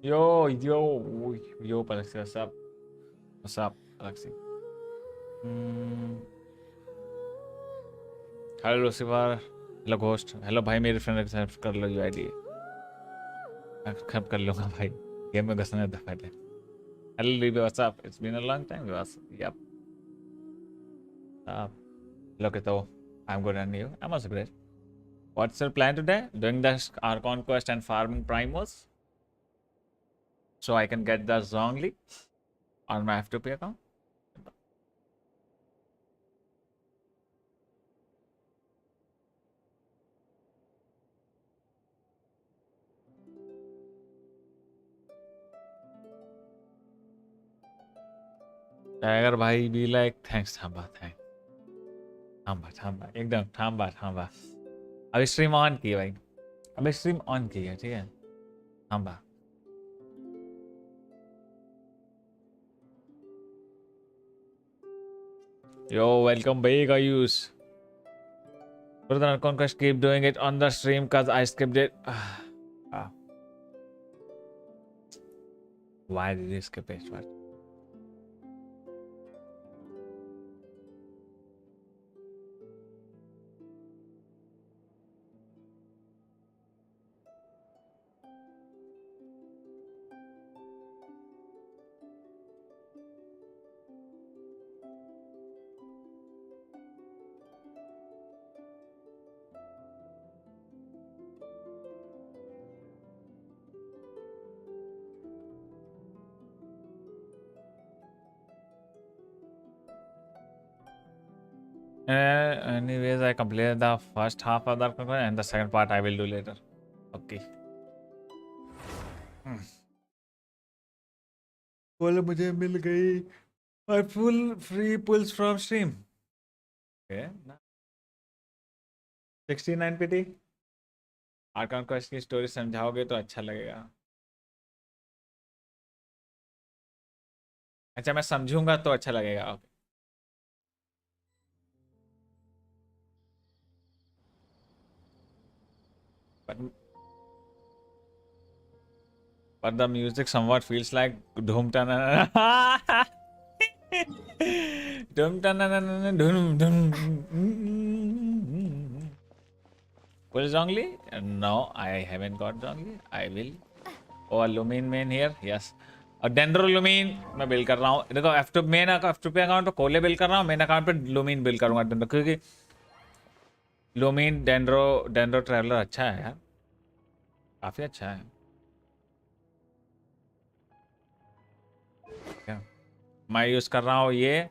Yo, yo, yo, Alexi, what's up? What's up, Alexi? Hello Lucifer, hello ghost, hello भाई मेरे friend accept कर लो UID. Accept कर लूंगा भाई, गेम में घुसने दो पहले। हेलो लीबे, what's up? It's been a long time विवास। Yup. Look at though, I'm good and you? I'm also great. What's your plan today? Doing the our conquest and farming primos, so I can get the Zhongli on my F2P account. Tiger भाई be like thanks थांबा थांबा एकदम थांबा। अभी stream on की है भाई, अभी स्ट्रीम ऑन की है, ठीक है? थांबा। Yo, welcome back, Ayush. Brother, Conquest, keep doing it on the stream cause I skipped it. Why did you skip it? What? Anyways, I completed the first half of the conquest and the second part I will do later. Okay. बोले मुझे मिल गई और full free pulls from stream. Okay. 69 PT. Arkan quest की story समझाओगे तो अच्छा लगेगा। अच्छा, मैं समझूंगा तो अच्छा लगेगा। Okay. But the music somewhat feels like Dhoom Tanana. Dhoom Tanana. Dhoom Dhoom. Full Zhongli? No, I haven't got Zhongli. I will. Oh, Lumine main here. Yes. और डेंड्रो लुमीन मैं बिल्ड कर रहा हूँ। देखो F2 मेन F2 पे account पे कोले build कर रहा हूँ, मेन अकाउंट पे लुमीन बिल्ड करूंगा डेंड्रो, क्योंकि लुमीन डेंड्रो डेंड्रो ट्रैवलर अच्छा है यार, काफी अच्छा है। क्या मैं यूज कर रहा हूँ ये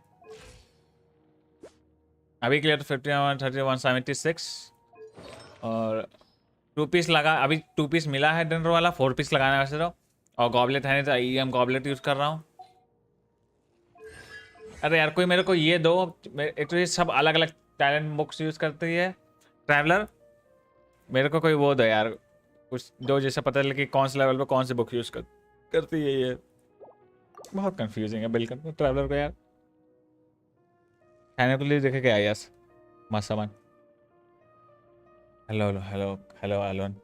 अभी के लिए तो 513176 और 2 पीस लगा, अभी 2 पीस मिला है डेंड्रो वाला, 4 पीस लगाना वैसे तो, और गॉबलेट है नहीं तो ईएम गॉबलेट यूज कर रहा हूँ। अरे यार कोई मेरे को ये दो, एक तो ये सब अलग अलग टैलेंट बुक्स यूज करती है ट्रैवलर, मेरे को कोई वो दो यार, कुछ दो जैसे पता चले कि कौन से लेवल पे कौन सी बुक यूज करती है ये। बहुत कंफ्यूजिंग है बिल्कुल ट्रैवलर को यार। खाने के लिए देखे क्या यस मस्त सामान। Hello hello hello hello alone.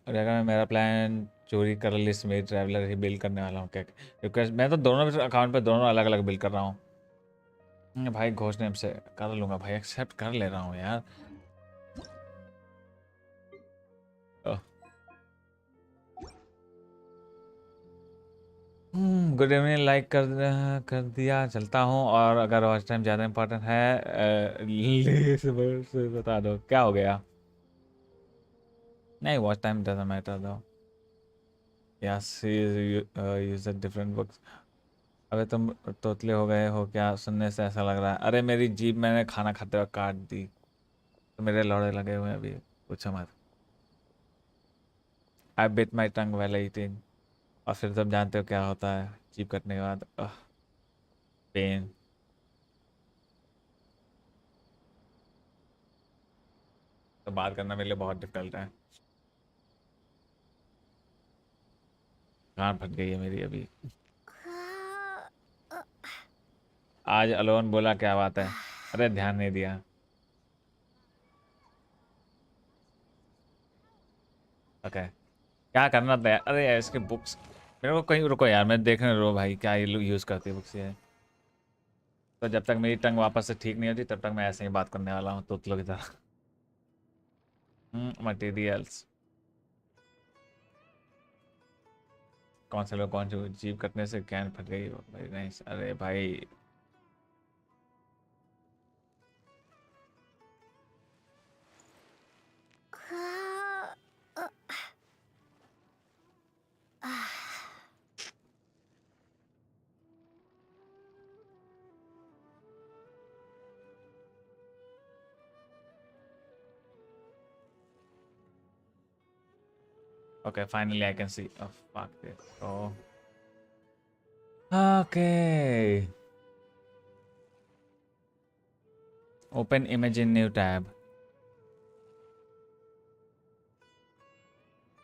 अगर मेरा प्लान चोरी कर लिस्ट में ट्रैवलर ही बिल्ड करने वाला हूँ क्या, रिक्वेस्ट मैं तो दोनों अकाउंट पे दोनों अलग अलग बिल्ड कर रहा हूँ। भाई घोष नेम से कर लूंगा भाई, एक्सेप्ट कर ले रहा हूँ यार। गुड इवनिंग, लाइक कर दिया, चलता हूँ। और अगर वॉच टाइम ज़्यादा इंपॉर्टेंट है से बता दो क्या हो गया। नहीं, वॉच टाइम डजंट मैटर दो। Yes use different books. अबे तुम तोतले हो गए हो क्या, सुनने से ऐसा लग रहा है। अरे मेरी जीभ मैंने खाना खाते हुए काट दी, तो मेरे लौड़े लगे हुए हैं अभी, पूछो मत। आई बिट माई टंग व्हाइल ईटिंग, और फिर तुम जानते हो क्या होता है जीभ कटने के बाद, पेन। तो बात करना मेरे लिए बहुत डिफिकल्ट है, कान फट गई है मेरी अभी। आज अलोन बोला क्या बात है, अरे ध्यान नहीं दिया। ओके क्या करना था यार? अरे यार इसके बुक्स मेरे को कहीं रुको यार, मैं देखने रो भाई क्या ये लोग यूज़ करती है बुक्स ये। तो जब तक मेरी टंग वापस से ठीक नहीं होती तब तक मैं ऐसे ही बात करने वाला हूँ तोतलों की तरह। मटेरियल्स कौन से लोग कौन से जीव कटने से कैन फट गई भाई? नहीं अरे भाई okay finally I can see. Oh fuck this. Oh okay, open image in new tab.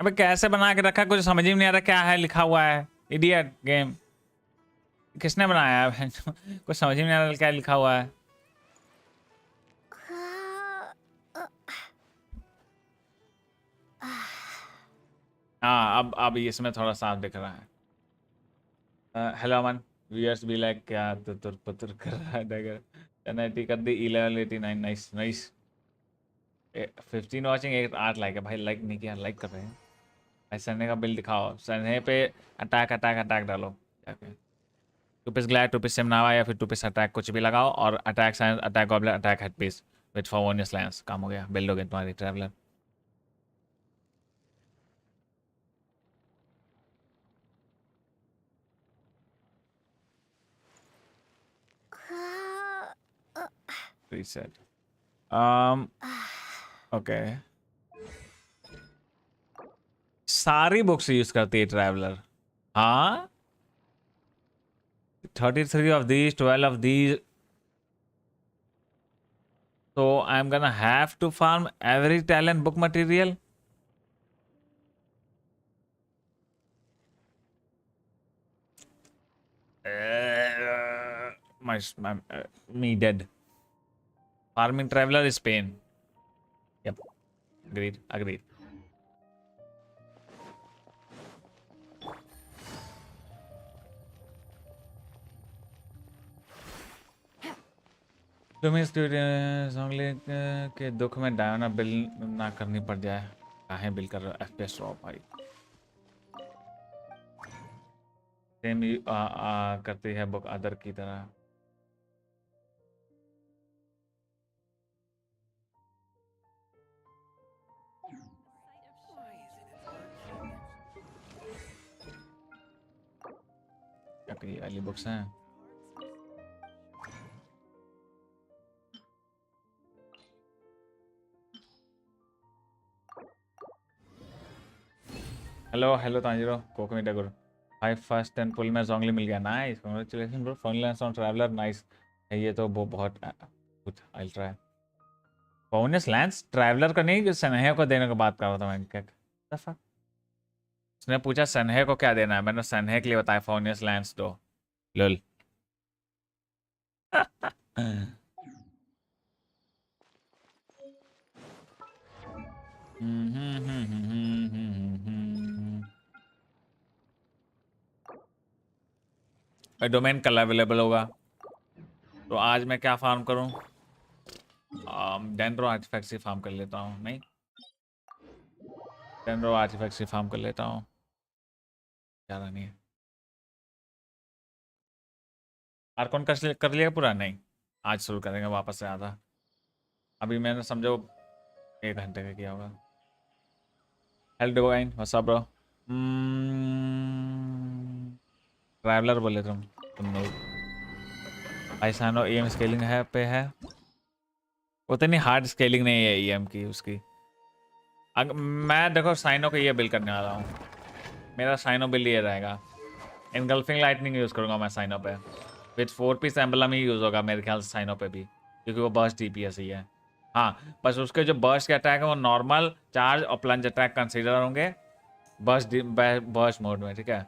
अबे कैसे बना के रखा कुछ समझ ही नहीं आ रहा क्या है लिखा हुआ है। इडियट गेम किसने बनाया है? कुछ समझ ही नहीं आ रहा क्या लिखा हुआ है। हाँ अब इसमें थोड़ा साफ दिख रहा है। हेलो अमन व्यूअर्स भी लाइक क्या तुतर पुतर कर रहा है डगर 1080 कर दी 1189 नाइस नाइस 15 वाचिंग 8 लाइक है भाई। लाइक नहीं किया लाइक कर रहे हैं भाई। सन्ने का बिल दिखाओ सन्ने पे अटैक अटैक अटैक डालो जाके। टूपिस ग्लैड टूपिस सिमनावा या फिर टूपिस अटैक कुछ भी लगाओ और attack sands attack goblet attack head piece with four one स्लैंस काम हो गया। बिल्ड हो गया तुम्हारी ट्रैवलर। रीसेट ओके सारी बुक्स यूज करती है ट्रैवलर। हाँ 33 of these 12 of these so I'm gonna have to farm every talent book material. Me dead. Farming traveler is pain. Yep, agreed. तुम्हें स्टूडेंट्स ओनली के दुख में डायना बिल ना करनी पड़ जाए। काहे बिल कर रहे हो एफपीएस ड्रॉप भाई। सेम करती है बुक अदर की तरह। क्या वाली बुक्स हैं? हेलो तांजिरो कोको मीडिया गुरु भाई फर्स्ट 10 पुल में जोंगली मिल गया। नाइस कांग्रेचुलेशन ब्रो फोनलेस ऑन ट्रैवलर नाइस। ये तो वो बहुत कुछ आई ट्राई बोनस लैंस ट्रैवलर का नहीं सनहे को देने की बात कर रहा था मैं। क्या दफा उसने पूछा सनहे को क्या देना है मैंने सनहे के लिए बताया फोनियस लैंस दो लुल। डोमेन कल अवेलेबल होगा तो आज मैं क्या फार्म करूं? डेंड्रो आर्टिफैक्ट्स ही फार्म कर लेता हूं। नहीं डेंड्रो आर्टिफैक्ट्स ही फार्म कर लेता हूं ज़्यादा नहीं है। आर्कॉन कर लिया पूरा? नहीं आज शुरू करेंगे वापस से आधा। अभी मैंने समझो 1 घंटे का किया होगा। Health divine what's up bro. Traveller बोले तुम लोग भाई सानो ईएम स्केलिंग है उतनी हार्ड स्केलिंग नहीं है ईएम की उसकी। मैं देखो साइनो को ये बिल करने वाला हूँ। मेरा साइनो बिल ये रहेगा इनगल्फिंग लाइटनिंग यूज़ करूँगा मैं साइनो पे विथ 4 पीस एम्बलम ही यूज़ होगा मेरे ख्याल से साइनो पे भी क्योंकि वो बर्स्ट डीपीएस ही है। हाँ बस उसके जो बर्स्ट के अटैक है वो नॉर्मल चार्ज और प्लंज अटैक कंसीडर होंगे बर्स्ट मोड में। ठीक है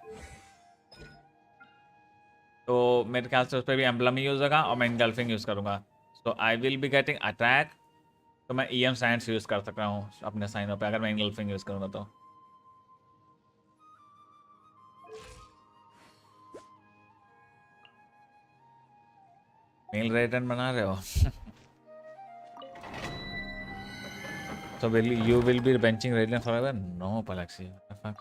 तो मेरे ख्याल से उस पर भी एम्बलम ही यूज़ होगा और मैं इनगल्फिंग यूज़ करूँगा। So I will be getting attack तो मैं ईएम साइंस यूज़ कर सकता हूँ अपने साइनों पे अगर मैं इनगल्फिंग यूज़ करूँगा तो। मेल रेटेंट बना रहे हो? So you will be benching Radiant forever? No, Palaxi. Fuck.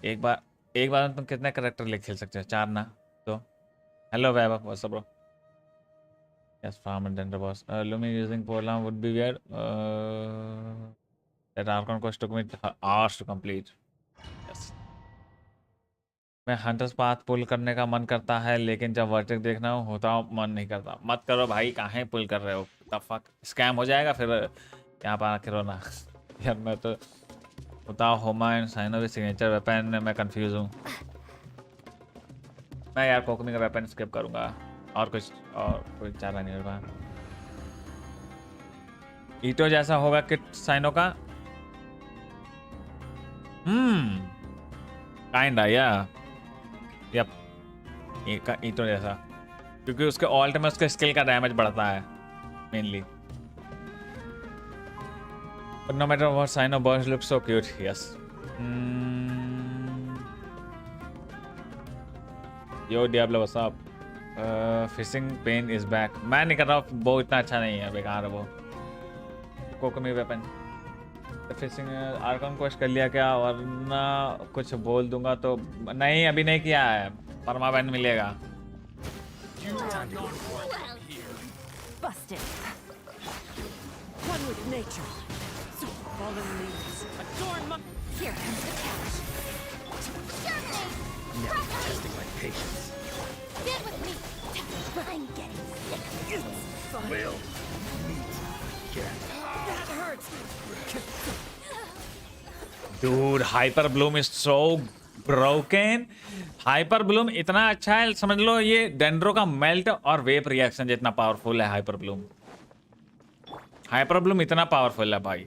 एक बार में तुम कितने कैरेक्टर ले खेल सकते हो? 4 ना? तो hello Vaibhav, what's up bro? Yes, farm and Dendro boss. Lumi using Polam would be weird. That Archon quest took me hours to complete. Yes. मैं हंटर्स पाथ पुल करने का मन करता है, लेकिन जब वर्टेक देखना होता मन नहीं करता। मत करो भाई, काहे पुल कर रहे हो? द फक, स्कैम हो जाएगा फिर यहाँ पर आके रोना। यार मैं तो बताओ, होमा एंड साइनो की सिग्नेचर वेपन मैं कंफ्यूज हूँ। मैं यार कोकमी का वेपन स्किप करूँगा, और कोई चारा नहीं होगा। ईटो जैसा होगा किट साइनो का? काइंडा या यप, ईटो जैसा, क्योंकि उसके ऑल्ट में उसके स्किल का डैमेज बढ़ता है mainly. But no matter what, Sino boys look so cute. Yes. Yo Diablo, what's up? Fishing pain is back. मैं नहीं कर रहा हूँ, वो इतना अच्छा नहीं है, बेकार है वो। कोकोमी वेपन। फिशिंग आर्कन क्वेस्ट कर लिया क्या? वरना कुछ बोल दूंगा तो। नहीं, अभी नहीं किया है, परमानेंट मिलेगा। One with nature. Fallen leaves. Adorn my... Here comes the catch. Now testing my patience. Get with me. I'm getting sick. Will meet again. That hurts. Dude, Hyper Bloom is so broken. Hyper Bloom इतना अच्छा है, समझ लो ये dendro का melt और vape reaction जितना powerful है hyperbloom. Hyperbloom इतना पावरफुल है भाई,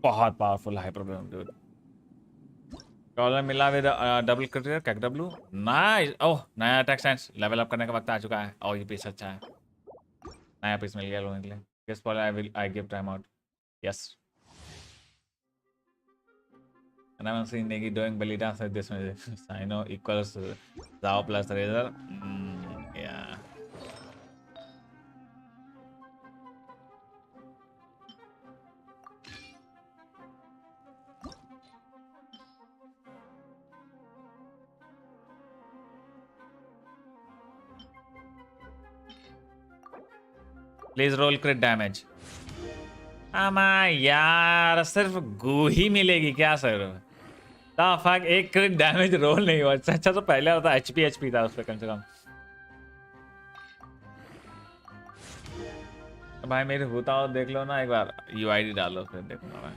बहुत powerful hyperbloom dude. Dollar मिला विद डबल क्रिटिकल कैक डब्ल्यू। नाइस। ओह, नया अटैक सेंस लेवल अप करने का वक्त आ चुका है। और ये पीस अच्छा है, नया पीस मिल गया लोगों के लिए। Guess for I give time out. Yes, and I'm seeing Negi doing belly dance like this one. Sino equals Zao plus Razor. Yeah. Please roll crit damage. आमा यार, सिर्फ गू ही मिलेगी क्या सर? फक, एक क्रिट डैमेज रोल नहीं हुआ। अच्छा तो पहले होता एचपी था उस पर कम से कम। भाई मेरे होता हो देख लो ना एक बार, यूआईडी डालो फिर देखूंगा मैं।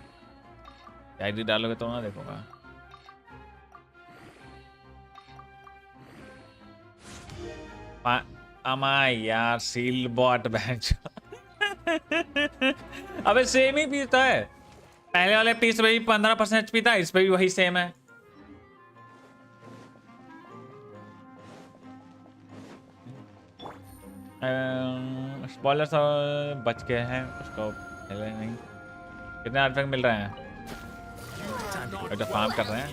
आईडी डालोगे तो ना देखूंगा। अमा यार, सील बॉट बेंच। अबे सेम ही पीस है, पहले वाले पीस वही 15% एचपी था, इस पे भी वही सेम है। स्पॉयलर्स बच गए हैं उसको पहले नहीं। कितने आर्टिफैक्ट मिल रहे हैं? तो फार्म कर रहे हैं।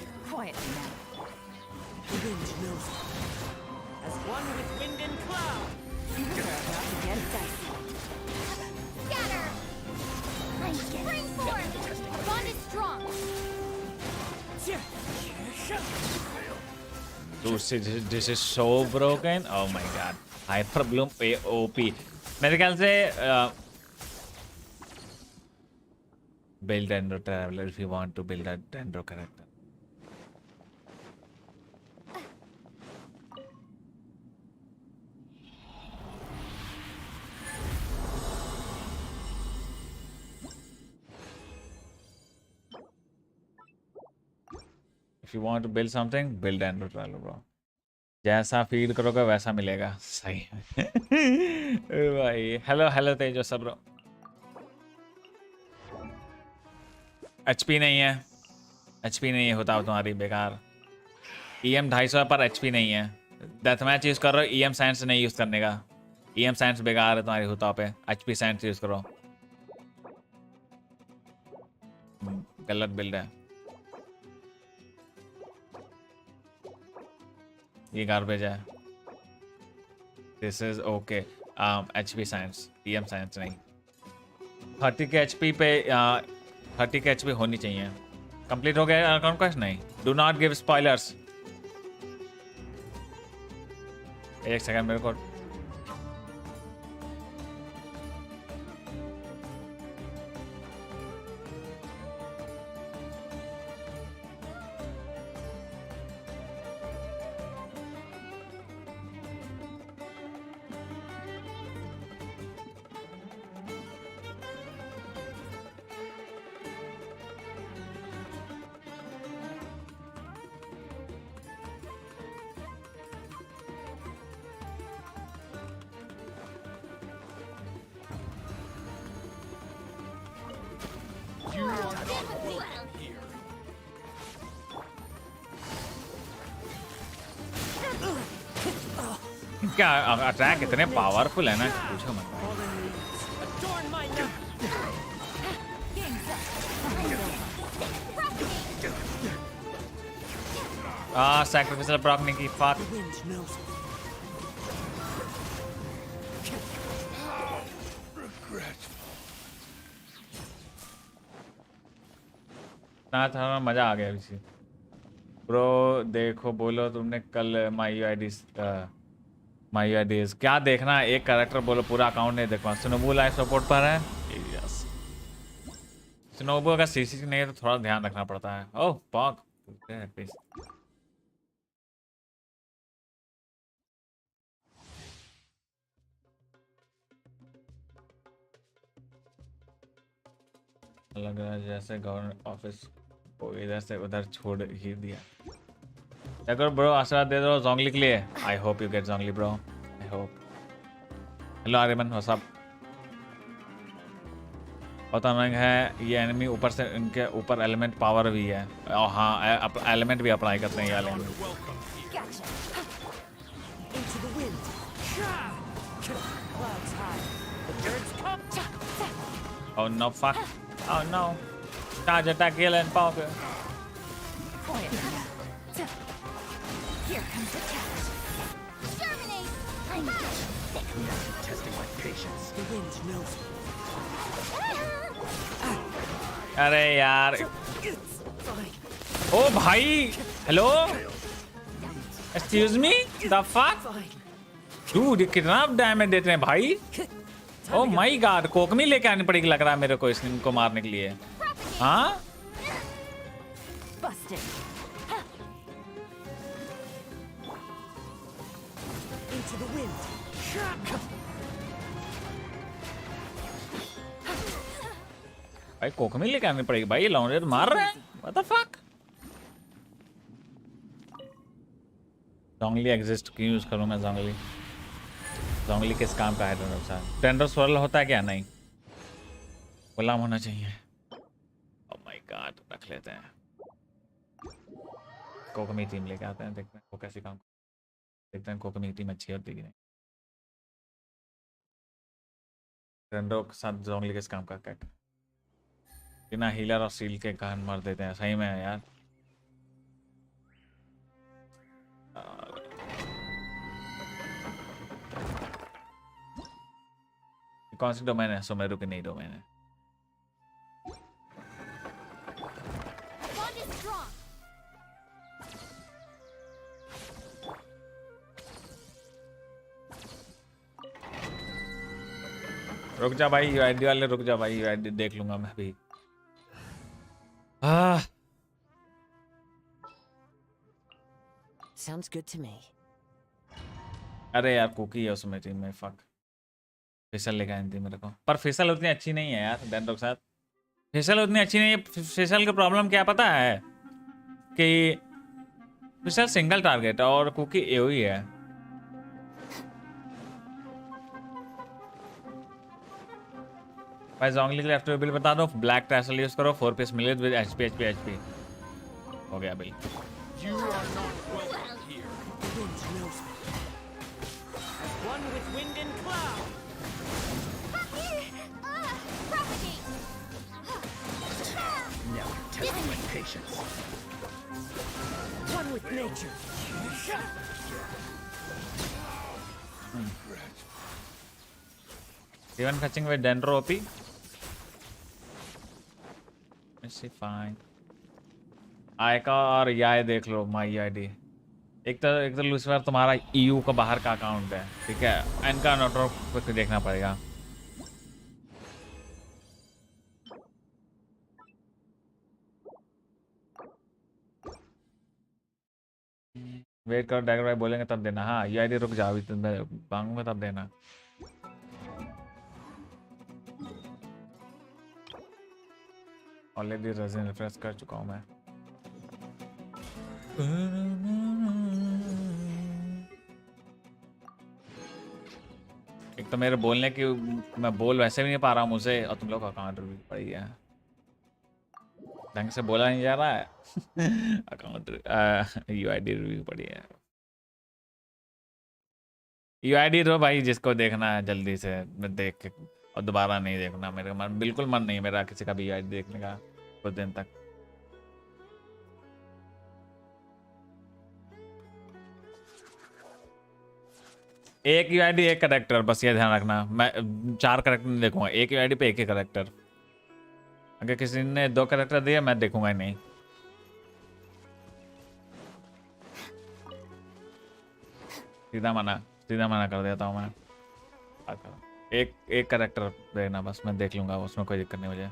This is so broken. Oh my god. Hyper Bloom OP. मेरे ख्याल से build Dendro Traveler if you want to build a Dendro character. If you want to build something, build Dendro Traveler, bro. जैसा feed करोगे वैसा मिलेगा। सही भाई। Hello तेजो सब ब्रो। एचपी नहीं है, एचपी नहीं है, होता हो तुम्हारी बेकार। EM 250 पर एचपी नहीं है। डेथ मैच यूज कर रहे हो, EM साइंस नहीं यूज करने का। EM साइंस बेकार है तुम्हारी होता पे, एचपी साइंस यूज करो। गलत बिल्ड है ये, गार्बेज है। This is okay. HP science, PM science नहीं। 30 के HP पे 30 के HP होनी चाहिए। कंप्लीट हो गया अकाउंट क्वेश्चन? नहीं। Do not give spoilers. एक सेकंड मेरे को You are not welcome here. क्या अटैक इतने पावरफुल है ना, पूछो मत। Fallen leaves. Adorn my night. Sacrificial proc नहीं की, फक। Wind knows me. ना था मजा आ गया इसी। ब्रो देखो बोलो तुमने कल माई यूआईडीज क्या देखना, एक कैरेक्टर बोलो, पूरा अकाउंट नहीं देखना। स्नोबू लाइव सपोर्ट पर है। यस, स्नोबू का सीसी नहीं है तो थोड़ा ध्यान रखना पड़ता है। ओह पॉग प्लीज। लग रहा है जैसे गवर्नमेंट ऑफिस को इधर से उधर छोड़ ही दिया। अगर ब्रो आशीर्वाद दे दो जोंगली के लिए। I hope you get Zhongli bro, I hope. Hello Aryaman, what's up. बहुत अनोइंग है ये एनिमी, ऊपर से इनके ऊपर एलिमेंट पावर भी है। और हाँ एलिमेंट भी अप्लाई करते हैं ये element. Into the wind. Clouds high. The birds come. Oh no fuck. Oh no. Charge attack kill and power. Here comes the catch. Exterminate! I'm Now you're testing my patience. The wind knows me. अरे यार, Fine. ओ भाई, hello, excuse me, the fuck Fine. Dude, ये कितना damage देते हैं भाई। Oh my God, कोकमी लेके आनी पड़ेगी लग रहा है मेरे को इनको मारने के लिए। हाँ busted. Into the wind. भाई कोकमी लेके आनी पड़ेगी भाई, ये लौंडे तो मार रहे हैं। What the fuck. Zhongli exist क्यों यूज करूं मैं जोंगली? जोंगली किस काम का है डेंड्रो साहब? डेंड्रो स्वरल होता है क्या? नहीं, गुलाम होना चाहिए। ओह माय गॉड, रख लेते हैं। कोकमी टीम लेके आते हैं, देखते हैं वो कैसे काम, देखते हैं कोकमी टीम अच्छी होती है कि नहीं। डेंड्रो के साथ जोंगली किस काम का क्या? बिना हीलर और सील के कान मार देते हैं, सही में है यार। कौन सी डोमेन है? सुमेरु की नई डोमेन है। Bond is strong. रुक जा भाई, यूआईडी वाले रुक जा भाई, यूआईडी देख लूंगा मैं भी। हाँ Sounds good to me. अरे यार कुकी है उसमें टीम में, फक। फिसल लेके आई थी मेरे को, पर फिसल उतनी अच्छी नहीं है यार डेंड्रो के साथ। फिसल उतनी अच्छी नहीं है। फिसल का प्रॉब्लम क्या पता है कि फिसल सिंगल टारगेट है और कुकी एओई है। भाई जोंगली के लेफ्ट बिल बता दो, ब्लैक टैसल यूज करो, 4 पीस मिले विद एचपी एचपी एचपी। हो गया bill. You are not welcome here. The wind knows me. One with wind and cloud. Propagate! Now you're testing my patience. One with nature. Even fetching with Dendro OP. Let's see, fine. आयका और याय देख लो माई ID. एक तो Lucifer तुम्हारा EU का बाहर का account है, ठीक है। इनका नेटवर्क को देखना पड़ेगा। वेट करो, डैगर भाई बोलेंगे तब देना। हाँ यूआईडी रुक जाओ, अभी मैं मांगूंगा तब देना। ऑलरेडी रेज़न रिफ्रेश कर चुका हूँ मैं। एक तो मेरे बोलने की मैं बोल वैसे भी नहीं पा रहा हूँ मुझे, और तुम लोग अकाउंट भी पड़ी है, ढंग से बोला नहीं जा रहा है। अकाउंट यूआईडी रिव्यू पड़ी है। यूआईडी तो भाई जिसको देखना है जल्दी से मैं देख के, और दोबारा नहीं देखना। मेरे मन बिल्कुल मन नहीं मेरा किसी का भी यूआईडी देखने का कुछ दिन तक। एक यूआईडी एक करेक्टर, बस ये ध्यान रखना। मैं 4 करेक्टर नहीं देखूंगा, एक यूआईडी पे एक ही करेक्टर। अगर किसी ने 2 करेक्टर दिए मैं देखूंगा ही नहीं। सीधा मना कर देता हूँ मैं। एक करेक्टर देखना बस, मैं देख लूंगा, उसमें कोई दिक्कत नहीं मुझे।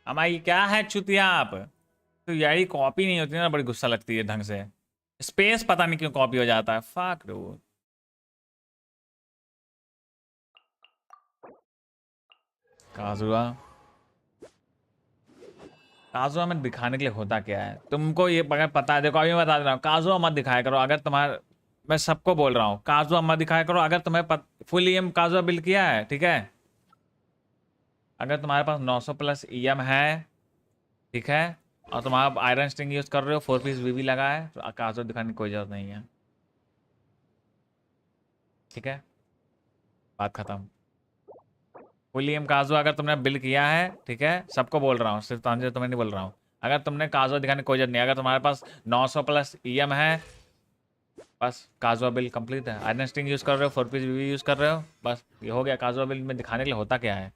हमारी क्या है चुतिया आप, तो यारी कॉपी नहीं होती ना, बड़ी गुस्सा लगती है ढंग से। स्पेस पता नहीं क्यों कॉपी हो जाता है। Fuck dude. काजुआ में दिखाने के लिए होता क्या है तुमको ये अगर पता है, देखो अभी मैं बता दे रहा हूँ, काजुआ मत दिखाया करो। अगर तुम्हारे, मैं सबको बोल रहा हूँ, काजुआ मत दिखाया करो। अगर तुम्हें फुल ईएम काजुआ बिल्ड किया है, ठीक है, अगर तुम्हारे पास 900 प्लस ईएम है, ठीक है, और तुम आप आयरन स्ट्रिंग यूज कर रहे हो, 4 पीस वीवी लगा है, तो काजुआ दिखाने की कोई जरूरत नहीं है, ठीक है, बात खत्म। फुल ईएम काजुआ अगर तुमने बिल्ड किया है, ठीक है, सबको बोल रहा हूँ, सिर्फ तांजे तुम्हें नहीं बोल रहा हूँ। अगर तुमने काजुआ दिखाने की कोई जरूरत नहीं, अगर तुम्हारे पास 900 प्लस ईएम है, बस काजुआ बिल्ड कंप्लीट है। आयरन स्ट्रिंग यूज कर रहे हो, 4 पीस वीवी यूज कर रहे हो, बस ये हो गया। काजुआ बिल्ड में दिखाने के लिए होता क्या है।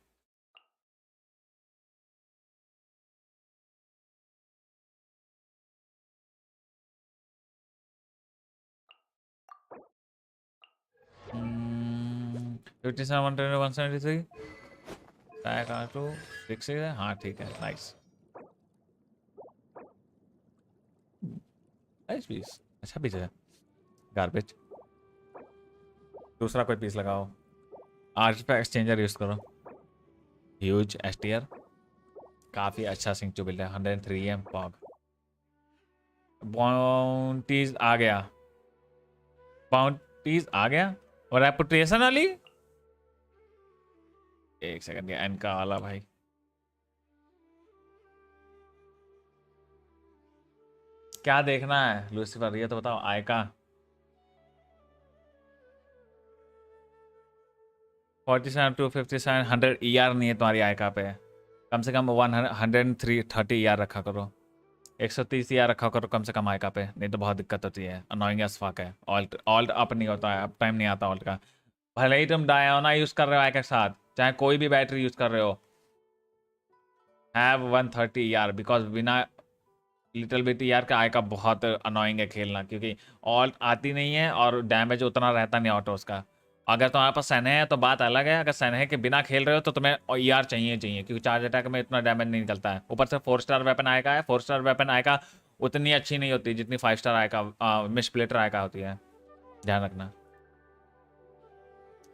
Hmm, 57 173 है। हाँ ठीक है, नाइस नाइस पीस, अच्छा पीस है। गार्बेज, दूसरा कोई पीस लगाओ। आर्च पे एक्सचेंजर यूज करो, ह्यूज एसटीआर, काफी अच्छा सिंक टू बिल्ड है। 103 एम पॉग। बाउंटीज आ गया, बाउंटीज आ गया, और रेपुटेशन वाली, एक सेकंड, ये एन का वाला भाई, क्या देखना है लूसीफर, ये तो बताओ। आयका 47 to 57 100 ER नहीं है तुम्हारी आयका पे। कम से कम 130 ER रखा करो, 130 ER रखा करो कम से कम आयका पे, नहीं तो बहुत दिक्कत होती है। अनोइंग एस फक है। ऑल्ट अप नहीं होता है, अप टाइम नहीं आता ऑल्ट का। भले ही तुम डायोना यूज कर रहे हो आयका के साथ, चाहे कोई भी बैटरी यूज कर रहे हो, हैव 130 ER, बिकॉज बिना लिटिल बिट ER का आयका बहुत अनोइंग है खेलना, क्योंकि ऑल्ट आती नहीं है और डैमेज उतना रहता नहीं ऑटो उसका। अगर तुम्हारे पास सैन्हे है तो बात अलग है, अगर सैन्हे के बिना खेल रहे हो तो तुम्हें ER चाहिए, क्योंकि चार्ज अटैक में इतना डैमेज नहीं निकलता है। ऊपर से 4 स्टार वेपन आयका है, 4 स्टार वेपन आयका उतनी अच्छी नहीं होती जितनी 5 स्टार आयका मिसप्लेटर आयका होती है, ध्यान रखना।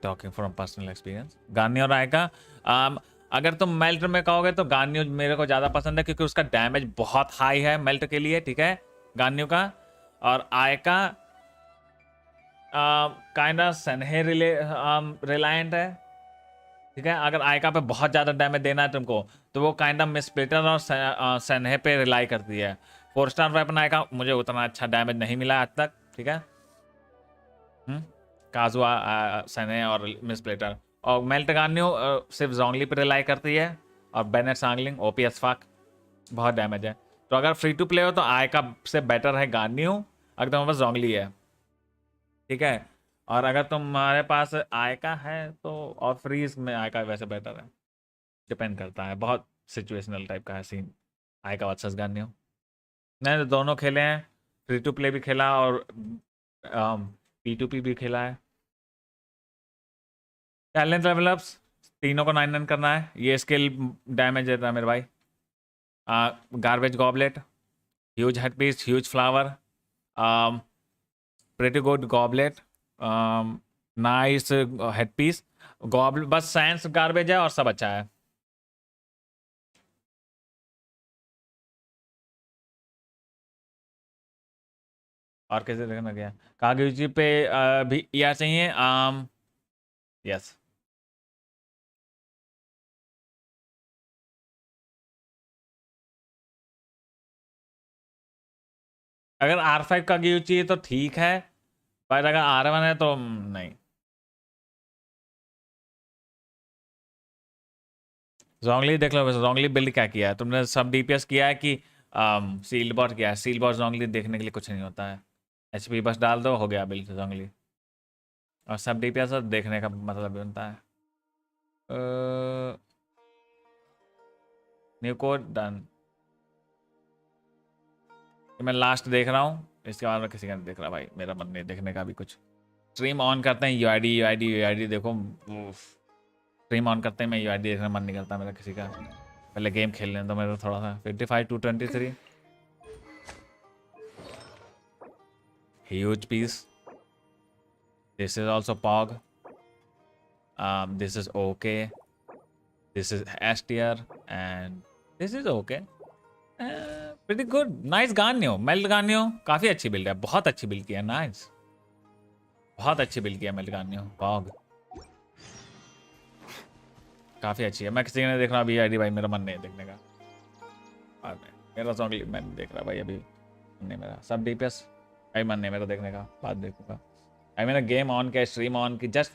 Talking from personal experience. Garnier और आयका, अगर तुम मेल्ट में कहोगे तो गार्नियर मेरे को ज़्यादा पसंद है, क्योंकि उसका डैमेज बहुत हाई है मेल्ट के लिए, ठीक है, गार्नियर का। और आयका काइंड ऑफ सैन्हे रिलायंट है, ठीक है। अगर आयका पे बहुत ज़्यादा डैमेज देना है तुमको, तो वो काइंड ऑफ मिसप्लेटर और सैन्हे पे रिलाई करती है। 4 स्टार वेपन आएगा, मुझे उतना अच्छा डैमेज नहीं मिला आज तक, ठीक है। काजुआ सने और मिसप्लेटर और मेल्ट गार्नियो सिर्फ जोंगली पर रिलाई करती है, और बेनेट सांगलिंग ओपीएस फाक बहुत डैमेज है। तो अगर फ्री टू प्ले हो तो आय का से बेटर है गार्नियो, अगर तुम्हारे पास जोंगली है, ठीक है। और अगर तुम्हारे पास आय का है तो और फ्रीज में आय का वैसे बेटर है, डिपेंड करता है, बहुत सिचुएशनल टाइप का है सीन। आय का वर्सेस गार्नियो मैंने दोनों खेले हैं, फ्री टू प्ले भी खेला और P2P भी खेला है। टैलेंट लेवलअप्स तीनों को 9 करना है, ये स्किल डैमेज देता है मेरे भाई। Garbage goblet, huge head piece, huge flower, pretty good goblet, nice head piece goblet, बस साइंस गार्बेज है और सब अच्छा है। और कैसे देखना गया कागजी पे भी या चाहिए यस। अगर R5 का गिव चाहिए तो ठीक है, पर अगर R1 है तो नहीं। जोंगली देख लो, जोंगली बिल्ड क्या किया है तुमने, सब डीपीएस किया है कि सील्ड बॉट किया है। सील्ड बॉट जोंगली देखने के लिए कुछ नहीं होता है, एचपी बस डाल दो हो गया बिल्ड जोंगली, और सब डीपीएस देखने का मतलब भी बनता है। न्यू कोड डन, मैं लास्ट देख रहा हूँ, इसके बाद में किसी का नहीं देख रहा भाई, मेरा मन नहीं देखने का भी कुछ। स्ट्रीम ऑन करते हैं यूआईडी देखो, स्ट्रीम ऑन करते हैं मैं यूआईडी देखने मन नहीं करता मेरा किसी का, पहले गेम खेल लें तो मेरा थोड़ा सा। 55-23 huge piece, this is also pog, this is okay, this is S tier and this is okay, pretty good, nice गार्नियो, मेल्ट गार्नियो काफी अच्छी बिल्ड है, बहुत अच्छी बिल्ड किया, नाइस, बहुत अच्छी बिल्ड किया मेल्ट गार्नियो। पॉग काफी अच्छी है, मैं किसी ने देख रहा अभी आईडी भाई, मेरा मन नहीं है देखने का, बाद में मेरा सॉन्ग मैं नहीं देख रहा भाई, अभी नहीं मेरा सब डीपीएस भाई, मन नहीं मेरा देखने का, बाद देखूंगा भाई। मैंने गेम ऑन किया, स्ट्रीम ऑन की, जस्ट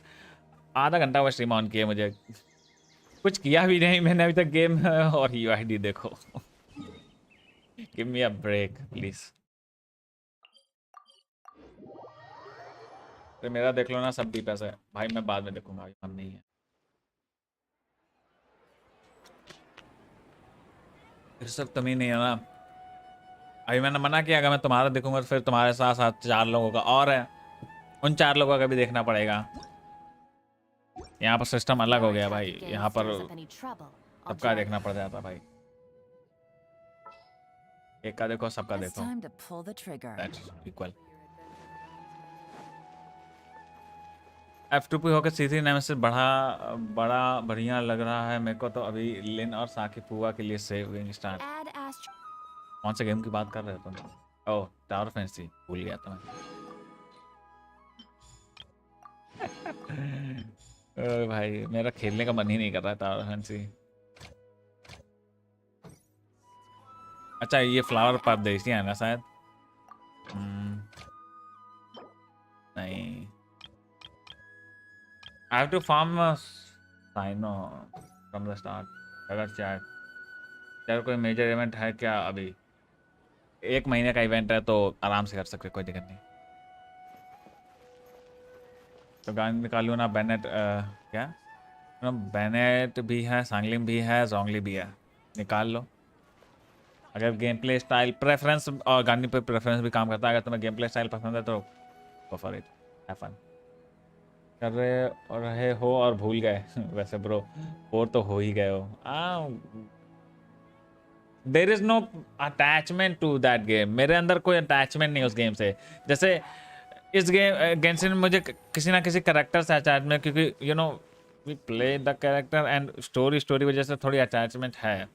आधा घंटा हुआ स्ट्रीम ऑन किया, मुझे कुछ किया भी नहीं मैंने अभी तक गेम और यूआईडी देखो। Give me a break please, तो मेरा देख लो ना सब डीपीएस है भाई, मैं बाद में देखूंगा, मन नहीं है। सब तुम ही नहीं है ना, अभी मैंने मना किया अगर मैं तुम्हारा देखूंगा तो फिर तुम्हारे साथ साथ 4 लोगों का और है, उन 4 लोगों का भी देखना पड़ेगा। यहाँ पर सिस्टम अलग हो गया भाई, यहाँ पर सबका देखना पड़ जाता भाई, एक का देखो सबका देखो, दैट्स इक्वल। F2P होकर C3 नेमेसिस बड़ा बढ़िया लग रहा है मेरे को तो। अभी लिन और साकी फुआ के लिए सेविंग स्टार्ट, कौन से गेम की बात कर रहे हो तुम? ओह टावर फैंसी, भूल गया था मैं। भाई मेरा खेलने का मन ही नहीं कर रहा है टावर फैंसी। अच्छा ये फ्लावर परदेसी है ना शायद, नहीं। I have to farm Cyno from the start। अगर चाहे कोई मेजर इवेंट है क्या अभी? 1 महीने का इवेंट है तो आराम से कर सकते, कोई दिक्कत नहीं। तो गान निकालू ना, बेनेट क्या बेनेट भी है, सांगलिंग भी है, जोंगली भी है, निकाल लो। अगर गेम प्ले स्टाइल प्रेफरेंस, और गानी पे प्रेफरेंस भी काम करता है, अगर तुम्हें गेम प्ले स्टाइल पसंद है तो go for it, have fun. कर रहे हो और भूल गए वैसे ब्रो, और तो हो ही गए हो। There is no attachment to that game, मेरे अंदर कोई अटैचमेंट नहीं उस गेम से। जैसे इस गेम गेंशिन में मुझे किसी ना किसी कैरेक्टर से अटैचमेंट, क्योंकि you know we play the character and story वजह से थोड़ी अटैचमेंट है।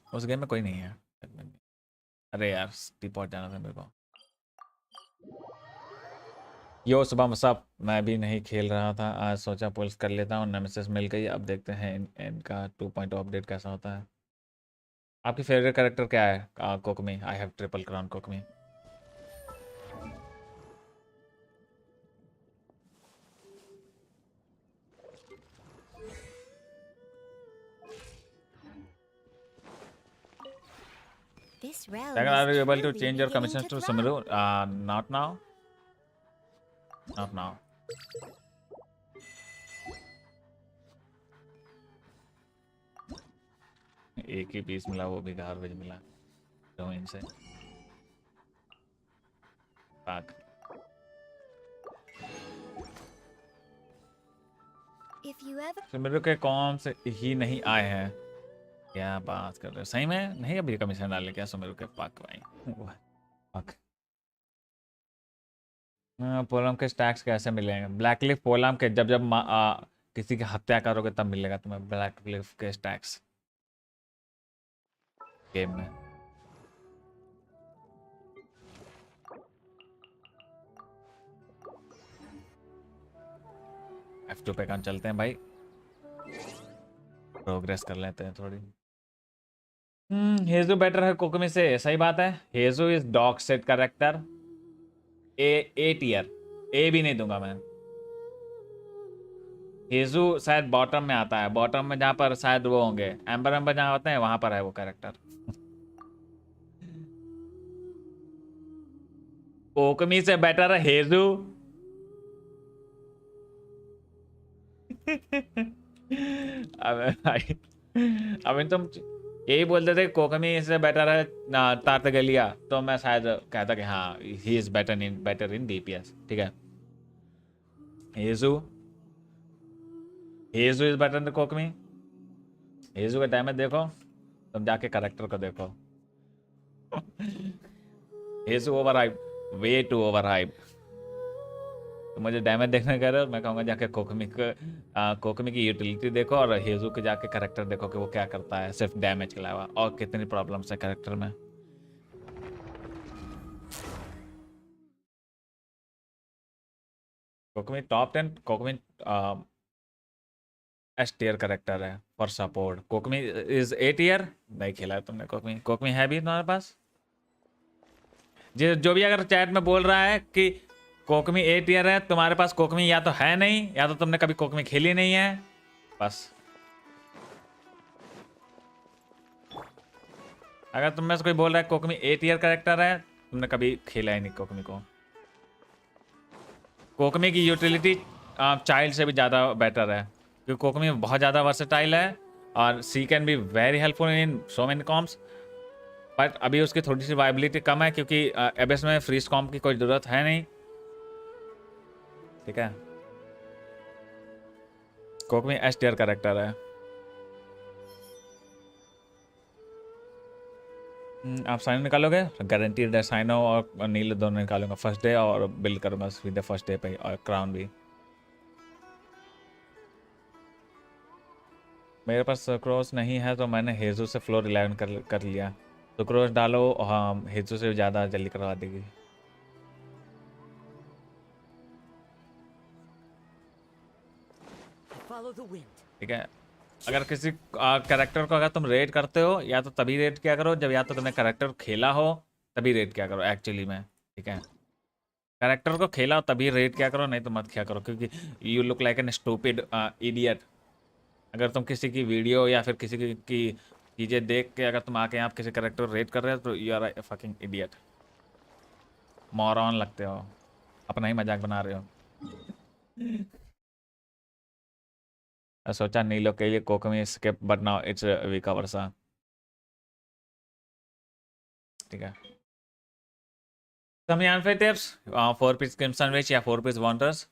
उस गेम में कोई नहीं है। अरे यार टीपॉट जाना था मेरे को। यो सुबह सब, मैं भी नहीं खेल रहा था आज, सोचा पुल्स कर लेता हूँ, नेमेसिस मिल गई, अब देखते हैं इनका 2.0 अपडेट कैसा होता है। आपकी फेवरेट कैरेक्टर क्या है? Kokomi. I have triple crown Kokomi. This realm Dragon, are is you able to truly change your beginning commissions to to thrive. Sumeru? Not now. Not now. एक ही पीस मिला, वो भी गार्बेज मिला। तो इनसे पाक। If you ever सुमेरु के कौन से ही नहीं आए हैं? क्या बात कर रहे हो? सही में नहीं अभी कमीशन डाले क्या सुमेरु के? पाक भाई। पाक। पोलम के स्टैक्स कैसे मिलेंगे? ब्लैकलिफ पोलम के जब जब किसी की हत्या करोगे तब मिलेगा तुम्हें ब्लैकलिफ के स्टैक्स गेम में। F2 पे काम चलते हैं भाई, प्रोग्रेस कर लेते हैं थोड़ी। हेजू बेटर है कोकोमी से, सही बात है। हेजू is dog set character, A tier, A भी नहीं दूंगा मैं। हेजू शायद बॉटम में आता है, बॉटम में जहाँ पर शायद वो होंगे एम्बर एम्बर जहाँ होते हैं वहां पर है वो कैरेक्टर। कोकोमी से बेटर है हेजू। अबे भाई, अभी तुम यही बोलते थे कोकोमी से बेटर है तारतगलिया, तो मैं शायद कहता कि हाँ he is better in DPS. ठीक है, हेजू हेजू इज बेटर इन कोकोमी। हेजू का डैमेज देखो, तुम जाके कैरेक्टर को देखो। हेजू over hype, way too over hype. तो मुझे डैमेज देखने कह रहे हो, मैं कहूँगा जाके कोकमी की यूटिलिटी देखो और हेजू के जाके कैरेक्टर देखो कि वो क्या करता है सिर्फ डैमेज के अलावा, और कितनी प्रॉब्लम्स है कैरेक्टर में। Kokomi top 10, Kokomi S tier character है for support. Kokomi is A tier, नहीं खेला है तुमने कोकमी? कोकमी है भी तुम्हारे पास? जो भी अगर चैट में बोल रहा है कि कोकमी ए टियर है, तुम्हारे पास कोकमी या तो है नहीं या तो तुमने कभी कोकमी खेली नहीं है बस। अगर तुम में से कोई बोल रहा है कोकमी ए टियर कैरेक्टर है, तुमने कभी खेला ही नहीं कोकमी को। कोकमी की यूटिलिटी चाइल्ड से भी ज़्यादा बेटर है, क्योंकि कोकमी बहुत ज़्यादा वर्सेटाइल है और she can be very helpful in so many comps. But अभी उसकी थोड़ी सी वाइबिलिटी कम है क्योंकि एबेस में फ्रीज कॉम्प की कोई ज़रूरत है नहीं। ठीक है, कोकमी एस टियर कैरेक्टर है। आप साइनो निकालोगे? गारंटीड है साइनो और नील दोनों निकालूंगा फर्स्ट डे, और बिल्ड करूंगा सीधे फर्स्ट डे पे, और क्राउन भी। मेरे पास सुक्रोज नहीं है तो मैंने हेजू से फ्लोर 11 कर लिया। सुक्रोज डालो, हाँ हेजू से ज़्यादा जल्दी करवा देगी। Follow the wind. ठीक है, अगर किसी कैरेक्टर को अगर तुम रेट करते हो, या तो तभी रेट किया करो जब या तो तुमने कैरेक्टर खेला हो, तभी रेट किया करो एक्चुअली में। ठीक है, कैरेक्टर को खेला हो तभी रेट किया करो, नहीं तो मत किया करो, क्योंकि you look like an stupid idiot. अगर तुम किसी की वीडियो या फिर किसी की चीज़ें देख के अगर तुम आके आप किसी कैरेक्टर रेट कर रहे हो तो you are a fucking idiot, moron लगते हो, अपना ही मजाक बना रहे हो। सोचा नीलो के लिए कोकमी स्किप, बट नाउ इट्स विका वर्सा। ठीक है, some unfair tips, 4 piece crimson witch या 4 piece wonders।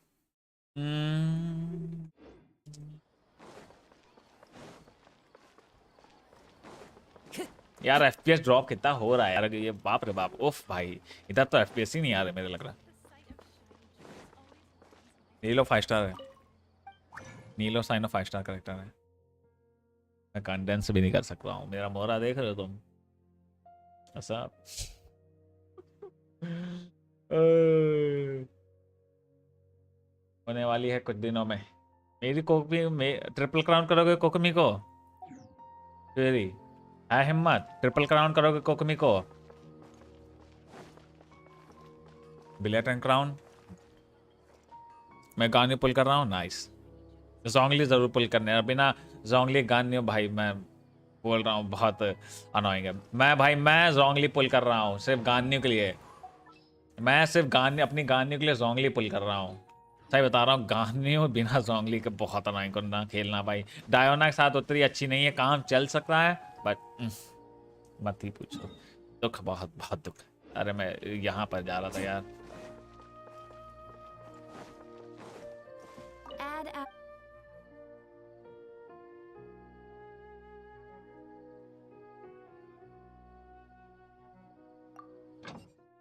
यार FPS ड्रॉप कितना हो रहा है यार, ये बाप रे बाप, उफ भाई इधर तो FPS ही नहीं आ रहे मेरे लग रहा। नीलो 5 स्टार है, नीलो साइनो 5 स्टार कैरेक्टर है। मैं कंडेंस भी नहीं कर सकता हूँ, मेरा मोहरा देख रहे हो तुम ऐसा। होने वाली है कुछ दिनों में मेरी कोकमी में। ट्रिपल क्राउन करोगे कोकमी को? वेरी है हिम्मत, ट्रिपल क्राउन करोगे कोकमी को? बिलियट एंड क्राउन मैं गाने पुल कर रहा हूँ। नाइस, जोंगली जरूर पुल करने हैं, बिना जोंगली गाने भाई मैं बोल रहा हूँ बहुत अनोइंग है। मैं जोंगली पुल कर रहा हूँ सिर्फ गाने के लिए। मैं सिर्फ गाने अपनी गाने के लिए जोंगली पुल कर रहा हूँ। सही बता रहा हूँ, गाने बिना जोंगली के बहुत अनोइंग करना खेलना भाई। डायोना के साथ उतनी अच्छी नहीं है, काम चल सकता है बट मत ही पूछो, दुख बहुत बहुत दुख। अरे मैं यहाँ पर जा रहा था यार। Add a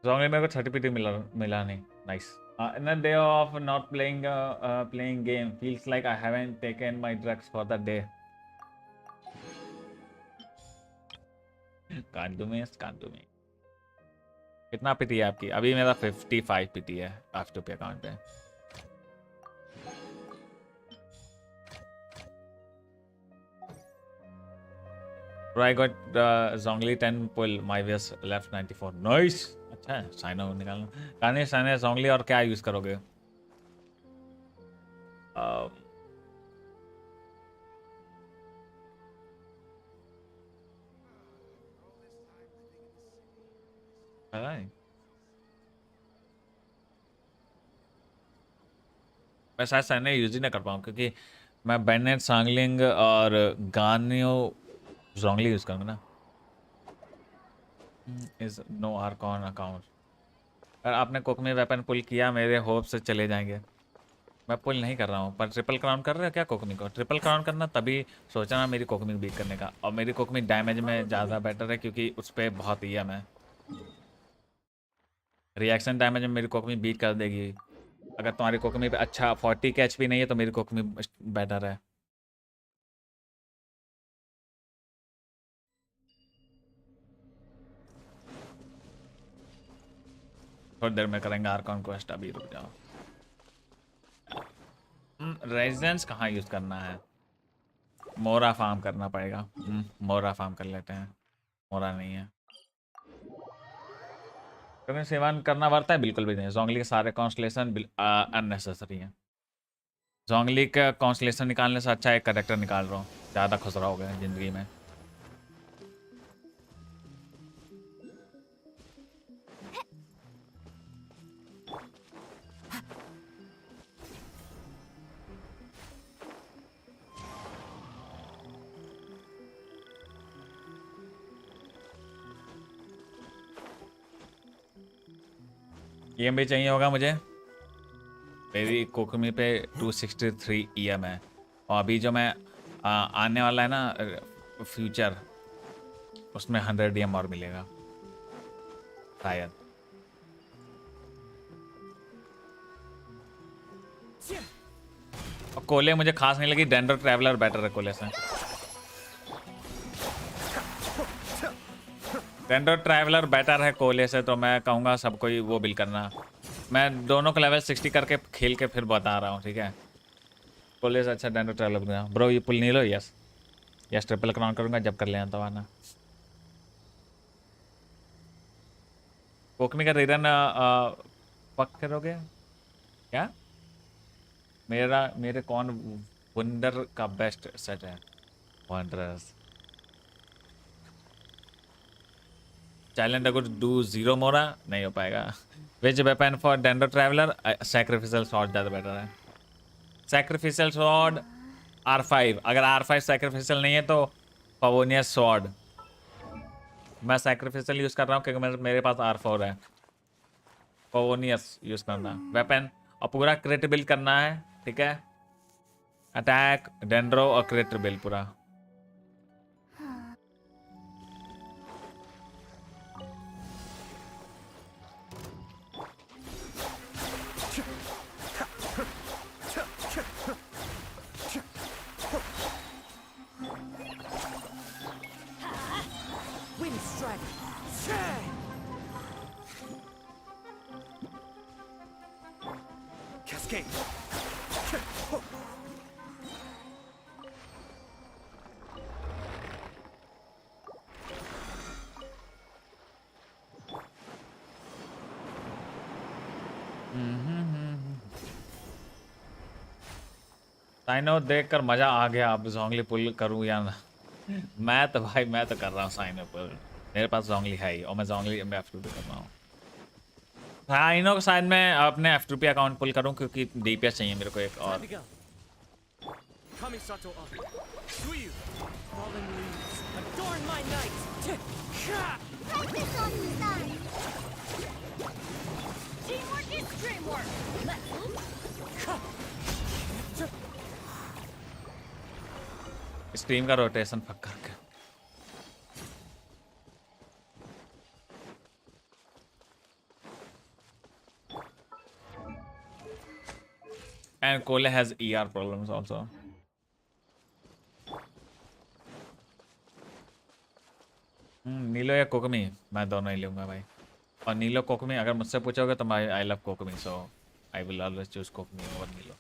जोंगली मेरे को 30 मिला नहीं। Nice. In a day of not playing game feels like I haven't taken my drugs for the day. Can't do miss, can't do me. कितना पीटी है आपकी? अभी मेरा 55 पीटी है आफ्टर पे अकाउंट पे। Bro, I got Zhongli 10 pull. My VS left 94. Nice. अच्छा है, साइनो निकालना। काने साइनो Zhongli और क्या यूज करोगे? पता नहीं। मैं शायद साइनो यूज ही ना कर पाऊँ क्योंकि मैं बेनेट सांगलिंग और गानियो Zhongli यूज करूँगा ना। Is no archon account. अगर आपने कोकमी वेपन पुल किया मेरे होप से चले जाएंगे। मैं पुल नहीं कर रहा हूँ, पर ट्रिपल क्राउन कर रहे हो क्या कोकमी को? ट्रिपल क्राउन करना तभी सोचा ना मेरी कोकमी को बीट करने का। और मेरी कोकमी डैमेज में ज़्यादा बेटर है क्योंकि उस पर बहुत ही है। मैं रिएक्शन डैमेज में मेरी कोकमी बीट कर देगी। अगर तुम्हारी कोकमी पे अच्छा 40 के HP नहीं है तो मेरी कोकमी बेटर है। थोड़ी देर में करेंगे आर्कॉन क्वेस्ट, अभी रुक जाओ। रेजिडेंस कहाँ यूज करना है? मोरा फार्म करना पड़ेगा। मोरा फार्म कर लेते हैं। मोरा नहीं है। क्योंकि सेवन करना पड़ता है? बिल्कुल भी नहीं। जोंगली के सारे कॉन्स्टलेशन अननेसेसरी हैं। जोंगली का कॉन्स्टलेशन निकालने से अच्छा एक करेक्टर निकाल रहा हूँ, ज़्यादा खुश रहोगे जिंदगी में। EMB चाहिए होगा मुझे। मेरी कोकमी पे 263 EM है। और अभी जो मैं आने वाला है ना फ्यूचर, उसमें 100 EM और मिलेगा शायद। और कोले मुझे खास नहीं लगी। डेंड्रो ट्रैवलर बेटर है कोले से। डेंड्रो ट्रैवलर बेटर है कोले से, तो मैं कहूँगा सबको ही वो बिल करना। मैं दोनों को लेवल 60 करके खेल के फिर बता रहा हूँ, ठीक है? कोले से अच्छा डेंड्रो ट्रैवलर बना। ब्रो ये पुल नहीं लो। यस यस, ट्रिपल क्राउन करूँगा जब कर ले तो आना। कोकमी का रिटर्न पक करोगे क्या? मेरे कौन वंडर का बेस्ट सेट है? वंडरस चैलेंज अगर डू 0 मोरा नहीं हो पाएगा। Which weapon for dendro traveller? Sacrificial sword ज़्यादा बेटर है। Sacrificial sword R5। अगर R5 सैक्रिफिशियल नहीं है तो पवोनियस स्वॉर्ड। मैं सैक्रिफिशियल यूज़ कर रहा हूँ क्योंकि मेरे पास R4 है। पवोनियस यूज़ करना वेपन और पूरा क्रिट बिल्ड करना है, ठीक है? अटैक डेंड्रो और क्रिट बिल्ड पूरा। साइनो देख कर मजा आ गया। अब जोंगली पुल करूँ या ना? मैं तो भाई मैं तो कर रहा हूँ साइनो पुल। मेरे पास जोंगली है ही और मैं जोंगली में F2 पे कर रहा हूँ। साइनो के साइड में अपने F2 पे अकाउंट पुल करूँ क्योंकि DPS चाहिए मेरे को एक और। Time to go. Kamisato up. Suyu. Fallen leaves adorn my night. Practice on the side. Teamwork is dreamwork. Stream का रोटेशन फक करके। And Cole has ER problems also. नीलो या कोकमी मैं दोनों ही लूंगा भाई। और नीलो कोकमी अगर मुझसे पूछोगे तो मैं I love Kokomi, so I will always choose Kokomi over Nilou.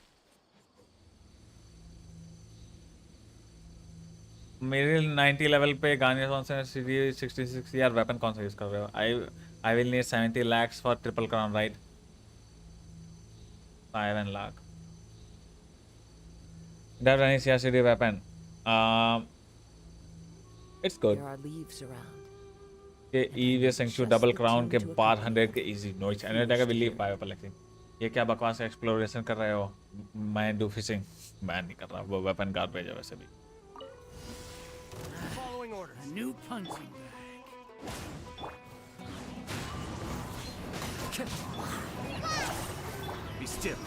मेरे 90 लेवल पे गाने कौन से सीडी 66 यार वेपन कौन सा यूज कर रहे हो? I will need 70 lakhs for triple crown right. 7 lakh. Does any CRCD weapon? It's good. There are leaves around. ये EVS Sanctu डबल क्राउन के 1200 के इजी नॉइस एनर्जी का बिलीव पाया पर लेकिन ये क्या बकवास एक्सप्लोरेशन कर रहे हो? मैं डू फिशिंग मैं नहीं कर रहा, वो वेपन गार्बेज है वैसे भी। Following orders. A new punching bag. Be still.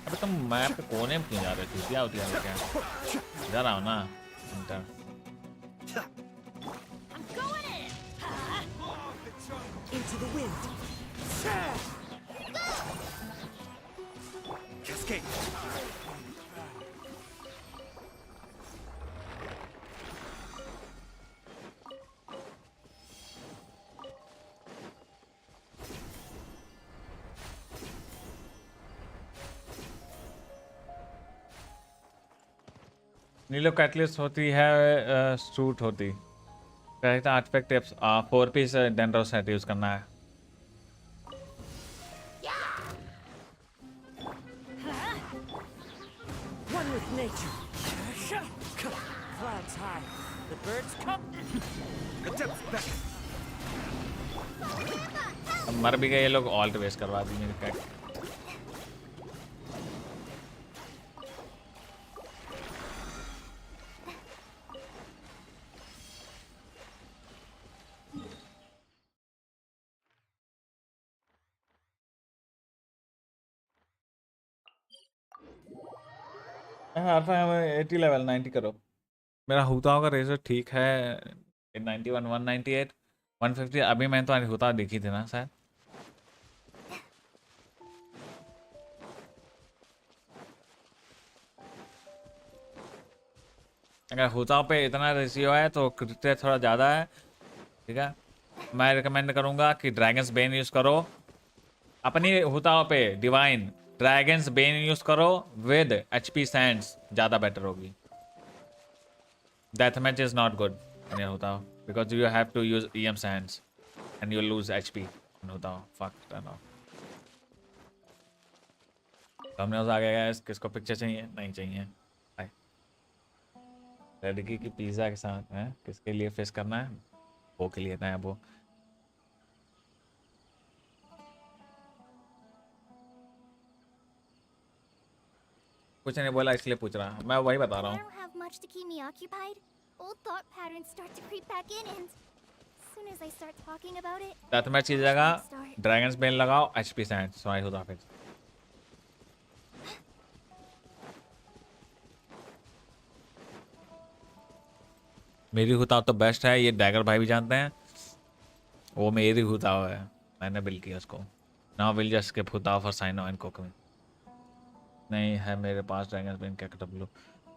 अबे तुम मैप पे कोने में क्यों जा रहे थे? क्या होती है क्या? जा रहा हूँ ना enter. I'm going in. Into the wind. Cascade. Nilou catalyst होती है सूट होती कहता artifact tips 4 piece Dendro set use करना है। One with nature. Flags high. The birds come. The depth back. अब मर भी गए ये लोग, ऑल्ट वेस्ट करवा दी मेरी कैट। अल्फा 80 लेवल 90 करो। मेरा हुता होगा रेजर ठीक है 91 198 150। अभी मैंने तो हुता देखी थी ना शायद। अगर हुता पे इतना रेशियो है तो क्रिटिक थोड़ा ज़्यादा है, ठीक है। मैं रिकमेंड करूँगा कि ड्रैगन्स बेन यूज़ करो अपनी हुता पे। डिवाइन ड्रैगन्स बेन यूज़ करो विद HP सैंड्स, ज़्यादा बेटर होगी। Deathmatch is not good in Hu Tao because you have to use EM sands and you lose HP in Hu Tao. Fuck turn off. हमने उस आ गया किसको picture चाहिए? नहीं चाहिए। लड़की की पिज़्ज़ा के साथ है किसके लिए फेस करना है? वो के लिए ना वो। कुछ नहीं बोला इसलिए पूछ रहा, मैं वही बता रहा I हूँ। don't have much to keep me occupied. Old thought patterns start to creep back in, and as soon as I start talking about it, death match की जगह ड्रैगन्स बेन लगाओ HP सैंड सॉरी होता फिर। मेरी हुताव तो best है, ये dagger भाई भी जानते हैं। वो मेरी हुताव है, मैंने बिल किया उसको। Now will just skip Hu Tao for Cyno and Kokomi. नहीं है मेरे पास ड्रैगन बेन क्या W।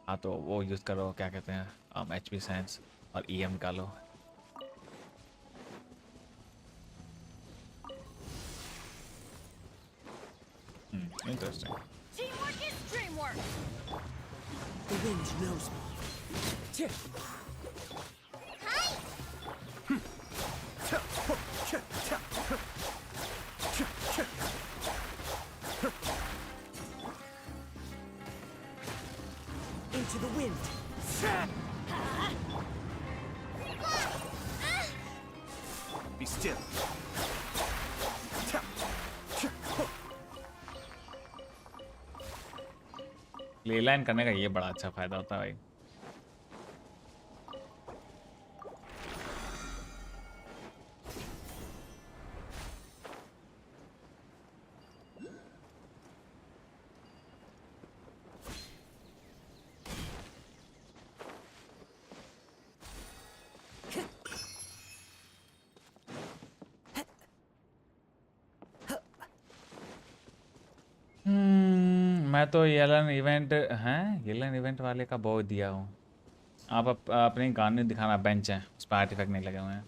हाँ तो वो यूज़ करो, क्या कहते हैं HP सैंस और EM निकालो। Interesting. Teamwork is dreamwork. The wind knows me. Into the wind. Be still. ले लाइन करने का ये बड़ा अच्छा फायदा होता है भाई। मैं तो येलन इवेंट हैं, येलन इवेंट वाले का बहुत दिया हूँ। आप अपने गाने दिखाना, बेंच है उस पर आर्टिफैक्ट नहीं लगे हुए हैं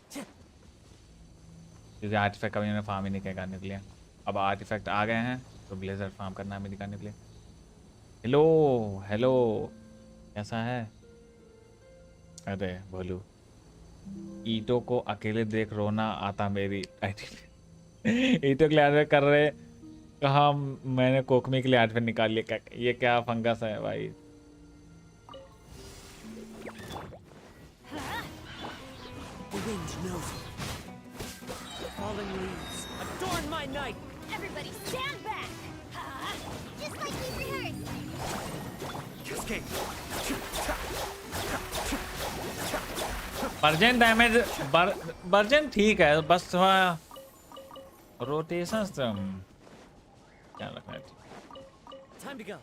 क्योंकि आर्टिफैक्ट कभी उन्होंने फार्म ही नहीं किया गाने के लिए। अब आर्टिफैक्ट आ गए हैं तो ब्लेजर फार्म करना है हमें दिखाने के लिए। हेलो हेलो, कैसा है? अरे बोलू, ईटो को अकेले देख रोना आता मेरी ईटो के लिए कर रहे, कहा मैंने कोकमी के लिए आर्टिफैक्ट निकाल लिया। ये क्या फंगस है भाई? The wind knows me. Falling leaves adorn my night. Everybody stand back! Just like we rehearsed! Cascade. Burgeon damage burgeon ठीक है, बस थोड़ा रोटेशन क्या रखना है। Time to go.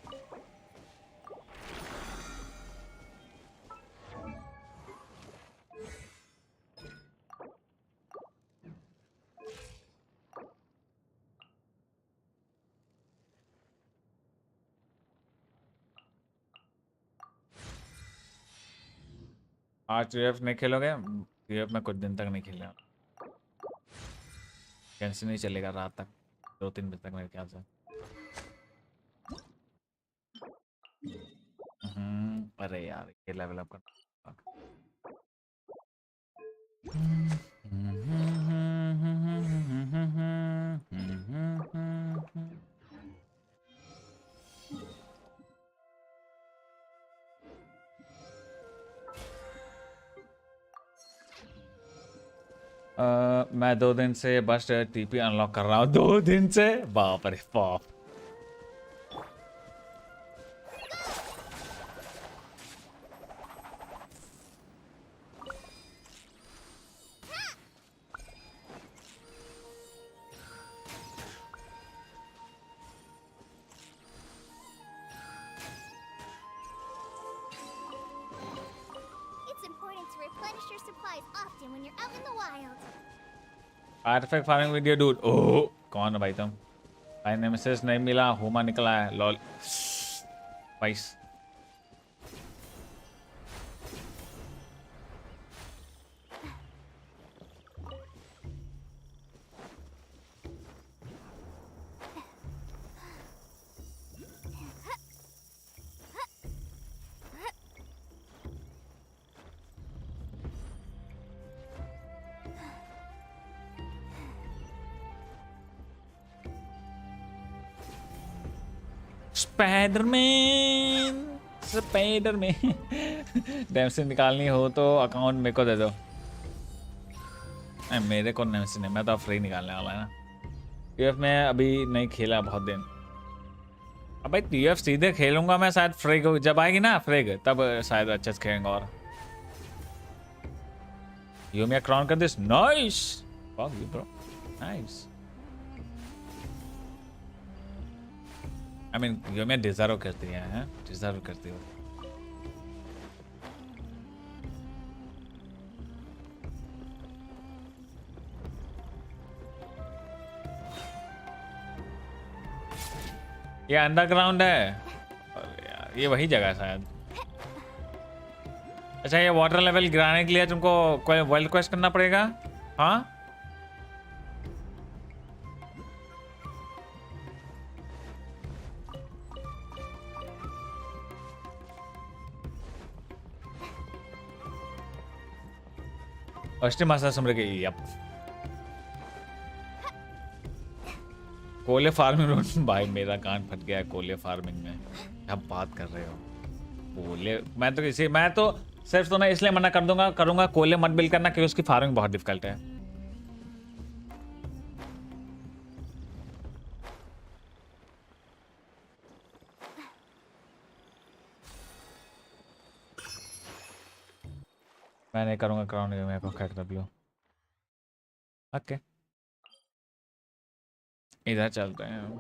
आज यूएफ नहीं खेलोगे? यूएफ में कुछ दिन तक नहीं खेला, गेंशिन नहीं चलेगा रात तक, 2-3 बजे तक मेरे ख्याल से। अरे यार ये लेवल अप करना। मैं 2 दिन से बस टीपी अनलॉक कर रहा हूँ। 2 दिन से? बाप रे बाप। Artifact farming video dude. Oh कौन है भाई तुम? भाई ने मैसेज नहीं मिला, हुमा निकला है। लॉल वाइस स्पाइडरमैन स्पाइडरमैन डेमसी निकालनी हो तो अकाउंट मेरे को दे दो। मेरे को डेमसी नहीं, मैं तो फ्री निकालने वाला है ना। टीएफ में अभी नहीं खेला बहुत दिन। अब भाई टीएफ सीधे खेलूंगा मैं शायद फ्रेग जब आएगी ना, फ्रेग तब शायद अच्छे से खेलेंगे। और यू मे क्राउन कर this nice fuck you bro nice. I mean yo मैं डिजर्व करती है, डिजर्व करती हो। ये अंडरग्राउंड है। अरे यार ये वही जगह है शायद। अच्छा ये वाटर लेवल गिराने के लिए तुमको कोई वर्ल्ड क्वेस्ट करना पड़ेगा? हाँ अष्टी मासा समझ गई। अब कोले फार्मिंग भाई मेरा कान फट गया है। कोले फार्मिंग में क्या बात कर रहे हो? कोयले मैं तो सिर्फ तुम्हें इसलिए मना कर दूंगा करूंगा कोयले मत बिल्ड करना क्योंकि उसकी फार्मिंग बहुत डिफिकल्ट है। मैं नहीं करूंगा क्राउन मेरे को खैर कर लो। ओके इधर चलते हैं।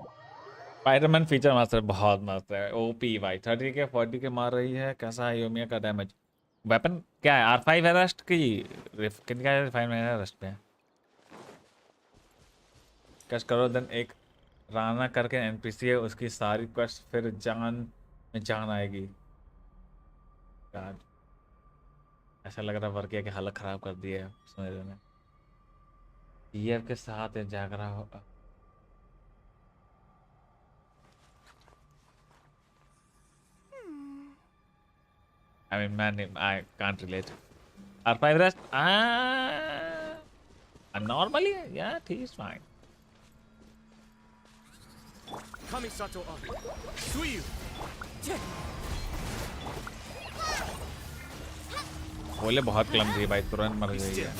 स्पाइडरमैन फीचर मास्टर बहुत मस्त है। ओपी भाई 30 के 40 के मार रही है। कैसा है योमिया का डैमेज? वेपन क्या है? R5 है रस्ट की कितनी का है? 5 है रस्ट पे। कश करो देन एक राना करके एनपीसी है उसकी सारी क्वेस्ट फिर जान में जान आएगी। यार ऐसा लग रहा वर्किया की हालत खराब कर दी है सुमेरु ने। ईएफ के साथ जाग रहा हो। I mean, man, I can't relate. R5 rest? Normally, yeah, he's fine. Kamisato up. Suyu. बोले बहुत क्लमजी है भाई, तुरंत मर गई है।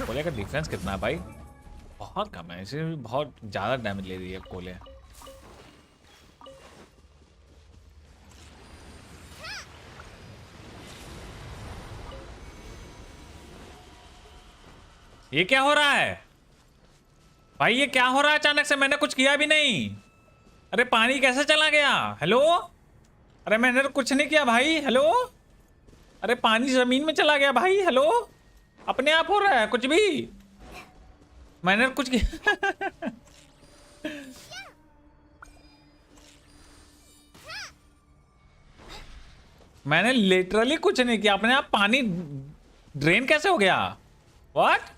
कोले का डिफेंस कितना है भाई? बहुत कम है, इसे बहुत ज्यादा डैमेज ले रही है कोले। ये क्या हो रहा है भाई? ये क्या हो रहा है अचानक से? मैंने कुछ किया भी नहीं। अरे पानी कैसे चला गया? हेलो? अरे मैंने तो कुछ नहीं किया भाई। हेलो? अरे पानी जमीन में चला गया भाई। हेलो? अपने आप हो रहा है कुछ भी? मैंने कुछ किया मैंने लिटरली कुछ नहीं किया। अपने आप पानी ड्रेन कैसे हो गया? व्हाट?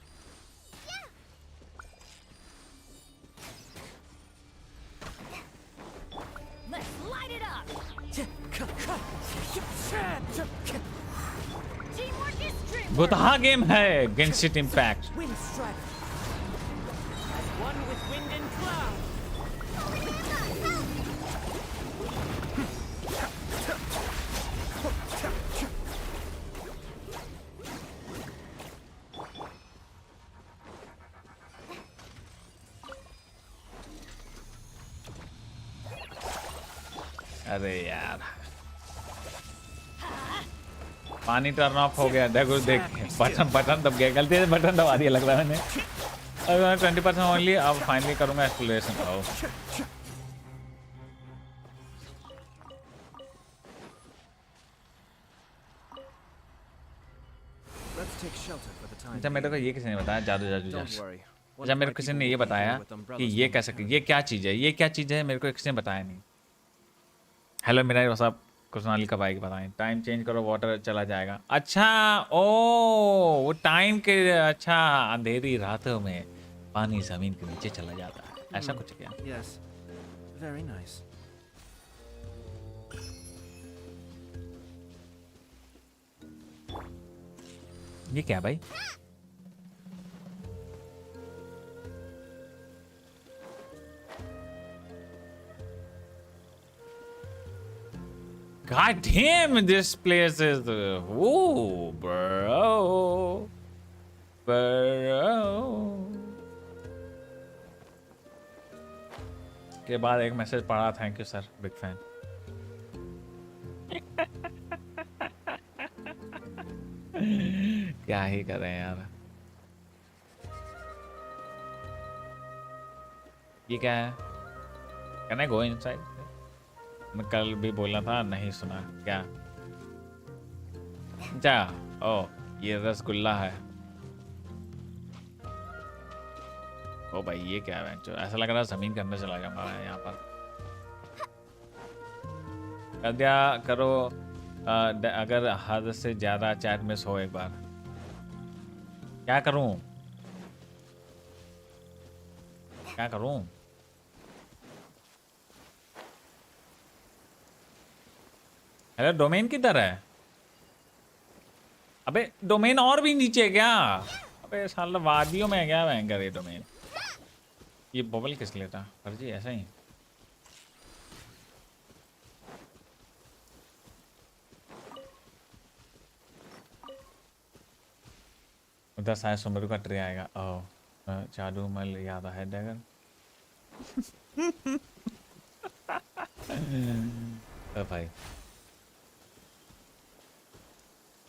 गुतहा गेम है Genshin impact. Wind Strider. As one with wind and cloud. अरे यार पानी टर्न ऑफ हो गया। देखो देख बटन दब गया, गलती से बटन दबा दिया लग रहा है मैंने। अब 20% ओनली। अब फाइनली करूंगा एक्सप्लोरेशन। आओ Let's take shelter for the time. अच्छा मेरे को ये किसी ने बताया जादू Don't जैश। worry. अच्छा मेरे को किसी ने ये बताया कि ये कैसे, ये क्या चीज़ है, ये क्या चीज़ है, मेरे को किसी ने बताया नहीं। हेलो मेरा सब कुशनाली कब आएगी बताएं। टाइम चेंज करो वाटर चला जाएगा। अच्छा ओ वो टाइम के, अच्छा अंधेरी रातों में पानी जमीन के नीचे चला जाता है, ऐसा कुछ क्या? Yes. Very nice. ये क्या भाई? God damn, this place is oh, bro. के बाद एक मैसेज पढ़ा, thank you sir, big fan. क्या ही कर रहे हैं यार। ये क्या है? Can I go inside? मैं कल भी बोला था, नहीं सुना क्या? जा ओ ये रसगुल्ला है। ओ भाई ये क्या है? ऐसा लग रहा है जमीन के अंदर चला जाऊंगा मैं यहाँ पर। कर दिया करो अगर हद से ज्यादा चैट मिस हो एक बार। क्या करूं? क्या करूं? अरे डोमेन किधर है? अबे डोमेन और भी नीचे है क्या? अबे साला वादियों में है क्या भयंकर ये डोमेन? ये बबल किस लिए था फर्जी ऐसा ही उधर शायद सुमेरु का ट्रे आएगा ओह जादू मल याद है डैगर तो भाई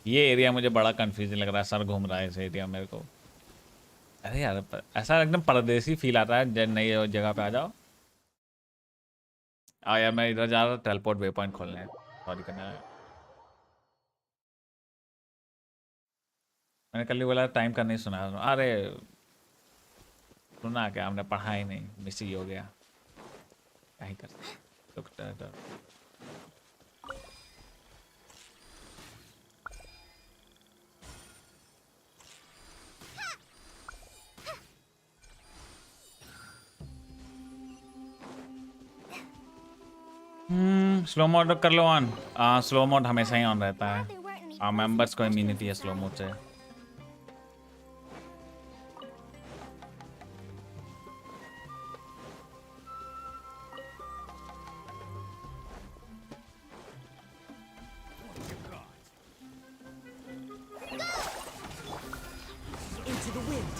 ये एरिया मुझे बड़ा कंफ्यूजन लग रहा है सर घूम रहा है इस एरिया मेरे को अरे यार ऐसा एकदम परदेसी फील आता है जब नई जगह पे आ जाओ यार मैं इधर जा रहा था टेलीपोर्ट वे पॉइंट खोलने सॉरी करना मैंने कल ही बोला टाइम का नहीं सुना अरे सुना क्या हमने पढ़ा ही नहीं मिस ही हो गया क्या ही कर सकते स्लो मोड कर लो ऑन स्लो मोड हमेशा ही ऑन रहता है There weren't any मेंबर्स को इम्यूनिटी है स्लो मोड से Into the wind.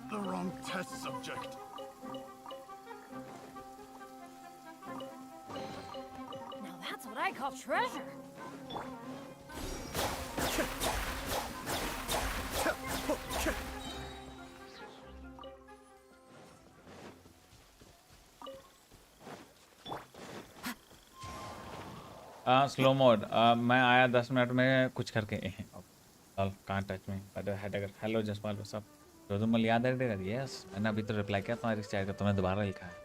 The wrong test subject. Now that's what I call treasure. Slow mode मैं आया 10 मिनट में कुछ करके कहाँ टच में हेलो जसपाल सब तो तुम याद है यस मैंने अभी तो रिप्लाई किया तुम्हारी चैट का तुमने दोबारा लिखा है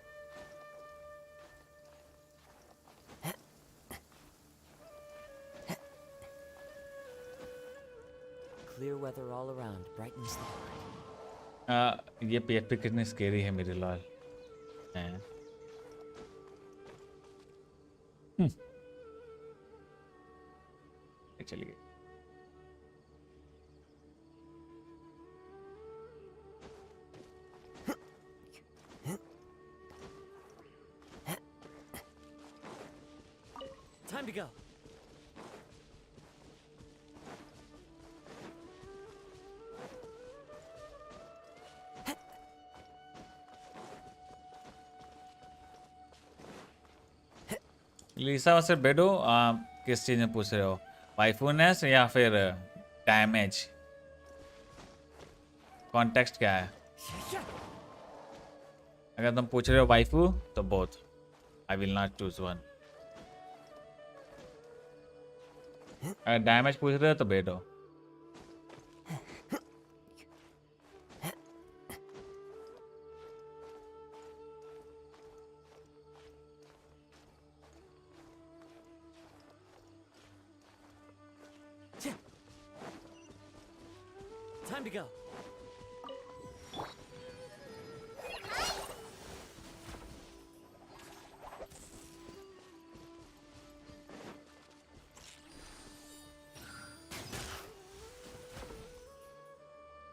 Clear weather all around, brightens the sky. ये पीएचपी कितनी स्केरी है मेरे लाल चलिए Time to go. लीसा से बेडो किस चीज में पूछ रहे हो वाइफूनेस या फिर डैमेज कॉन्टेक्स्ट क्या है अगर तुम पूछ रहे हो वाइफू तो both I will not choose one अगर डैमेज पूछ रहे हो तो बेडो Time to go.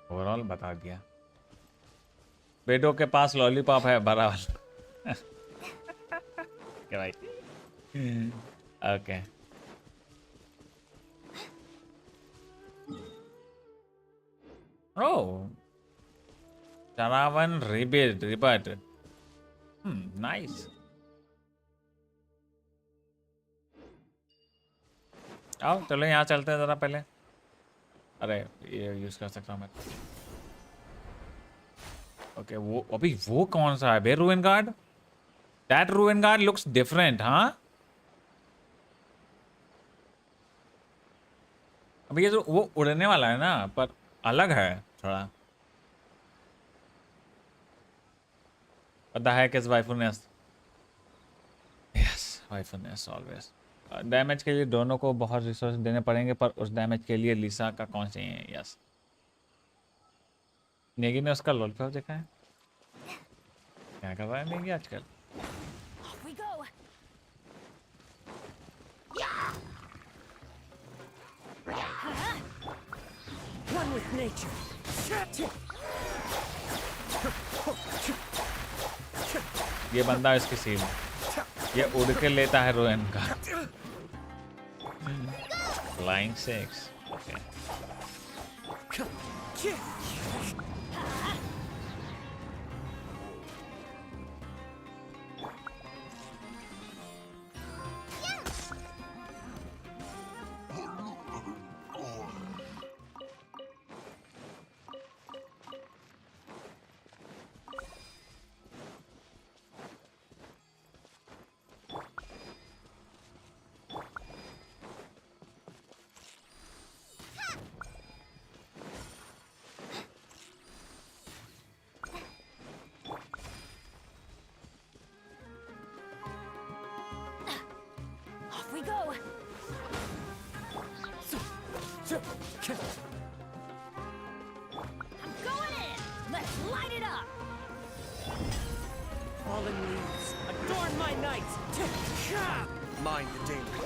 ओवरऑल बता दिया बेडो के पास लॉलीपॉप है बड़ा वाला क्या भाई okay Oh, Charavan rebirth. Nice. आओ चलो यहाँ चलते हैं जरा पहले अरे ये यूज कर सकता हूँ मैं ओके वो अभी वो कौन सा है बे ruin guard that ruin guard looks different हाँ अभी ये जो वो उड़ने वाला है ना पर अलग है थोड़ा पता है किस वाइफुनेस यस वाइफुनेस ऑलवेज डैमेज के लिए दोनों को बहुत रिसोर्स देने पड़ेंगे पर उस डैमेज के लिए लीसा का कौन चाहिए यस नेगी ने उसका लॉलीपॉप देखा है क्या कर रहा है नेगी आजकल Off we go. One with nature. ये बंदा इसकी सील, ये उड़ के लेता है रोयन का। Flying 6 okay. Off we go. I'm going in. Let's light it up. Fallen leaves, adorn my night. Mind the danger.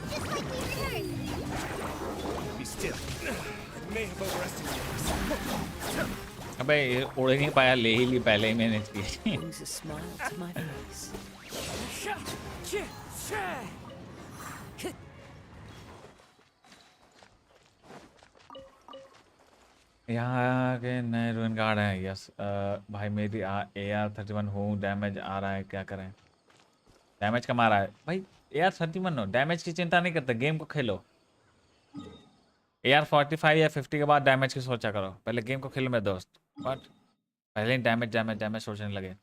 Just like we feared. Be still. I may have overestimated this. अबे ये उड़ नहीं पाया, ले ही ली पहले ही मैंने इसकी। Brings a smile to my face. यहाँ के नए रूइन कार्ड हैं। यस भाई मेरी AR31 हूँ, डैमेज आ रहा है, क्या करें? डैमेज कम आ रहा है भाई। AR31 हो, डैमेज की चिंता नहीं करते, गेम को खेलो। AR45 या 50 के बाद डैमेज की सोचा करो, पहले गेम को खेलो मेरे दोस्त। बट पहले ही डैमेज डैमेज डैमेज सोचने लगे,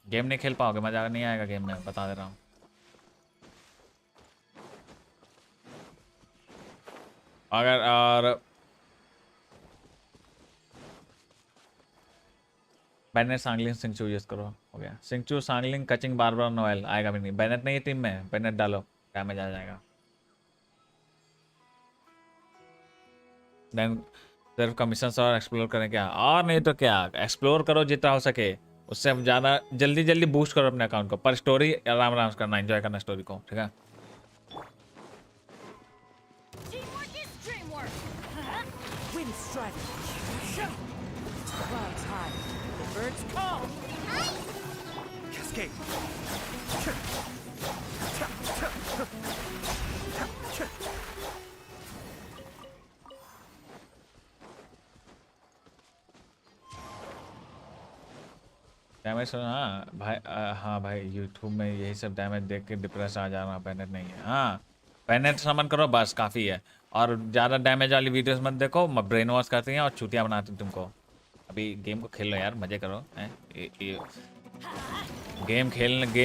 गेम नहीं खेल पाओगे, मजा नहीं आएगा गेम में, बता दे रहा हूँ। अगर और बैनेट सांगलिंग सिंगचू यूज करो, हो गया। सिंगचू सांगलिंग कचिंग बार नोएल आएगा भी नहीं। बैनेट नहीं है टीम में, बैनेट डालो, डैमेज आ जाएगा। देन सिर्फ कमीशंस और एक्सप्लोर करें क्या, और नहीं तो क्या, एक्सप्लोर करो जितना हो सके, उससे हम ज़्यादा जल्दी जल्दी बूस्ट करो अपने अकाउंट को, पर स्टोरी आराम आराम से करना, एंजॉय करना स्टोरी को, ठीक है। Teamwork is dreamwork. Wind striving. Clouds high. The birds call. Cascade. Damage हाँ भाई, हाँ भाई यूट्यूब में यही सब डैमेज देख के डिप्रेस आ जा रहा हूँ। पैनेट नहीं है, हाँ पैनेट समन करो बस काफ़ी है, और ज़्यादा डैमेज वाली वीडियोस मत देखो, ब्रेन वॉश करती हैं और चूतियाँ बनाती हैं तुमको। अभी गेम को खेलो यार, मजे करो हैं। गेम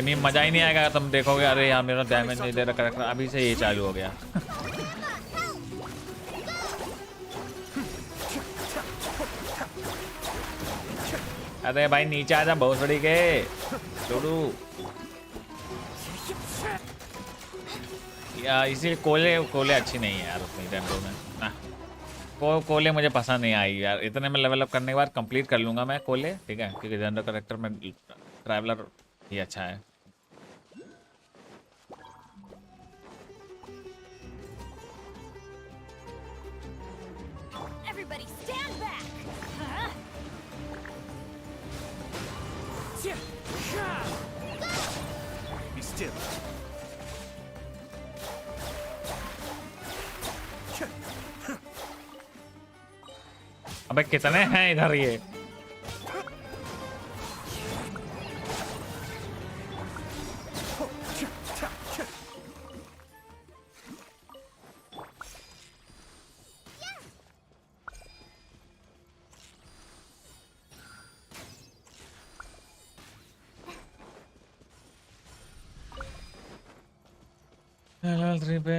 ही मज़ा ही नहीं आएगा, तुम देखोगे अरे यार मेरा डैमेज नहीं दे रहा करेक्टर, अभी से ये चालू हो गया। अरे भाई नीचे आजा, बहुत बड़ी के छोड़ू यार, इसीलिए कोले अच्छी नहीं है यार उतनी डेंड्रो में ना। कोले मुझे पसंद नहीं आई यार, इतने में लेवल अप करने के बाद कंप्लीट कर लूँगा मैं कोले, ठीक है, क्योंकि डेंड्रो करेक्टर में ट्रैवलर ही अच्छा है। Everybody stand back. Be still. अबे कितने हैं इधर ये? लेवल 3 पे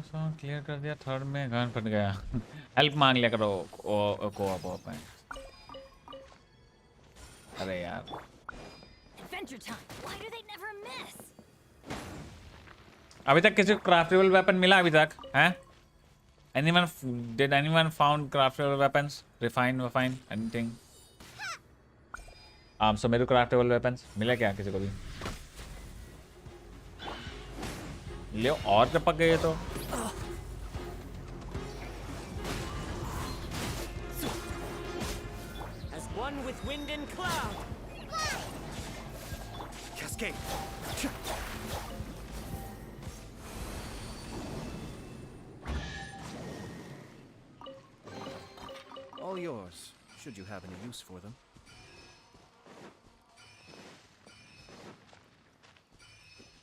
सॉन्ग क्लियर कर दिया, थर्ड में गन फट गया। हेल्प मांग लिया करो को अरे यार Adventure time. Why do they never miss? अभी तक किसी को क्राफ्टेबल वेपन मिला अभी तक हैं? Did anyone found craftable weapons? Refine anything? Sumeru craftable weapons मिला क्या किसी को भी? ले और टपक गए तो One with wind and cloud. Cascade. All yours, should you have any use for them.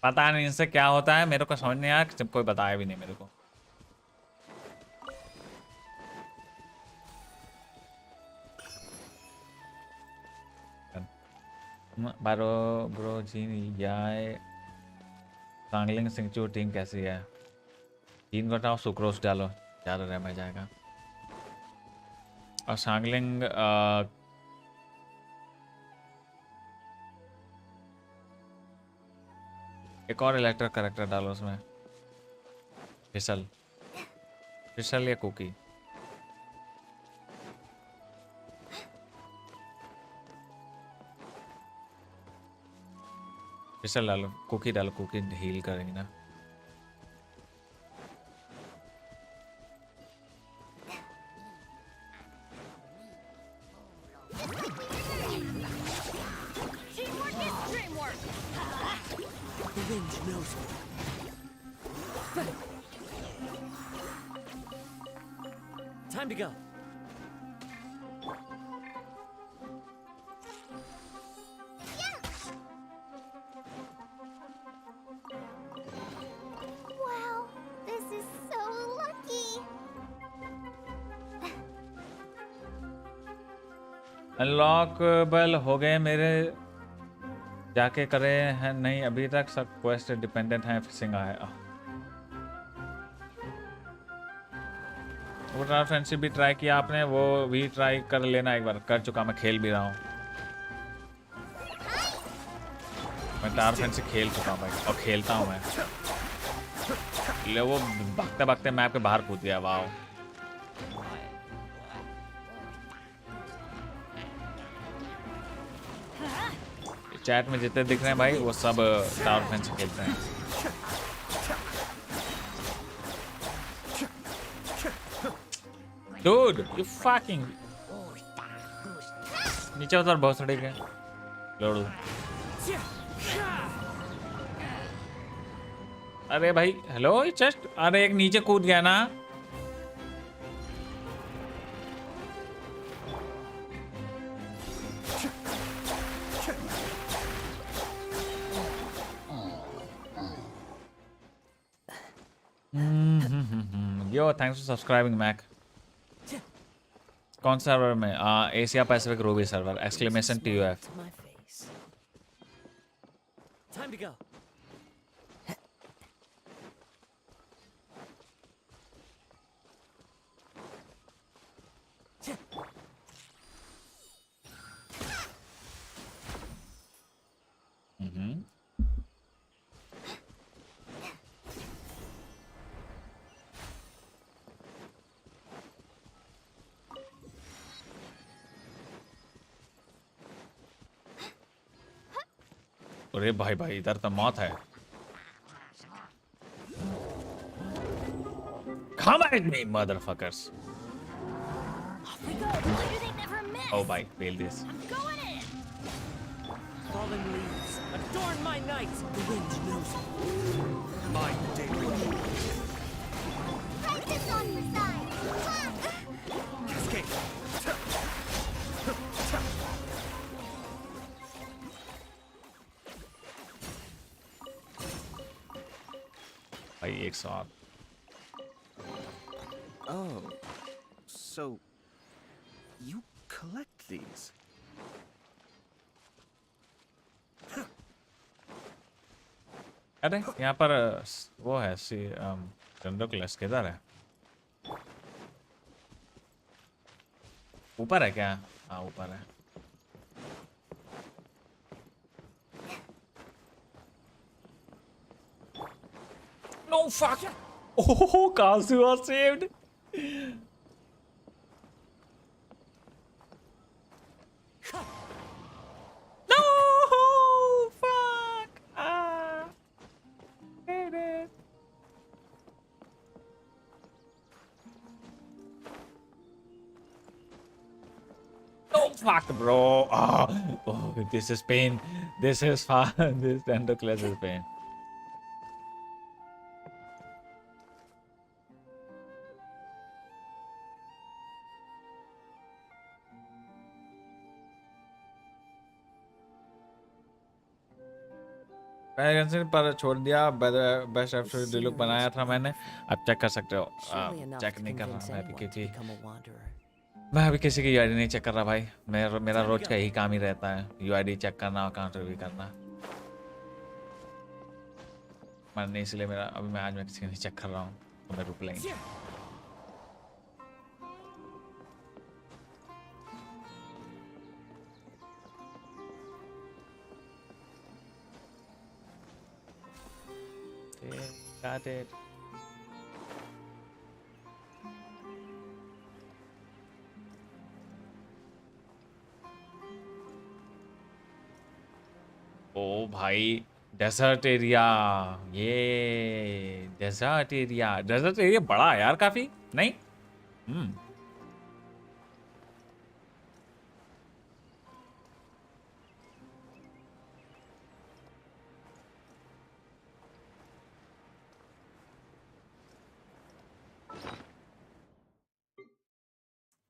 पता नहीं इनसे क्या होता है, मेरे को समझ नहीं आया, जब कोई बताया भी नहीं मेरे को. बारो ब्रो जी यार सांगलिंग सिंचू टीम कैसी है? 3 को हटाओ, सुक्रोस डालो, ज़्यादा रह जाएगा. और सांगलिंग एक और इलेक्ट्रिक करेक्टर डालो उसमें. फिसल फिसल या कुकी. फिसल डालो, कुकी डालो, कुकी हील करेंगे ना. Teamwork is dreamwork. The wind knows me. Time to go. Wow, this is so lucky. अनलॉकेबल हो गए मेरे, जाके करे हैं नहीं अभी तक, सब क्वेस्ट डिपेंडेंट हैं. फिशिंग आया. वो टावर फ्रेंडशिप भी ट्राई किया आपने, वो भी ट्राई कर लेना एक बार. कर चुका, मैं खेल भी रहा हूँ. मैं टावर फ्रेंडशिप खेल चुका हूँ भाई, और खेलता हूँ मैं. ले वो भागते भागते मैप के बाहर कूद गया. वाह. चैट में जितने दिख रहे हैं भाई, वो सब टावर फ्रेंडशिप खेलते हैं. Dude, you fucking नीचे उतर, बहुत सड़े के लोड़ू. अरे भाई हेलो चेस्ट. अरे एक नीचे कूद गया ना. यो थैंक्स फॉर सब्सक्राइबिंग मैक. कौन सर्वर में? Asia Pacific Ruby server exclamation TUF. To my face. Time to go. अरे भाई भाई इधर तो मौत है. Come at me, motherfuckers. Off we go. Later they never miss. Oh भाई, fail this. I'm going in. Fallen leaves, adorn my night. The wind knows me. My day. Practice on your side. Cascade. भाई 108. Oh, so you collect these? अरे यहाँ पर वो है dendro class किधर है? ऊपर है क्या? हाँ ऊपर है. No fuck! Oh, Kazu was saved. No fuck! Hate it. No fuck, bro. Oh, this is pain. This is fun. This Dendro class is pain. Genshin पर छोड़ दिया बेस्ट एपिसोड डिलुक बनाया था मैंने अब चेक कर सकते हो Surely enough चेक to नहीं कर convince रहा मैं अभी anyone to क्योंकि become a wanderer. मैं अभी किसी की यूआईडी नहीं चेक कर रहा भाई मेरा रोज का यही काम ही रहता है यूआईडी चेक करना अकाउंट रिव्यू करना मैंने इसलिए मेरा अभी मैं किसी की नहीं चेक कर रहा हूँ तो मैं रुक लेंगे Got it. ओ भाई डेजर्ट एरिया ये डेजर्ट एरिया बड़ा है यार काफी नहीं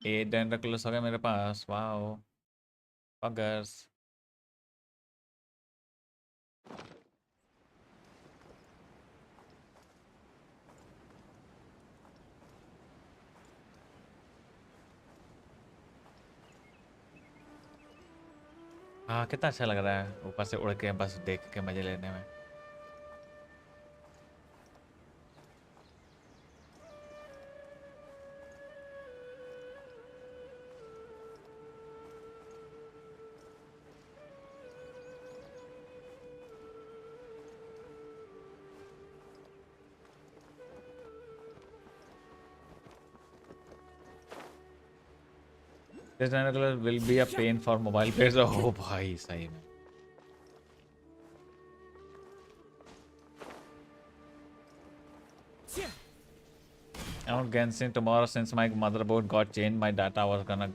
ये डेंड्रो क्लोज हो गया मेरे पास वाओ पगर्स हाँ कितना अच्छा लग रहा है ऊपर से उड़ के बस देख के मजे लेने में This color will be a pain for mobile players. Oh भाई सही में on Genshin tomorrow since my motherboard got changed my data I was gonna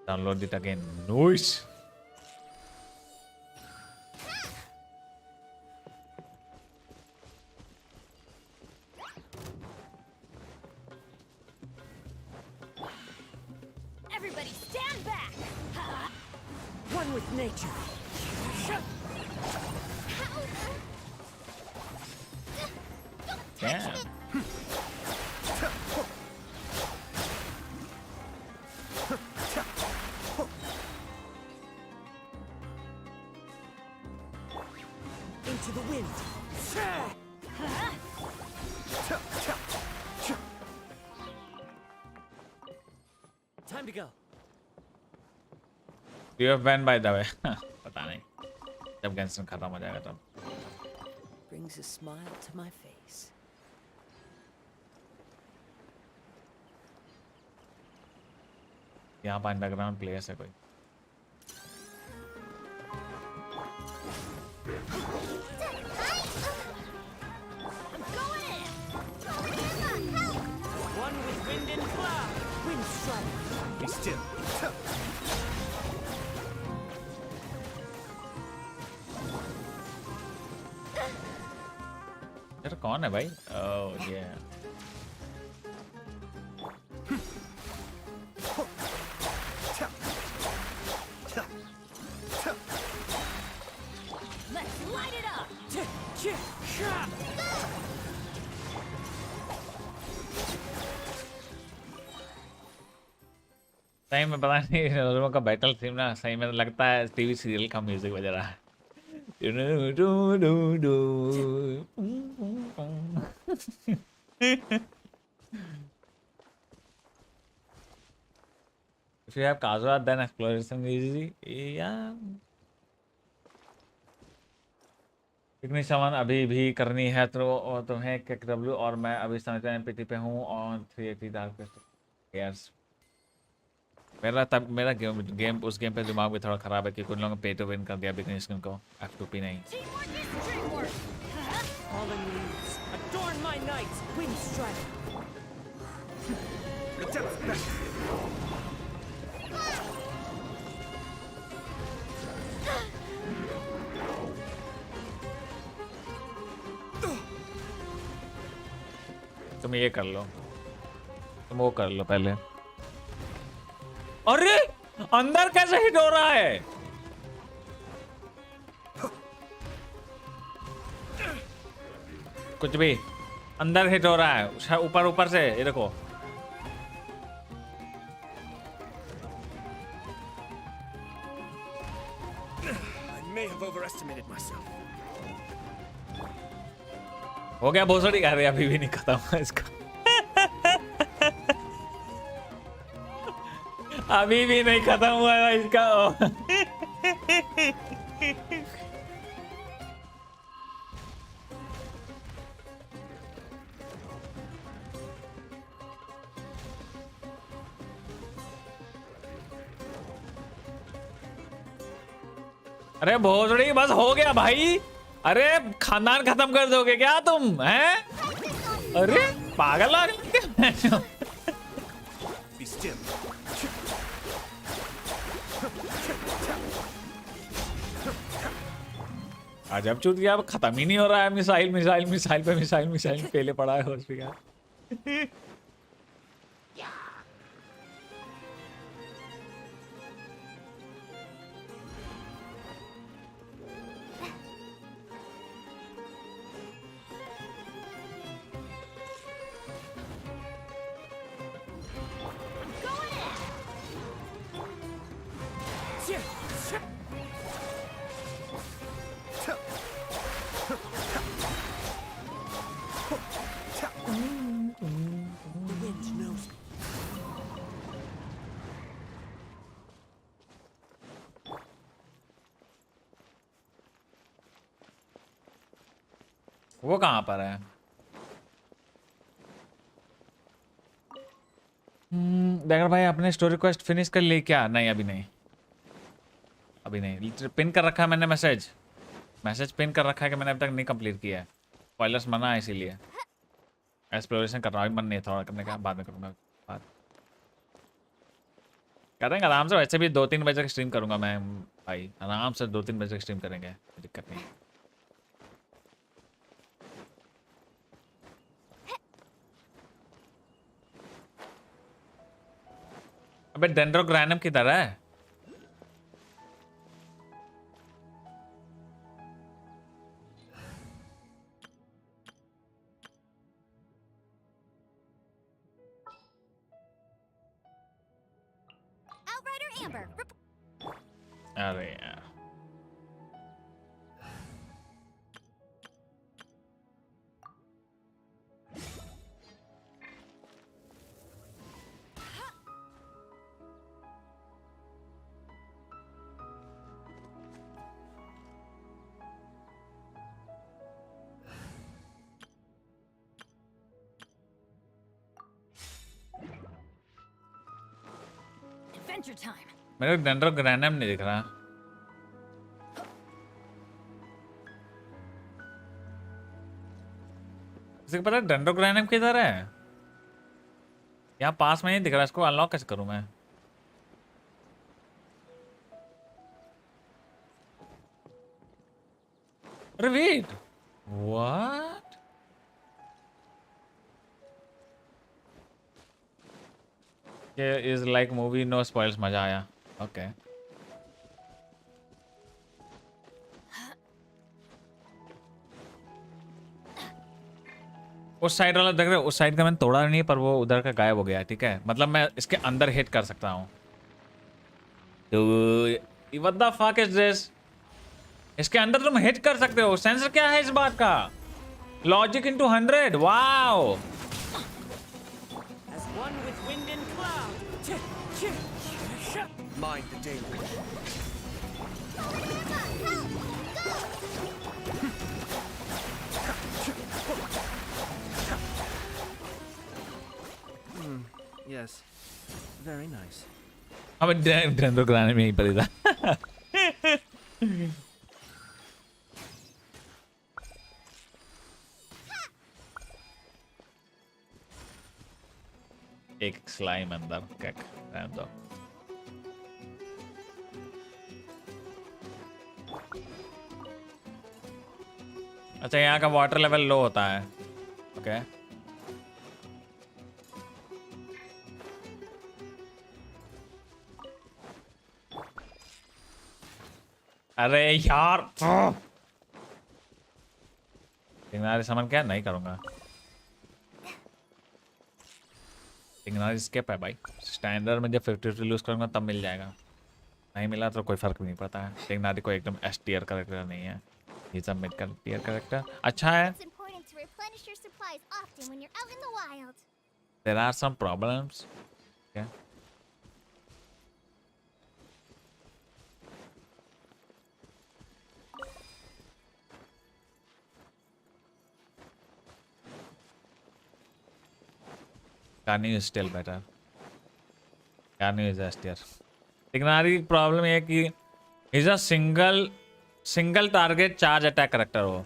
download it again nice Everybody stand back! One with nature. damn Into the wind. Time to go. you have banned by the way पता नहीं जब Genshin खत्म हो जाएगा तब Brings a smile to my face. यहाँ पर underground players है कोई One with wind and cloud. Wind strike. Be still. यार कौन है भाई ओह ये Let's light it up! सही में पता नहीं दोनों का बैटल थीम ना सही में लगता है टीवी सीरियल का म्यूजिक बज रहा है If you have Kazuha, then exploration is easy. Yeah. Picnic सामान अभी भी करनी है तो तुम्हें KW और मैं अभी समझता एमपीटी पे हूँ और 380 डार्क यस मेरा गेम उस गेम पे दिमाग भी थोड़ा खराब है क्योंकि उन लोगों ने पे टू विन कर दिया बिकॉज़ उनको F2P नहीं Teamwork is dreamwork. Fallen leaves. Adorn my nights. Wind strike. The depth's back. तुम ये कर लो, तुम वो कर लो पहले। अरे अंदर कैसे हिट हो रहा है? कुछ भी अंदर हिट हो रहा है, ऊपर ऊपर से, ये देखो। I may have overestimated myself. हो गया भोसड़ी, कह रहे अभी भी नहीं खत्म हुआ इसका। अभी भी नहीं खत्म हुआ है इसका। अरे भोसड़ी बस हो गया भाई। अरे खानदान खत्म कर दोगे क्या तुम, हैं? अरे पागल आ गए। Be still. अजब चूत गया, अब खत्म ही नहीं हो रहा है। मिसाइल मिसाइल मिसाइल पे मिसाइल मिसाइल पहले पड़ा है हॉस्पिटल। The wind knows. वो कहाँ पर है? डैगर भाई आपने स्टोरी क्वेस्ट फिनिश कर ली क्या? नहीं अभी नहीं, अभी नहीं। पिन कर रखा है मैंने मैसेज पिन कर रखा है कि मैंने अभी तक नहीं कंप्लीट किया है। स्पॉयलर्स मना है इसीलिए एक्सप्लोरेशन कर रहा हूँ। मन नहीं थोड़ा करने का, बाद में करूँगा। बात करेंगे आराम से। वैसे भी 2-3 बजे तक स्ट्रीम करूँगा मैं भाई, आराम से 2-3 बजे तक स्ट्रीम करेंगे, कोई दिक्कत नहीं। अबे डेंड्रो ग्रैनम किधर है? Outrider Amber. अरे यार Adventure time. मेरे को डेंड्रो ग्रैनम नहीं दिख रहा। किसी को पता है डेंड्रो ग्रैनम किधर है? यहाँ पास में नहीं दिख रहा, इसको अनलॉक कैसे करूँ मैं? अरे वेट, व्हाट? ये is like movie, no spoils. मजा आया। ओके उस साइड वाला देख रहे हो, उस साइड का मैंने तोड़ा नहीं पर वो उधर का गायब हो गया। ठीक है, मतलब मैं इसके अंदर हिट कर सकता हूँ। तो what the fuck is this? इसके अंदर तुम हिट कर सकते हो। सेंसर क्या है इस बात का? Logic into 100। Wow, As one with wind and cloud. Mind the danger. Yes. Very nice. अब डेंड्रो ग्रैनम में यहीं पर ही था। एक स्लाइम अंदर कैक रहने दो। अच्छा यहाँ का वाटर लेवल लो होता है। ओके अरे यार टिंगनारी समन क्या नहीं करूंगा। टिंगनारी स्केप है भाई। स्टैंडर्ड में जब 52 यूज करूंगा तब मिल जाएगा, नहीं मिला तो कोई फर्क नहीं पड़ता है। टिंगनारी को एकदम एस टीयर करेक्टर नहीं है, ये सब मिड टीयर करेक्टर अच्छा है। It's important to replenish your supplies often when you're out in the wild. There are some problems. Yeah. Carney is still better. Carney is S tier. Tighnari की problem है कि is a single target charge attack character हो।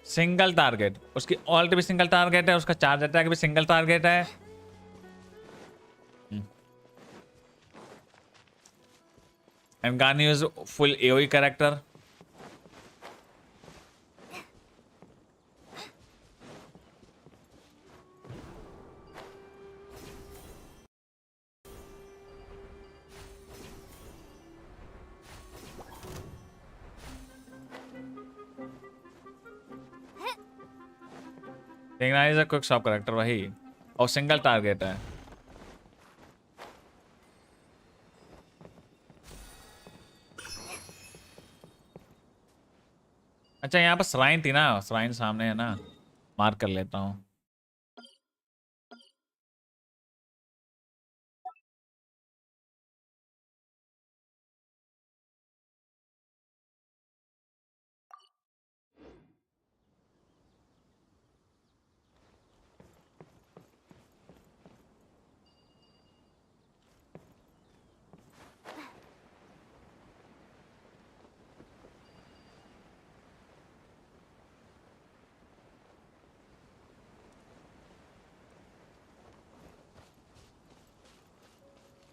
Single target, उसकी alt भी single target है, उसका charge attack भी single target है। एंड गानी is full AOE character. Is a quick shop character वही, और सिंगल टारगेट है। अच्छा यहाँ पर श्राइन थी ना, श्राइन सामने है ना, मार्क कर लेता हूँ।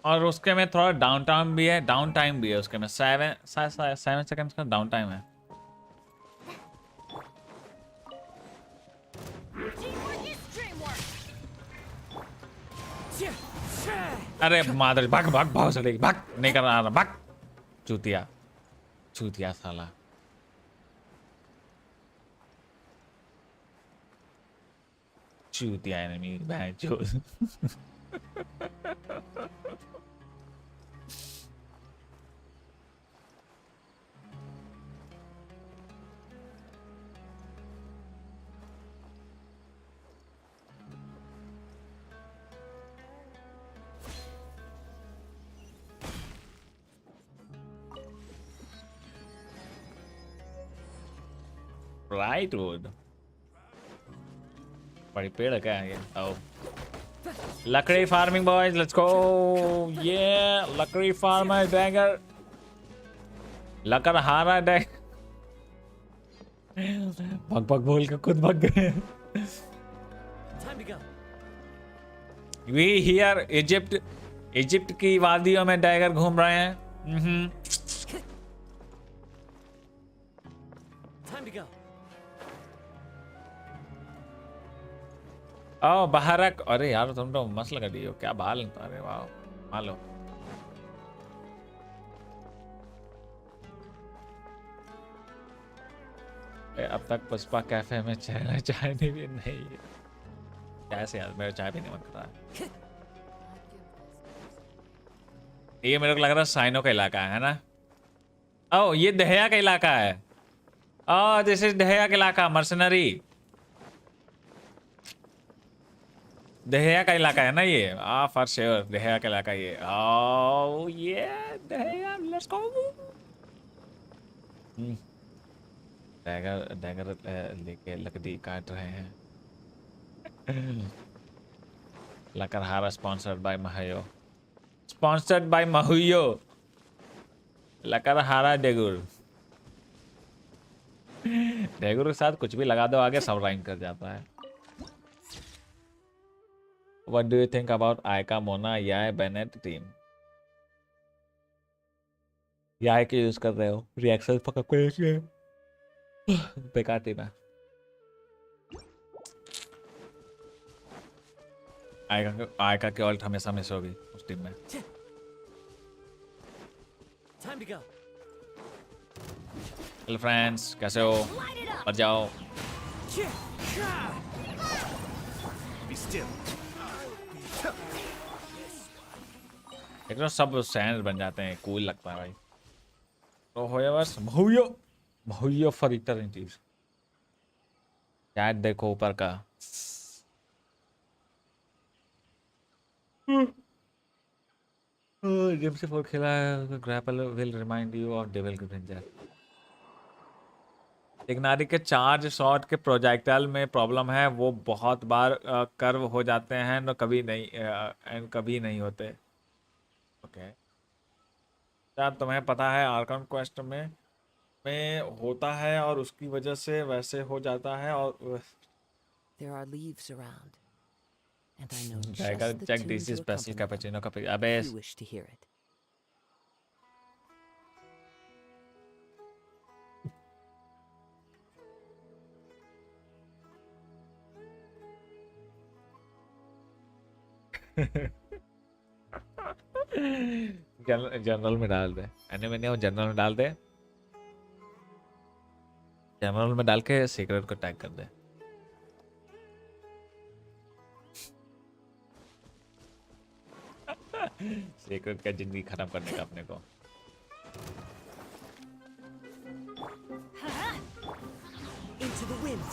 और उसके में थोड़ा डाउन टाइम भी है, उसके में 7 सेकंड्स का डाउन टाइम है। अरे मादर भाग भाग भाग चलेगी, भाग नहीं कर रहा, भाग चूतिया चूतिया साला। चूतिया एनिमी जो राइट वुड बड़ी पेड़ है क्या ये? ओ लकड़ी फार्मिंग बॉयज, लेट्स गो। ये लकड़ी फार्मर डैगर, लकड़हारा डैगर। भग भग बोल के खुद भग गए। वी हियर इजिप्ट की वादियों में डैगर घूम रहे हैं। ओ बहारक, अरे यार तुम तो मस्त लगा दी हो, क्या बाल। अरे वाह मालो। अब तक पुष्पा कैफे में चाय नहीं भी नहीं है। कैसे यार, मेरा चाय भी नहीं मन कर रहा है। ये मेरे को लग रहा है साइनो का इलाका है ना। ओ ये दहिया का इलाका है। ओ दिस इज दहिया का इलाका, मर्सनरी दहिया का इलाका है ना ये। फॉर श्योर दहिया का इलाका ये। ओ ये दहिया, लेट्स गो। डैगर लेके लकड़ी काट रहे हैं। लकड़हारा स्पॉन्सर्ड बाय महायो, स्पॉन्सर्ड बाय महुयो। लकड़हारा डेगुर, डेगुर के साथ कुछ भी लगा दो आगे सब राइम कर जाता है। What do you think about Aika, Mona, Yai, Bennett team? Yai के यूज कर रहे हो, रिएक्शन पका कोई बेकार टीम है। आयका के ऑल्ट हमेशा मिस होगी उस टीम में। Time to go. Hello friends, कैसे हो? मर जाओ। Be still. एक सब सैंड बन जाते हैं, कूल लगता है भाई। तो हो या बस भूयो भूयो फॉर इटर्निटीज। चैट देखो ऊपर का। गेम से 4 खेला है। Grapple will remind you of devil ग्रिंजर। इग्नारी के चार्ज शॉट के प्रोजेक्टाइल में प्रॉब्लम है, वो बहुत बार कर्व हो जाते हैं न कभी नहीं एंड कभी नहीं होते। ओके क्या तुम्हें पता है आर्कन क्वेस्ट में होता है और उसकी वजह से वैसे हो जाता है और There are leaves around, and I know जाएगा just the check tune DC to special accompany them cappuccino का अबे if you wish to hear it. General में डाल दे। मैंने वो जनरल में डाल दे। जनरल में डाल के सीक्रेट को टैग कर दे। सीक्रेट का जिंदगी खत्म करने का अपने को। Into the wind.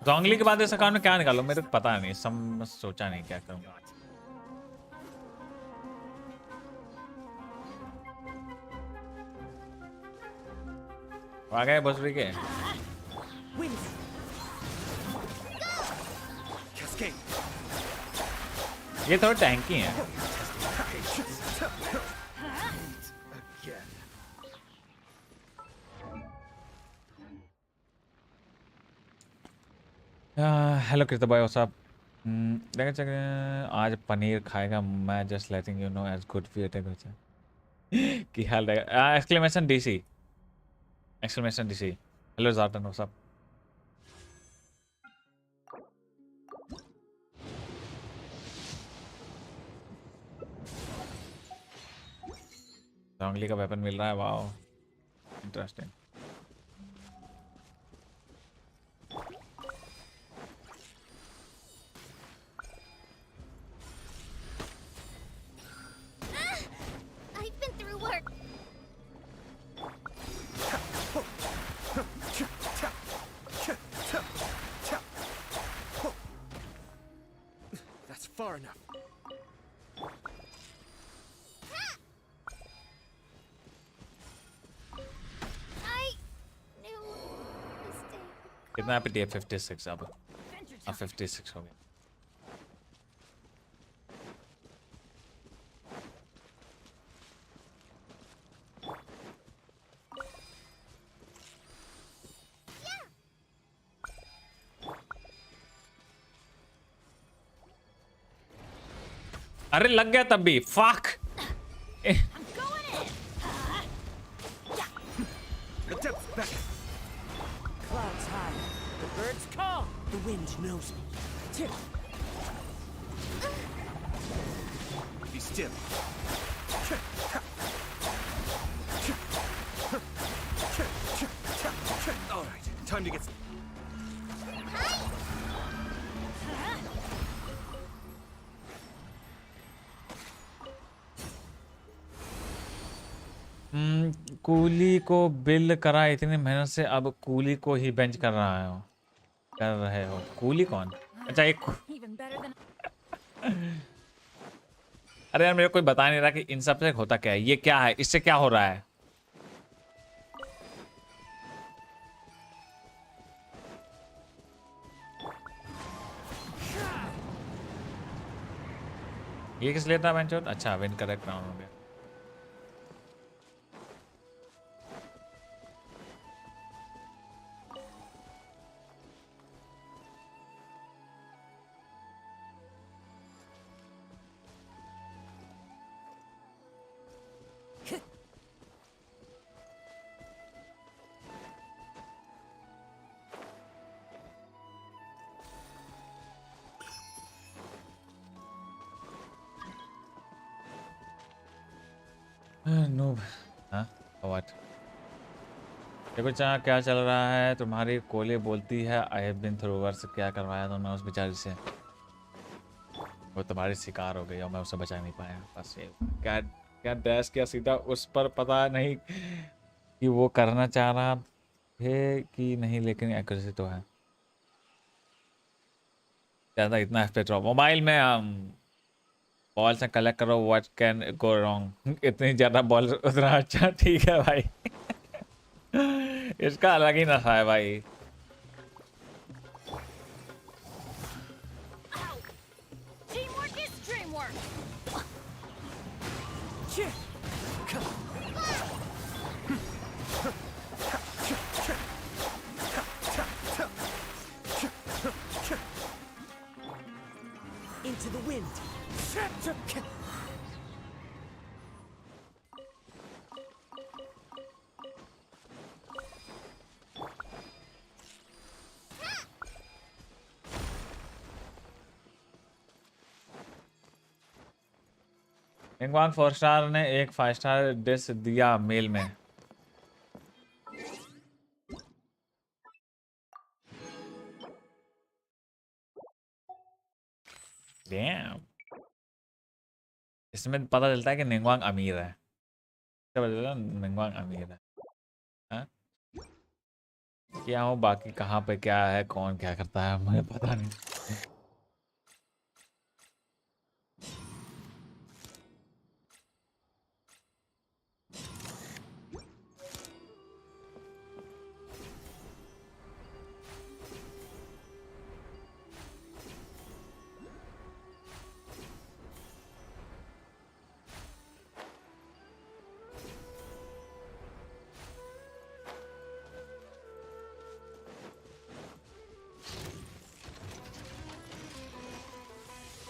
जोंगली के बाद इस अकाउंट में क्या निकालो मेरे को पता नहीं, सोचा नहीं क्या करूंगा। आ गए बसरी के। Wind. Cascade. ये थोड़ा टैंकी है। Again. हेलो कृष्ण भाई साहब। देखा चेक आज पनीर खाएगा मैं, just letting you know as good feel की हाल रहेगा। Exclamation DC exclamation DC. Hello जाटन हो सब। जोंगली का वेपन मिल रहा है, wow interesting. I've been through work. That's far enough. I knew mistake. कितना पे दिया? 56 अब 56 हो गया। अरे लग गया तब भी, fuck. I'm going in. The depth's back. Clouds high. The birds call. The wind knows me. Be still. All right, time to get. Coolie को बिल करा इतनी मेहनत से, अब कूली को ही बेंच कर रहे हो। कूली कौन? अच्छा एक Even better than. अरे यार मेरे को कोई बता नहीं रहा कि इन सब से होता क्या है, ये क्या है, इससे क्या हो रहा है। ये किस लिए था बेंचोट? अच्छा विन करेक्ट राउंड हो गया। नूब। हाँ व्हाट? देखो चाह क्या चल रहा है? तुम्हारी कोले बोलती है I have been through worse. क्या करवाया तुमने उस बेचारी से? वो तुम्हारी शिकार हो गई और मैं उसे बचा नहीं पाया। बस ये क्या क्या डैश किया सीधा उस पर। पता नहीं कि वो करना चाह रहा है कि नहीं, लेकिन एक्यूरेसी तो है ज़्यादा। इतना एफपीएस ड्रॉप मोबाइल में बॉल से कलेक्ट करो। What can go wrong? इतनी ज़्यादा बॉल उतना अच्छा। ठीक है भाई। इसका अलग ही नशा है भाई। Teamwork is dreamwork. Into the wind. इंगवांग 4 star ने एक 5 स्टार डिस दिया मेल में। Damn. इसमें पता चलता है कि निंगवांग अमीर है। क्या पता चला? निंगवांग अमीर है। हाँ? क्या हो बाकी कहाँ पे क्या है, कौन क्या करता है, मुझे पता नहीं।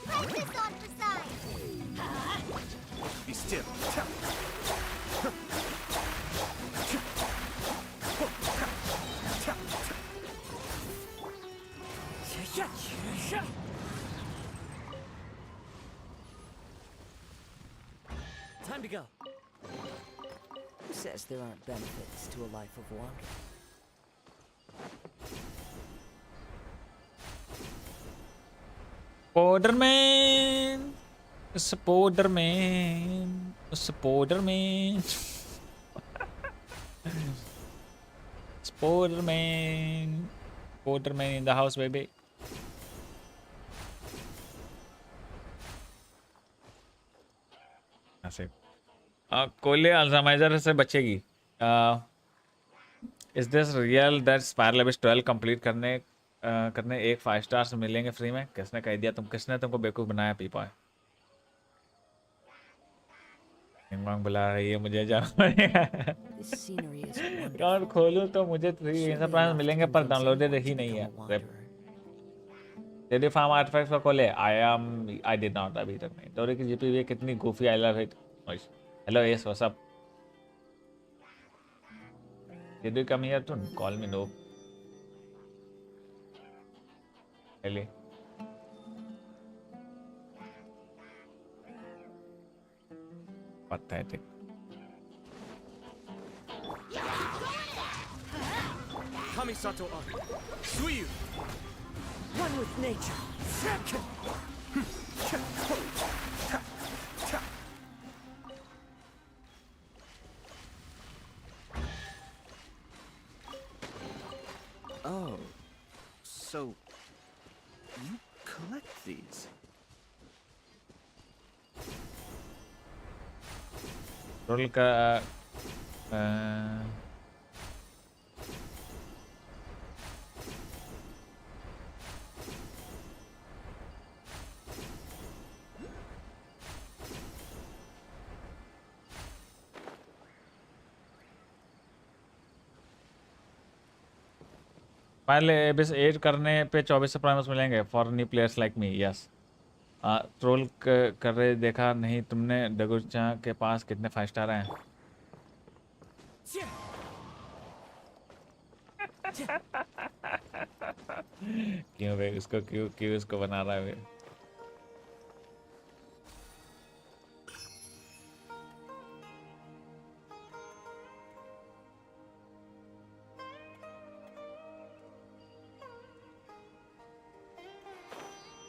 Practice on for size. Be still. Time to go. Who says there aren't benefits to a life of wandering? Spider-Man, Spider-Man, Spider-Man, Spider-Man, Spider-Man in the house, baby. ऐसे कोले अल्जाइमर से बचेगी। Is this real that spire level 12 complete करने एक 5 stars मिलेंगे free में? किसने कह दिया? किसने तुमको बेवकूफ़ बनाया पीपा? इंगवांग बुला रही है मुझे, जाना पड़ेगा। This scenery is account wonderful. खोलूं तो मुझे 3 Surely इंटरप्राइज enough to मिलेंगे पर convince डाउनलोडेड anyone ही to नहीं become है। a wanderer. Daddy farm artifacts का खोले। आई डिड नॉट अभी तक नहीं। डोरी की जीपी कितनी गोफी। I love it. Hello yes what's up? Did you come here to call me? No really? Pathetic. Kamisato Ari. Suyu. One with nature. Oh. So you collect these? Roll का पहले Abyss 8 करने पे 24 primos मिलेंगे for new players like me. Yes. Troll कर रहे देखा नहीं तुमने? डगुचा के पास कितने 5 स्टार हैं? क्यों भाई उसको क्यों क्यों उसको बना रहा है भाई?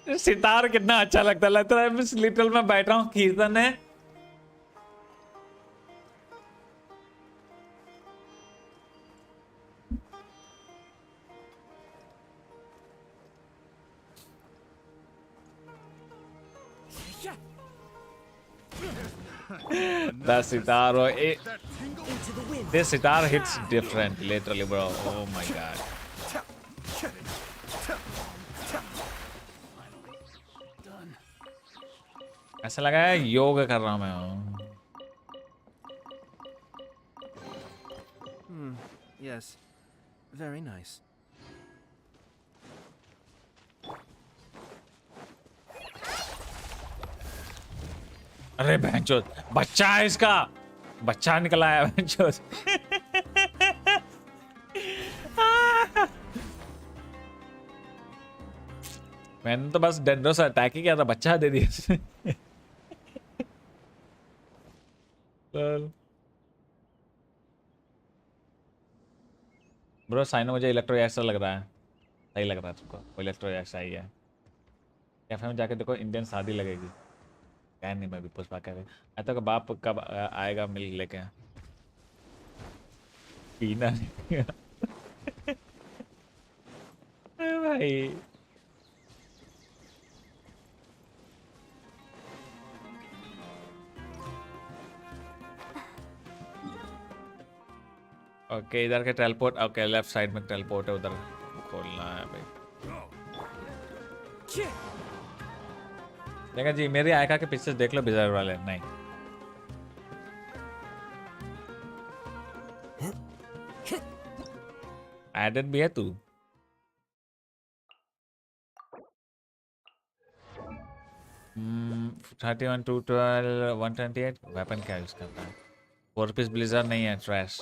सितार कितना अच्छा लगता है मैं लिटल में बैठ रहा हूँ कीर्तन है। The sitar, Into the wind. this sitar hits different, literally, bro. Oh my god. ऐसा लगा है योग कर रहा हूँ मैं। Yes. Very nice. अरे बहनचोद, बच्चा है इसका, बच्चा निकला है बहनचोद। मैंने तो बस डेंड्रो से अटैक ही किया था, बच्चा दे दिया। ब्रो साइनो मुझे इलेक्ट्रो ऐसा लग रहा है, सही लग रहा है तुमको? इलेक्ट्रो ऐसा ही है। कैफे में जाके देखो, इंडियन शादी लगेगी। क्या नहीं, मैं भी पुष्पा कह रही मैं तो बाप कब आएगा मिल लेके पीना नहीं। भाई ओके इधर के टेलीपोर्ट, ओके लेफ्ट साइड में टेलीपोर्ट है, उधर खोलना है भाई। देखा जी, मेरी आयका के पिक्चर्स देख लो बिजर वाले। नहीं एडेड भी है तू। थर्टी 212 128 वेपन क्या यूज करता है? 4 पीस ब्लिजर नहीं है, trash.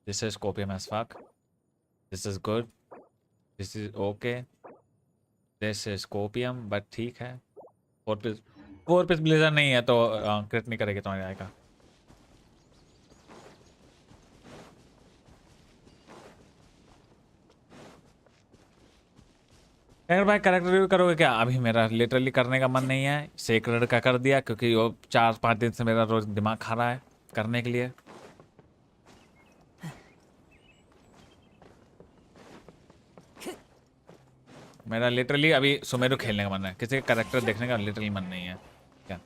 This is copium as fuck, this is good, this is okay, this is copium but ठीक है। 4 पीस ब्लिजर नहीं है तो क्रिट नहीं करेगी तुम्हारे आएगा। अगर भाई कैरेक्टर रिव्यू करोगे क्या? अभी मेरा लिटरली करने का मन नहीं है। सेक्रेड का कर दिया क्योंकि वो 4-5 दिन से मेरा रोज दिमाग खा रहा है करने के लिए। मेरा लिटरली अभी सुमेरु खेलने का मन है, किसी का कैरेक्टर देखने का लिटरली मन नहीं है। क्या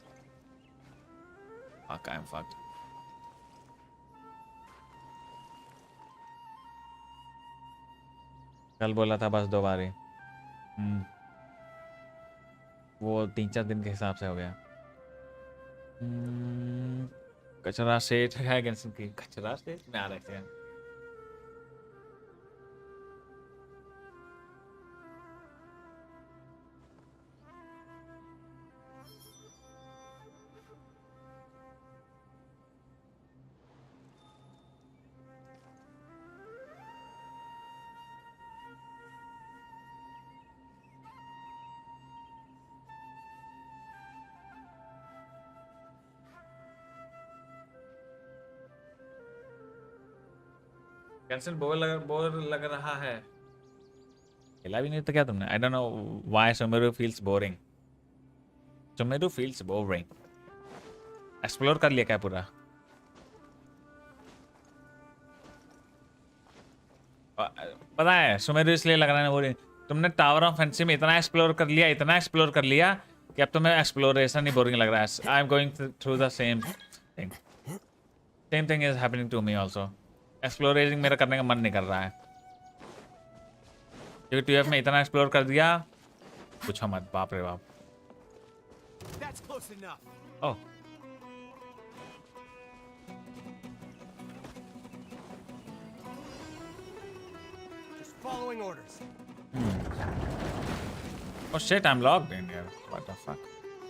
आई एम फक्ड। कल बोला था बस 2 बार ही। वो 3-4 दिन के हिसाब से हो गया। कचरा सेठ है गेंशिन की, कचरा सेठ में आ रखे हैं। गेंशिन बोर लग रहा है। खेला भी नहीं तो क्या तुमने? आई don't know why Sumeru feels boring. Sumeru feels boring. Explore कर लिया क्या पूरा? पता है सुमेरु इसलिए लग रहा है बोरिंग, तुमने टावर ऑफ फैंटेसी में इतना एक्सप्लोर कर लिया, इतना एक्सप्लोर कर लिया कि अब तुम्हें एक्सप्लोरेशन ही बोरिंग लग रहा है। I am going through the same thing. Same thing is happening to me also. Exploration मेरा करने का मन नहीं कर रहा है क्योंकि 12 में इतना एक्सप्लोर कर दिया, पूछो मत। बाप रे बाप। That's close enough. Oh Just following orders. oh shit, I'm logged in here. What the fuck?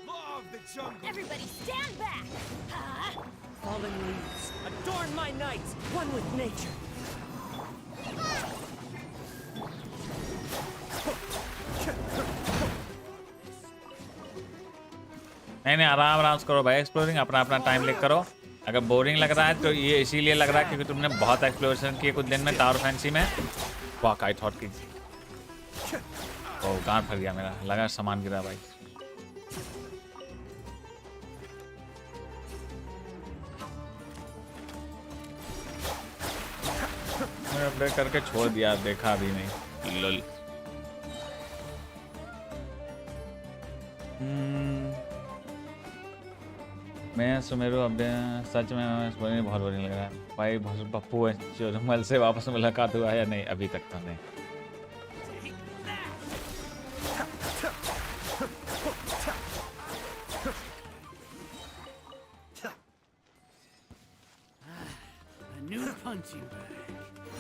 Law of the jungle. Everybody stand back! Huh? Fallen leaves, adorn my nights, one with nature. नहीं आराम से करो भाई exploring, अपना अपना time लेकर करो। अगर बोरिंग लग रहा है तो ये इसीलिए लग रहा है क्योंकि तुमने बहुत एक्सप्लोरेशन किए कुछ दिन में टावर फैंसी में। वाक आई थॉट की ओ गांठ फट गया मेरा, लगा सामान गिरा भाई। मैंने अपडेट करके छोड़ दिया, देखा भी नहीं। लल मैं सुमेरु अपडेट सच में बहुत बोरिंग लग रहा है भाई। पप्पू चोरमल से वापस मुलाकात हुआ है या नहीं? अभी तक तो नहीं। A new punching bag.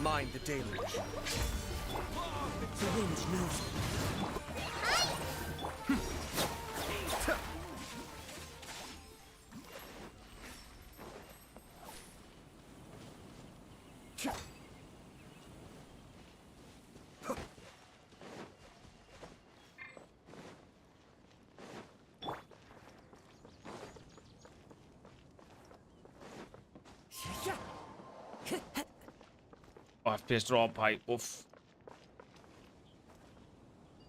Mind the deluge. The wind knows it. FPS drop भाई, उफ।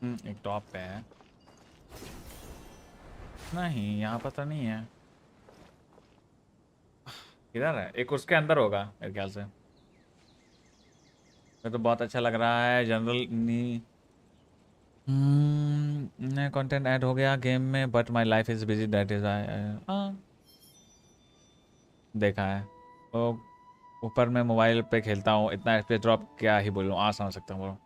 एक टॉप पे है नहीं, यहाँ पता नहीं है किधर है। एक उसके अंदर होगा मेरे ख्याल से। ये तो बहुत अच्छा लग रहा है। जनरल नया कंटेंट ऐड हो गया गेम में, but my life is busy, that is देखा है। वो ऊपर में मोबाइल पे खेलता हूँ, इतना एफपीएस ड्रॉप क्या ही बोलूँ, समझ सकता हूँ ब्रो।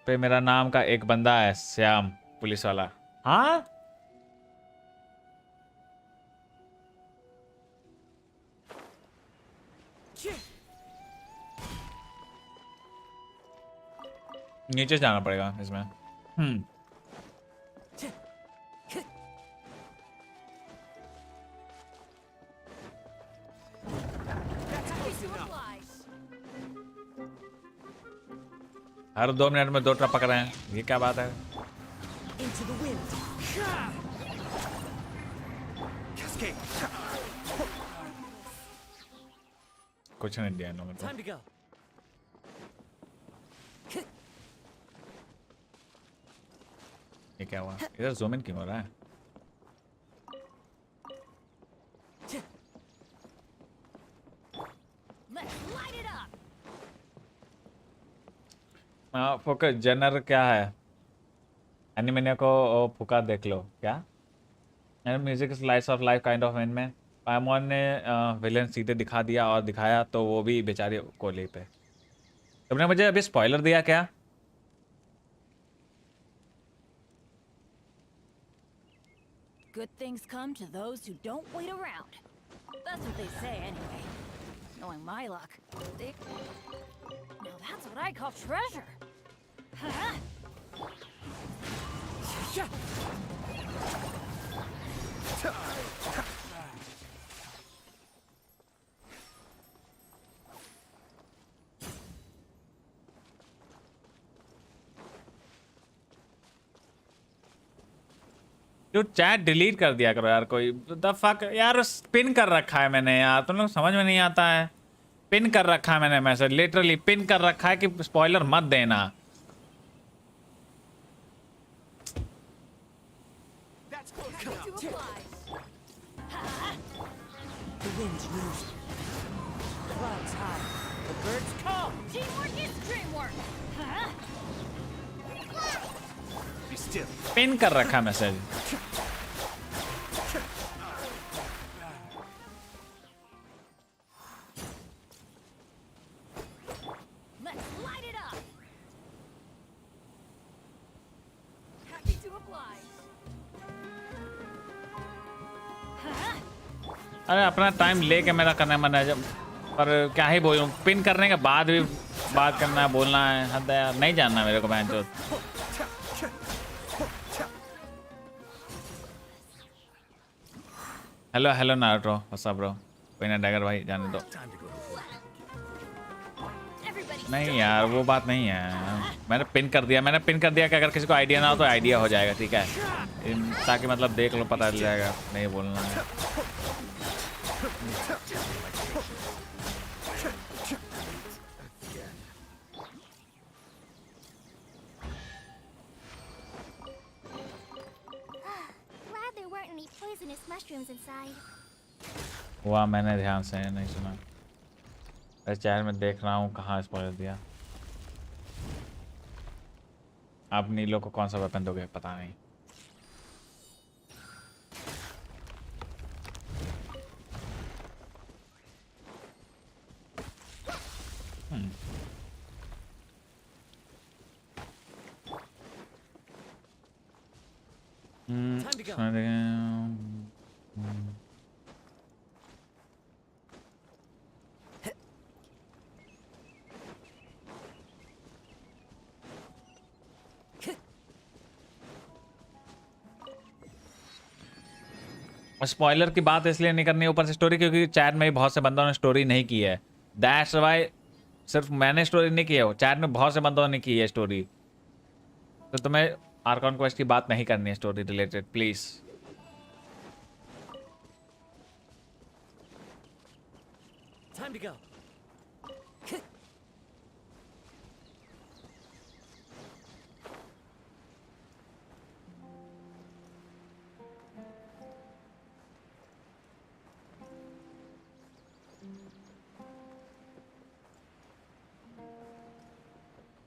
पे मेरा नाम का एक बंदा है, श्याम पुलिस वाला। हाँ नीचे जाना पड़ेगा इसमें। हर 2 मिनट में 2 ट्रक पकड़ रहे हैं, ये क्या बात है? Into the wind. Cascade. कुछ नहीं दिया इन लोगों को। Time to go. ये क्या हुआ? इधर ज़ूम इन क्यों हो रहा है? Let's light it up. Focus genre क्या है? एनिमेनिया को फुका देख लो क्या? Music slice of life kind of an में पायमोन ने विलेन सीधे दिखा दिया और दिखाया तो वो भी बेचारे कोहली पे। तुमने मुझे अभी स्पॉइलर दिया क्या? Good things come to those who don't wait around. That's what they say anyway. Knowing my luck, they... Now that's what I call treasure. जो चैट डिलीट कर दिया करो यार, कोई द फक यार। पिन कर रखा है मैंने यार, तुम लोग समझ में नहीं आता है। पिन कर रखा है मैंने मैसेज, लिटरली पिन कर रखा है कि स्पॉइलर मत देना। The wind knows it. Clouds high. The birds call. Teamwork is dreamwork. Be still. Pin कर रखा है message. Let's light it up. Happy to oblige. अरे अपना टाइम लेके मेरा करना है मन है, जब पर क्या ही बोलूं, पिन करने के बाद भी बात करना है, बोलना है। हद है यार, नहीं जानना मेरे को बहन चोद। Hello hello Naruto, what's up bro? कोई ना डैगर भाई, जाने दो। नहीं यार वो बात नहीं है, मैंने पिन कर दिया। मैंने पिन कर दिया कि अगर किसी को आइडिया ना हो तो आइडिया हो जाएगा, ठीक है? ताकि मतलब देख लो, पता चल जाएगा, नहीं बोलना है। restrooms inside. हुआ, मैंने ध्यान से नहीं सुना। अरे चैट में देख रहा हूँ कहाँ स्पॉइलर दिया। आप नीलो को कौन सा वेपन दोगे पता नहीं। Time to go. स्पॉइलर की बात इसलिए नहीं करनी ऊपर से स्टोरी, क्योंकि चैट में भी बहुत से बंदों ने स्टोरी नहीं की है। दैट्स व्हाई सिर्फ मैंने स्टोरी नहीं की है, चैट में बहुत से बंदों ने की है स्टोरी। तो तुम्हें आर्कॉन क्वेस्ट की बात नहीं करनी है story related, please. Time to go.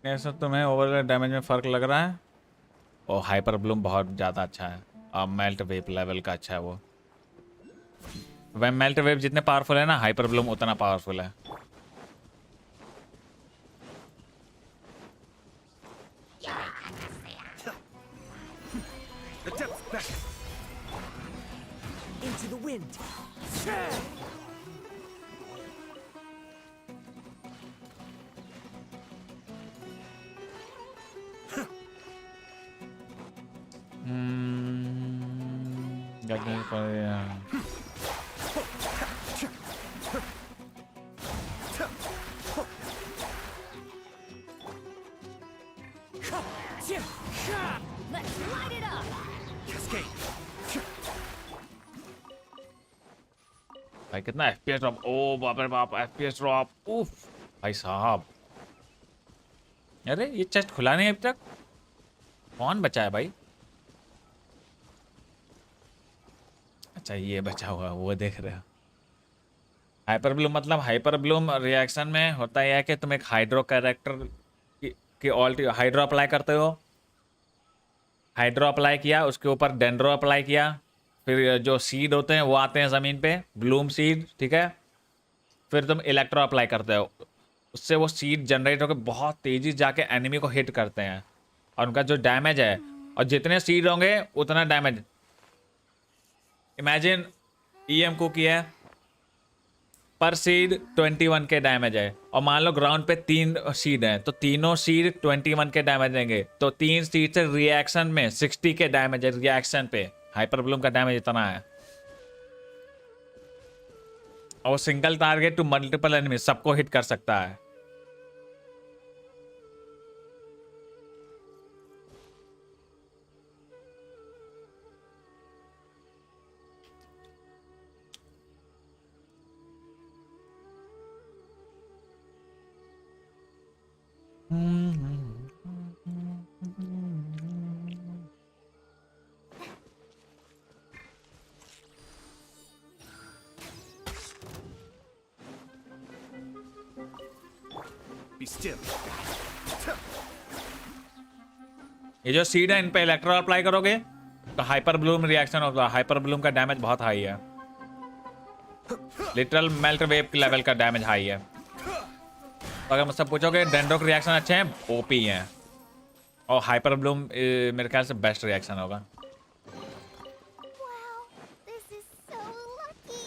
ऐसा तुम्हें ओवरऑल डैमेज में फर्क लग रहा है? और हाइपर ब्लूम बहुत ज़्यादा अच्छा है, और मेल्ट वेव लेवल का अच्छा है वो। वह मेल्ट वेव जितने पावरफुल है ना, हाइपर ब्लूम उतना पावरफुल है। The depth's back. Into the wind. Let's light it up. Cascade. भाई कितना FPS ड्रॉप, ओ बाप रे बाप, FPS ड्रॉप, उफ भाई साहब। अरे ये चेस्ट खुला नहीं अभी तक, कौन बचा है भाई? अच्छा ये बचा हुआ, वो देख रहे हो। हाइपर ब्लूम मतलब हाइपर ब्लूम रिएक्शन में होता यह है कि तुम एक हाइड्रो कैरेक्टर की ऑल्टी हाइड्रो अप्लाई करते हो। हाइड्रो अप्लाई किया, उसके ऊपर डेंड्रो अप्लाई किया, फिर जो सीड होते हैं वो आते हैं ज़मीन पे, ब्लूम सीड, ठीक है। फिर तुम इलेक्ट्रो अप्लाई करते हो, उससे वो सीड जनरेट होकर बहुत तेज़ी से जाके एनिमी को हिट करते हैं, और उनका जो डैमेज है, और जितने सीड होंगे उतना डैमेज। इमेजिन EM को किया है, पर सीड 21 के डैमेज है, और मान लो ग्राउंड पे 3 सीड हैं, तो तीनों सीड 21 के डैमेज देंगे, तो 3 सीड से रिएक्शन में 60 के डैमेज है रिएक्शन पे। हाइपर ब्लूम का डैमेज इतना है, और single target to multiple enemy, सबको हिट कर सकता है। Be still. ये जो सीड है इन पे इलेक्ट्रो अप्लाई करोगे तो हाइपर ब्लूम रिएक्शन होगा। हाइपर ब्लूम का डैमेज बहुत हाई है, लिटरल मेल्ट वेव के लेवल का डैमेज हाई है। तो अगर मुझसे पूछोगे डेंड्रो के रिएक्शन अच्छे हैं, ओपी हैं, और हाइपर ब्लूम मेरे ख्याल से बेस्ट रिएक्शन होगा। Wow, this is so lucky.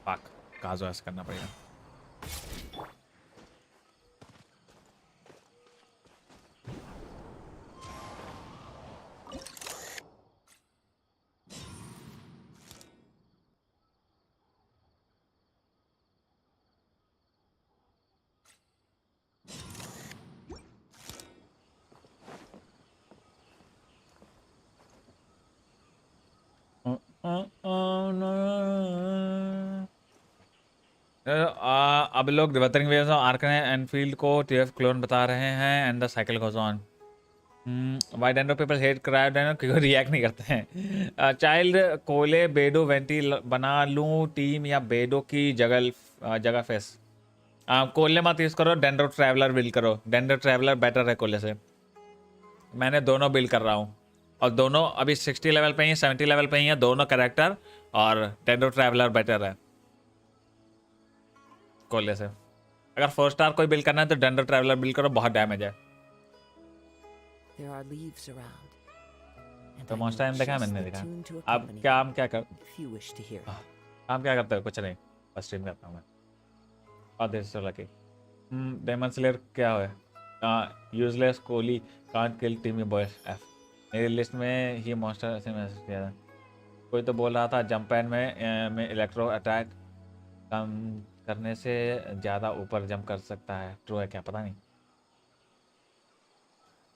पाक काजो ऐसा करना पड़ेगा। अब लोग रिवर्टिंग वेव्स और आर्क एंड फील्ड को TF क्लोन बता रहे हैं, and the cycle goes on. Why Dendro people hate Cryo Dendro क्यों रिएक्ट नहीं करते हैं? चाइल्ड कोले बेडो वेंटी बना लूँ टीम या बेडो की जगह फेस? कोले मत यूज़ करो, डेंड्रो ट्रैवलर बिल्ड करो। डेंड्रो ट्रैवलर बेटर है कोले से। मैंने दोनों बिल्ड कर रहा हूँ और दोनों अभी 60 लेवल पे ही हैं, 70 लेवल पे ही हैं दोनों कैरेक्टर, और डेंड्रो ट्रैवलर बेटर है कोले से। अगर 4 स्टार कोई बिल्ड करना है तो डेंड्रो ट्रैवलर बिल्ड करो, बहुत डैमेज है। There are leaves around. And तो I मोस्ट know टाइम देखा, just मैंने the देखा। tune to आप accompany काम क्या कर if you wish to hear. काम क्या करते हो? कुछ नहीं, बस स्ट्रीम करता हूँ मैं। और this is lucky. Demon slayer क्या है? Useless Collei can't kill team boys F. मेरी लिस्ट में ही मॉन्स्टर ऐसे मैसेज किया था। कोई तो बोल रहा था जंप पैड में इलेक्ट्रो अटैक कम करने से ज़्यादा ऊपर जंप कर सकता है। ट्रू है क्या? पता नहीं,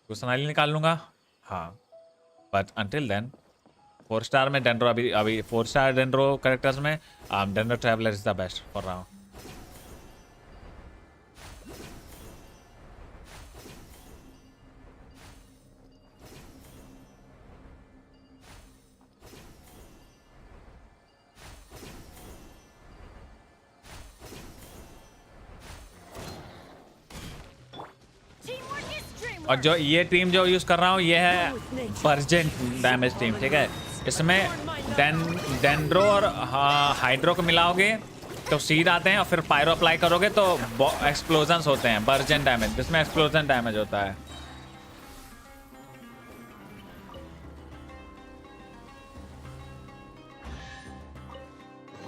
पर्सनली निकाल लूँगा। हाँ, बट अंटिल देन 4 स्टार में डेंड्रो अभी 4 स्टार डेंड्रो कैरेक्टर्स में dendro traveller is the best for रहा हूँ। Teamwork is dreamwork. और जो ये टीम जो यूज़ कर रहा हूँ ये है वर्जिन डैमेज टीम, ठीक है। इसमें डेंड्रो और हाइड्रो को मिलाओगे तो सीड आते हैं, और फिर पायरो अप्लाई करोगे तो एक्सप्लोजन्स होते हैं। वर्जिन डैमेज जिसमें एक्सप्लोजन डैमेज होता है।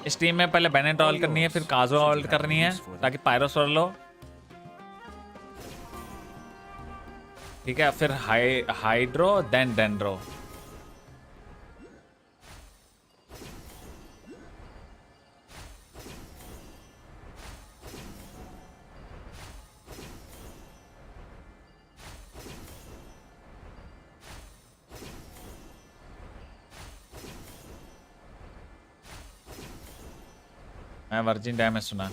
इस टीम में पहले बेनेट ऑल करनी है, फिर काजो ऑल करनी है ताकि पायरो सोर लो, ठीक है। फिर हाइड्रो देन डेंड्रो। मैं वर्जिन डैमेज सुना।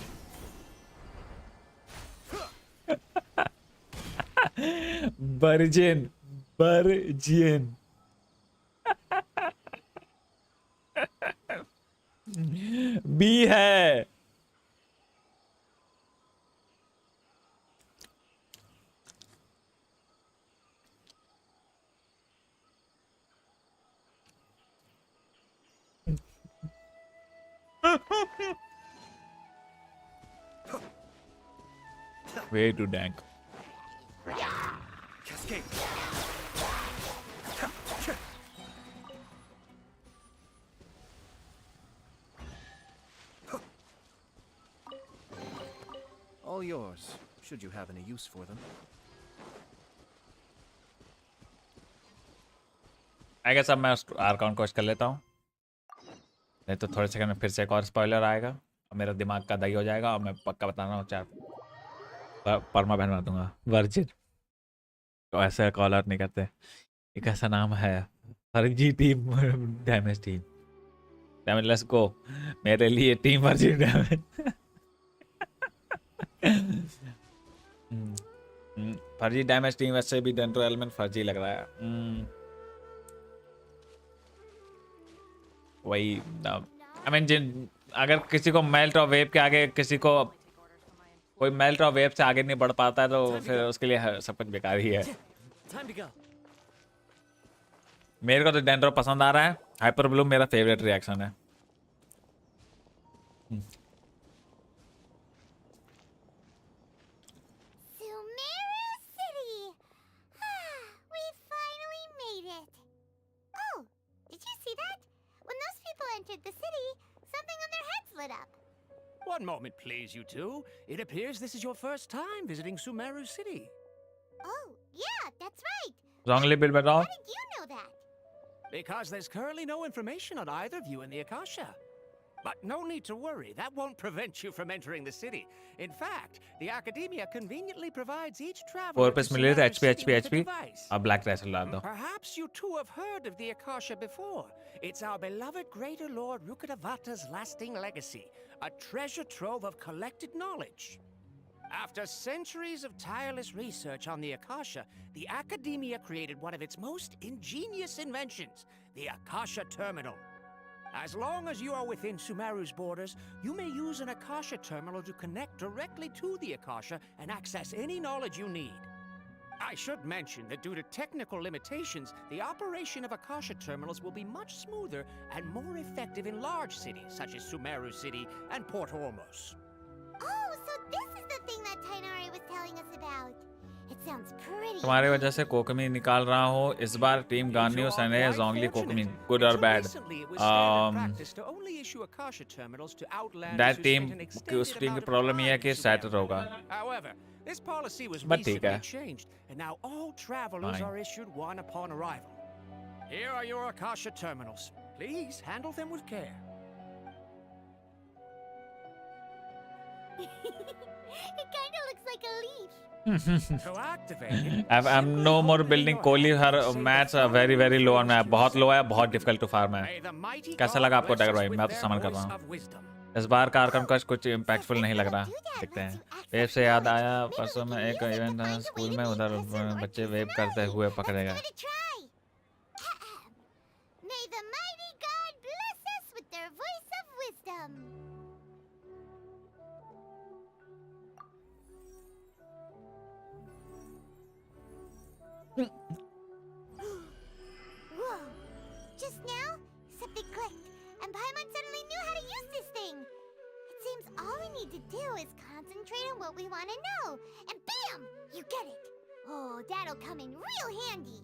वर्जिन बी है। Way too dank. Cascade. All yours, should you have any use for them. I guess अब मैं आर्कॉन कोच कर लेता हूँ, नहीं तो थोड़े सेकंड में फिर से एक और स्पॉइलर आएगा और मेरा दिमाग का दही हो जाएगा, और मैं पक्का बता रहा हूँ 4 परमा बहन मार दूंगा। वर्जिन तो ऐसे कॉल आउट नहीं करते, एक ऐसा नाम है फर्जी team damage team. Damage let's go, मेरे लिए टीम वर्जिन डैमेज। फर्जी डैमेज टीम वैसे भी डेंड्रो एलिमेंट फर्जी लग रहा है। वही आई मीन अगर किसी को मेल्ट और वेव के आगे किसी को कोई मेल्ट और वेव से आगे नहीं बढ़ पाता है तो फिर उसके लिए सब कुछ बेकार ही है। मेरे को तो डेंड्रो पसंद आ रहा है, हाइपर ब्लू मेरा फेवरेट रिएक्शन है। Sumeru City! We finally made it! Oh, did you see that? When those people entered the city, something on their heads lit up. One moment, please, you two. It appears this is your first time visiting Sumeru City. Oh, yeah, that's right. Wrongly built by How all. did you know that? Because there's currently no information on either of you in the Akasha. But no need to worry, that won't prevent you from entering the city. In fact, the Academia conveniently provides each traveler 4 पे मिले थे HP with a device. अब black dress ला दो। Perhaps you too have heard of the Akasha before. It's our beloved Greater Lord Rukkhadevata's lasting legacy, a treasure trove of collected knowledge. After centuries of tireless research on the Akasha, the Academia created one of its most ingenious inventions, the Akasha Terminal. As long as you are within Sumeru's borders, you may use an Akasha terminal to connect directly to the Akasha and access any knowledge you need. I should mention that due to technical limitations, the operation of Akasha terminals will be much smoother and more effective in large cities such as Sumeru City and Port Ormos. Oh, so this is the thing that Tainari was telling us about. It sounds pretty. तुम्हारी वजह से कोकमी निकाल रहा हूँ इस बार team गार्नियोस and is only कोकमी गुड और बैड दैट टीम की उस टीम की प्रॉब्लम ये है कि सैटर होगा This policy was But recently ठीक है changed, and now all travelers are issued one upon arrival. Here are your Akasha terminals. Please handle them with care. It kind of looks like a leaf. To activate it, I'm no more building Kohli her match very very low on मैं बहुत low है बहुत difficult to farm है may the mighty कैसा God लगा आपको bless tagger us भाई with मैं तो their समझ कर voice रहा हूँ of wisdom. इस बार का आर्कम का कुछ इम्पैक्टफुल नहीं लग रहा देखते हैं वेब से याद आया परसों में एक इवेंट था स्कूल में उधर बच्चे वेब करते हुए पकड़े गए Give it a try. May the mighty God bless us with their voice of wisdom. Whoa! Just now, something clicked, and Paimon suddenly knew how to use this thing. It seems all we need to do is concentrate on what we want to know, and bam! You get it. Oh, that'll come in real handy.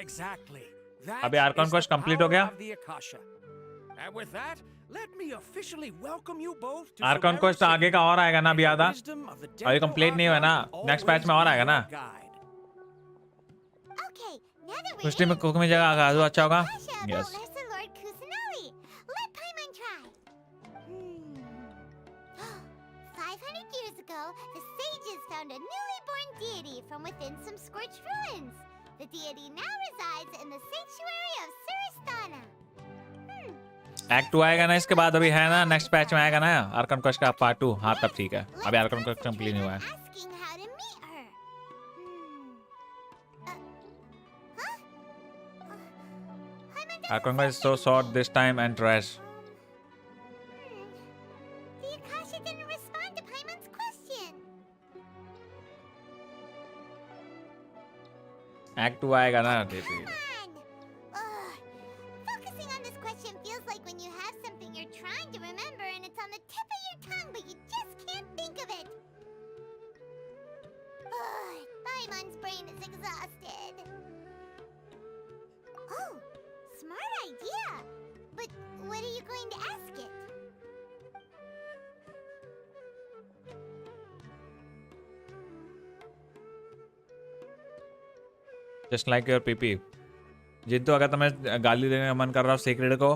Exactly. That अभी Arkan is course the complete हो power गया of the Akasha. And with that, let me officially welcome you both to Arkan Sumeru course तो आगे City का और आएगा ना अभी and the आधा wisdom of the अभी Dendro कंप्लीट नहीं हुआ ना Archon नेक्स्ट पैच में और always आएगा be ना your guide. Okay, now that we're उस टीम में in, कुक में जगह आगा तो अच्छा होगा Akasha about yes Lesser Lord Kusanali. Let Paimon try. 500 years ago, the sages found a newly born deity from within some scorched ruins. The deity now resides in the sanctuary of Suristana. Act 2 आएगा ना इसके बाद अभी है ना next patch में आएगा ना आर्कन कोर्स का पार्ट 2 हाँ तब ठीक है अभी आर्कन कोर्स कंप्लीट नहीं हुआ है Asking how to meet her. Huh? Paimon doesn't Arkan course say so anything. Short this time and trash The Akasha didn't respond to Paimon's question. Act 2 आएगा ना Come on! Ugh. Focusing on this question feels like when you have something you're trying to remember and it's on the tip of your tongue, but you just can't think of it. Paimon's brain is exhausted. Oh, smart idea. But what are you going to ask it? Just like your PP जिन तो अगर तुम्हें गाली देने का मन कर रहा हो सीक्रेट को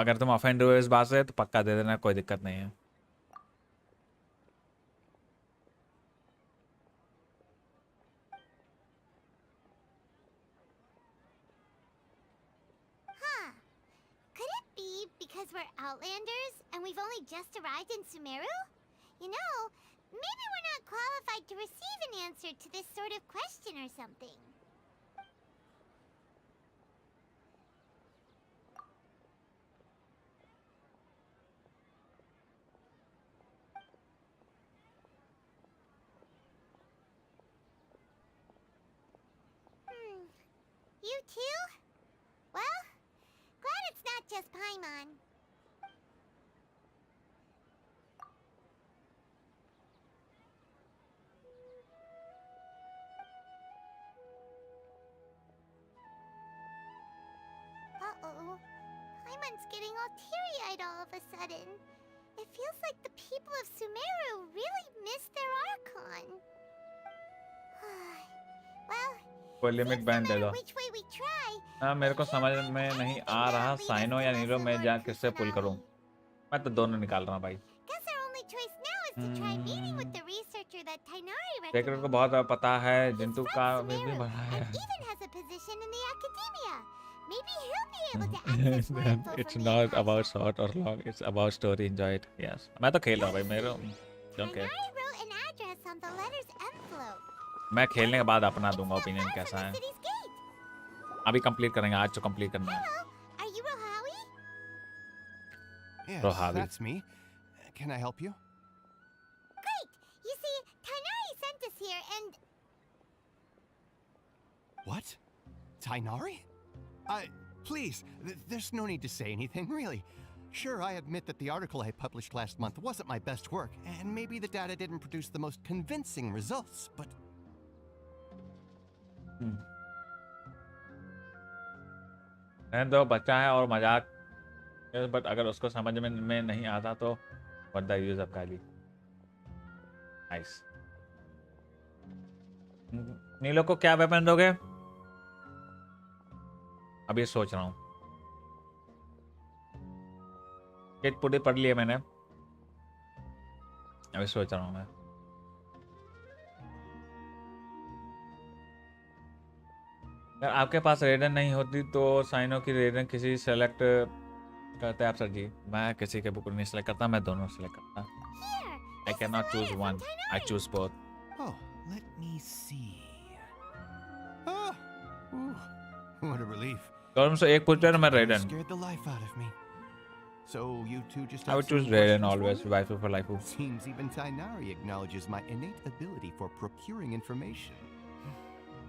अगर तुम ऑफेंड हुए इस बात से तो पक्का दे देना कोई दिक्कत नहीं है Huh. Could it be because we're Outlanders and we've only just arrived in Sumeru? You know, maybe we're not qualified to receive an answer to this sort of question or something. You too? Well, glad it's not just Paimon. Uh-oh. Paimon's getting all teary-eyed all of a sudden. It feels like the people of Sumeru really miss their Archon. Well, कोई limit seems ban no दे matter दो which way we try, हाँ मेरे को समझ में नहीं आ रहा cyano या नीरो मैं जा किससे पुल करूं मैं तो दोनों निकाल रहा हूं भाई guess our only choice now is to try meeting with the researcher that Tainari secret को recommended. बहुत पता है जिंटू He's का from भी Sumeru बड़ा है and even has a position in the academia. Maybe he'll be able to access more info it's from the not Akasha. about short or long it's about story enjoy it yes मैं तो खेल रहा हूं भाई मेरे don't care Tainari wrote an address the letters M float. मैं खेलने के बाद अपना दूंगा Not ओपिनियन far कैसा from है. the city's gate. अभी कंप्लीट करेंगे, आज तो कंप्लीट करना है. Hello, are you Rohawi? Yes, Rohavi. that's me. Can I help you? Great. You see, Tainari sent us here, and What? Tainari? Please, there's no need to say anything, really. Sure, I admit that the article I published last month wasn't my best work, and maybe the data didn't produce the most convincing results, but... तो बच्चा है और मजाक, but अगर उसको समझ में नहीं आता तो व्हाट द यूज ऑफ गाली. नाइस. नीलो को क्या वेपन दोगे? अभी सोच रहा हूँ. किट पूरी पढ़ लिया मैंने, अभी सोच रहा हूँ मैं. अगर आपके पास रेडन नहीं होती तो साइनो की रेडन किसी सेलेक्ट करते आप सर जी. मैं किसी के बुक नहीं सेलेक्ट करता, मैं दोनों सेलेक्ट करता. here. I cannot choose one. I choose both. Oh, let me see. Ah, ooh, what a relief. तो तुमसे एक पूछ रहे हो, मैं रेडन. Scared the life out of me. So you two just I have would choose some Raiden questions for always. me? Waifu for life. Seems even Tainari acknowledges my innate ability for procuring information.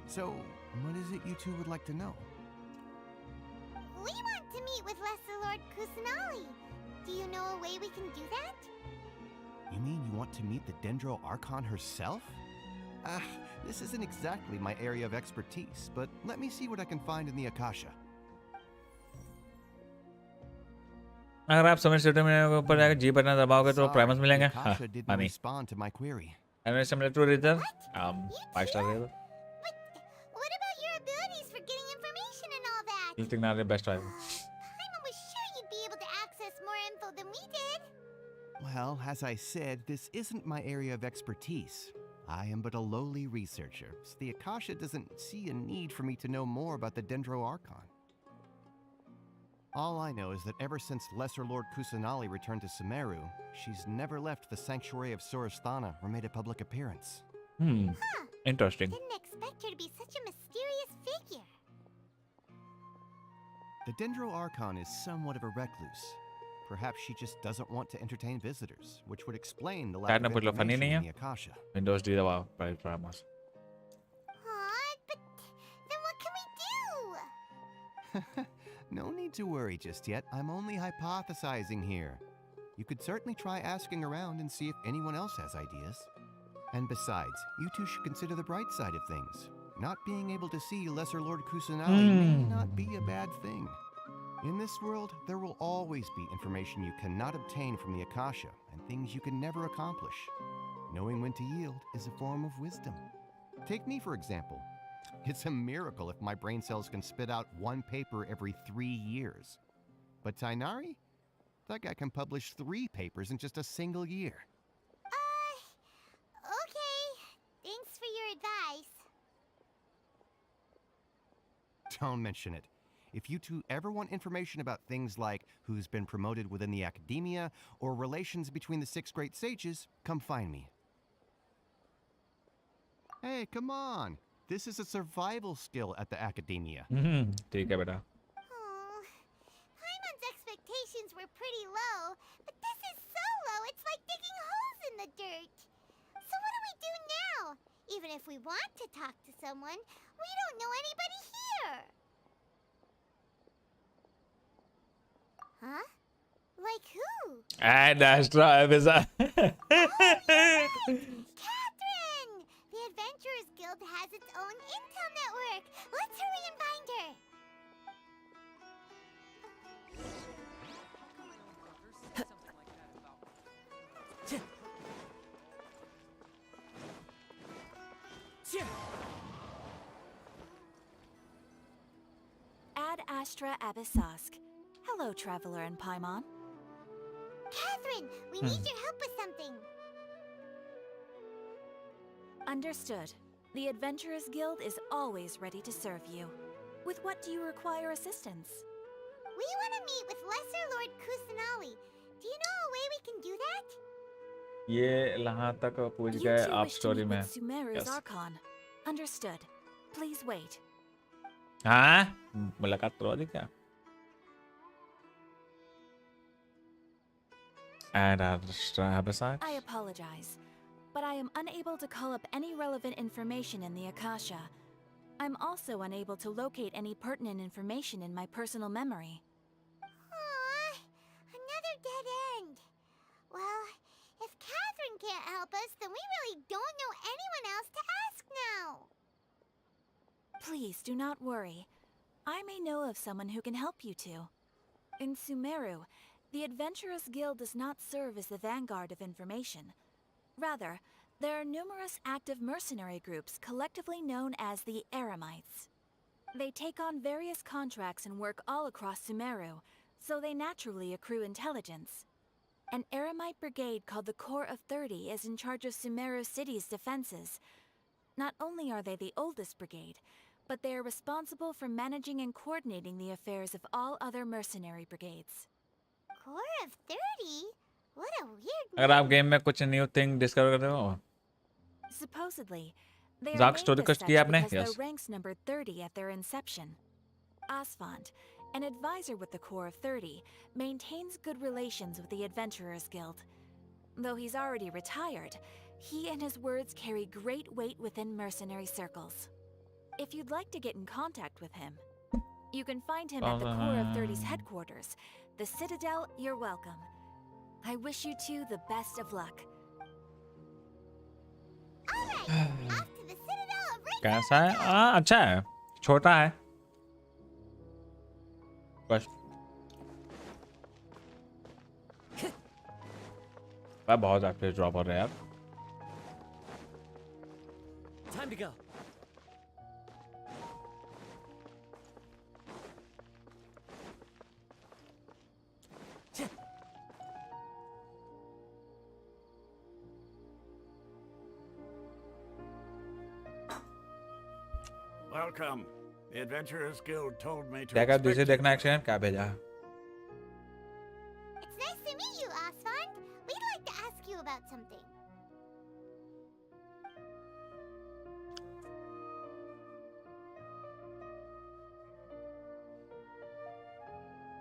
So, what is it you two would like to know? We want to meet with Lesser Lord Kusanali. Do you know a way we can do that? You mean you want to meet the Dendro Archon herself? This isn't exactly my area of expertise, but let me see what I can find in the Akasha. अगर आप समझ city में ऊपर जाकर जी button दबाओगे तो Primus Sorry, मिलेंगे. the Akasha didn't funny. respond to my query. Anyway, similar to Rizal. You 5-star too? Rizal. But what about your abilities for getting information and all that? You think not the best rival. Paimon was sure you'd be able to access more info than we did. Well, as I said, this isn't my area of expertise. I am but a lowly researcher, so the Akasha doesn't see a need for me to know more about the Dendro Archon. All I know is that ever since Lesser Lord Kusanali returned to Sumeru, she's never left the Sanctuary of Sorasthana or made a public appearance. Interesting. Didn't expect her to be such a mysterious figure. The Dendro Archon is somewhat of a recluse. Perhaps she just doesn't want to entertain visitors, which would explain the lack Karna of putlo funny information nahi in the Akasha. Windows D दबाओ Primus. Aw, but then what can we do? No need to worry just yet. I'm only hypothesizing here. You could certainly try asking around and see if anyone else has ideas. And besides, you two should consider the bright side of things. Not being able to see Lesser Lord Kusanali may not be a bad thing. In this world, there will always be information you cannot obtain from the Akasha and things you can never accomplish. Knowing when to yield is a form of wisdom. Take me, for example. It's a miracle if my brain cells can spit out one paper every 3 years. But Tainari? That guy can publish 3 papers in just a single year. Okay. Thanks for your advice. Don't mention it. If you two ever want information about things like who's been promoted within the academia or relations between the 6 great sages, come find me. Hey, come on. This is a survival skill at the academia. ठीक है बेटा. Oh, Paimon's expectations were pretty low, but this is so low it's like digging holes in the dirt. So what do we do now? Even if we want to talk to someone, we don't know anybody here. Huh? Like who? And Astra Avisa. Catherine! The Adventurers Guild has its own intel network. Let's hurry and find her. Ad Astra Abyssosque. Hello, Traveler and Paimon. Catherine, we need your help with something. Understood. The Adventurers Guild is always ready to serve you. With what do you require assistance? We want to meet with Lesser Lord Kusanali. Do you know a way we can do that? ये यहाँ तक पूछ You गए two आप wish to story meet में. with Sumeru's Yes. Archon. Understood. Please wait. हाँ मुलाकात करवा दी क्या? And our besides. I apologize, but I am unable to call up any relevant information in the Akasha. I'm also unable to locate any pertinent information in my personal memory. Aw, another dead end. Well, if Catherine can't help us, then we really don't know anyone else to ask now. Please do not worry. I may know of someone who can help you two. In Sumeru, the Adventurers Guild does not serve as the vanguard of information. Rather, there are numerous active mercenary groups collectively known as the Eremites. They take on various contracts and work all across Sumeru, so they naturally accrue intelligence. An Eremite brigade called the Corps of 30 is in charge of Sumeru City's defenses. Not only are they the oldest brigade, but they are responsible for managing and coordinating the affairs of all other mercenary brigades. Corps of 30? What a weird अगर आप name. Game में कुछ new thing discover करते हो. Supposedly, they are Zack, named story as कुछ such किया आपने? because Yes. their ranks numbered 30 at their inception. Asfand, an advisor with the Corps of 30, maintains good relations with the Adventurers Guild. Though he's already retired, he and his words carry great weight within mercenary circles. If you'd like to get in contact with him, you can find him at the Corps of 30's headquarters, the Citadel. You're welcome. I wish you two the best of luck. Alright, off to the Citadel of Ryzen. कैसा है? हाँ अच्छा है. छोटा है. बस. बहुत active drop हो रहा है यार. Time to go. Welcome. The Adventurers Guild told me to देखा expect दूसरे you. देखना एक्सीडेंट क्या भेजा. It's nice to meet you, Asfand. We'd like to ask you about something.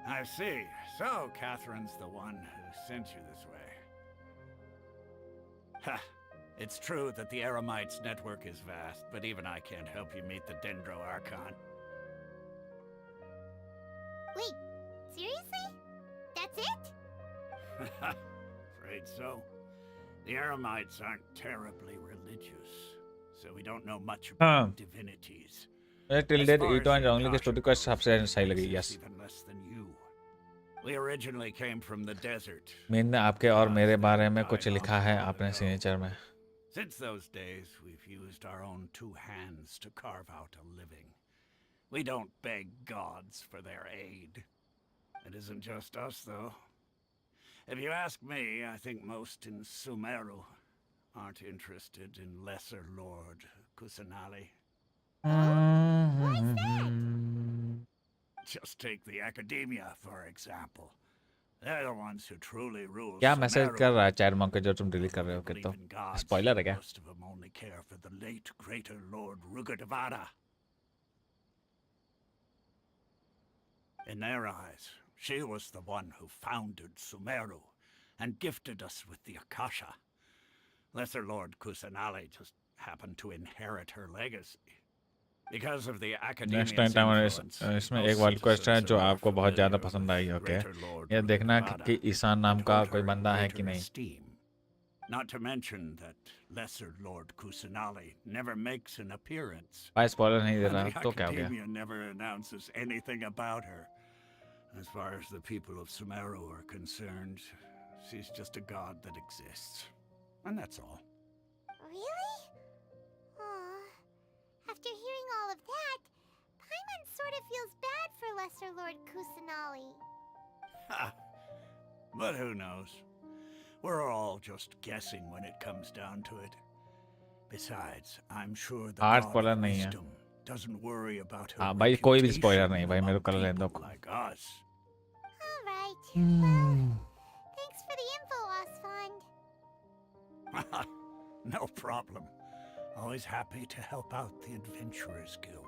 I see. So, Catherine's the one who sent you this way. Ha! It's true that the Eremites' network is vast, but even I can't help you meet the Dendro Archon. Wait, seriously? That's it? Afraid so. The Eremites aren't terribly religious, so we don't know much about divinities. Till As date far ये as तो the जानूंगी कि Akasha story को सबसे सही लगी. is Yes. even less than you. We originally came from the desert. Mean ने आपके और मेरे बारे में कुछ लिखा है आपने सिग्नेचर में. Since those days, we've used our own two hands to carve out a living. We don't beg gods for their aid. It isn't just us, though. If you ask me, I think most in Sumeru aren't interested in Lesser Lord Kusanali. Why's that? Just take the Academia, for example. They're the ones who truly rule क्या message Sumeru. कर रहा है chat monk जो तुम delete कर रहे हो कि Believe तो in gods. स्पॉइलर है क्या? Most of them only care for the late greater Lord Rugadavada. In their eyes, she was the one who founded Sumeru and gifted us with the Akasha. Lesser Lord Kusanali just happened to inherit her legacy. Because of the Academia's next time influence, इसमें no एक wild question है citizens जो are आपको बहुत ज़्यादा familiar पसंद with I. Okay Greater Lord ये देखना Rugadavada. कि ईशान नाम का Hold कोई her बंदा है in कि greater नहीं. esteem. Not to mention that Lesser Lord Kusanali never makes an appearance. भाई स्पॉइलर नहीं दे And रहा the तो क्या हो गया. Academia never announces anything about her. As far as the people of Sumeru are concerned, she's just a god that exists. And that's all. Really? Aw. After hearing all of that, Paimon sort of feels bad for Lesser Lord Kusanali. Ha! But who knows? We're all just guessing when it comes down to it. Besides, I'm sure the Hard god spoiler of नहीं है. wisdom doesn't worry about her हाँ भाई कोई भी spoiler reputation नहीं भाई मेरे among को कर लेने दो. people like us. Alright. Well, thanks for the info, Asfand. No problem. Always happy to help out the Adventurers Guild.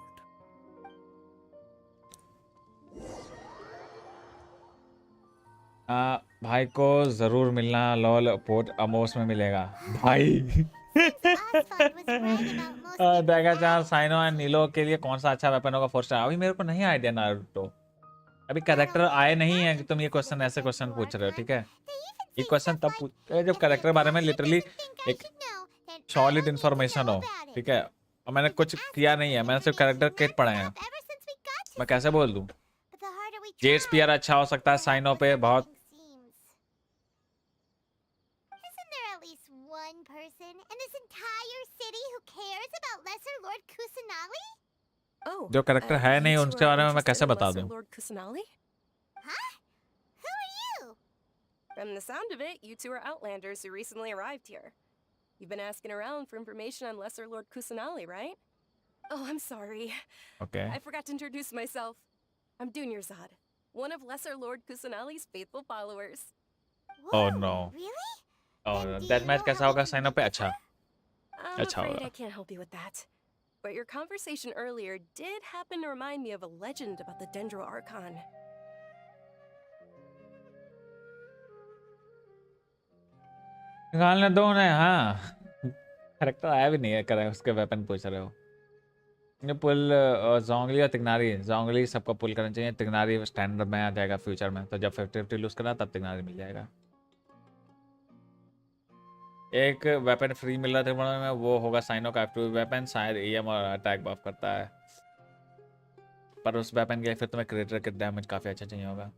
भाई को जरूर मिलना लॉल पोर्ट अमोस में मिलेगा भाई Osfond was right about most देखा people's चार lives. साइनो एंड नीलो के लिए कौन सा अच्छा वेपन होगा 4 स्टार अभी मेरे को नहीं आइडिया नारुतो अभी कैरेक्टर आए नहीं है कि तुम ये क्वेश्चन ऐसे क्वेश्चन पूछ रहे हो ठीक है ये क्वेश्चन तब पूछ जब कैरेक्टर बारे में लिटरली एक सॉलिड इंफॉर्मेशन हो ठीक है और मैंने कुछ किया नहीं है मैंने सिर्फ कैरेक्टर किट पढ़े हैं मैं कैसे बोल दूं जेट स्पीयर अच्छा हो सकता है साइनो पे बहुत Isn't there at least one person in this entire city who cares about Lesser Lord Kusanali? Oh, जो कैरेक्टर है नहीं you two उनके are बारे में मैं interested कैसे in बता Lesser दूं Lord Kusanali? Huh? Who are you? From the sound of it, you two are Outlanders who recently arrived here. You've been asking around for information on Lesser Lord Kusanali, right? Oh, I'm sorry. Okay I forgot to introduce myself. I'm Dunyarzad, one of Lesser Lord Kusanali's faithful followers. Oh, Whoa, no. Really? और And do death you match know कैसा how होगा we cyano can पे meet अच्छा I'm अच्छा afraid होगा I can't help you with that. But your conversation earlier did happen to remind me of a legend about the Dendro Archon. निकालने दो उन्हें हाँ कैरेक्टर आया भी नहीं है करे उसके वेपन पूछ रहे हो ये पुल जोंगली और तिगनारी जोंगली सबको पुल करना चाहिए तिगनारी स्टैंडर्ड में आ जाएगा फ्यूचर में तो जब 50-50 लूज करा तब तिगनारी मिल जाएगा एक वेपन फ्री मिल रहा था में वो होगा साइनो का एक्टिव वेपन शायद एएम और अटैक बफ करता है पर उस वेपन के लिए फिर तुम्हें क्रिएटर के डैमेज काफी अच्छा चाहिए होगा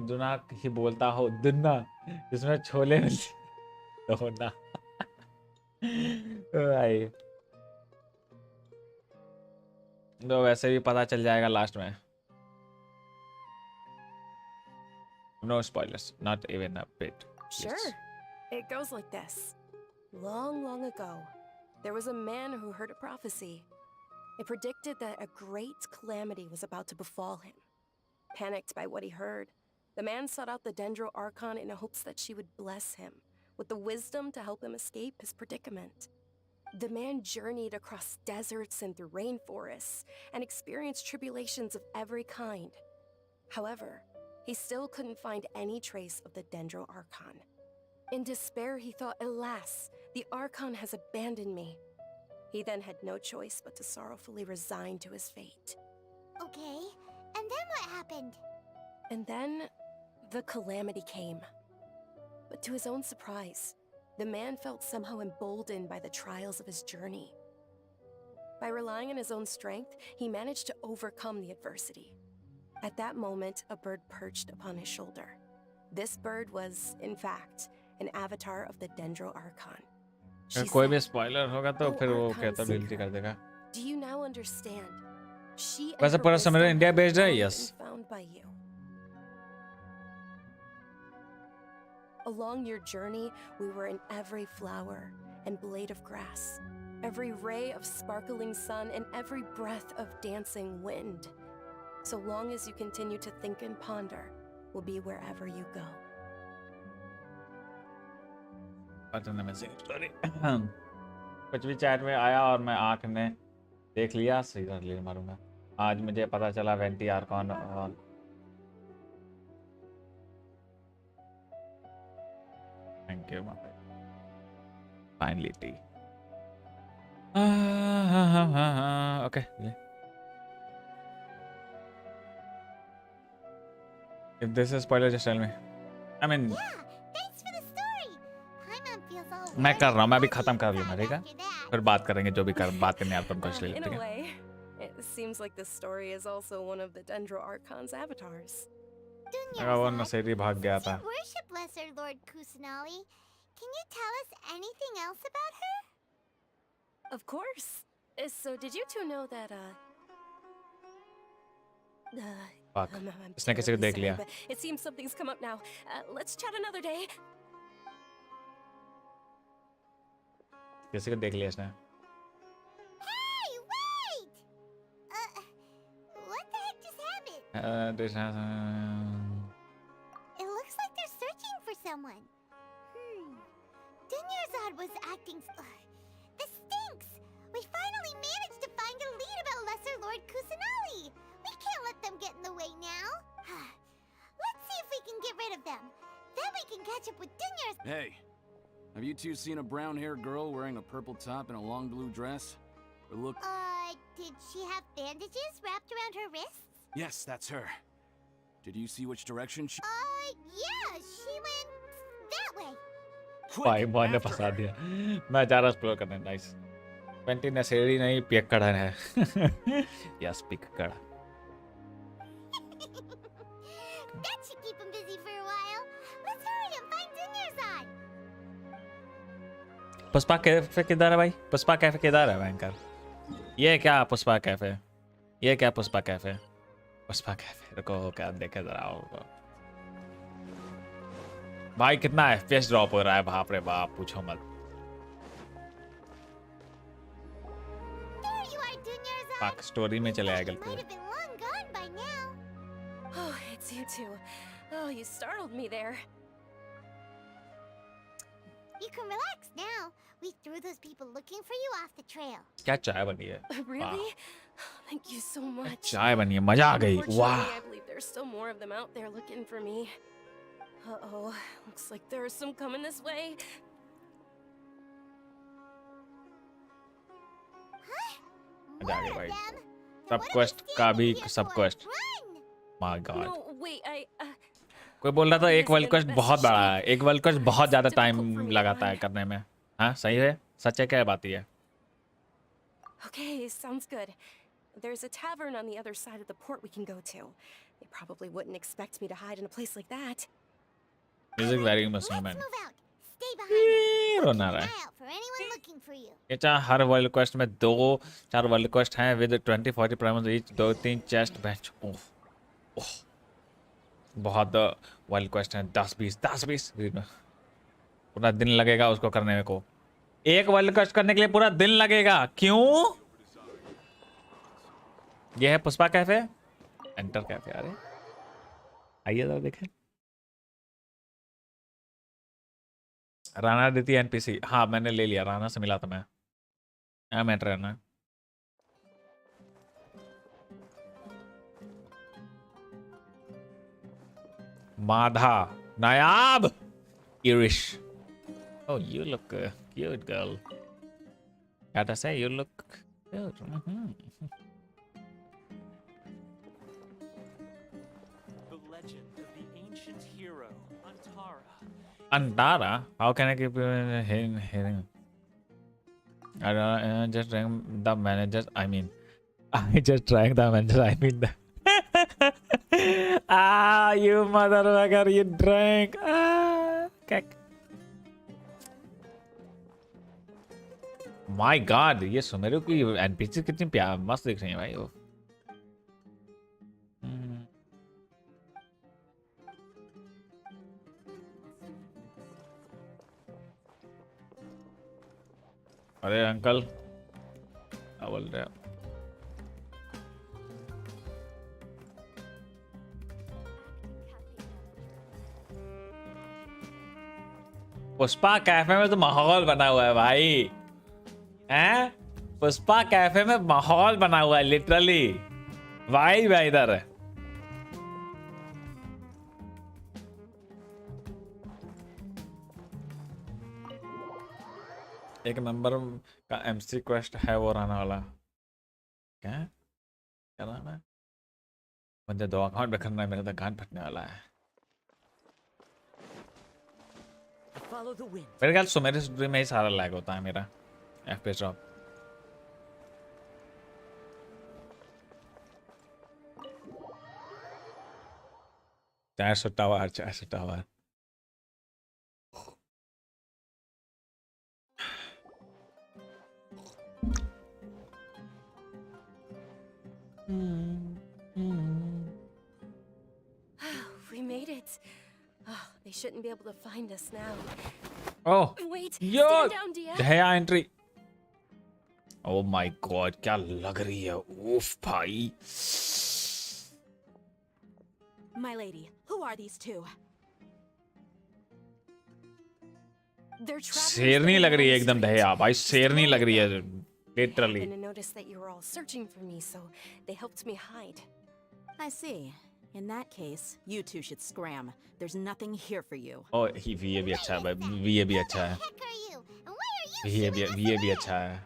दुना ही बोलता हो दुना जिसमें छोले होना भाई तो वैसे भी पता चल जाएगा लास्ट में no spoilers not even a bit Sure. It goes like this. Long, long ago, there was a man who heard a prophecy. It predicted that a great calamity was about to befall him. Panicked by what he heard, the man sought out the Dendro Archon in hopes that she would bless him with the wisdom to help him escape his predicament. The man journeyed across deserts and through rainforests and experienced tribulations of every kind. However, he still couldn't find any trace of the Dendro Archon. In despair, he thought, alas, the Archon has abandoned me. He then had no choice but to sorrowfully resign to his fate. Okay, and then what happened? And then, the calamity came. But to his own surprise, the man felt somehow emboldened by the trials of his journey. By relying on his own strength, he managed to overcome the adversity. At that moment, a bird perched upon his shoulder. This bird was, in fact, an avatar of the Dendro Archon. She अगर कोई भी said, spoiler होगा तो "Oh, फिर वो Archon कहता delete seeker, कर देगा do you now understand? She and वैसे her पूरा summer wisdom India have based है long yes been found by you. Along your journey, we were in every flower and blade of grass, every ray of sparkling sun, and every breath of dancing wind. So long as you continue to think and ponder, we'll be wherever you go. कुछ भी chat में आया और मैं आंख ने देख लिया सीधा ले मारूंगा आज मुझे पता चला वेंटी आर्कॉन और thank you finally T okay if this is spoiler just tell me I mean Yeah, thanks for the story. Paimon feels all मैं कर रहा हूँ मैं अभी warm खत्म कर लूँ inside ठीक है after that. फिर बात करेंगे जो भी कर बात करनी है आप कुछ ले In ठीक a है way, it seems like this story is also one of the Dendro Archon's avatars. अगर वो Dunyarzad, नशेरी भाग गया since था you worship Lesser Lord Kusanali, can you tell us anything else about her? Of course. So did you two know that Fuck. I'm इसने किसी को terribly देख sorry, लिया but it seems something's come up now. Let's chat another day. किसी को देख लिया इसने Hey, wait! What the heck just happened? It looks like they're searching for someone. Dunyarzad was acting. This stinks! We finally managed to find a lead about Lesser Lord Kusanali! We can't let them get in the way now! Let's see if we can get rid of them. Then we can catch up with Dunyarzad. Hey, have you two seen a brown-haired girl wearing a purple top and a long blue dress? Or look... Did she have bandages wrapped around her wrists? Yes, that's her. Did you see which direction she... Yeah, she went that way. भाई Quick, boy ने after फंसा her. दिया. मैं जा रहा explore करने. Nice. 20 ने सीढ़ी नहीं पियक्कड़ है. यस पियक्कड़. That should keep him busy for a while. Let's hurry and find Dunyarzad. Pushpa cafe किधर है भाई? पुष्पा कैफे किधर है बैंकर? ये क्या पुष्पा कैफे? ये क्या पुष्पा कैफे? पुष्पा कैफे रुको क्या देखे जरा और भाई कितना एफपीएस ड्रॉप हो रहा है. बाप रे बाप पूछो मत. There you are, Dunyarzad. पाक स्टोरी में चले आए You गलती might से. have been long gone by now. Oh, it's you two. Oh, you startled me there. You can relax now. We threw those people looking for you off the trail. क्या चाय बनी है? Really? Thank you so much. चाय बनी है. मजा आ गई. Unfortunately, वाह. I believe there's still more of them out there looking for me. Uh-oh. Looks like there's some coming this way. मजा आ गई More भाई. of them. सब What are we क्वेस्ट का भी standing here सब for? Quest. Run! My God. No, wait, कोई बोल रहा था एक वर्ल्ड क्वेस्ट बहुत बड़ा है. एक वर्ल्ड क्वेस्ट बहुत ज्यादा time Difficult for me to लगाता है find. करने में. हाँ सही है. सच है क्या बात ही है? Okay, sounds good. There's a tavern on the other side of the port we can go to. They probably wouldn't expect me to hide in a place like that. Music very Let's मस्त man. move out. Stay behind us. रोना Keep रहा an है. eye out for anyone looking for you. ये चाह हर world quest में 2-4 world quest हैं with 20-40 primers each. 2-3 chest bench. Oh बहुत world quest हैं. 10-20 पूरा दिन लगेगा उसको करने में को. एक वर्ल्ड क्वेस्ट करने के लिए पूरा दिन लगेगा. क्यों? ये है पुष्पा कैफे. Enter cafe. अरे आइए जरा देखें. राणा देती एनपीसी. हाँ मैंने ले लिया. राणा से मिला था मैं. मैं राणा. माधा नायाब Irish. Oh, you look cute, girl. Gotta say, you look cute. The legend of the ancient hero, Antara. Antara? How can I keep hearing? I don't just drank the managers. I mean, I just drank the managers. I mean, the you motherfucker, you drank. Kek. My God, ये सुमेरु की NPC कितनी प्यार मस्त दिख रही है भाई वो. अरे अंकल क्या बोल रहे हो? पुष्पा कैफे में तो माहौल बना हुआ है भाई. हैं? पुष्पा कैफे में माहौल बना हुआ है लिटरली. वाइब है इधर. एक नंबर का एमसी क्वेस्ट है वो रहने वाला. क्या क्या नाम है? मुझे 2 अकाउंट पे करना है. मेरा तो कान फटने वाला है. मेरे ख्याल सुमेरु स्टूडियो में ही सारा लैग होता है मेरा एफपीएस ड्रॉप. चार tower. We made it. Oh, they shouldn't be able to find us now. Oh, Wait, yo, stand down, Dia. है एंट्री. Oh my God, क्या लग रही है. उफ भाई. My lady, who are these two? They're travelers शेरनी that लग are रही है on the एकदम street. दया भाई, Just शेरनी along लग रही है with them. Literally. And I noticed that you were all searching for me, so they helped me hide. I see. In that case, you two should scram. There's nothing here for you. ओ ये भी अच्छा है भाई, ये भी अच्छा है, Heck are you? And why are you ये भी अच्छा है.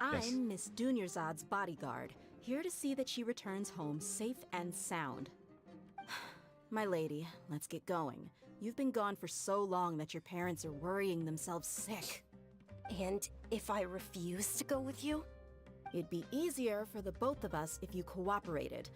Yes. I'm Miss Dunyarzad's bodyguard, here to see that she returns home safe and sound. My lady, let's get going. You've been gone for so long that your parents are worrying themselves sick. And if I refuse to go with you? It'd be easier for the both of us if you cooperated.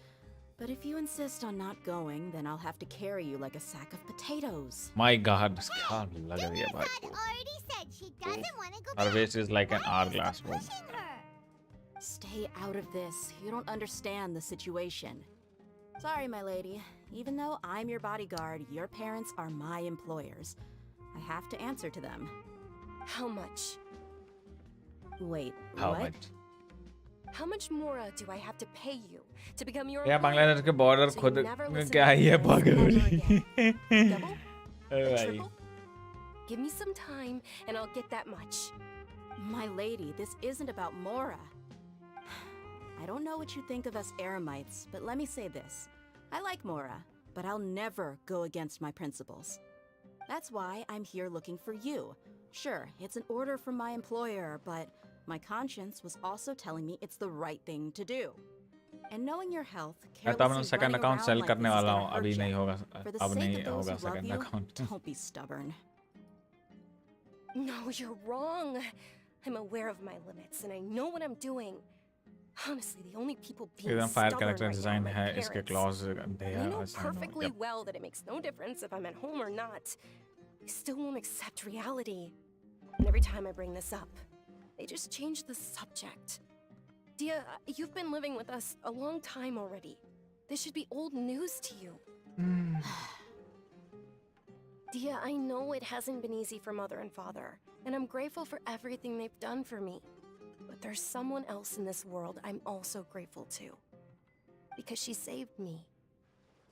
But if you insist on not going, then I'll have to carry you like a sack of potatoes. My God, इसका लग रही है भाई. Dad already said she doesn't want to go Her back. waist is like an Why are you hourglass. Bro. pushing her? Stay out of this. You don't understand the situation. Sorry, my lady. Even though I'm your bodyguard, your parents are my employers. I have to answer to them. How much? Wait, How what? much? How much more do I have to pay you to become your यार employer? Bangladesh के border So you खुद never listen क्या to ही है my पागल voice हो ever रही again. Double? अरे Or भाई. triple? Give me some time and I'll get that much. My lady, this isn't about Mora. I don't know what you think of us Eremites, but let me say this. I like Mora, but I'll never go against my principles. That's why I'm here looking for you. Sure, it's an order from my employer, but my conscience was also telling me it's the right thing to do. And knowing your health, मैं तो अपना carelessly second running account around sell like करने this is वाला gonna हूँ, hurt अभी ya. नहीं होगा, For the अब sake नहीं of those होगा who love second you, account. don't be stubborn. No, you're wrong. I'm aware of my limits and I know what I'm doing. Honestly, the only people being एकदम fire stubborn character right now design are my है, इसके parents. Clause They Daya know assign perfectly हो. well that it makes no difference if I'm at home or not. They still won't accept reality. And every time I bring this up, they just change the subject. Dia, you've been living with us a long time already. This should be old news to you. Dia, I know it hasn't been easy for Mother and Father, and I'm grateful for everything they've done for me. But there's someone else in this world I'm also grateful to. Because she saved me.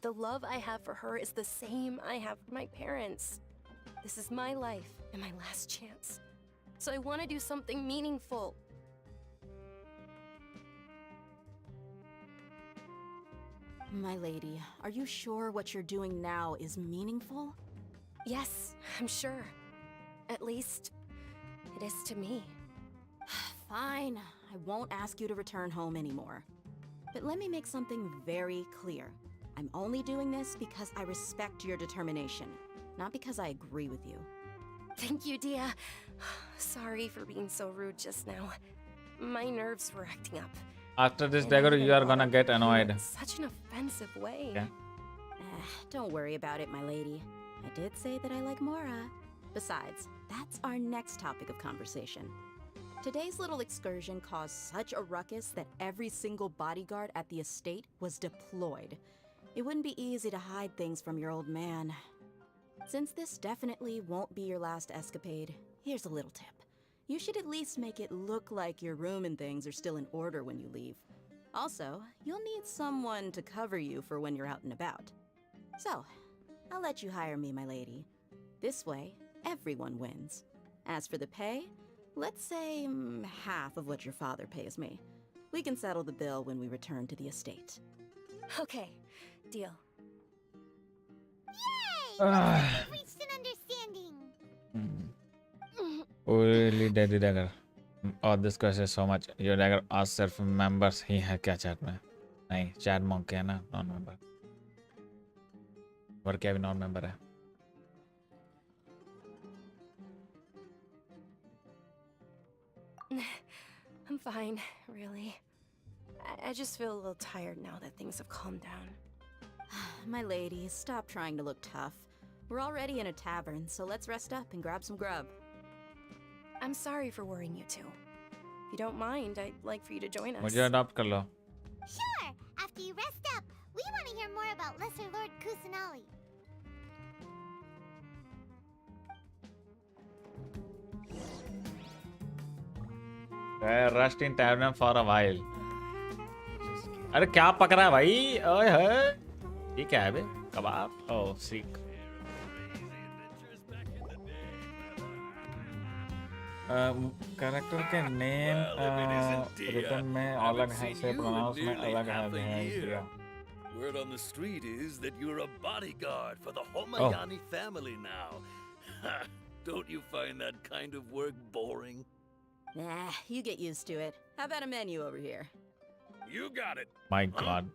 The love I have for her is the same I have for my parents. This is my life and my last chance. So I want to do something meaningful. My lady, are you sure what you're doing now is meaningful? Yes, I'm sure. At least, it is to me. Fine, I won't ask you to return home anymore. But let me make something very clear. I'm only doing this because I respect your determination, not because I agree with you. Thank you, Dia. Sorry for being so rude just now. My nerves were acting up. After this And I dagger, haven't you are brought gonna up get you in annoyed. such an offensive way. Yeah. Don't worry about it, my lady. I did say that I like Mora. Besides, that's our next topic of conversation. Today's little excursion caused such a ruckus that every single bodyguard at the estate was deployed. It wouldn't be easy to hide things from your old man. Since this definitely won't be your last escapade, here's a little tip. You should at least make it look like your room and things are still in order when you leave. Also, you'll need someone to cover you for when you're out and about. So, I'll let you hire me, my lady. This way, everyone wins. As for the pay, let's say half of what your father pays me. We can settle the bill when we return to the estate. Okay, deal. Yay! We've reached an understanding. Really daddy dagger. Oh, this question is so much. Your dagger asks self members ही है क्या chat में? नहीं, chat monk है ना, non member. और क्या भी non member है? I'm fine, really. I just feel a little tired now that things have calmed down. My lady, stop trying to look tough. We're already in a tavern, so let's rest up and grab some grub. I'm sorry for worrying you two. If you don't mind, I'd like for you to join us. मुझे adopt कर लो. Sure, after you rest up, we want to hear more about Lesser Lord Kusanali. Rushed in tavern for a while. अरे क्या पक रहा है भाई? ओए है. ये क्या है बे? कबाब? Oh, sick. कैरेक्टर के नेम रिटर्न में अलग है से प्रोनाउंस में अलग है. Word on the street is that you're a bodyguard for the Homayani family now. Don't you find that kind of work boring? Nah, you get used to it. How about a menu over here? You got it. My God.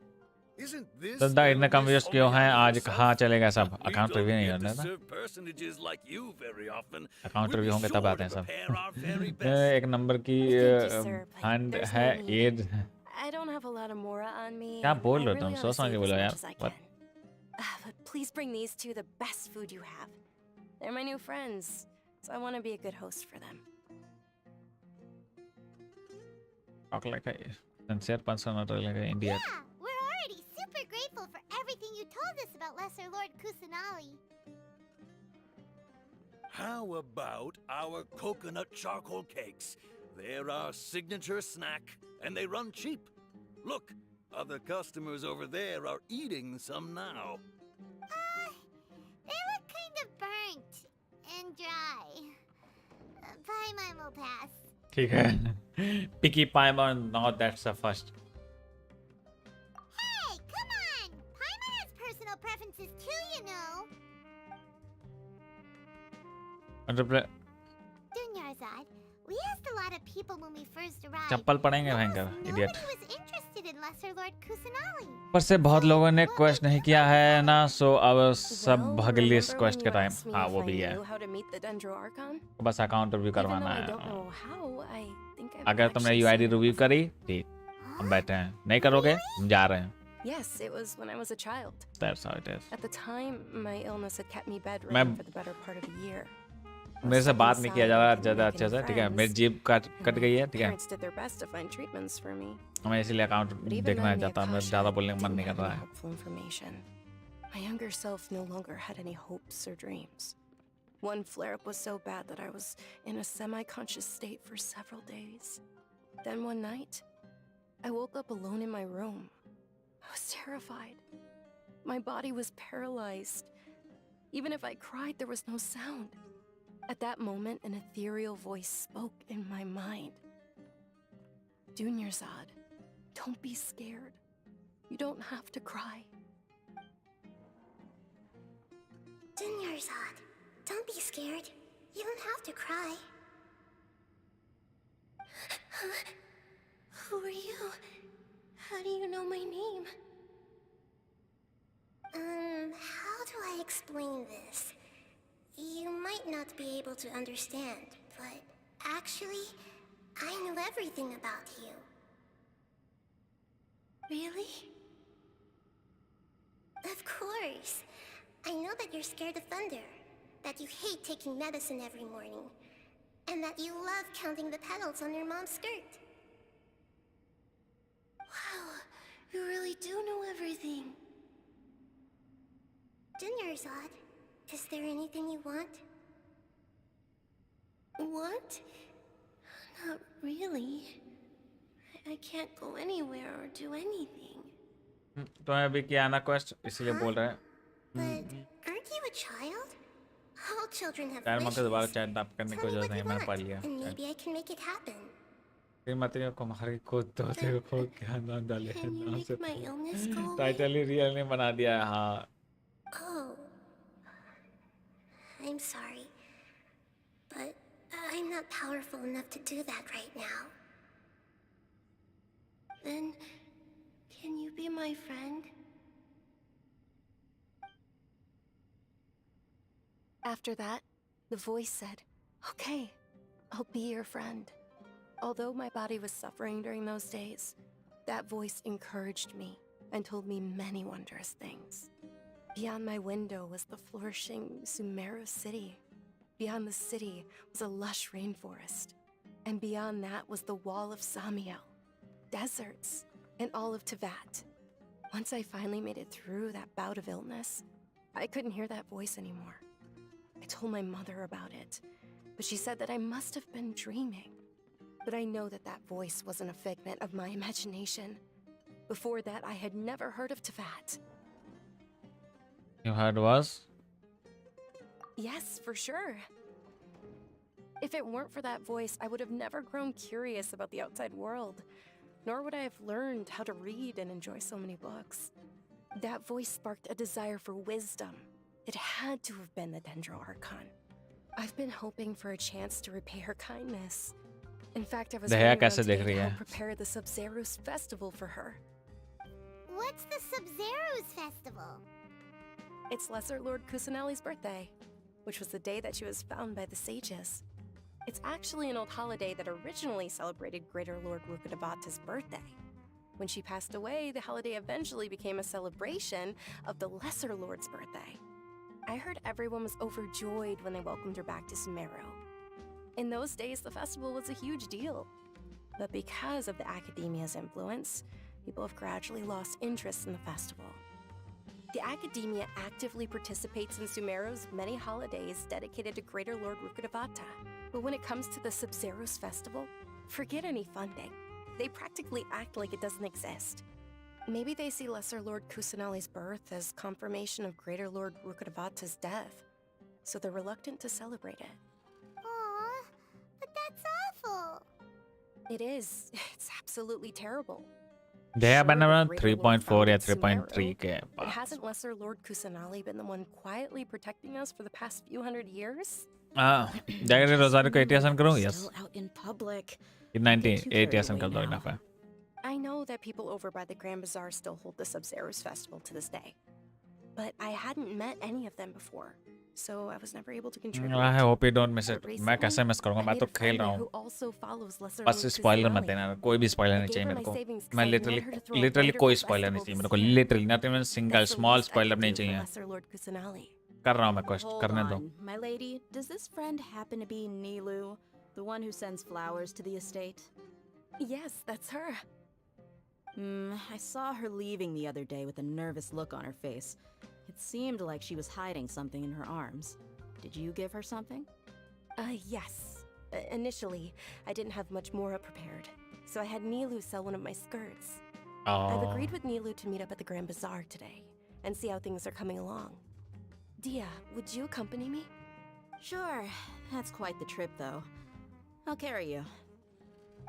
Isn't this दादा इतने कम views क्यों हैं आज? कहाँ चलेगा सब? We account don't review नहीं get to करना था. serve personages like you very often. Account We'll review be होंगे तब sure आते हैं to सब. prepare our very ये best. एक नंबर की Thank you, sir, but hand there's है no need. Edge. I don't have a lot of Mora on me. क्या बोल I रहे हो तुम? really सोच wanna समझ के save बोलो as यार. much as I What? can. But please bring these two the best food you have. They're my new friends, so I want to be a good host for them. Talk like a sincere person, not like an idiot. Yeah, we're already super grateful for everything you told us about Lesser Lord Kusanali. How about our coconut charcoal cakes? They're our signature snack, and they run cheap. Look, other customers over there are eating some now. They look kind of burnt and dry. Paimon will pass. ठीक है. Picky Paimon, no, that's the first. Hey, come on! Paimon has personal preferences too, you know. Dunyarzad, we asked a lot of people when we first arrived. चप्पल पड़ेंगे भयंकर, Almost idiot. nobody was interested in Lesser Lord Kusanali. पर से बहुत लोगों ने question नहीं किया है ना, सो अब सब Well, भगली remember क्वेश्चन when के you टाइम. asked me हाँ if वो I भी है. knew how to meet the Dendro Archon? बस अकाउंट रिव्यू Even though करवाना I है. don't know how, I think I've अगर तुमने actually UID seen it review before. करी, ठीक. हम बैठे हैं. नहीं करोगे, हम जा रहे हैं. Yes, it was when I was a child. That's how it is. At the time, my illness had kept me मैं bedridden for the better part of a year. मेरे से बात नहीं किया जा रहा ज़्यादा अच्छे से, ठीक है. मेरी जीभ कट गई है, ठीक है. Parents did their best to find treatments for me. मैं इसीलिए अकाउंट But even देखना then, the चाहता हूँ. मैं Akasha ज़्यादा बोलने का मन didn't नहीं कर have रहा any है. helpful information. My younger self no longer had any hopes or dreams. One flare-up was so bad that I was in a semi-conscious state for several days. Then one night, I woke up alone in my room. I was terrified. My body was paralyzed. Even if I cried, there was no sound. At that moment, an ethereal voice spoke in my mind. Dunyarzad, don't be scared. You don't have to cry. Dunyarzad, don't be scared. You don't have to cry. Who are you? How do you know my name? How do I explain this? You might not be able to understand, but actually, I know everything about you. Really? Of course. I know that you're scared of thunder, that you hate taking medicine every morning, and that you love counting the petals on your mom's skirt. Wow, you really do know everything. Dunyarzad, is there anything you want? Want? Not really. I can't go anywhere or do anything. तो मैं अभी किया ना quest, इसलिए बोल रहा है. But aren't you a child? All children have यार मत दोबारा wishes. चैट टाप करने की Tell me जरूरत what नहीं, you मैंने पढ़ want, लिया. and maybe I can make it happen. फिर मतलब कुमारी को तोते को क्या नाम डाले हैं, Can you नाम से make my illness go away? Title he real ने बना दिया है. हाँ Oh. I'm sorry. But I'm not powerful enough to do that right now. Then, can you be my friend? After that, the voice said, "Okay, I'll be your friend." Although my body was suffering during those days, that voice encouraged me and told me many wondrous things. Beyond my window was the flourishing Sumeru city. Beyond the city was a lush rainforest. And beyond that was the wall of Samiel, deserts, and all of Teyvat. Once I finally made it through that bout of illness, I couldn't hear that voice anymore. I told my mother about it, but she said that I must have been dreaming. But I know that that voice wasn't a figment of my imagination. Before that, I had never heard of Teyvat. you heard was Yes, for sure. If it weren't for that voice, I would have never grown curious about the outside world, nor would I have learned how to read and enjoy so many books. That voice sparked a desire for wisdom. It had to have been the Dendro Archon. I've been hoping for a chance to repay her kindness. In fact, I was Daya running कैसे around देख today रही to है? help prepare the Sub-Zero's festival for her. What's the Sub-Zero's festival? It's Lesser Lord Kusanali's birthday, which was the day that she was found by the sages. It's actually an old holiday that originally celebrated Greater Lord Rukkhadevata's birthday. When she passed away, the holiday eventually became a celebration of the Lesser Lord's birthday. I heard everyone was overjoyed when they welcomed her back to Sumeru. In those days, the festival was a huge deal. But because of the Academia's influence, people have gradually lost interest in the festival. The Academia actively participates in Sumeru's many holidays dedicated to Greater Lord Rukkhadevata. But when it comes to the Sub-Zero's festival, forget any funding. They practically act like it doesn't exist. Maybe they see Lesser Lord Kusanali's birth as confirmation of Greater Lord Rukkhadevata's death, so they're reluctant to celebrate it. Aw, but that's awful. It is. It's absolutely terrible. Daya Sure, बनना the वाला Greater Lord 3.4 या founded 3.3 Sumeru, के but pass. hasn't Lesser Lord Kusanali been the one quietly protecting us for the past few hundred years? हाँ, जाकर रोजारी को 80 आसन करूँ? Yes. Still out in public. 98 आसन कर दो now. enough है. I know that people over by the Grand Bazaar still hold the Sub-Zero's festival to this day. But I hadn't met any of them before, so I was never able to contribute. I hope you don't miss it. But मैं कैसे miss करूँगा? I मैं made तो a खेल friend रहा there हूँ. who also follows Lesser बस Lord spoiler मत Kusanali. देना. कोई भी स्पॉइलर I नहीं gave चाहिए her मेरे my को. savings मैं because I wanted her to throw a literally wonderful कोई स्पॉइलर नहीं festival चाहिए this मेरे को. year. Literally not even single That's the small least I spoiler could नहीं do for चाहिए. Lesser Lord Kusanali. कर रहा हूँ मैं quest. Hold करने दो. on, my lady. Does this friend happen to be Nilu, the one who sends flowers to the estate? Yes, that's her. I saw her leaving the other day with a nervous look on her face. It seemed like she was hiding something in her arms. Did you give her something? Yes. Initially, I didn't have much more prepared, so I had Nilu sell one of my skirts. I've Oh. agreed with Nilu to meet up at the Grand Bazaar today and see how things are coming along. Dia, would you accompany me? Sure. That's quite the trip, though. I'll carry you.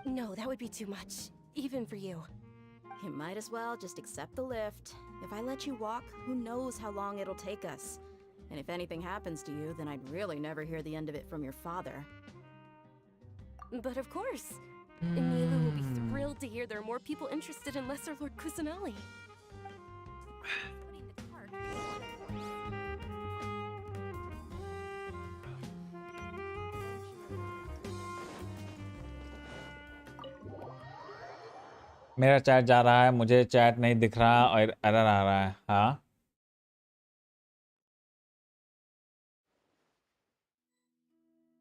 No, that would be too much, even for you. You might as well just accept the lift. If I let you walk, who knows how long it'll take us. And if anything happens to you, then I'd really never hear the end of it from your father. But of course, Nilu will be thrilled to hear there are more people interested in Lesser Lord Kusanali. मेरा chat जा रहा है. मुझे chat नहीं दिख रहा और error आ रहा है. हाँ.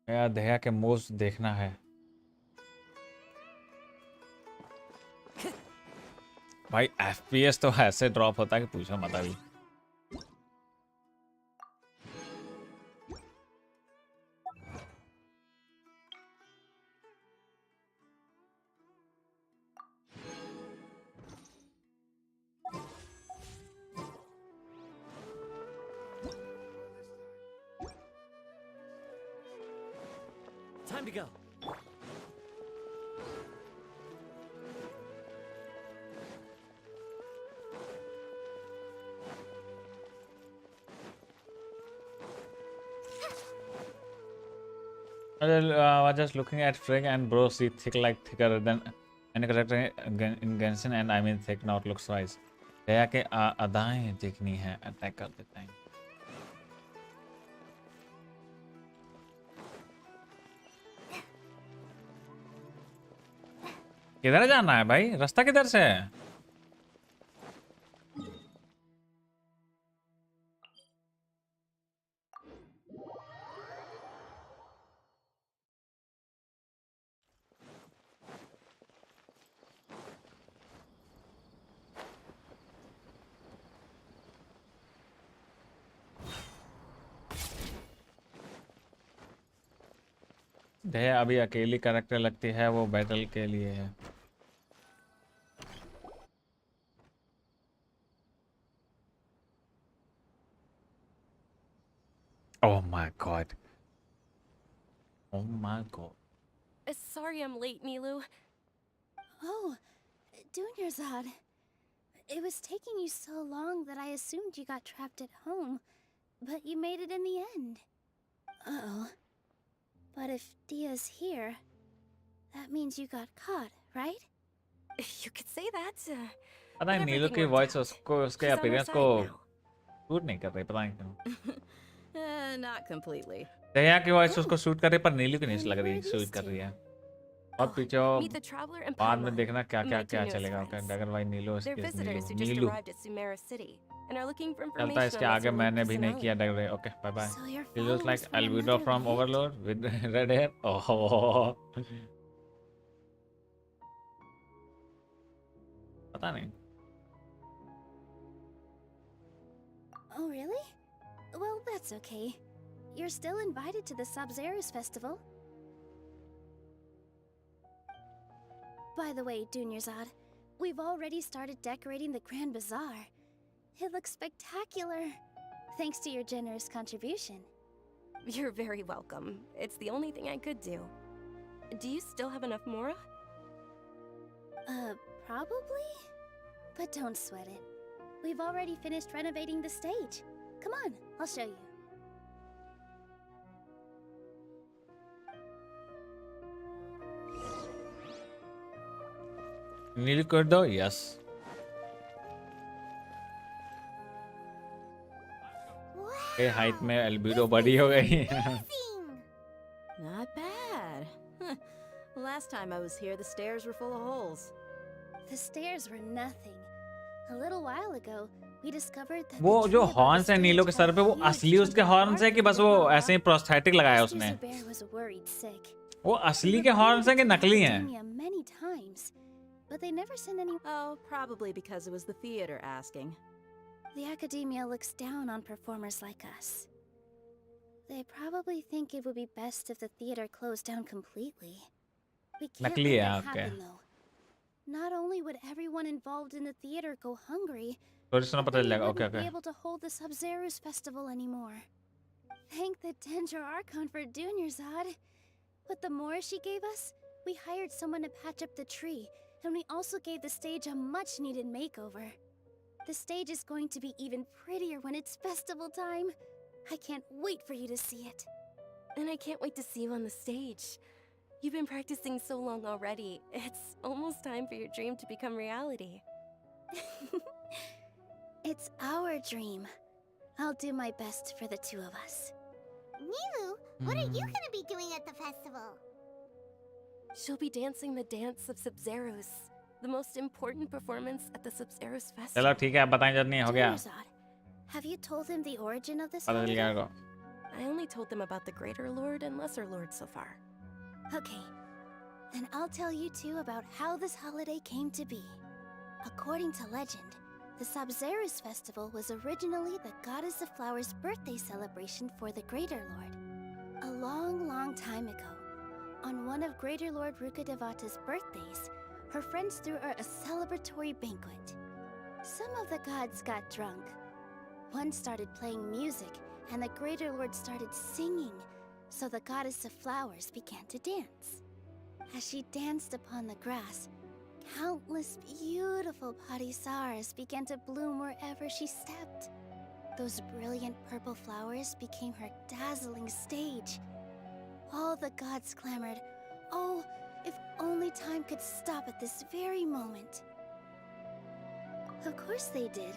मेरा दया के मूव्स देखना है. भाई FPS तो ऐसे ड्रॉप होता है कि पूछो मत अभी. Time to go. I was just looking at Frigg and bro, see thicker than any character in Genshin, and I mean thick, not looks wise. दया के अदाएं देखनी है. अटैक कर देता है. किधर जाना है भाई? रास्ता किधर से है? दया अभी अकेली कैरेक्टर लगती है, वो बैटल के लिए है. Oh my god. Oh my god. Sorry I'm late, Nilu. Oh, Dunyarzad. It was taking you so long that I assumed you got trapped at home, but you made it in the end. Uh-oh. But if Dia's here, that means you got caught, right? You could say that. पता नहीं but नीलू की everything voice worked out. उसको उसके She's on our appearance side को now. Suit नहीं कर रही, पता नहीं क्यों। Not completely. दया की वॉइस उसको शूट कर रही है, पर नीलू की नहीं And लग रही where are शूट these कर रही two? है। और पीछे Meet the traveler and बाद में Palma, देखना क्या क्या my two क्या newest चलेगा। friends. अगर भाई नीलू They're उसकी visitors who just Neelu arrived at Sumeru City and are looking for चलता है information इसके on आगे lesser मैंने known भी नहीं किया personality. डर रहे। Okay bye bye. So you're He looks like followers from Albedo another from Wit? Overlord with red hair. Oh, पता नहीं। Oh, really? Well, that's okay. You're still invited to the Sub-Zerus festival. By the way, Dunyarzad, we've already started decorating the Grand Bazaar. It looks spectacular, thanks to your generous contribution. You're very welcome. It's the only thing I could do. Do you still have enough Mora? Probably? But don't sweat it. We've already finished renovating the stage. Come on, I'll show you. नीलू कर दो। Yes. ये height में albedo बड़ी हो गई। Not bad. Last time I was here, the stairs were full of holes. The stairs were nothing. A little while ago, we discovered that वो the जो tree above horns the है नीलो के stage sir पे, had वो a huge असली उसके chunk of horns है कि bark बस in वो the ऐसे ही प्रोस्थेटिक लगाया Mr. उसने? Zubair was worried sick. वो असली We के हॉर्न्स है कि reported to नकली हैं? academia many times, but they never sent any. Oh, probably because it was the theater asking. The academia looks down on performers like us. They probably think it would be best if the theater closed down completely. We can't नकली let है, that okay. happen though. Not only would everyone involved in the theater go hungry, तो इसमें but पता then we चलेगा। Okay wouldn't be okay. able to hold the Sub-Zerus festival anymore. Thank the Dendro Archon for Dunyarzad. With the Mora she gave us, we hired someone to patch up the tree, and we also gave the stage a much-needed makeover. The stage is going to be even prettier when it's festival time. I can't wait for you to see it. And I can't wait to see you on the stage. You've been practicing so long already. It's almost time for your dream to become reality. It's our dream. I'll do my best for the two of us. Nilu, what are you gonna be doing at the festival? She'll be dancing the dance of Sub-Zerus, the most important performance at the Sub-Zerus चलो festival. ठीक है, आप बताएं जब नहीं हो गया। Dunyarzad, have you told him the origin of this पता चल गया holiday? को। I only told them about the Greater Lord and Lesser Lord so far. Okay, then I'll tell you two about how this holiday came to be. According to legend, the Sub-Zerus festival was originally the Goddess of Flowers' birthday celebration for the Greater Lord. A long, long time ago, on one of Greater Lord Rukkhadevata's birthdays, her friends threw her a celebratory banquet. Some of the gods got drunk. One started playing music, and the Greater Lord started singing, so the Goddess of Flowers began to dance. As she danced upon the grass, countless beautiful parisaras began to bloom wherever she stepped. Those brilliant purple flowers became her dazzling stage. All the gods clamored, "Oh, if only time could stop at this very moment." Of course they did.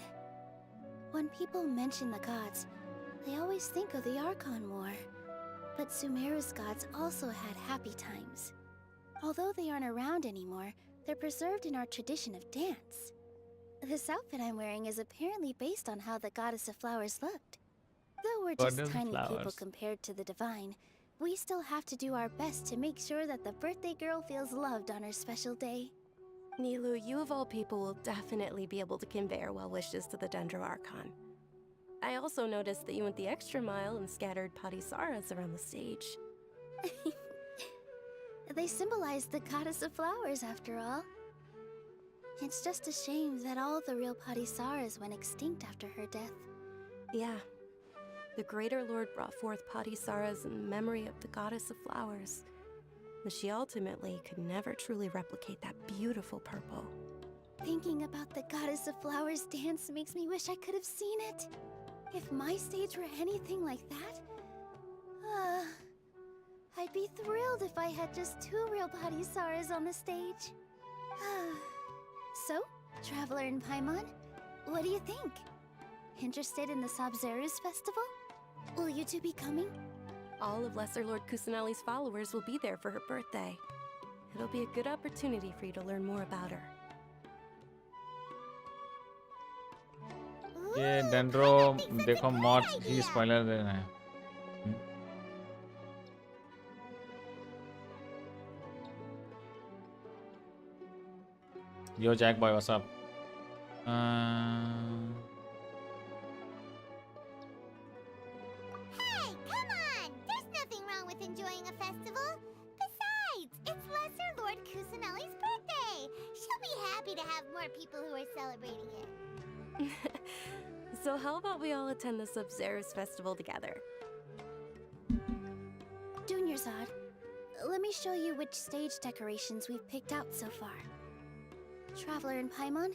When people mention the gods, they always think of the Archon War. But Sumeru's gods also had happy times. Although they aren't around anymore, they're preserved in our tradition of dance. This outfit I'm wearing is apparently based on how the Goddess of Flowers looked. Though we're just Goddess of tiny people Flowers. compared to the divine, we still have to do our best to make sure that the birthday girl feels loved on her special day. Nilu, you of all people will definitely be able to convey our well wishes to the Dendro Archon. I also noticed that you went the extra mile and scattered Patisaras around the stage. They symbolize the Goddess of Flowers, after all. It's just a shame that all the real Patisaras went extinct after her death. Yeah. The Greater Lord brought forth Patisaras in memory of the goddess of flowers, but she ultimately could never truly replicate that beautiful purple. Thinking about the Goddess of Flowers dance makes me wish I could have seen it. If my stage were anything like that, I'd be thrilled if I had just 2 real Patisaras on the stage. So, Traveler and Paimon, what do you think? Interested in the Sabzeruz festival? Will you two be coming? All of Lesser Lord Kusanali's followers will be there for her birthday. It'll be a good opportunity for you to learn more about her. ये dendro देखो mods ही spoiler दे रहे हैं. Yo Jack boy, what's up? Hey, come on! There's nothing wrong with enjoying a festival. Besides, it's Lesser Lord Kusanali's birthday. She'll be happy to have more people who are celebrating it. So how about we all attend the Sabzeruz festival together? Junior Zod, let me show you which stage decorations we've picked out so far. Traveler and Paimon,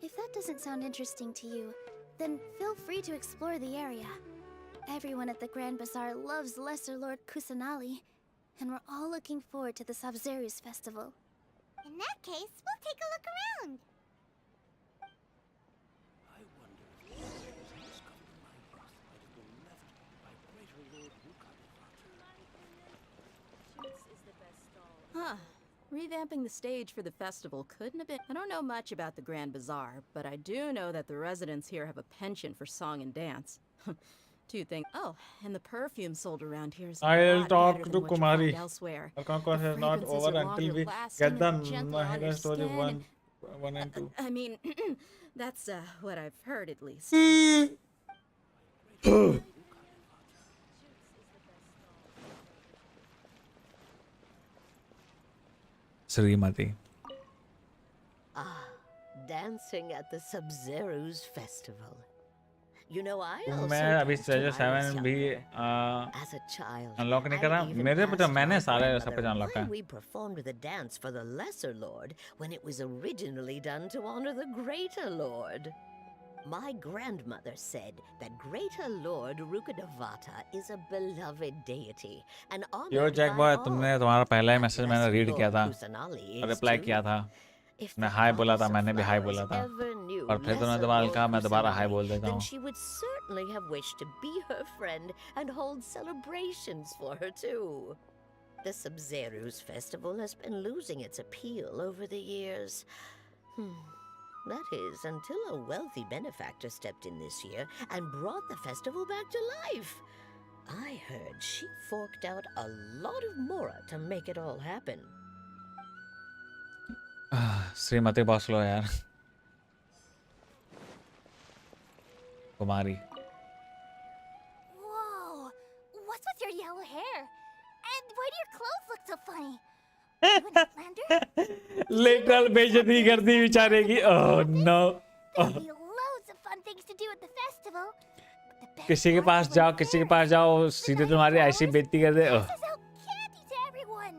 if that doesn't sound interesting to you, then feel free to explore the area. Everyone at the Grand Bazaar loves Lesser Lord Kusanali, and we're all looking forward to the Sabzeruz festival. In that case, we'll take a look around. I wonder if the discovered my birth might have been left by Greater Lord Rukadevata. Huh. Revamping the stage for the festival couldn't have been... I don't know much about the Grand Bazaar, but I do know that the residents here have a penchant for song and dance. Two things. Oh, and the perfume sold around here is I'll a talk lot better to than what you Kumari. find elsewhere. Our conquest The is not fragrances over are until longer we lasting get the and gentler on your Mahira story skin. 1 and 2. I mean, that's what I've heard at least. Srimati. Dancing at the Sabzeruz festival. You know, I also मैं अभी danced when stage I was 7 भी younger. As a child, unlock नहीं I करा. even मेरे पे तो asked मैंने my सारे सब कुछ grandmother अनलॉक why है. we performed the dance for the Lesser Lord when it was originally done to honor the Greater Lord. My grandmother said that Greater Lord Rukadevata is a beloved deity and honored yo Jack by boy all. तुमने तुम्हारा पहला ही message मैंने Lesser read Lord किया था Kusanali is reply too. किया था If मैं the हाय बोला था goddess of मैंने भी हाय बोला flowers था ever knew और फिर तुमने Lesser दोबारा Lord कहा मैं दोबारा हाय Kusanali, बोल देता then हूँ. she would certainly have wished to be her friend and hold celebrations for her too. The Sabzeruz festival has been losing its appeal over the years. That is, until a wealthy benefactor stepped in this year and brought the festival back to life. I heard she forked out a lot of mora to make it all happen. Shrimati बहुत slow यार. कुमारी. Whoa! What's with your yellow hair? And why do your clothes look so funny? Literal बेइज्जती कर दी बेचारे की. Oh no. There'll be loads of fun things to do at the festival. किसी के पास जाओ सीधे तुम्हारी ऐसी बेइज्जती कर दे. Passes out candy to everyone.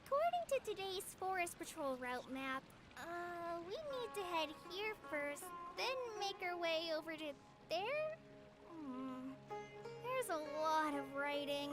According to today's Forest Patrol route map, we need to head here first, then make our way over to there? There's a lot of writing.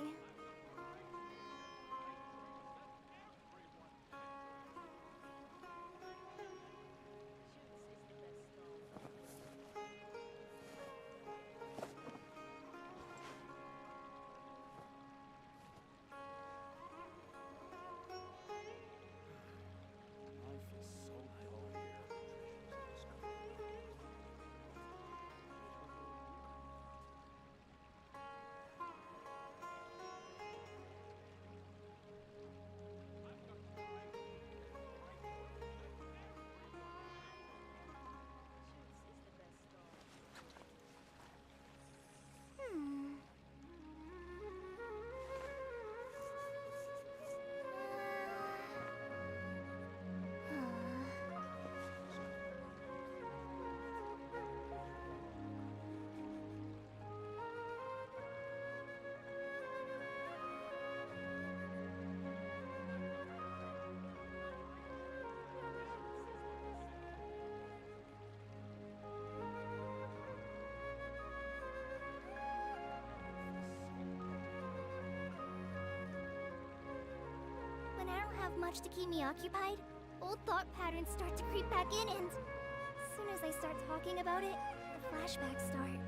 When I don't have much to keep me occupied, old thought patterns start to creep back in, and as soon as I start talking about it, the flashbacks start.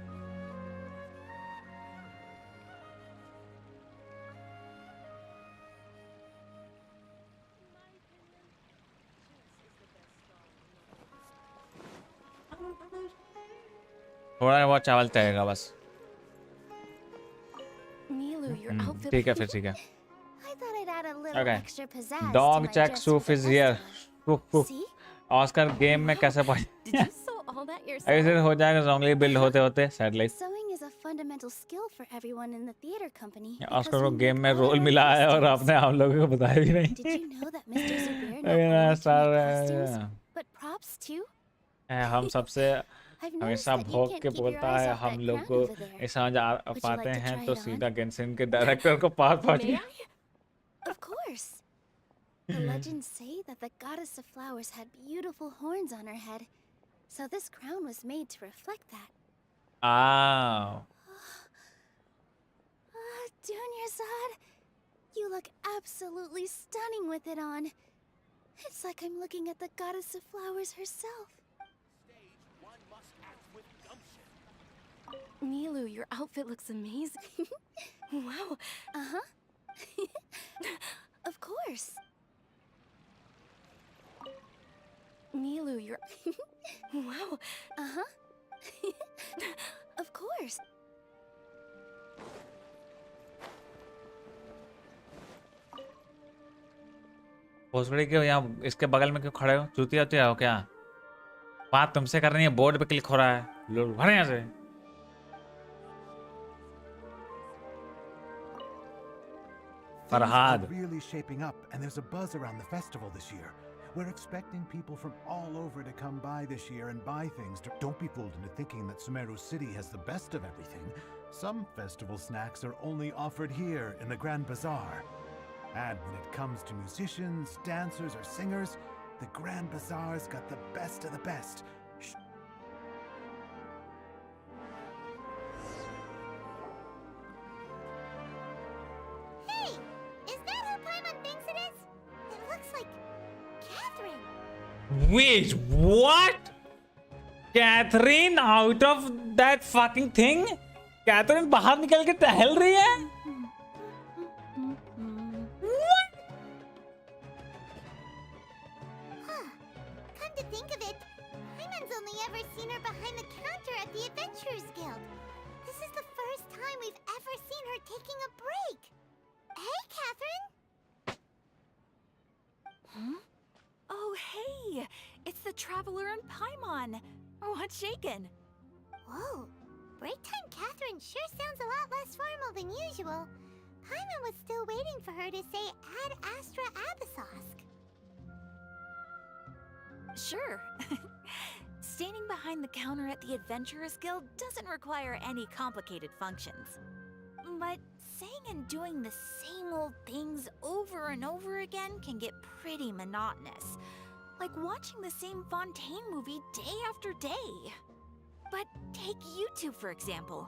थोड़ा बहुत चावल चाहिएगा बस। Milu, your outfit. ठीक है फिर ठीक है। I thought I'd add a little Okay. extra pizzazz Dog to my check dress Suf for the is here. festival. See? Oscar game में कैसे पहुंच? Did you sew all that yourself? ऐसे हो जाएगा wrongly build होते होते satellite. Sewing is a fundamental skill for everyone in the theater company. Oscar को game में रोल मिला है और आपने हम लोगों को बताया भी नहीं। Did you know that Mr. Zubair not लेकिन only star can make costumes, but props too? हम सबसे I've noticed हमेशा that you भोग can't के keep your बोलता eyes है off हम that लोग crown को over there. ये समझ आ Would you पाते like to हैं try तो it सीधा on? गेंशिन के डायरेक्टर को पास पहुंच May गया। I? Of course. The legends say that the goddess of flowers had beautiful horns on her head, so this crown was made to reflect that. Ah, Junior Zod, you look absolutely stunning with it on. It's like I'm looking at the goddess of flowers herself. Milu, your outfit looks amazing. Wow. Uh-huh. Of course. Milu, your. Wow. Uh-huh. Of course. भोसड़ी क्यों यहाँ इसके बगल में क्यों खड़े हो? चूतिया तो हो क्या? बात तुमसे कर रही है, बोर्ड पे क्लिक हो रहा है। लोग भरे यहाँ से। Farhad. Really shaping up, and there's a buzz around the festival this year. We're expecting people from all over to come by this year and buy things. Don't be fooled into thinking that Sumeru City has the best of everything. Some festival snacks are only offered here in the Grand Bazaar. And when it comes to musicians, dancers, or singers, the Grand Bazaar's got the best of the best. Shh. Hey! Is that who Paimon thinks it is? It looks like Catherine. Wait, what? Catherine out of that fucking thing? Catherine बाहर निकल के टहल रही है? Huh. Come to think of it, Paimon's only ever seen her behind the counter at the Adventurers Guild. This is the first time we've ever seen her taking a break. Hey, Catherine! Huh? Oh, hey! It's the Traveler and Paimon! What's shaken? Whoa. Break time Catherine sure sounds a lot less formal than usual. Paimon was still waiting for her to say Ad Astra Abyssosque. Sure. Standing behind the counter at the Adventurers Guild doesn't require any complicated functions. But saying and doing the same old things over and over again can get pretty monotonous. Like watching the same Fontaine movie day after day. But take YouTube, for example.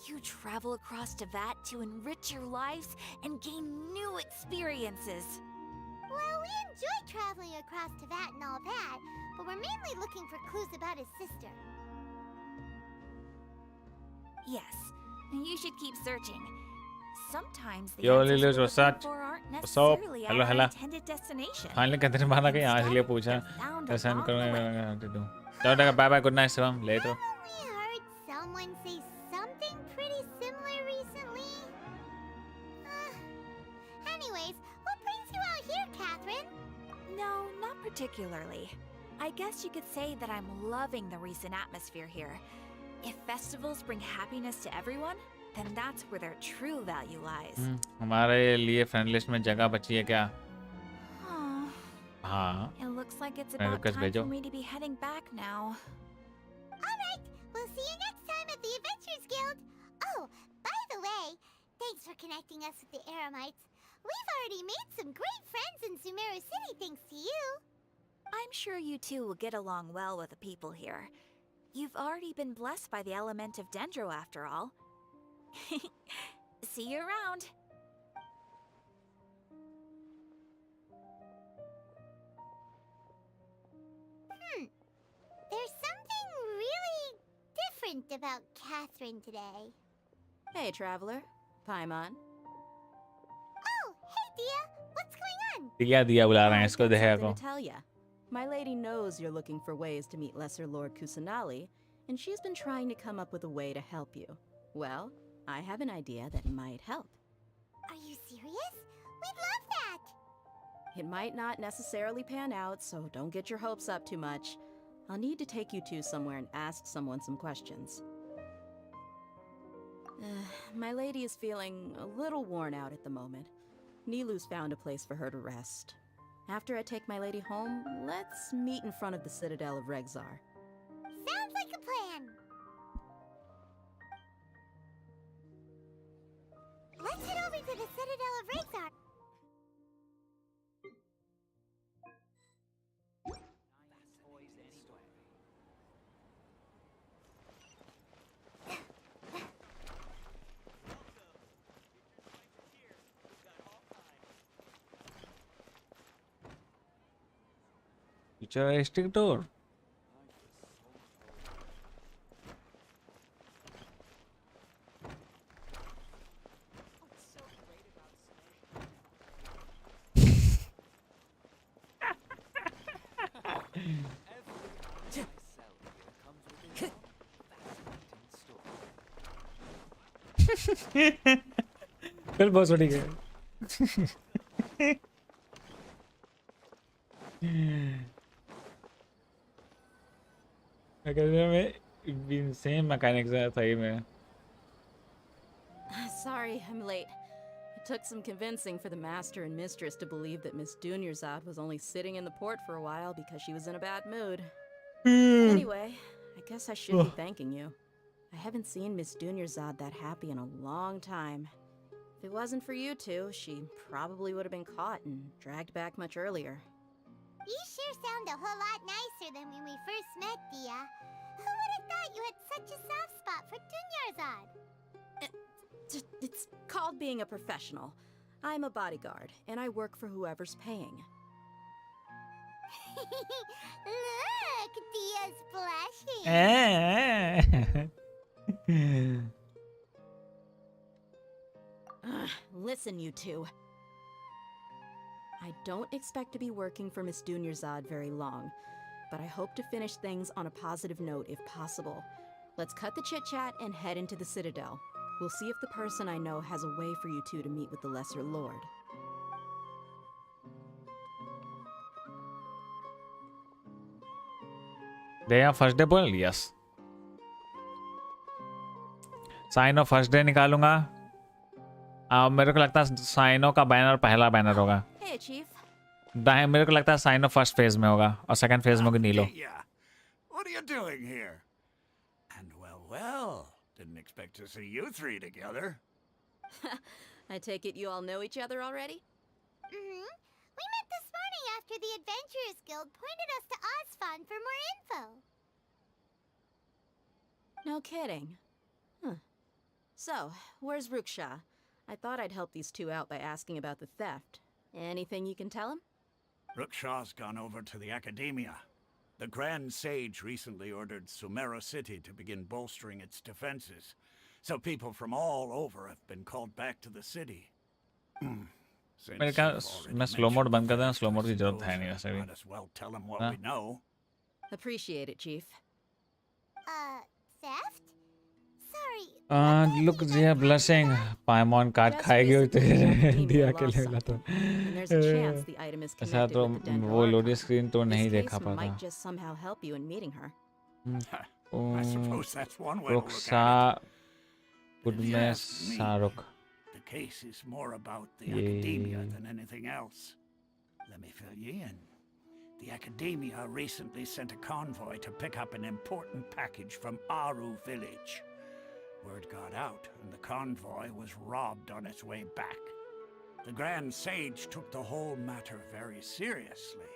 You travel across Teyvat to enrich your lives and gain new experiences. Well, we enjoy traveling across Teyvat and all that, but we're mainly looking for clues about his sister. Yes, you should keep searching. Sometimes the Yo, answers Lilius, we're what's looking up? for aren't What's up? necessarily Hello, at our hello. intended destination. Finally कहते हैं बाहर आ गए यहाँ इसलिए पूछा कैसे करूँ चलो bye bye good night Shivam later We heard someone say something pretty similar recently. Anyways, what brings you out here, Catherine? No, not particularly. I guess you could say that I'm loving the recent atmosphere here. If festivals bring happiness to everyone, then that's where their true value lies. हमारे लिए friend list में जगह बची है क्या Oh, हाँ it looks like it's मैं about request time भेजो for me to be heading back now. Alright, we'll see you next time at the Adventurers Guild. Oh, by the way, thanks for connecting us with the Eremites. We've already made some great friends in Sumeru City thanks to you. I'm sure you two will get along well with the people here. You've already been blessed by the element of Dendro after all. See you around. There's something really different about Catherine today. Hey, traveler. Paimon. Oh, hey, Dia. What's going on? दिया दिया बुला रहे हैं I've इसको got देखा something को to tell ya. My lady knows you're looking for ways to meet Lesser Lord Kusanali, and she's been trying to come up with a way to help you. Well, I have an idea that might help. Are you serious? We'd love that. It might not necessarily pan out, so don't get your hopes up too much. I'll need to take you two somewhere and ask someone some questions. My lady is feeling a little worn out at the moment. Nilu's found a place for her to rest. After I take my lady home, let's meet in front of the Citadel of Rexar. Sounds like a plan. Let's head over to the Citadel of Rexar. futuristic door फिर बहुत छोटी गई में same mechanics है सही में Sorry, I'm late. It took some convincing for the master and mistress to believe that Miss Dunyarzad was only sitting in the port for a while because she was in a bad mood. Anyway, I guess I should be thanking you. I haven't seen Miss Dunyarzad that happy in a long time. If it wasn't for you two, she probably would have been caught and dragged back much earlier. You sure sound a whole lot nicer than when we first met, Dia. Who would have thought you had such a soft spot for Dunyarzad? It's called being a professional. I'm a bodyguard, and I work for whoever's paying. Look, Dia's blushing. Listen, you two. I don't expect to be working for Miss Dunyarzad very long, but I hope to finish things on a positive note if possible. Let's cut the chit-chat and head into the Citadel. We'll see if the person I know has a way for you two to meet with the Lesser Lord. They are first day बोल yes. Cyano first day निकालूंगा मेरे को लगता है cyano का banner पहला banner होगा Hey, Chief. दाएं मेरे को लगता है साइनो फर्स्ट फेज में होगा और सेकंड फेज में होगी नीलो Yeah. What are you doing here? And well, didn't expect to see you three together. I take it you all know each other already? Mm-hmm. We met this morning after the Adventurers Guild pointed us to Osfon for more info. No kidding. Huh. So, where's Ruksha? I thought I'd help these two out by asking about the theft. Anything you can tell him? Rukshaw's gone over to the Academia. The Grand Sage recently ordered Sumeru City to begin bolstering its defenses. So people from all over have been called back to the city. मेरे ख्याल मैं slow mode बंद कर दूं slow mode की जरूरत है नहीं वैसे भी Might as well tell him what we know. Appreciate it, Chief. Theft? Sorry. look they are blushing Paimon card खाएगी और तेरे दिया के लेला तो And there's a chance the item is ऐसा connected तो with the Dendro वो archive. लोडिंग स्क्रीन तो नहीं This देखा case पाता might just somehow help you in meeting her. I suppose that's one way to look रुखसा at it. Good If you में ask me, Shahrukh the case is more about the Academia than anything else. Let me fill you in. The Academia recently sent a convoy to pick up an important package from Aru village. Word got out, and the convoy was robbed on its way back. The Grand Sage took the whole matter very seriously.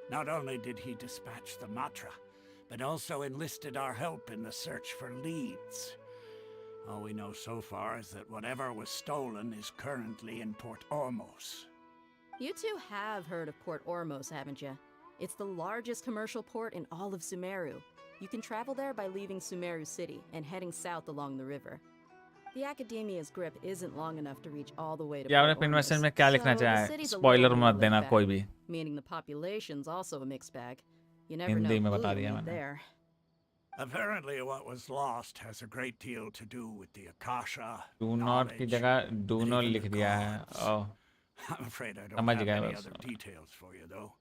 Not only did he dispatch the Matra, but also enlisted our help in the search for leads. All we know so far is that whatever was stolen is currently in Port Ormos. You two have heard of Port Ormos, haven't you? It's the largest commercial port in all of Sumeru. You can travel there by leaving Sumeru City and heading south along the river. The Academia's grip isn't long enough to reach all the way to या Port आपने pin message Ormos, में क्या लिखना so the चाहा city's a spoiler little मत laid देना back, कोई भी meaning the population's also a mixed bag. You never Hindi know में who बता you'll दिया meet मैंने there. Apparently what was lost has a great deal to do with the Akasha, do not knowledge, की जगह do and not even लिख the दिया है gods. Oh I'm afraid I don't समझ have गया any बस other details for you, though.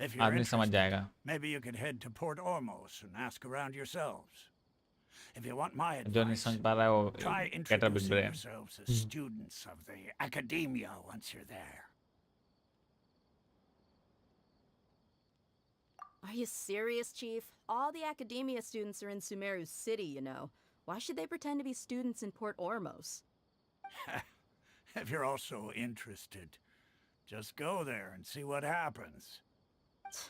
If you're आदमी समझ interested, जाएगा maybe you could head to Port Ormos and ask around yourselves. If you want my जो नहीं advice, समझ पा रहा है वो try get a big introducing brain yourselves as students of the Academia once you're there. Are you serious, Chief? All the Academia students are in Sumeru City, you know. Why should they pretend to be students in Port Ormos? If you're also interested, just go there and see what happens.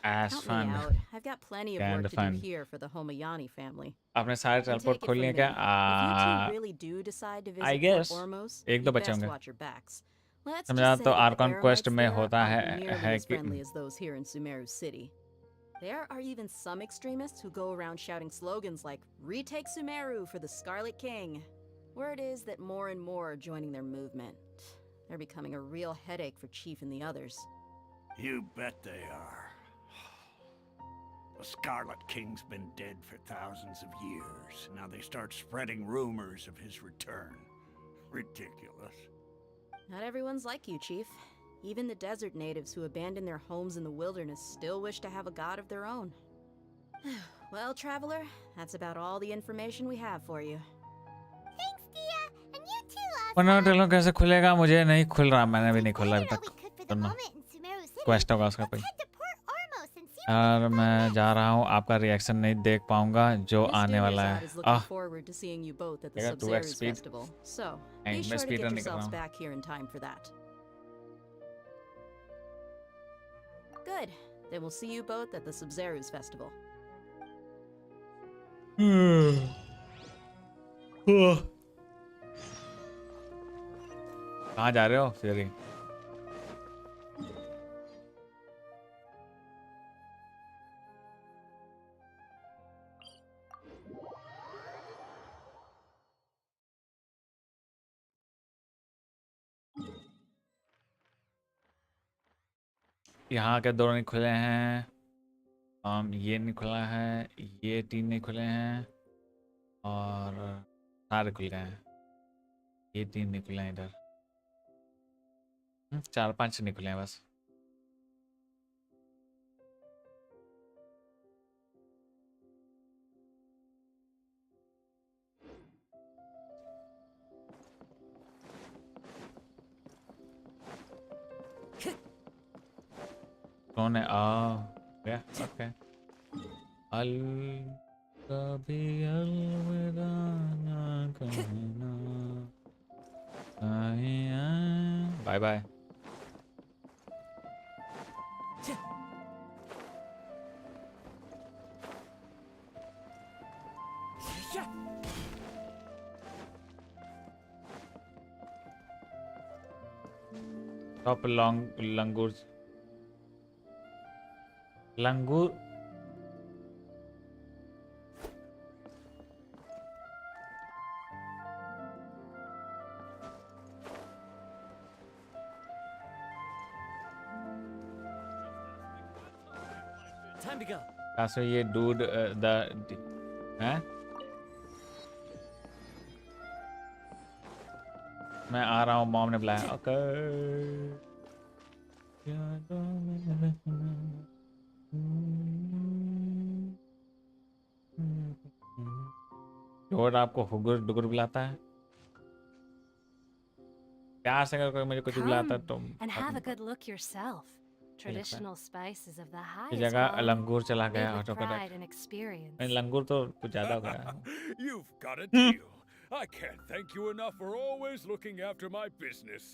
As Count fun me out. I've got plenty of Kinda work to fun. do here for the Homayani family. आपने सारे And teleport take it खोल from लिए me, क्या if you two really do decide to I visit guess Port Ormos, एक दो you बचे best होंगे watch your backs. Let's समझा just say तो that the Arcon quest Eremites में there होता aren't nearly है as कि friendly as those here in Sumeru City. There are even some extremists who go around shouting slogans like, "Retake Sumeru for the Scarlet King." Word is that more and more are joining their movement. They're becoming a real headache for Chief and the others. You bet they are. The Scarlet King's been dead for thousands of years. Now they start spreading rumors of his return. Ridiculous. Not everyone's like you, Chief. Even the desert natives who abandon their homes in the wilderness still wish to have a god of their own. Well, traveler, that's about all the information we have for you. Thanks, Dia. And you too, पन्ना टेलो कैसे खुलेगा मुझे नहीं खुल रहा मैंने भी नहीं खोला अभी तक for the moment in Sumeru City. Quest होगा उसका कोई Head to Port Ormos and see और मैं जा रहा हूँ आपका रिएक्शन नहीं देख पाऊंगा जो Miss आने वाला Dinnersad है is looking forward to seeing you both at the देखा, 2x Sub-Zerus speed. Festival. So, नहीं, be मैं sure to speed get run नहीं कर yourselves रहा हूँ। back here in time for that. Good. Then we'll see you both at the Sub-Zerus Festival. कहाँ जा रहे हो सीरी यहाँ के दो नहीं खुले हैं ये नहीं खुला है ये 3 नहीं खुले हैं और सारे खुल गए हैं ये 3 नहीं खुले हैं इधर 4-5 नहीं खुले हैं बस कौन है या ओके अल कभी अलविदा ना कहना बाय बाय टॉप लंगूर लंगूर Time to go. कैसे ये डूड द हैं मैं आ रहा हूँ मॉम ने बुलाया ओके डूड आपको हुगुर डुगुर बुलाता है प्यार से अगर कोई मुझे कुछ बुलाता है तो and have a good look yourself. Traditional spices of the इस highest जगह quality, लंगूर चला made गया with auto pride and experience. Correct लंगूर तो कुछ ज्यादा हो गया You've got a deal. I can't thank you enough for always looking after my business.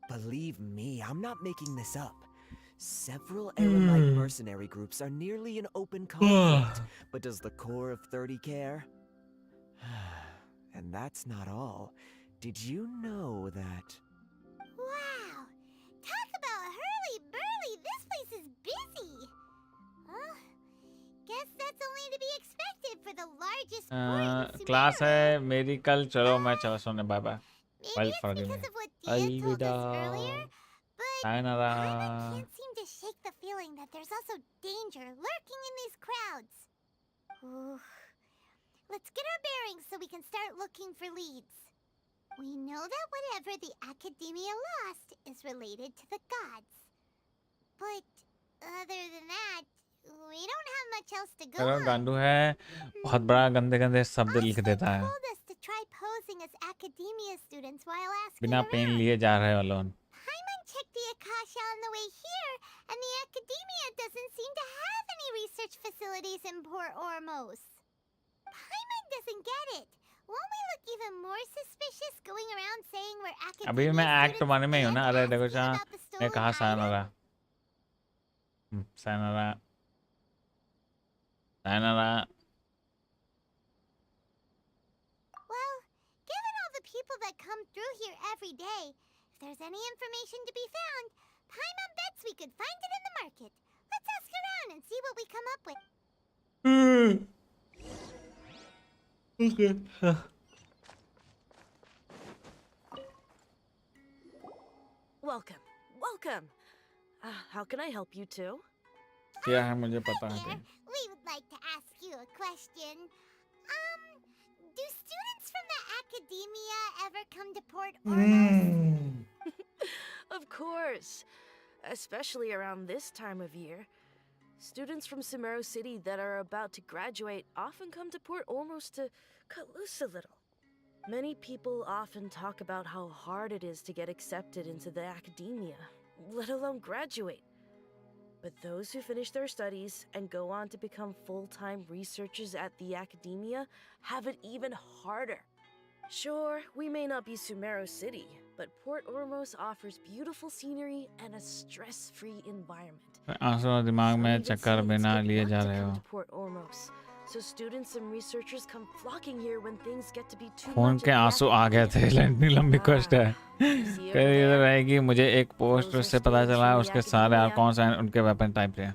Believe me, I'm not making this up. Several Eremite mercenary groups are nearly in open conflict, but does the core of 30 care? And that's not all. Did you know that... Wow! Talk about hurly-burly! This place is busy! Guess that's only to be expected for the largest port in class Sumeru. है मेरी कल चलो मैं चलो सोने bye bye Maybe it's because of what Dian told us earlier, but sayonara I can't seem to shake the feeling that there's also danger lurking in these crowds. Ooh. Let's get our bearings so we can start looking for leads. We know that whatever the Academia lost is related to the gods. But other than that, we don't have much else to go अगर on. गांडू है बहुत बड़ा गंदे गंदे शब्द लिख देता है Told us to try posing as Academia students while asking बिना पेन लिए जा रहे हो loan Paimon checked the Akasha on the way here, and the Academia doesn't seem to have any research facilities in Port Ormos. Paimon doesn't get it. Won't we look even more suspicious going around saying we're Academia अभी मैं act students one में हूँ and ना अरे देखो asking जहाँ about the मैं stolen कहा item? sayonara sayonara Well, given all the people that come through here every day, if there's any information to be found, Paimon bets we could find it in the market. Let's ask around and see what we come up with. okay Welcome. Welcome. How can I help you too? क्या है मुझे पता है Here, we would like to ask you a question. Do students from the Academia ever come to Port Ormos? Of course. Especially around this time of year. Students from Sumeru City that are about to graduate often come to Port Ormos to cut loose a little. Many people often talk about how hard it is to get accepted into the Academia, let alone graduate. But those who finish their studies and go on to become full-time researchers at the Academia have it even harder. Sure, we may not be Sumeru City, but Port Ormos offers beautiful scenery and a stress-free environment. आंसू दिमाग में चक्कर बिना लिए जा रहे हो Port Ormos, so students and researchers come flocking here when things get to be too phone much. के आंसू आ गए थे लंबी लंबी क्वेस्ट है कहीं इधर रहेगी मुझे एक पोस्ट से पता चला उसके सारे कौन सा उनके वेपन टाइप थे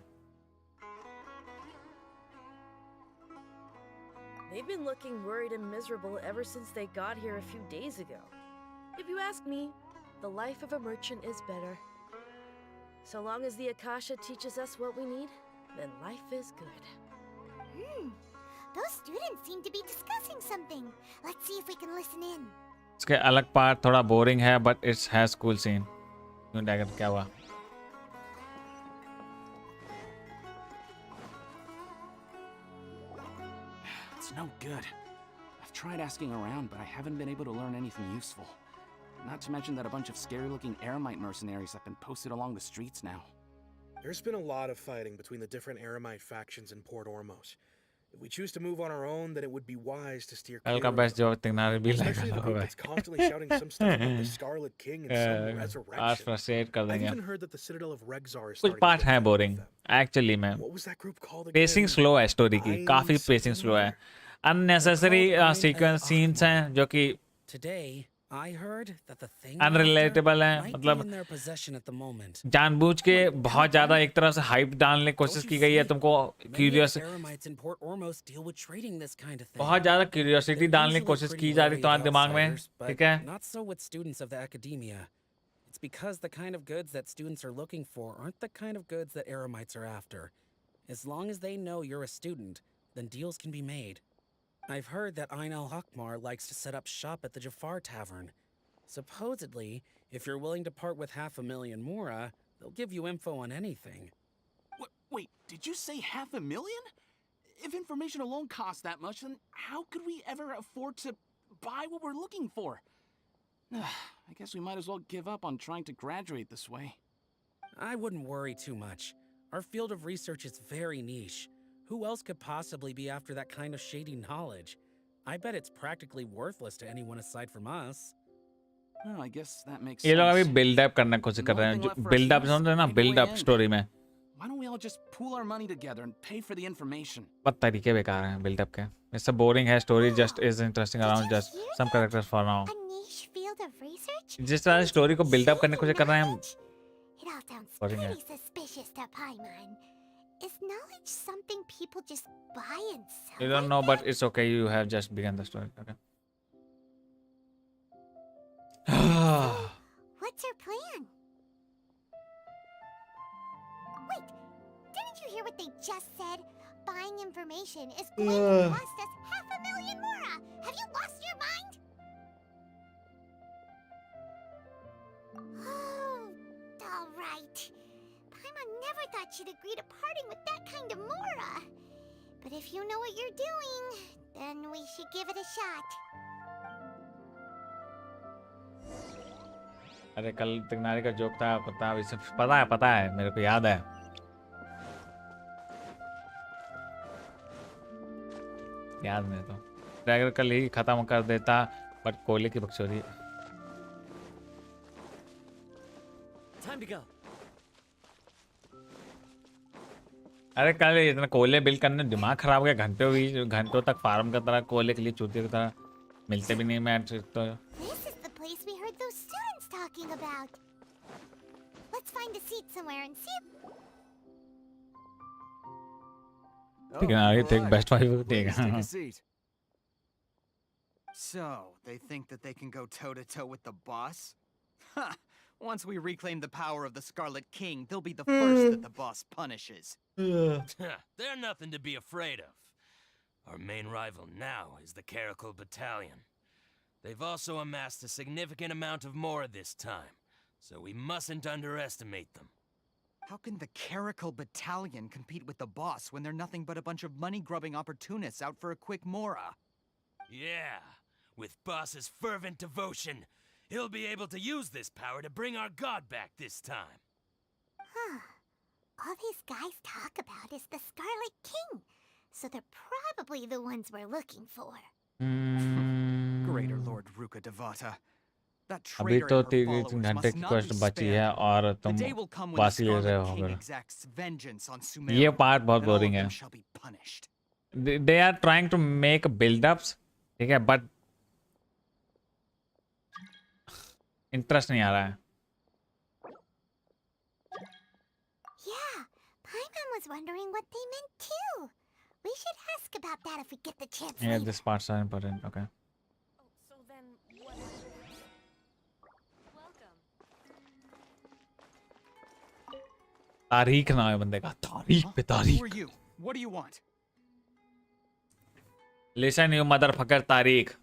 They've been looking worried and miserable ever since they got here a few days ago. If you ask me, the life of a merchant is better. So long as the Akasha teaches us what we need, then life is good. Those students seem to be discussing something. Let's see if we can listen in. इसके अलग part थोड़ा boring है but it's has cool scene क्यों dagger क्या हुआ It's no good. I've tried asking around, but I haven't been able to learn anything useful. Not to mention that a bunch of scary-looking Eremite mercenaries have been posted along the streets now. There's been a lot of fighting between the different Eremite factions in Port Ormos. If we choose to move on our own, then it would be wise to steer clear कल का of best them. जो तिगना reveal Especially the group that's constantly shouting some stuff about the Scarlet King and some आज resurrection. Frustrate कर I've देंगे even heard that the Citadel of Rexar is कुछ starting part to हैं get boring actually में What was that group called pacing again? Slow है story की काफी pacing slow है अननेसेसरी सीक्वेंस सीन्स हैं जो कि Today, I heard that the thing unrelatable है, might be मतलब in their possession at the moment. जानबूझ के बहुत ज्यादा एक तरह से हाइप डालने की कोशिश की गई है तुमको curious Eremites in Port Ormos deal with trading this kind of thing. बहुत ज्यादा क्यूरियोसिटी डालने की कोशिश की जा रही है तुम्हारे दिमाग में, ठीक है? Not so with students of the academia. It's because the kind of goods that students are looking for aren't the kind of goods that Eremites are after. As long as they know you're a student, then deals can be made. I've heard that Ain al-Hakmar likes to set up shop at the Jafar Tavern. Supposedly, if you're willing to part with 500,000 mora, they'll give you info on anything. Wait, did you say 500,000? If information alone costs that much, then how could we ever afford to buy what we're looking for? I guess we might as well give up on trying to graduate this way. I wouldn't worry too much. Our field of research is very niche. Who else could possibly be after that kind of shady knowledge? I bet it's practically worthless to anyone aside from us. Well, I guess that makes sense. ये लोग अभी build up करने की कोशिश कर रहे हैं, build up समझ रहे हैं ना, बिल्ड अप स्टोरी में. Why don't we all just pool our money together and pay for the information? बहुत तरीके बेकार हैं बिल्ड अप के. It's a boring है story, just is interesting around just some characters for now. A niche field of research? जिस तरह से story को बिल्ड अप करने की कोशिश कर रहे हैं, It all sounds boring है. pretty suspicious to Paimon. Is knowledge something people just buy and sell? You don't know, but it's okay. You have just begun the story. Okay. What's her plan? Wait, didn't you hear what they just said? Buying information is going to cost us 500,000 mora. Have you lost your mind? Oh, all right. Paimon never thought she'd agree to parting with that kind of mora. But if you know what you're doing, then we should give it a shot. अरे कल तिगनारी का joke था, पता है मेरे को याद है. याद नहीं तो ड्रैगर कल ही खत्म कर देता, बट कोयले की बकचोदी. Time to go. अरे कल इतना कोयले बिल करने दिमाग खराब हो गया. घंटों तक फार्म करता रहा कोयले के लिए, चूतियों की तरह. मिलते भी नहीं मैं तो. This is the place we heard those students talking about. Let's find a seat somewhere and see if... ठीक है ना, ये take best five ठीक Take a है. seat. So, they think that they can go toe-to-toe with the boss? Ha! Once we reclaim the power of the Scarlet King, they'll be the first that the boss punishes. They're nothing to be afraid of. Our main rival now is the Caracal Battalion. They've also amassed a significant amount of more this time, so we mustn't underestimate them. How can the Caracal Battalion compete with the boss when they're nothing but a bunch of money-grubbing opportunists out for a quick mora? Yeah, with boss's fervent devotion, he'll be able to use this power to bring our god back this time. Huh. All these guys talk about is the Scarlet King, so they're probably the ones we're looking for. Greater Lord Ruka Devata. That अभी traitor तो and her 3 followers घंटे must की not quest be बची spared. है और The तुम day will come when the बासी ले रहे Scarlet हो. King फिर exacts vengeance on Sumeru. ये पार्ट बहुत and all of boring them है. shall be punished. They are trying to make build-ups, ठीक है, but इंटरेस्ट नहीं आ रहा है. Yeah, Paimon was wondering what they meant too. We should ask about that if we get the chance Yeah, later. this parts are important. Okay. So then, what? Welcome. तारीख नाम है बंदे का. तारीख पे Who are तारीख. you? What do you want? Listen you motherfucker, तारीख.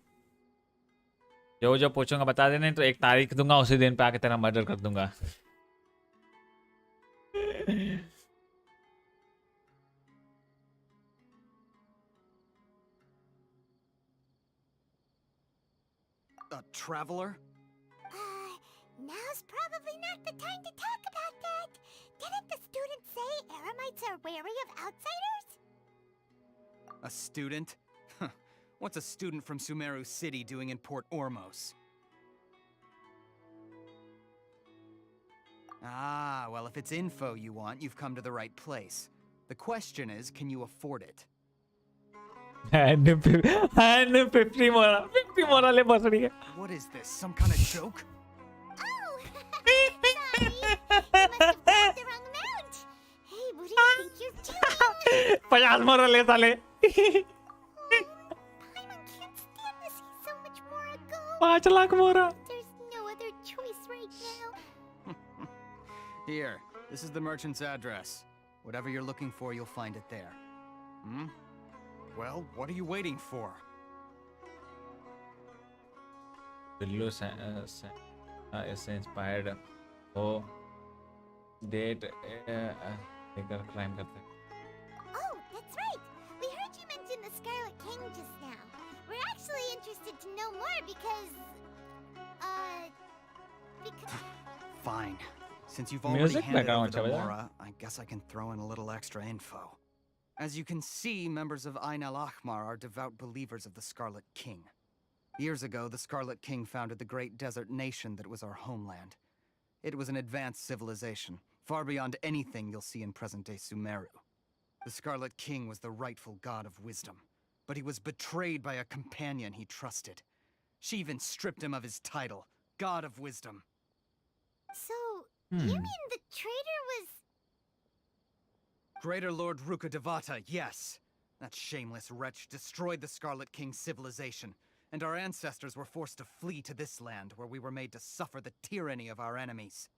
जो जो पूछूंगा बता देने, तो एक तारीख दूंगा, उसी दिन पे आके तेरा मर्डर कर दूंगा. A traveler? Now's probably not the time to talk about that. Didn't the students say Eremites are wary of outsiders? A student? What's a student from Sumeru City doing in Port Ormos? Ah, well, if it's info you want, you've come to the right place. The question is, can you afford it? and 50 more ले बस रही है. What is this? Some kind of joke? Oh, sorry. You must have called the wrong amount. Hey, what do you think you're doing? 50 more ले साले. Paimon can't stand to see so much more go. 5 lakh मोरा. There's no other choice right now. Here, this is the merchant's address. Whatever you're looking for, you'll find it there. Hmm? Well, what are you waiting for? Pillow is inspired. Oh, date लेकर climb करते. Oh, that's right. We heard you mention the Scarlet King just now. We're actually interested to know more because... Fine. Since you've already Music handed over background the चला जाए. Mora, I guess I can throw in a little extra info. As you can see, members of Ain al-Ahmar are devout believers of the Scarlet King. Years ago, the Scarlet King founded the great desert nation that was our homeland. It was an advanced civilization, far beyond anything you'll see in present-day Sumeru. The Scarlet King was the rightful god of wisdom, but he was betrayed by a companion he trusted. She even stripped him of his title, God of Wisdom. So, you mean the traitor was... Greater Lord Rukkhadevata, yes. That shameless wretch destroyed the Scarlet King's civilization, and our ancestors were forced to flee to this land where we were made to suffer the tyranny of our enemies.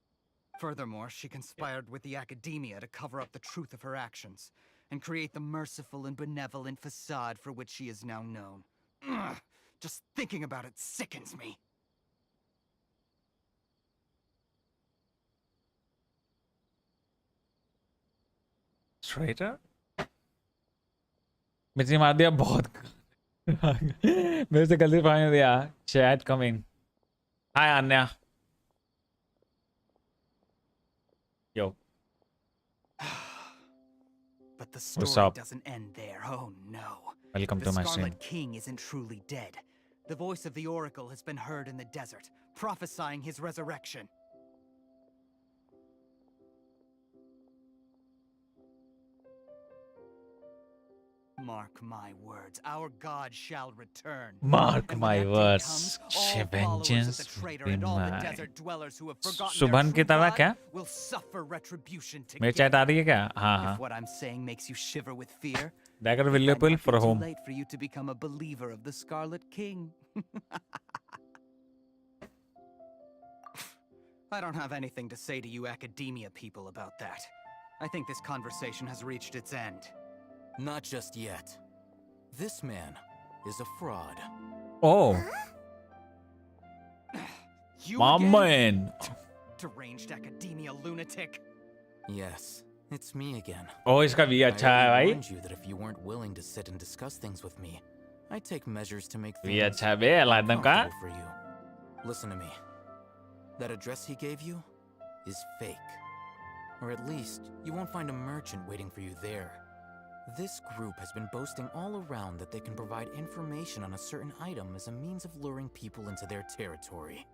Furthermore, she conspired with the academia to cover up the truth of her actions, and create the merciful and benevolent facade for which she is now known. Ugh, just thinking about it sickens me. Traitor? मुझे मार दिया बहुत. मेरे से गलती fine दिया. Chat coming. Hi Anya. Yo. But the What's story up? doesn't end there. Oh no. Welcome The to my stream. Scarlet King isn't truly dead. The voice of the Oracle has been heard in the desert, prophesying his resurrection. Mark my words, our God shall return. Mark And when my that day words. comes, all followers of Vengeance the traitor will be and all the mine. desert dwellers who have forgotten Subhan their की true तरह God क्या? will suffer retribution मेरी together. chat आ रही है क्या? हाँ हाँ. If what I'm saying makes you shiver with fear, Dagger it might available not be for too home. late for you to become a believer of the Scarlet King. I don't have anything to say to you academia people about that. I think this conversation has reached its end. Not just yet. This man is a fraud. Oh. You My again? man. Deranged academia lunatic. Yes, it's me again. Oh, इसका भी I अच्छा है already भाई. warned you that if you weren't willing to sit and discuss things with me, I'd take measures to make भी things अच्छा है बे अलादम का. comfortable for you. Listen to me. That address he gave you is fake. Or at least, you won't find a merchant waiting for you there. This group has been boasting all around that they can provide information on a certain item as a means of luring people into their territory.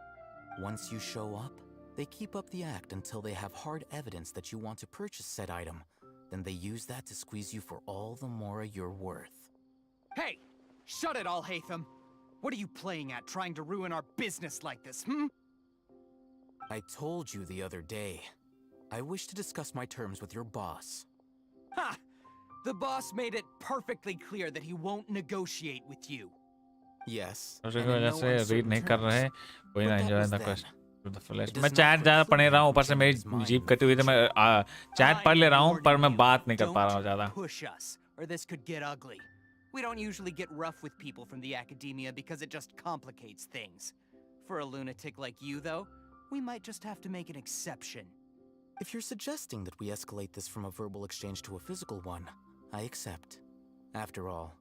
Once you show up, they keep up the act until they have hard evidence that you want to purchase said item. Then they use that to squeeze you for all the more you're worth. Hey! Shut it all, Hatham! What are you playing at, trying to ruin our business like this, hmm? I told you the other day. I wish to discuss my terms with your boss. Ha! The boss made it perfectly clear that he won't negotiate with you. Yes. उसकी and in वजह no से uncertain read नहीं कर terms. रहे. कोई ना But that enjoy was the then. quest. The flash. It does मैं not chat ज़्यादा पढ़ नहीं रहा हूँ. ऊपर से preclude मेरी his mind जीप कटी हुई थी. मैं चैट पढ़ ले रहा हूँ पर मैं बात नहीं कर पा रहा हूँ Don't ज़्यादा. push us, or this could get ugly. We don't usually get rough with people from the academia because it just complicates things. For a lunatic like you, though, we might just have to make an exception. If you're suggesting that we escalate this from a verbal exchange to a physical one, I accept. After all,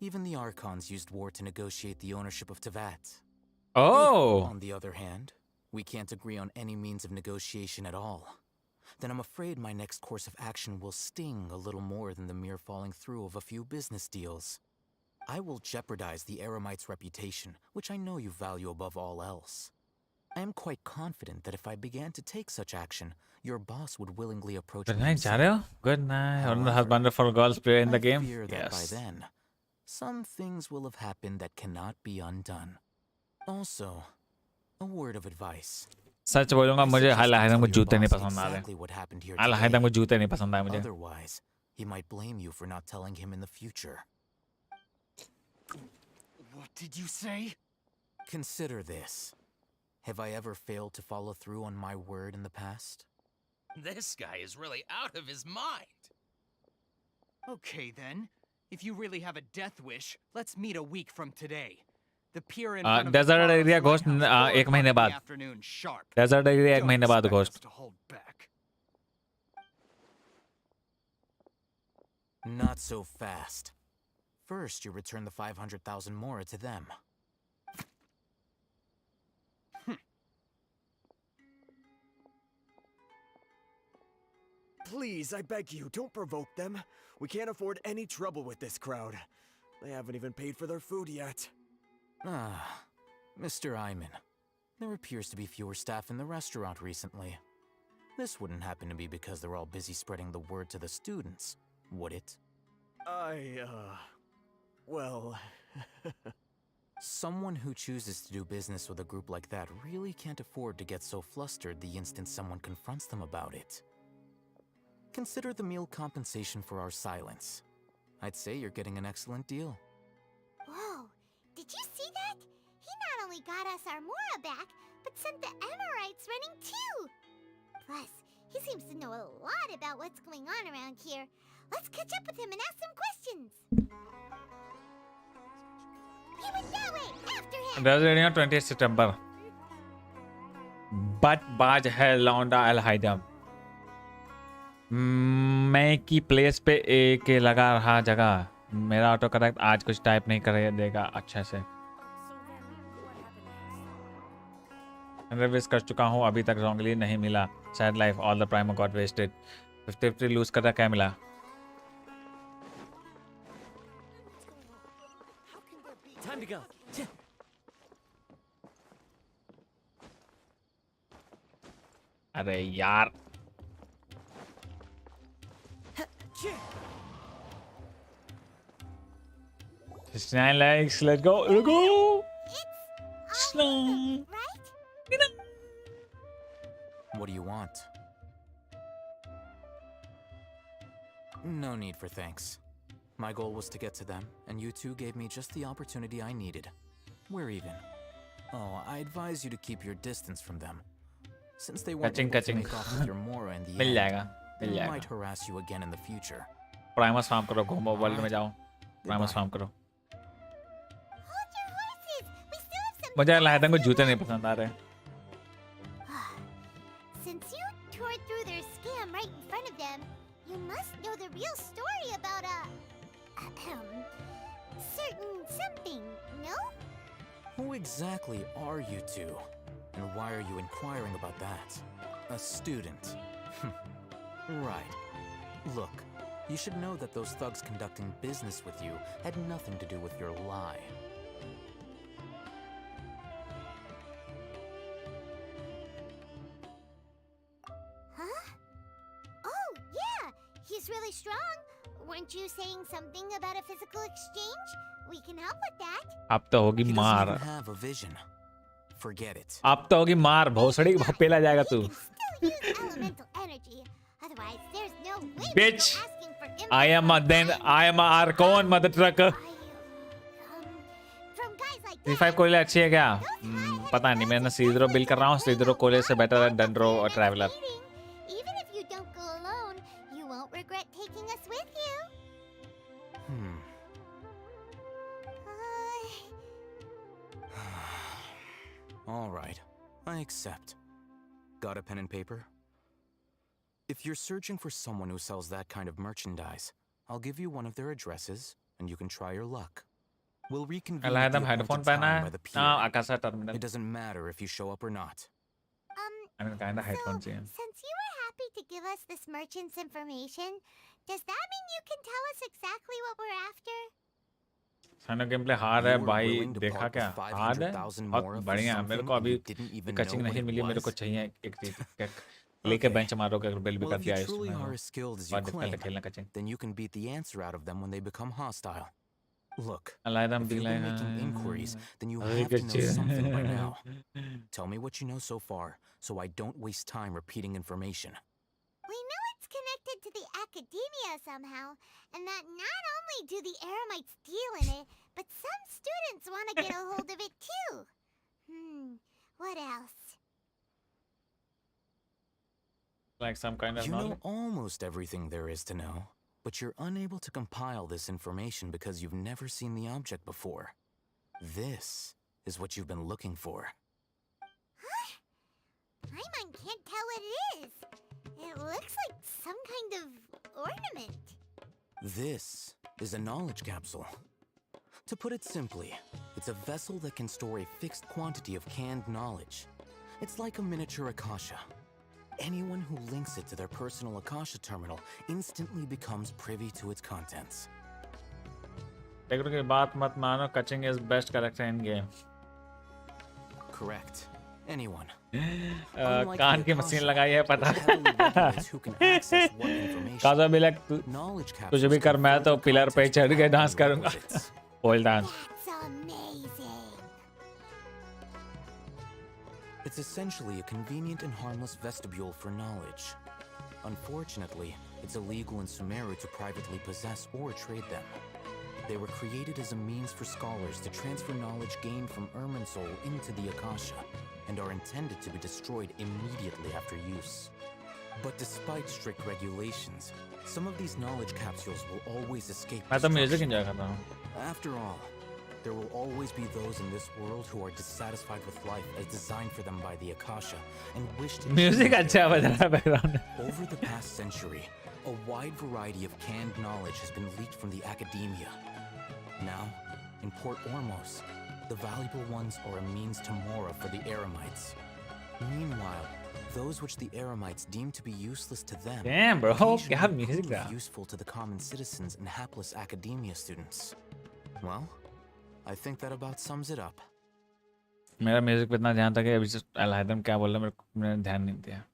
even the Archons used war to negotiate the ownership of Tevat. Oh. If, on the other hand, we can't agree on any means of negotiation at all, then I'm afraid my next course of action will sting a little more than the mere falling through of a few business deals. I will jeopardize the Eremite's reputation, which I know you value above all else. I am quite confident that if I began to take such action, your boss would willingly approach Good me night, himself. Jarrell. Good night. One of the wonderful girls play in the game. I fear that Yes. by then, some things will have happened that cannot be undone. Also, a word of advice. सच बोलूंगा मुझे हाल हायदम को जूते नहीं पसंद आ Exactly what रहे happened here hall today. हायदम को जूते नहीं पसंद आए मुझे Otherwise, he might blame you for not telling him in the future. What did you say? Consider this. Have I ever failed to follow through on my word in the past? This guy is really out of his mind. Okay then. If you really have a death wish, let's meet a week from today. The pier in desert area ghost एक महीने बाद desert area एक महीने बाद ghost Not so fast. First, you return the 500,000 mora to them. Please, I beg you, don't provoke them. We can't afford any trouble with this crowd. They haven't even paid for their food yet. Ah, Mr. Iman. There appears to be fewer staff in the restaurant recently. This wouldn't happen to be because they're all busy spreading the word to the students, would it? Well... Someone who chooses to do business with a group like that really can't afford to get so flustered the instant someone confronts them about it. Consider the meal compensation for our silence. I'd say you're getting an excellent deal. Whoa, did you see that? He not only got us our Mora back, but sent the Emirites running too! Plus, he seems to know a lot about what's going on around here. Let's catch up with him and ask some questions! He went that way! After him! Desert 20 सितंबर बटबाज है लौंडा अल हायदम मैं की place पे ए के लगा रहा जगह मेरा ऑटो करेक्ट आज कुछ टाइप नहीं कर देगा अच्छा से रिविज कर चुका हूँ अभी तक रॉन्गली नहीं मिला sad life all the prime got wasted 50-50 lose कर रहा क्या मिला Time to go. अरे यार It's 9 likes, let's go, let's go! What do you want? No need for thanks. My goal was to get to them, and you two gave me just the opportunity I needed. We're even. Oh, I advise you to keep your distance from them. Since they weren't able to make off with your Mora in the end, they might harass you again in the future. Primus farm करो घूमो world में जाओ Primus farm करो मुझे लायदन को जूते नहीं पसंद आ रहे Since you tore through their scam right in front of them, you must know the real story about certain something, no? Who exactly are you two? And why are you inquiring about that? A student. Right. Look, you should know that those thugs conducting business with you had nothing to do with your lie. Huh? Oh, yeah! He's really strong! Weren't you saying something about a physical exchange? We can help with that. अब तो होगी He मार doesn't even have a vision. Forget it. अब तो होगी मार भोसड़ी पेला जाएगा तू Elemental energy. Otherwise, there's no way Bitch, I am a Archon mother trucker. G5 कोले अच्छी है क्या? पता नहीं मैं ना सीधरो बिल कर रहा हूँ सीधरो कोले से बेटर है डेंड्रो और traveller. Even if you don't go alone, you won't regret taking us with you. All right, I accept. Got a pen and paper? If you're searching for someone who sells that kind of merchandise, I'll give you one of their addresses, and you can try your luck. We'll reconvene at the appointed time by the pier. It doesn't matter if you show up or not. Since you were happy to give us this merchant's information, does that mean you can tell us exactly what we're after? Cyno gameplay hard है भाई देखा क्या hard है बहुत बढ़िया है मेरे को अभी कचिंग नहीं मिली मेरे को चाहिए एक चीज लेके बेंच मारोगे अगर बिल भी कर दिया इसमें बहुत डिफिकल्ट है खेलना कचिंग then you can beat the answer out of them when they become hostile. Look, Alaydam if you've been making inquiries, then you have to know something by now. Tell me what you know so far, so I don't waste time repeating information. We know it's connected to the academia somehow, and that not only do the Eremites deal in it, but some students want to get a hold of it too. What else? Like some kind of You knowledge. know almost everything there is to know, but you're unable to compile this information because you've never seen the object before. This is what you've been looking for. Huh? Paimon can't tell what it is. It looks like some kind of ornament. This is a knowledge capsule. To put it simply, it's a vessel that can store a fixed quantity of canned knowledge. It's like a miniature Akasha. Anyone who links it to their personal Akasha terminal instantly becomes privy to its contents. Dendro की बात मत मानो, Kaching is best character in game. Correct. Anyone. कान की machine लगाई है पता. काज़ा भी लग तुझे भी कर, मैं तो पिलर पे चढ़ के डांस करूँगा. Pole dance. It's essentially a convenient and harmless vestibule for knowledge. Unfortunately, it's illegal in Sumeru to privately possess or trade them. They were created as a means for scholars to transfer knowledge gained from Irminsul into the Akasha, and are intended to be destroyed immediately after use. But despite strict regulations, some of these knowledge capsules will always escape destruction. After all, there will always be those in this world who are dissatisfied with life as designed for them by the Akasha and wish to Music अच्छा बज रहा है background. Over the past century, a wide variety of canned knowledge has been leaked from the academia. Now, in Port Ormos, the valuable ones are a means to Mora for the Eremites. Meanwhile, those which the Eremites deem to be useless to them Damn, bro, क्या music occasionally था. prove useful to the common citizens and hapless academia students. Well, I think that about sums it up. मेरा music पे इतना ध्यान था कि अभी से अलहदम क्या बोल रहा है मैंने ध्यान नहीं दिया.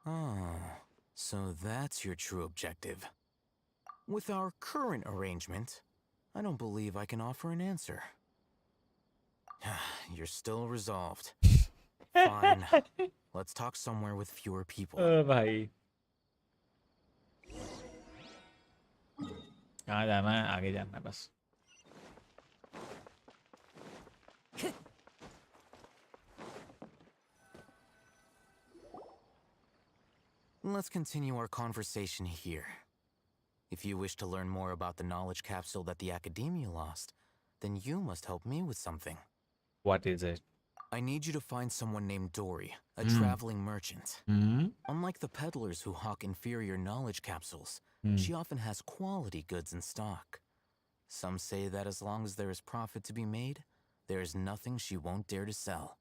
Ah, so that's your true objective. With our current arrangement, I don't believe I can offer an answer. You're still resolved. Fine. Let's talk somewhere with fewer people. भाई कहाँ जाना है, आगे जाना है बस. Let's continue our conversation here. If you wish to learn more about the knowledge capsule that the Academia lost, then you must help me with something. What is it? I need you to find someone named Dory, a traveling merchant. Unlike the peddlers who hawk inferior knowledge capsules, she often has quality goods in stock. Some say that as long as there is profit to be made, there is nothing she won't dare to sell.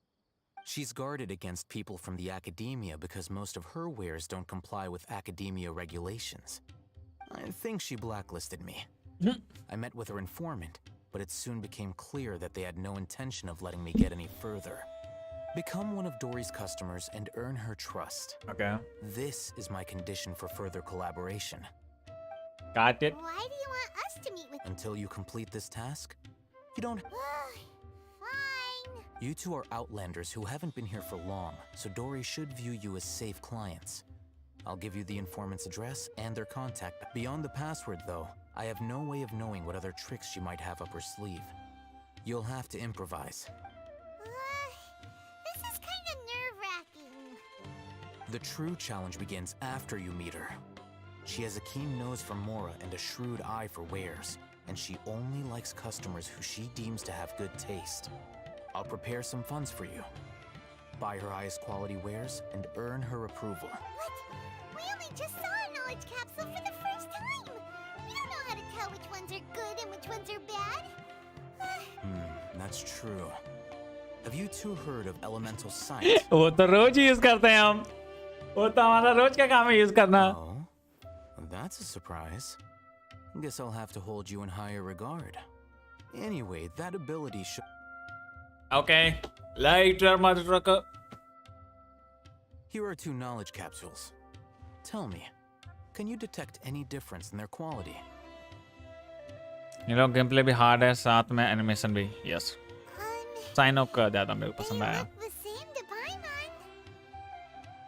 She's guarded against people from the academia because most of her wares don't comply with academia regulations. I think she blacklisted me. I met with her informant, but it soon became clear that they had no intention of letting me get any further. Become one of Dory's customers and earn her trust. Okay. This is my condition for further collaboration. Got it. Why do you want us to meet with... Until you complete this task, you don't... Fine. You two are outlanders who haven't been here for long, so Dory should view you as safe clients. I'll give you the informant's address and their contact. Beyond the password, though, I have no way of knowing what other tricks she might have up her sleeve. You'll have to improvise. This is kind of nerve-wracking. The true challenge begins after you meet her. She has a keen nose for Mora and a shrewd eye for wares, and she only likes customers who she deems to have good taste. I'll prepare some funds for you. Buy her highest quality wares and earn her approval. What? We only just saw a knowledge capsule for the first time. We don't know how to tell which ones are good and which ones are bad. That's true. Have you two heard of elemental sight? वो तो रोज use करते हैं हम. वो तो हमारा रोज का काम है यूज करना. Oh, that's a surprise. Guess I'll have to hold you in higher regard. Anyway, that ability should... Okay. Later, motherfucker. Here are 2 knowledge capsules. Tell me, can you detect any difference in their quality? ये लोग game play भी hard है, साथ में animation भी. Yes, sign of कर ज़्यादा मेरे को पसंद आया. The same to Paimon.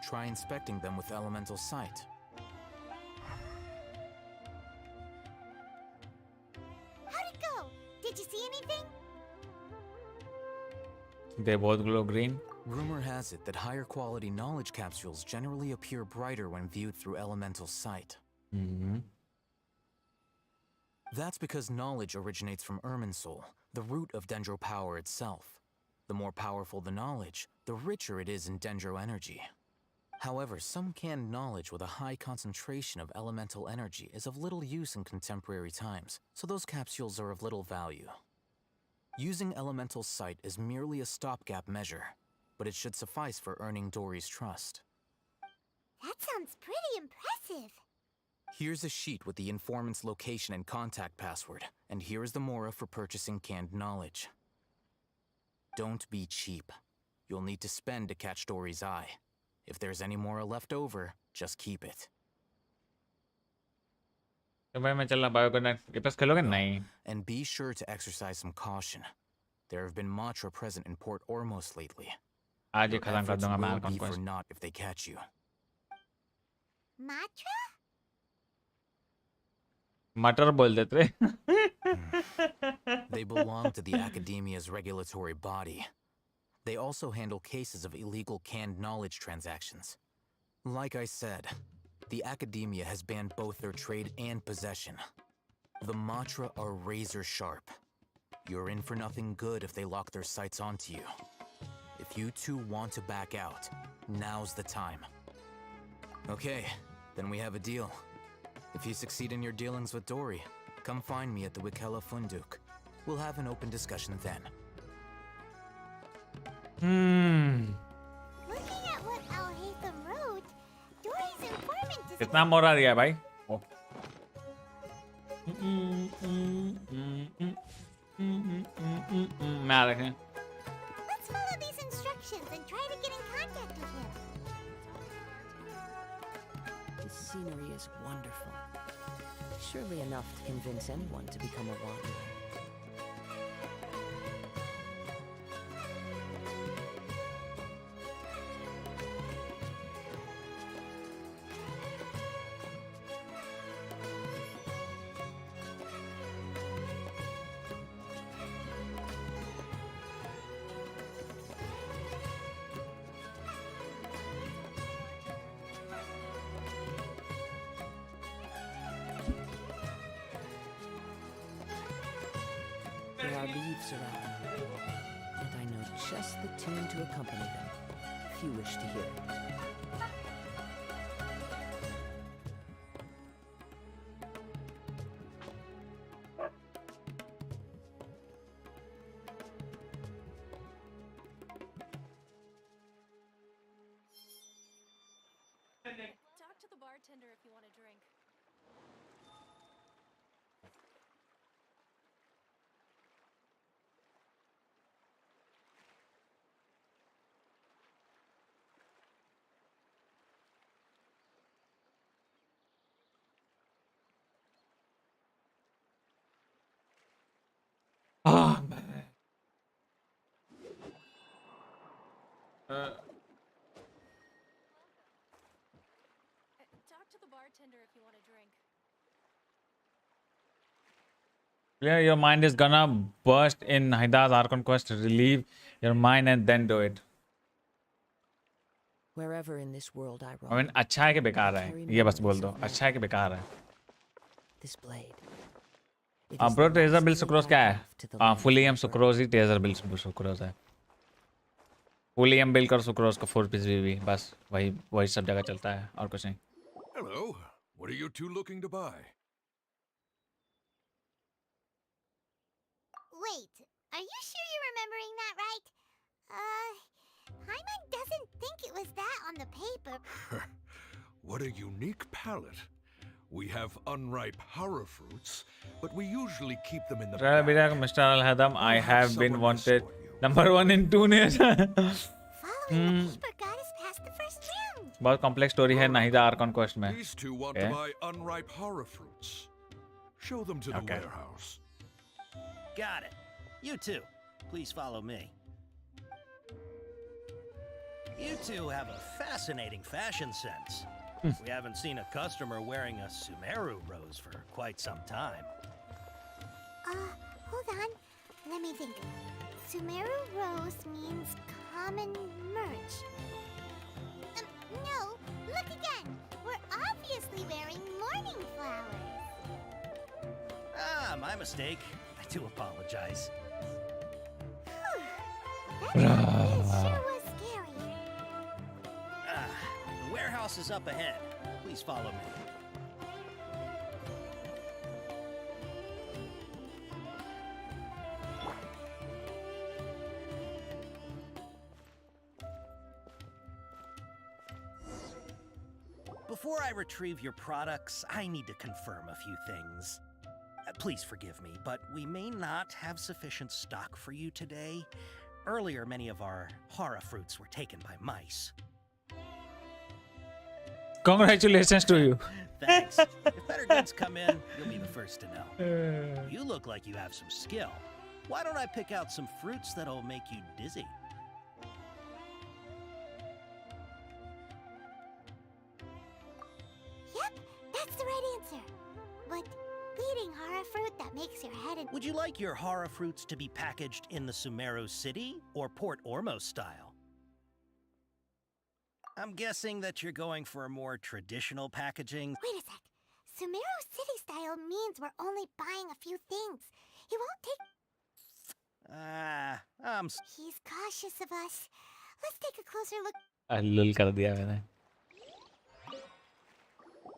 Try inspecting them with elemental sight. How'd it go? Did you see anything? They both glow green. Rumor has it that higher quality knowledge capsules generally appear brighter when viewed through elemental sight. That's because knowledge originates from Irminsul, the root of Dendro power itself. The more powerful the knowledge, the richer it is in Dendro energy. However, some canned knowledge with a high concentration of elemental energy is of little use in contemporary times, so those capsules are of little value. Using elemental sight is merely a stopgap measure, but it should suffice for earning Dory's trust. That sounds pretty impressive. Here's a sheet with the informant's location and contact password, and here is the mora for purchasing canned knowledge. Don't be cheap. You'll need to spend to catch Dory's eye. If there's any mora left over, just keep it. तो भाई मैं चल रहा bio करना. ये पास खेलोगे? नहीं. And be sure to exercise some caution. There have been Matra present in Port Ormos lately. आज ही Your खत्म कर efforts दूंगा मैं will be Conquest. for naught if they catch you. Matra? मटर बोल देते. They belong to the Academia's regulatory body. They also handle cases of illegal canned knowledge transactions. Like I said, the Academia has banned both their trade and possession. The Matra are razor sharp. You're in for nothing good if they lock their sights onto you. If you two want to back out, now's the time. Okay, then we have a deal. If you succeed in your dealings with Dory, come find me at the Wikela Funduk. We'll have an open discussion then. Looking at what Al-Haytham wrote, Dory's informant is... कितना मोरा दिया भाई? मैं आ रखे. Let's follow these instructions and try to get in contact with him. The scenery is wonderful. Surely enough to convince anyone to become a wanderer. There are leaves around, and I know just the tune to accompany them, if you wish to hear it. Talk to the bartender if you want a drink. Ah man. Talk to the bartender if you want a drink. Yeah, your mind is gonna burst in Hida's Archon Quest. Relieve your mind and then do it. Wherever in this world I roam, I mean, अच्छा है कि बेकार है? ये बस बोल दो. अच्छा है कि बेकार है? this blade. Bro, Taser Bill Sucrose क्या है? Fully M Sucrose ही Taser Bill Sucrose है. Fully M Bill कर Sucrose का 4 piece भी बस वही सब जगह चलता है और कुछ नहीं. Hello. What are you two looking to buy? Wait, are you sure you're remembering that right? Paimon doesn't think it was that on the paper. What a unique palate. We have unripe horror fruits, but we usually keep them in the back. Mr. Al-Hadam, I have been wanted #1 in Tunis. Following the paper got us past the first round. बहुत complex story है नहीं the arc on quest में. These two want to buy unripe horror fruits. Show them to the warehouse. Got it. You two, please follow me. You two have a fascinating fashion sense. We haven't seen a customer wearing a Sumeru rose for quite some time. Hold on. Let me think. Sumeru rose means common merch. No, look again. We're obviously wearing mourning flowers. Ah, my mistake. I do apologize. That sure was scary. The warehouse is up ahead. Please follow me. Before I retrieve your products, I need to confirm a few things. Please forgive me, but we may not have sufficient stock for you today. Earlier, many of our horror fruits were taken by mice. Congratulations to you. Thanks. If better goods come in, you'll be the first to know. You look like you have some skill. Why don't I pick out some fruits that'll make you dizzy? Yep, that's the right answer. But eating horror fruit that makes your head... Would you like your horror fruits to be packaged in the Sumeru City or Port Ormos style? I'm guessing that you're going for a more traditional packaging. Wait a sec. Sumeru City style means we're only buying a few things. He won't take... He's cautious of us. Let's take a closer look. लुल कर दिया मैंने.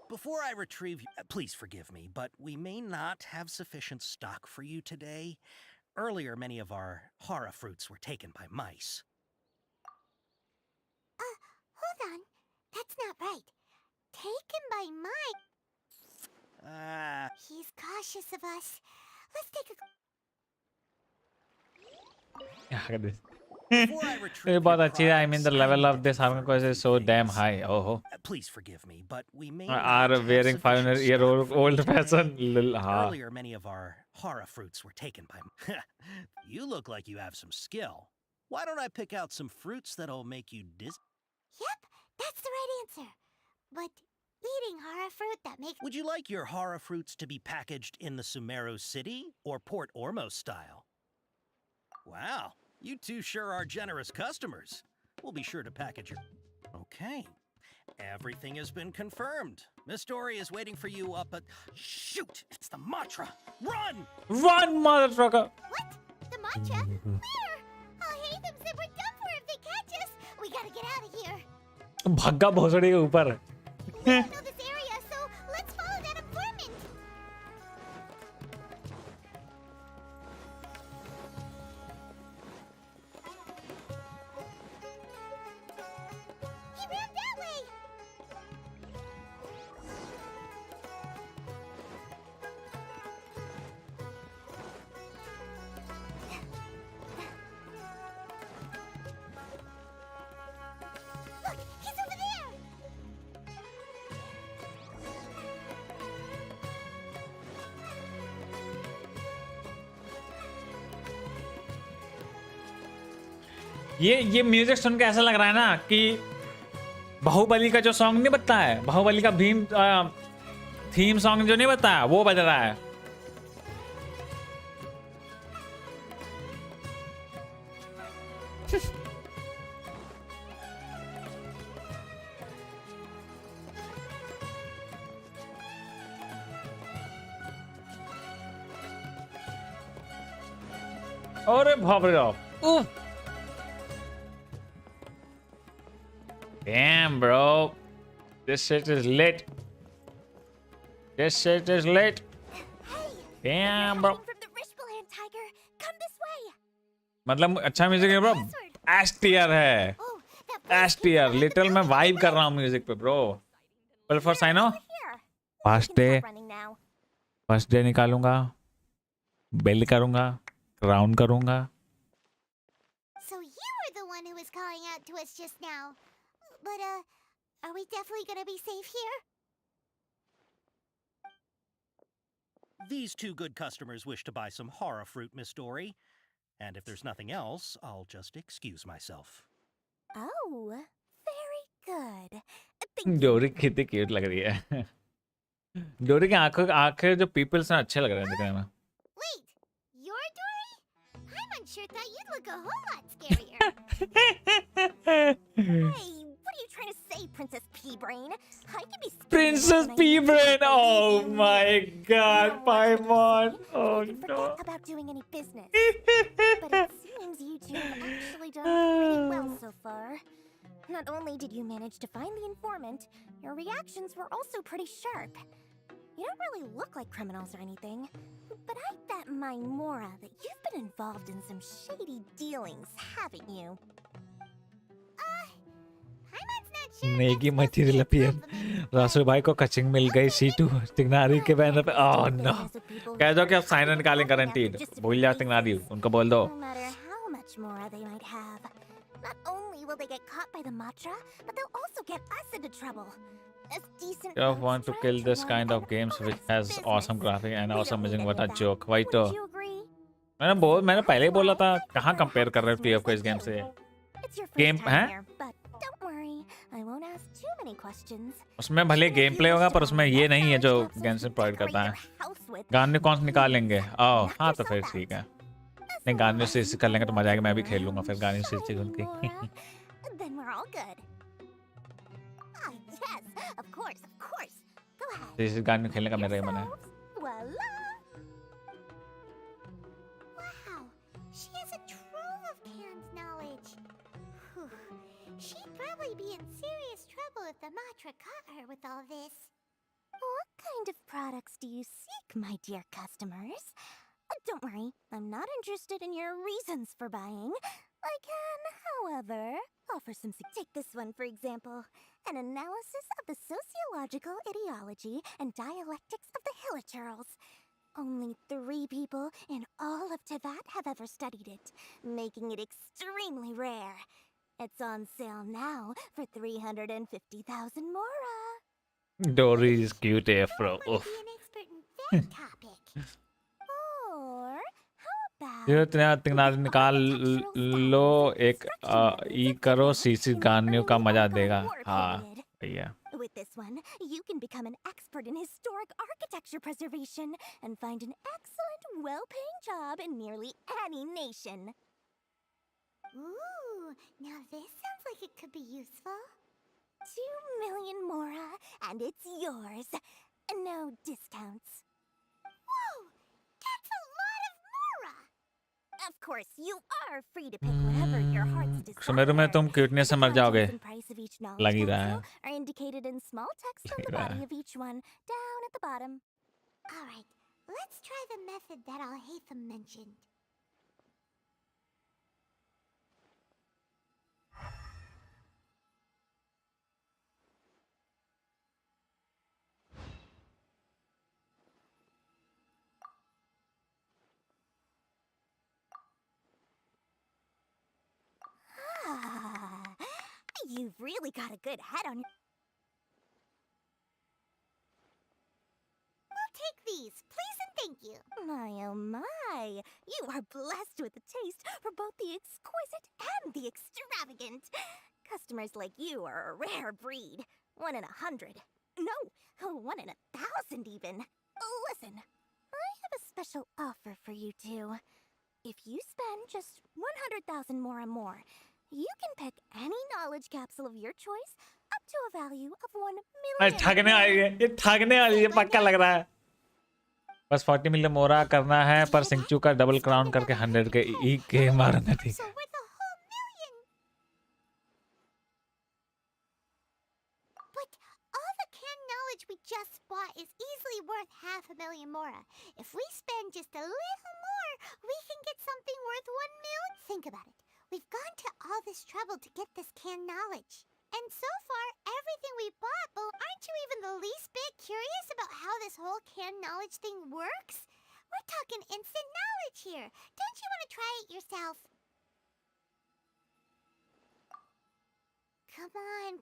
Before I retrieve you, please forgive me, but we may not have sufficient stock for you today. Earlier, many of our horror fruits were taken by mice. Hold on. That's not right. Taken by mice. He's cautious of us. Let's take a... ये बहुत अच्छी है. I mean the level of this harmonic voice is so damn high. Oh. Please forgive me, but we may are wearing 500-year-old fashion. Earlier, many of our horror fruits were taken by... You look like you have some skill. Why don't I pick out some fruits that'll make you dizzy? Yep, that's the right answer. But eating horror fruit that makes... Would you like your horror fruits to be packaged in the Sumeru City or Port Ormos style? Wow, you two sure are generous customers. We'll be sure to package your... Okay. Everything has been confirmed. Miss Dory is waiting for you up at... Shoot! It's the mantra! Run! Run, motherfucker! What? The mantra? Where? I'll hate them said we're done for if they catch us. We gotta get out of here. भागा भोसड़ी के ऊपर. We don't know this area, so let's follow that informant. He ran that way. Look, he's over there. ये music सुन के ऐसा लग रहा है ना कि बाहुबली का जो सॉन्ग नहीं बजता है, बाहुबली का भीम थीम सॉन्ग जो नहीं बजता है, वो बज रहा है. अरे बाप रे बाप. Damn, bro. This shit is lit. This shit is lit. Damn, bro. मतलब अच्छा म्यूजिक है ब्रो. एस टीयर है. S tier. लिटरल मैं वाइब कर रहा हूँ म्यूजिक पे bro. Well for Cyno. First day निकालूंगा. बेल करूंगा. क्राउन करूंगा. So you were the one who was calling out to us just now. But, Are we definitely gonna be safe here? These two good customers wish to buy some horror fruit, Miss Dory. And if there's nothing else, I'll just excuse myself. Oh, very good. डोरी कितनी cute लग रही है डोरी की आंखें जो peoples हैं अच्छे लग रहे हैं दिखने में Wait, you're Dory? I'm unsure thought you'd look a whole lot scarier. Hey, what are you trying to say, Princess Pea-Brain? I can be scary Princess when I Pea-Brain! Oh my god, Paimon! Oh no. forget about doing any business. But it seems you two have actually done pretty well so far. Not only did you manage to find the informant, your reactions were also pretty sharp. You don't really look like criminals or anything, but I bet my Mora that you've been involved in some shady dealings, haven't you? नेगी material appear Rasu भाई को कचिंग मिल गई C2 तिगनारी के banner पे oh no कह दो कि आप साइन निकालें गारंटीड भूल जा तिगनारी उनको बोल दो No matter how much Mora they might have, not only will they get caught by the Matra, but they'll also get us into trouble. As decent You want to kill this kind of games which has awesome graphic and also amazing what a joke वही तो मैंने पहले ही बोला था कहाँ compare कर रहे हो TF को इस गेम से गेम हैं Don't worry, I won't ask too many questions. उसमें भले गेम प्ले होगा पर उसमें ये नहीं है जो गेंशिन प्रोवाइड करता है गाने कौन से निकालेंगे ओह हाँ तो फिर ठीक है नहीं गाने से कर लेंगे तो मजा आएगा मैं भी खेल लूंगा फिर गाने से चीज उनकी Then we're all good. Ah, yes, of course. Go ahead. इस गाने खेलने का मेरा ही मन है Voila! Wow, she has a trove of canned knowledge. Whew. She'd probably be in serious trouble if the Matra caught her with all this. What kind of products do you seek, my dear customers? Don't worry, I'm not interested in your reasons for buying. I can, however, offer some. Take this one, for example. An analysis of the sociological ideology and dialectics of the Hilichurls. Only 3 people in all of Teyvat have ever studied it, making it extremely rare. It's on sale now for 350,000 Mora. Dory is cute afro oof Or how about ये तिगनारी निकाल लो एक ई करो CC गानियों का मजा देगा हाँ भैया With this one, you can become an expert in historic architecture preservation and find an excellent, well-paying job in nearly any nation. Ooh, now this sounds like it could be useful. 2 million Mora, and it's yours. No discounts. Whoa, that's a lot of Mora! Of course, you are free to pick whatever your heart's desire. Sumeru में तुम cuteness से मर जाओगे The price of each knowledge लग ही रहा है capsule are indicated in small text on the body of each one, down at the bottom. Alright, let's try the method that Al-Haytham mentioned. You've really got a good head on your... We'll take these, please and thank you. My, oh my. You are blessed with a taste for both the exquisite and the extravagant. Customers like you are a rare breed. 1 in 100. No, 1 in 1,000 even. Listen, I have a special offer for you two. If you spend just 100,000 more and more, you can pick any knowledge capsule of your choice up to a value of 1 million. ठगने वाली है ये ठगने वाली है पक्का लग रहा है बस 40 मिलियन मोरा करना है पर सिंचू का डबल क्राउन करके 100 के ई के मारना ठीक है But all the canned knowledge we just bought is easily worth 500,000 Mora. If we spend just a little more, we can get something worth 1 million. Think about it. We've gone to all this trouble to get this canned knowledge. And so far, everything we bought, but aren't you even the least bit curious about how this whole canned knowledge thing works? We're talking instant knowledge here. Don't you want to try it yourself? Come on.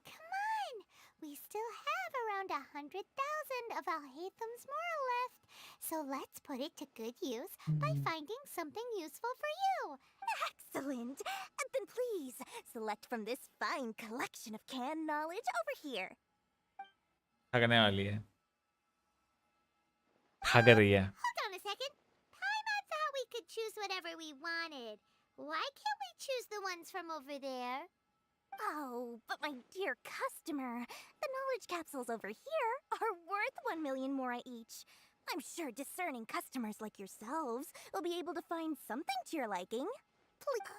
We still have around 100,000 of Alhaitham's Mora left, so let's put it to good use by finding something useful for you. Excellent. Then please, select from this fine collection of canned knowledge over here. ठगने वाली है ठग रही है Hold on a second. Paimon thought we could choose whatever we wanted. Why can't we choose the ones from over there? Oh, but my dear customer, the knowledge capsules over here are worth 1 million mora each. I'm sure discerning customers like yourselves will be able to find something to your liking.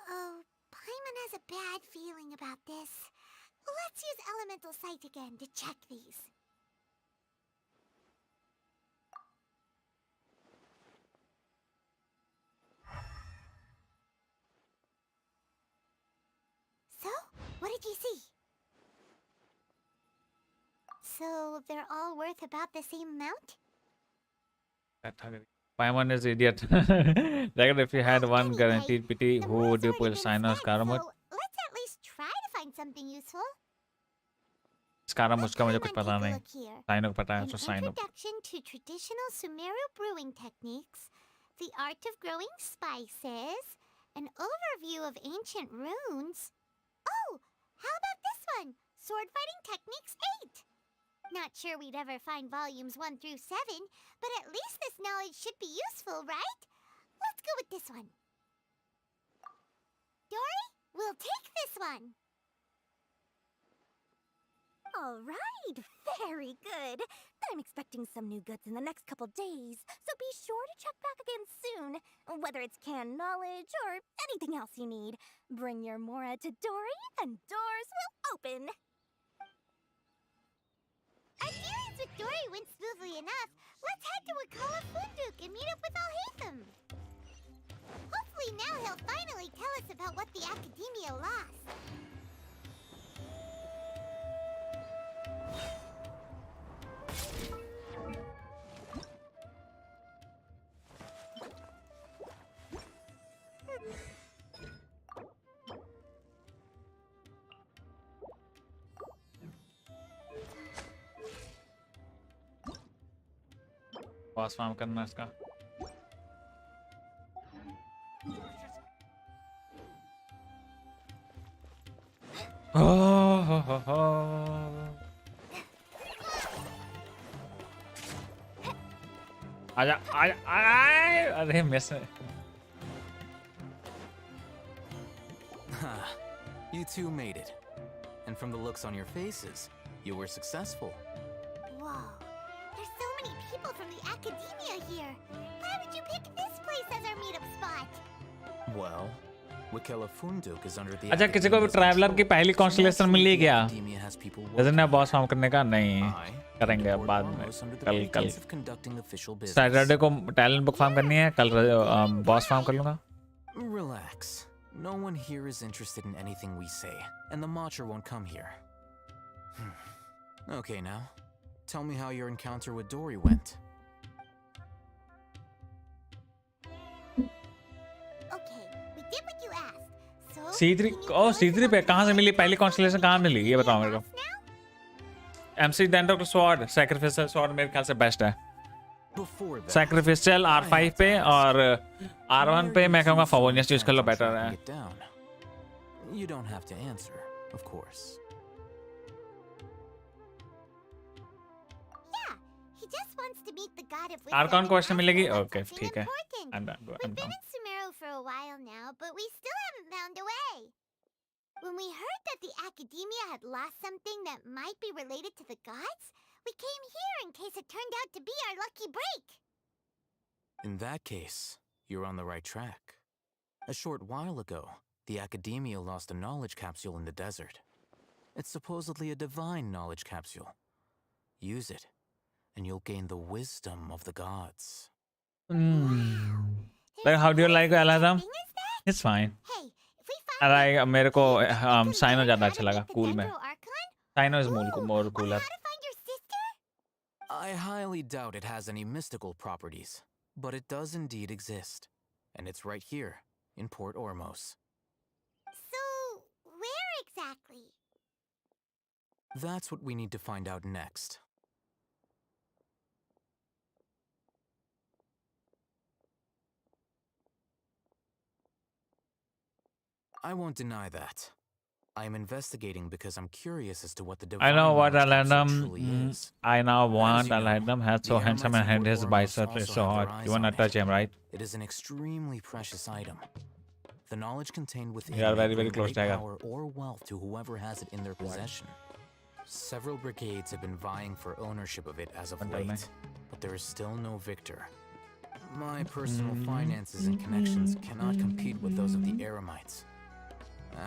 Oh, Paimon has a bad feeling about this. Let's use Elemental Sight again to check these. So, what did you see? So, they're all worth about the same amount? Paimon is idiot. Like if you had one guaranteed PT, who would you pull? Sino Scaramouche? Let's at least try to find something useful. Scaramouche का मुझे कुछ पता नहीं. Sino को पता है तो An Sino. introduction to traditional Sumeru brewing techniques, the art of growing spices, an overview of ancient runes. Oh, how about this one? Sword fighting techniques 8. Not sure we'd ever find volumes 1 through 7, but at least this knowledge should be useful, right? Let's go with this one. Dory, we'll take this one. All right, very good. I'm expecting some new goods in the next couple days, so be sure to check back again soon. Whether it's canned knowledge or anything else you need, bring your mora to Dory and doors will open. Our dealings with Dory went smoothly enough. Let's head to Wakala Funduk and meet up with Alhaitham. Hopefully now he'll finally tell us about what the Academia lost. Boss farm करना है इसका. आजा आजा अरे miss. You two made it. And from the looks on your faces, you were successful. Whoa, there's so many people from the Academia here. Why would you pick this place as our meetup spot? Well, Wakela Funduk is under the अच्छा किसी को भी traveller की पहली constellation मिली क्या? Doesn't है boss farm करने का? नहीं करेंगे अब बाद में. कल सैटरडे को टैलेंट बुक फार्म करनी है. कल बॉस फार्म कर लूंगा. Relax. No one here is interested in anything we say, and the Matcher won't come here. Okay, now, tell me how your encounter with Dory went. Okay, we did what you asked. So, C3 O C3 पे कहाँ से मिली पहली constellation? कहाँ मिली ये बताओ मेरे को. MC Dendro का स्वॉर्ड सैक्रिफिशियल स्वॉर्ड मेरे ख्याल से बेस्ट है. सैक्रिफिशियल R5 पे और R1 पे मैं कहूँगा फवोनियस यूज कर लो बेटर है. You don't have to answer, of course. Yeah, he just wants to meet the god of Archon question मिलेगी? ओके ठीक है. We've been in Sumeru for a while now, but we still haven't found a way. When we heard that the Academia had lost something that might be related to the gods, we came here in case it turned out to be our lucky break. In that case, you're on the right track. A short while ago, the Academia lost a knowledge capsule in the desert. It's supposedly a divine knowledge capsule. Use it, and you'll gain the wisdom of the gods. Like, how do you like Aladam? It's fine. I मेरे को cyano ज़्यादा अच्छा लगा. Cool में. Cyno is more cooler. I highly doubt it has any mystical properties, but it does indeed exist. And it's right here, in Port Ormos. So, where exactly? That's what we need to find out next. I won't deny that. I am investigating because I'm curious as to what the divine I know what knowledge capsule Alanum. truly is. I now As want you know, Alanum has the so handsome and Eremites of his Port bicep Ormos is also so have hot. their eyes You wanna on touch him, right? It is an extremely precious item. The knowledge contained within You are may very, very bring close, great Tiger. power or wealth to whoever has it in their possession. Several brigades have been vying for ownership of it as of late, but there is still no victor. My personal finances and connections cannot compete with those of the Eremites.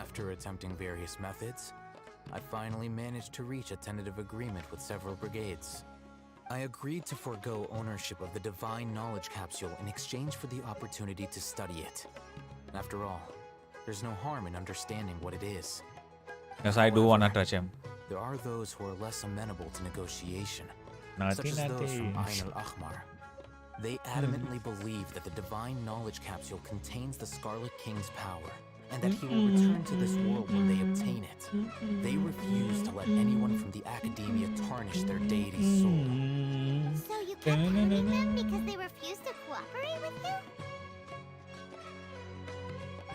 After attempting various methods, I finally managed to reach a tentative agreement with several brigades. I agreed to forego ownership of the divine knowledge capsule in exchange for the opportunity to study it. After all, there's no harm in understanding what it is. Yes, I do wanna touch him. There are those who are less amenable to negotiation, Naughty, such as those from naughty. Ain al-Ahmar. They adamantly believe that the divine knowledge capsule contains the Scarlet King's power, and that he will return to this world when they obtain it. They refuse to let anyone from the academia tarnish their deity's soul. So you kept hurting them because they refused to cooperate with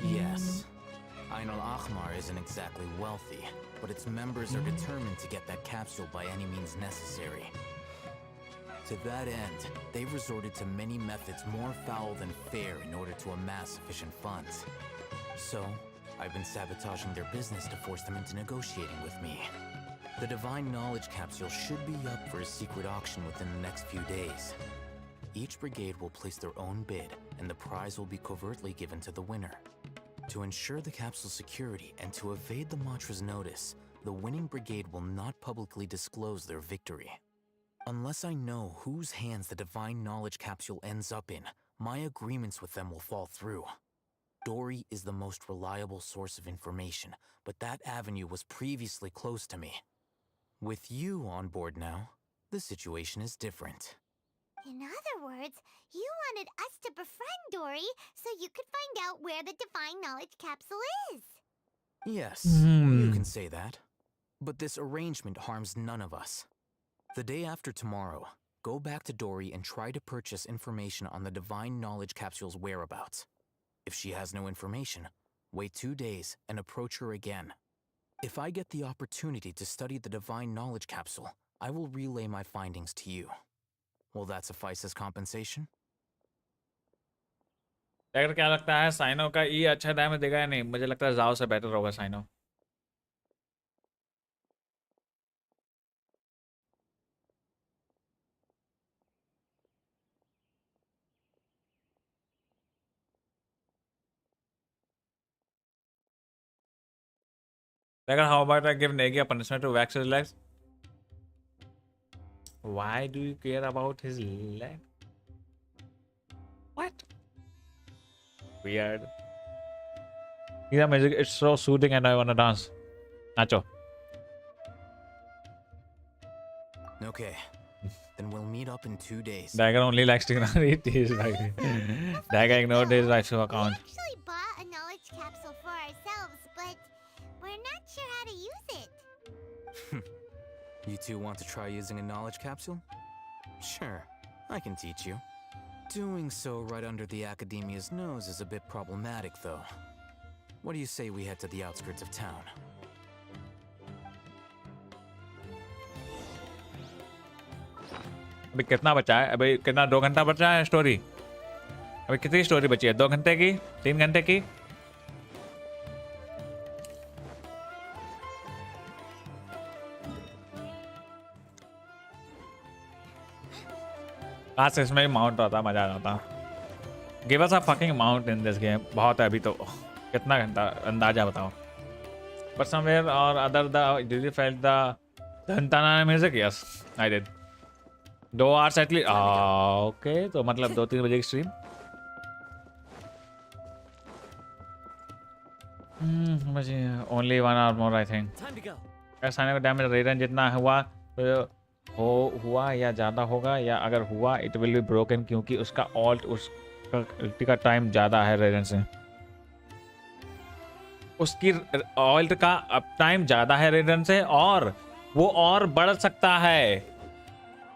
you? Yes. Ain al-Ahmar isn't exactly wealthy, but its members are determined to get that capsule by any means necessary. To that end, they've resorted to many methods more foul than fair in order to amass sufficient funds. So, I've been sabotaging their business to force them into negotiating with me. The divine knowledge capsule should be up for a secret auction within the next few days. Each brigade will place their own bid, and the prize will be covertly given to the winner. To ensure the capsule's security and to evade the Matra's notice, the winning brigade will not publicly disclose their victory. Unless I know whose hands the divine knowledge capsule ends up in, my agreements with them will fall through. Dory is the most reliable source of information, but that avenue was previously closed to me. With you on board now, the situation is different. In other words, you wanted us to befriend Dory so you could find out where the divine knowledge capsule is. Yes, you can say that. But this arrangement harms none of us. The day after tomorrow, go back to Dory and try to purchase information on the divine knowledge capsule's whereabouts. If she has no information, wait 2 days and approach her again. If I get the opportunity to study the divine knowledge capsule, I will relay my findings to you. Will that suffice as compensation? Tiger क्या लगता है cyano का ये अच्छा damage देगा या नहीं? मुझे लगता है जाओ से बेटर होगा cyano. Tiger, how about I give Negi a punishment to wax his legs? Why do you care about his leg? What? Weird. Yeah, music, it's so soothing and I wanna dance. Nacho. Okay, then we'll meet up in 2 days. Tiger only likes to eat his like. Tiger ignored his wife's account. We actually bought a knowledge capsule for ourselves, but we're not sure how to use it. You two want to try using a knowledge capsule? Sure, I can teach you. Doing so right under the academia's nose is a bit problematic, though. What do you say we head to the outskirts of town? अभी कितना बचा है? अभी कितना 2 घंटा बचा है story? अभी कितनी स्टोरी बची है? 2 घंटे की? 3 घंटे की? काश इसमें माउंट होता, मजा आ जाता. Give us a fucking mount in this game. बहुत है अभी तो. कितना घंटा अंदाजा बताओ. But somewhere or other, did you felt the Dhantana music? Yes, I did. 2 hours at least. Okay, तो मतलब 2-3 बजे की stream. Only 1 hour more, I think. ऐसा नहीं डैमेज रेटन जितना हुआ या ज़्यादा होगा, या अगर हुआ इट विल बी ब्रोकन, क्योंकि उसका ऑल्ट का टाइम ज़्यादा है रेटन से. उसकी ऑल्ट का अप टाइम ज़्यादा है रेटन से, और वो और बढ़ सकता है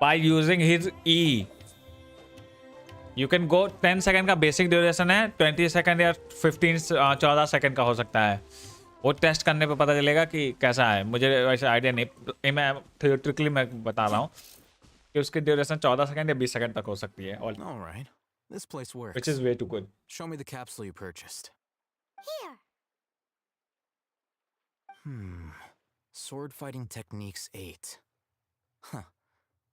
by using his E. You can go 10 second का बेसिक ड्यूरेशन है, 20 सेकंड या 14 सेकंड का हो सकता है। वो टेस्ट करने पे पता चलेगा कि कैसा है। मुझे वैसे आइडिया नहीं, मैं थियोरेटिकली मैं बता रहा हूँ कि उसकी ड्यूरेशन 14 सेकंड या 20 सेकंड तक हो सकती है। All right. This place works. Which is way too good. Show me the capsule you purchased. Here. Sword Fighting Techniques 8. Huh.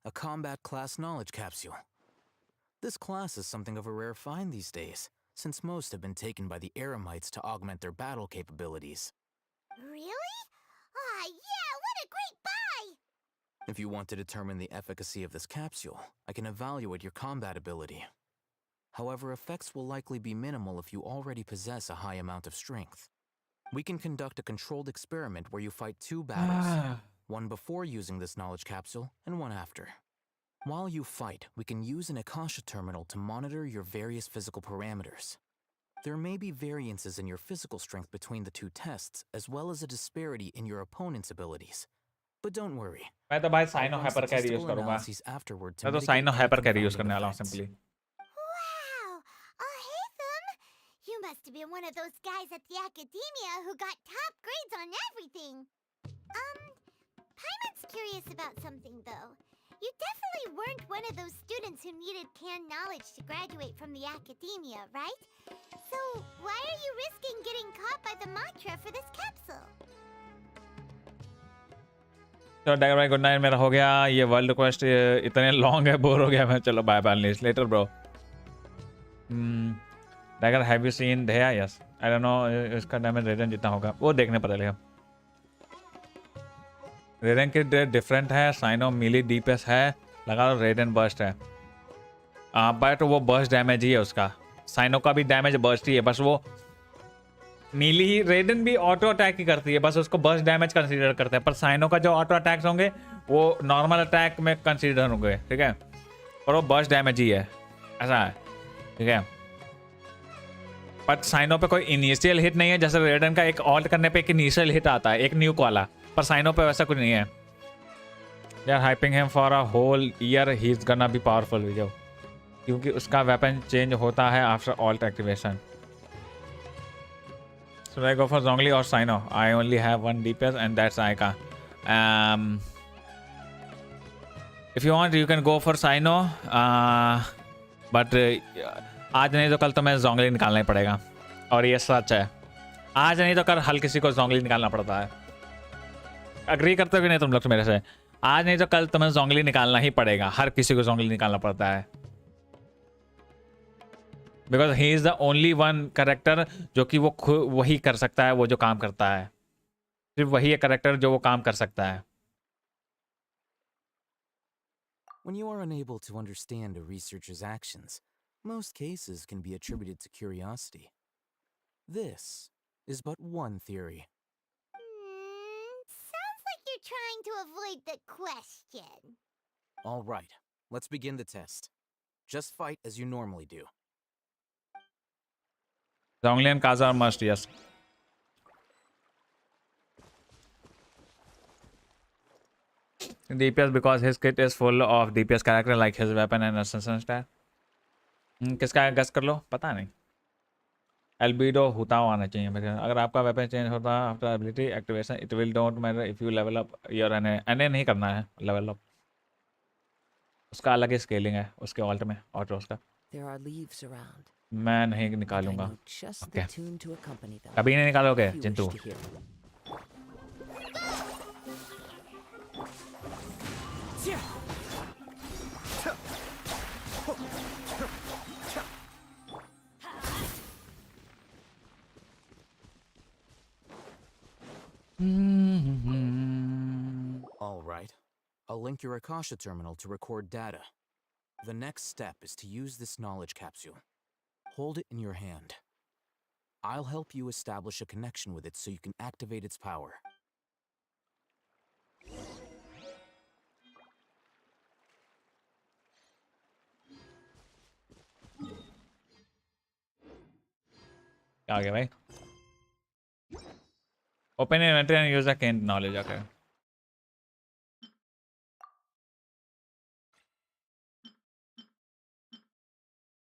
A combat class knowledge capsule. This class is something of a rare find these days, since most have been taken by the Eremites to augment their battle capabilities. Really? Ah, yeah, what a great buy! If you want to determine the efficacy of this capsule, I can evaluate your combat ability. However, effects will likely be minimal if you already possess a high amount of strength. We can conduct a controlled experiment where you fight 2 battles, one before using this knowledge capsule and one after. While you fight, we can use an Akasha terminal to monitor your various physical parameters. There may be variances in your physical strength between the 2 tests, as well as a disparity in your opponent's abilities. But don't worry. मैं तो भाई cyano hyper carry use करूंगा। मैं तो cyano hyper carry use करने वाला हूँ simply. You must have been one of those guys at the academia who got top grades on everything. Paimon's curious about something though. You definitely weren't one of those students who needed canned knowledge to graduate from the academia, right? So why are you risking getting caught by the mantra for this capsule? तो Dagger भाई good night, मेरा हो गया ये world request इतने long है, bore हो गया मैं। चलो bye bye later bro. Dagger have you seen धेया? यस आई डोंट नो इसका डैमेज रेडन जितना होगा वो देखने पता चलेगा। रेडन के डिफरेंट है, साइनो मिली डीपीएस है, लगा लो रेडन बर्स्ट है। बट वो बर्स्ट डैमेज ही है उसका, साइनो का भी डैमेज बर्स्ट ही है, बस वो मीली ही। रेडन भी ऑटो अटैक ही करती है, बस उसको बर्स्ट डैमेज कंसीडर करते हैं, पर साइनो का जो ऑटो अटैक्स होंगे वो नॉर्मल अटैक में कंसीडर होंगे, ठीक है, और वो बर्स्ट डैमेज ही है, ऐसा है, ठीक है। बट साइनो पे कोई इनिशियल हिट नहीं है, जैसे रेडन का एक ऑल्ट करने पे एक इनिशियल हिट आता है, एक न्यूक वाला, पर साइनो पे वैसा कुछ नहीं है। They are hyping him for a whole year, he is gonna be powerful video, क्योंकि उसका वेपन चेंज होता है after ult activation. Should I go for Zhongli or Sino? I only have 1 DPS and that's Aika. If you want, you can go for Sino. But आज नहीं तो कल तो मैं Zhongli निकालना ही पड़ेगा, और ये सच है। आज नहीं तो कल हर किसी को Zhongli निकालना पड़ता है। अग्री करते हो कि नहीं तुम लोग मेरे से? आज नहीं तो कल तुम्हें Zhongli निकालना ही पड़ेगा, हर किसी को Zhongli निकालना पड़ता है। Because he is the only one character जो कि वो वही कर सकता है, वो जो काम करता है, सिर्फ वही है करेक्टर जो वो काम कर सकता है। When you are unable to understand a researcher's actions, most cases can be attributed to curiosity. This is but one theory. Sounds like you're trying to avoid the question. All right, let's begin the test. Just fight as you normally do. Zhongli and Kaza are must, yes. DPS because his kit is full of DPS character like his weapon and assassin style. किसका गस कर लो, पता नहीं। Albedo हुताओ आना चाहिए मेरे। अगर आपका weapon change होता है after ability activation, it will don't matter if you level up your NA नहीं करना है लेवल अप, उसका अलग ही स्केलिंग है उसके ऑल्ट में, ऑटोस का। There are leaves around. मैं नहीं निकालूंगा। ओके, कभी नहीं निकालोगे Chintu. All right. I'll link your Akasha terminal to record data. The next step is to use this knowledge capsule. Hold it in your hand. I'll help you establish a connection with it so you can activate its power. क्या आ गया भाई? Open inventory and use the gained knowledge. Okay.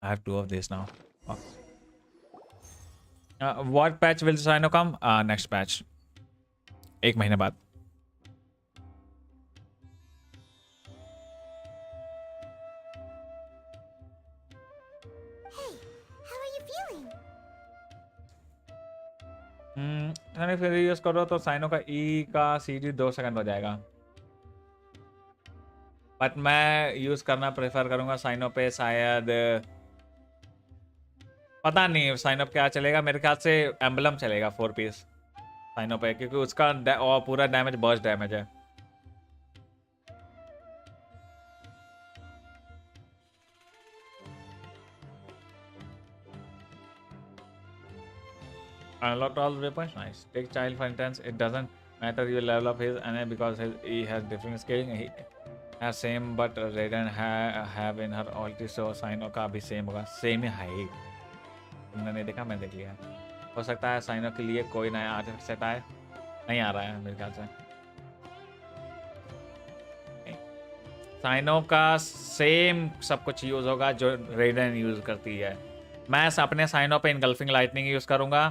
I have 2 of these now. Oh. What patch will Sino come? Next patch. 1 महीने बाद. How are you feeling? फिर use करो तो cyano का ई का सीडी 2 सेकंड हो जाएगा. बट मैं यूज करना प्रेफर करूंगा साइनो पे. शायद पता नहीं साइनो पे क्या चलेगा. मेरे ख्याल से एम्बलम चलेगा 4 पीस साइनो पे, क्योंकि उसका पूरा डैमेज बर्स्ट डैमेज है. Unlocked all weapons. Nice. Take child for instance. It doesn't matter your level of his NA because he has different scaling. He has same, but Raiden have in her ulti, so Cyno का भी same होगा. Same ही है. तुमने नहीं देखा, मैं देख लिया. हो सकता है साइनो के लिए कोई नया आर्टिफैक्ट सेट आए. नहीं आ रहा है मेरे ख्याल से. साइनो का सेम सब कुछ यूज होगा जो रेडन यूज करती है. मैं अपने साइनो पे इनगल्फिंग लाइटनिंग यूज करूंगा.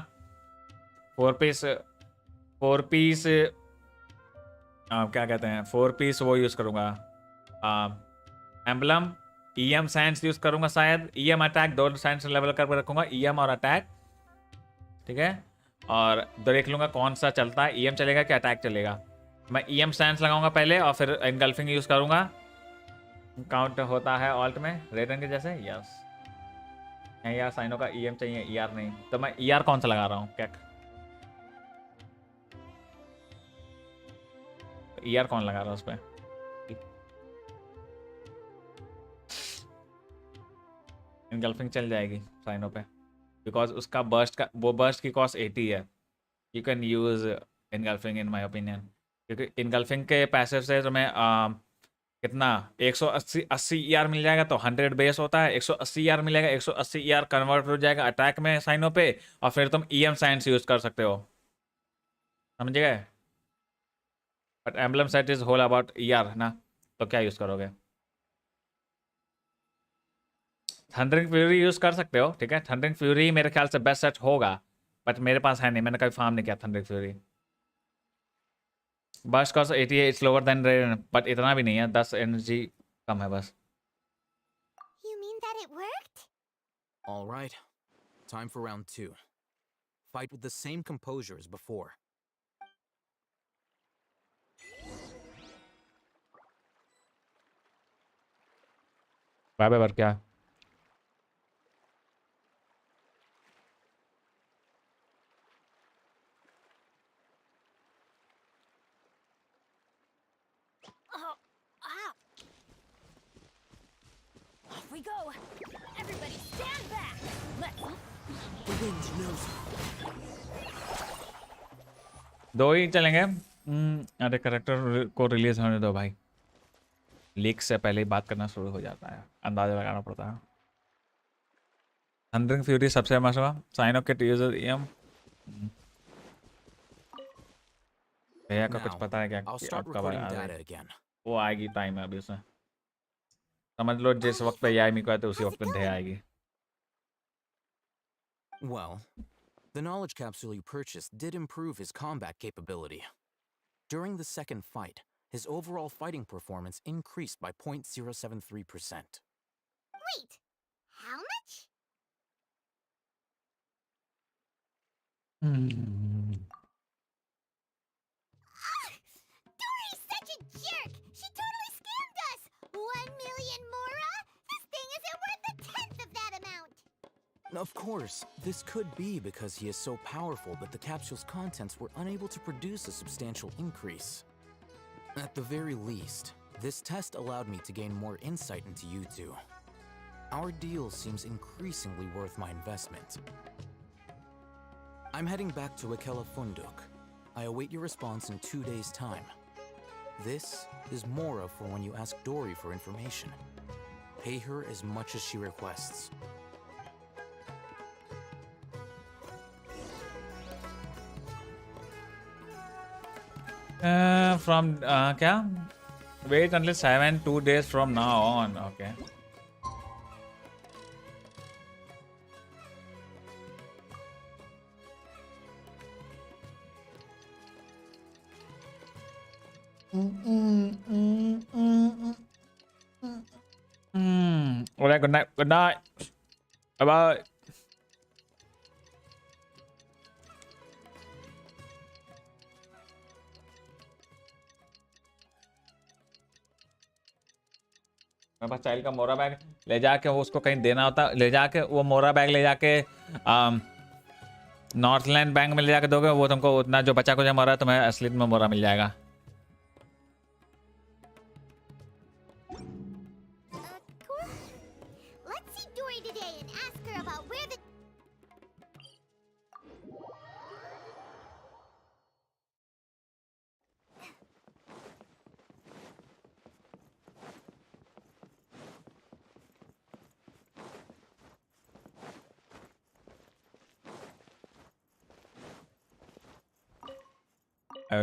4 पीस क्या कहते हैं, 4 पीस वो यूज करूंगा. एम्बलम EM साइंस यूज करूंगा शायद. EM अटैक 2 साइंस लेवल कर रखूंगा. EM और अटैक, ठीक है. और देख लूंगा कौन सा चलता है. EM चलेगा कि अटैक चलेगा. मैं EM साइंस लगाऊंगा पहले और फिर इनगल्फिंग यूज करूंगा. काउंट होता है ऑल्ट में रेडन के जैसे. यस यार साइनो का EM चाहिए, ER नहीं. तो मैं ER कौन सा लगा रहा हूँ? क्या ER कौन लगा रहा है उस पर? इनगल्फिंग चल जाएगी साइनो पे बिकॉज उसका बर्स्ट का वो बर्स्ट की कॉस्ट 80 है. You can use engulfing in my opinion, क्योंकि इनगल्फिंग के पैसे से तुम्हें कितना 180 ER मिल जाएगा. तो 100 बेस होता है. 180 ER मिलेगा. 180 ER कन्वर्ट हो जाएगा अटैक में साइनो पे, और फिर तुम EM साइंस यूज कर सकते हो. समझ गए? But emblem set is whole about ER ना, तो क्या यूज करोगे? थंडरिंग फ्यूरी यूज कर सकते हो, ठीक है. थंडरिंग फ्यूरी मेरे ख्याल से बेस्ट सेट होगा, बट मेरे पास है नहीं. मैंने कभी फार्म नहीं किया थंडरिंग फ्यूरी. बर्स्ट कॉस्ट 80 है. इट्स लोअर देन रेडन, बट इतना भी नहीं है. 10 एनर्जी कम है बस. You mean that it worked? All right. Time for round 2. Fight with the same composure as before. Bye bye. क्या Off we go. Everybody stand back. Let's. The wind knows. 2 ही चलेंगे. अरे character को release होने दो भाई. Leak से पहले ही बात करना शुरू हो जाता है. अंदाजा लगाना पड़ता है. थंडरिंग फ्यूरी सबसे मस्त होगा. Cyno kit user EM. भैया का कुछ पता है क्या? वो आएगी टाइम है अभी उसमें. समझ लो जिस वक्त पे AI को आए तो उसी वक्त पे ढे आएगी. Well, the knowledge capsule you purchased did improve his combat capability. During the second fight, his overall fighting performance increased by 0.073%. Wait, how much? Dory's such a jerk! She totally scammed us! 1 million Mora? This thing isn't worth a tenth of that amount! Of course, this could be because he is so powerful that the capsule's contents were unable to produce a substantial increase. At the very least, this test allowed me to gain more insight into you two. Our deal seems increasingly worth my investment. I'm heading back to Akela Funduk. I await your response in 2 days' time. This is Mora for when you ask Dory for information. Pay her as much as she requests. From क्या? Wait until 2 days from now on. Okay. Alright, good night. Good night. Bye bye. मेरे पास child का मोरा bag ले जाके वो उसको कहीं देना होता, ले जाके वो मोरा बैग ले जाके नॉर्थलैंड बैंक में ले जाके दोगे, वो तुमको उतना जो बचा कुछ मोरा तुम्हें असलियत में मोरा मिल जाएगा। Let's see Dory today and ask her about where the...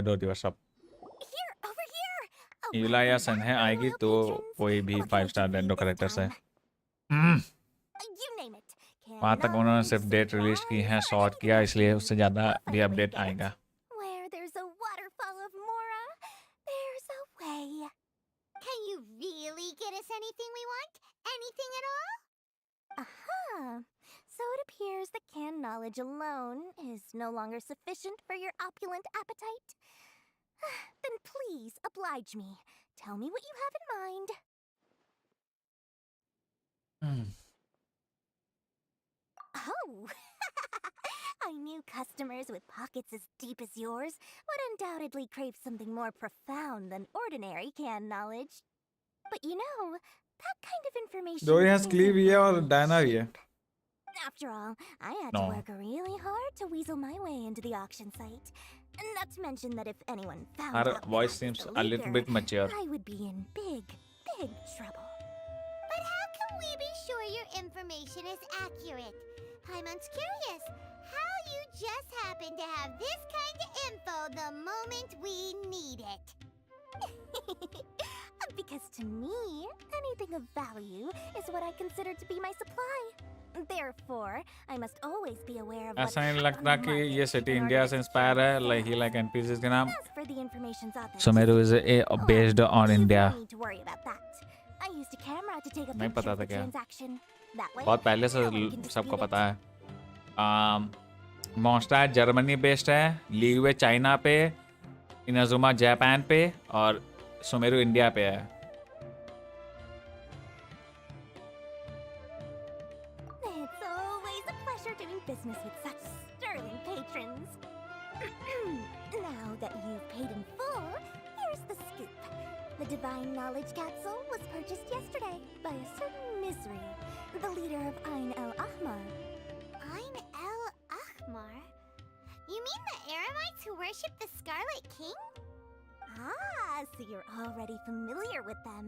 डोरी what's up. Here, over here! यूला या सन्हे आएगी तो कोई भी 5 स्टार डेंड्रो करेक्टर्स है। You name it. वहां तक उन्होंने सिर्फ डेट रिलीज की है, शॉर्ट किया, इसलिए उससे ज्यादा भी अपडेट आएगा। Where there's a waterfall of Mora, there's a way. Can you really get us anything we want? Anything at all? Aha! So it appears that canned knowledge alone is no longer sufficient for your opulent appetite. Then please oblige me. Tell me what you have in mind. Oh! I knew customers with pockets as deep as yours would undoubtedly crave something more profound than ordinary canned knowledge. But you know, that kind of information... डोरी has cleave भी है और Diana भी है। After all, I had to work really hard to weasel my way into the auction site. Not to mention that if anyone found Her out voice that I was seems the a little leaker, bit mature. I would be in big, big trouble. But how can we be sure your information is accurate? Paimon's curious. How you just happen to have this kind of info the moment we need it? Because to me, anything of value is what I consider to be my supply. Therefore, I must always be aware of ऐसा नहीं लगता कि ये city India से inspire है, like he like NPCs के नाम। As for the information's authenticity, Sumeru is based on India। no need to worry about that. I used a camera to take a नहीं picture पता of था the क्या? transaction. That way, बहुत पहले से no one can सबको dispute पता है। मॉन्स्टर जर्मनी बेस्ड है, लीगवे चाइना पे, इनाजुमा जापान पे और सुमेरु इंडिया पे है। It's always a pleasure doing business with such sterling patrons. Now that you've paid in full, here's the scoop. The Divine Knowledge Capsule was purchased yesterday by a certain Misri, the leader of Ain el-Ahmar. Ain el-Ahmar? You mean the Aramites who worship the Scarlet King? Ah, so you're already familiar with them.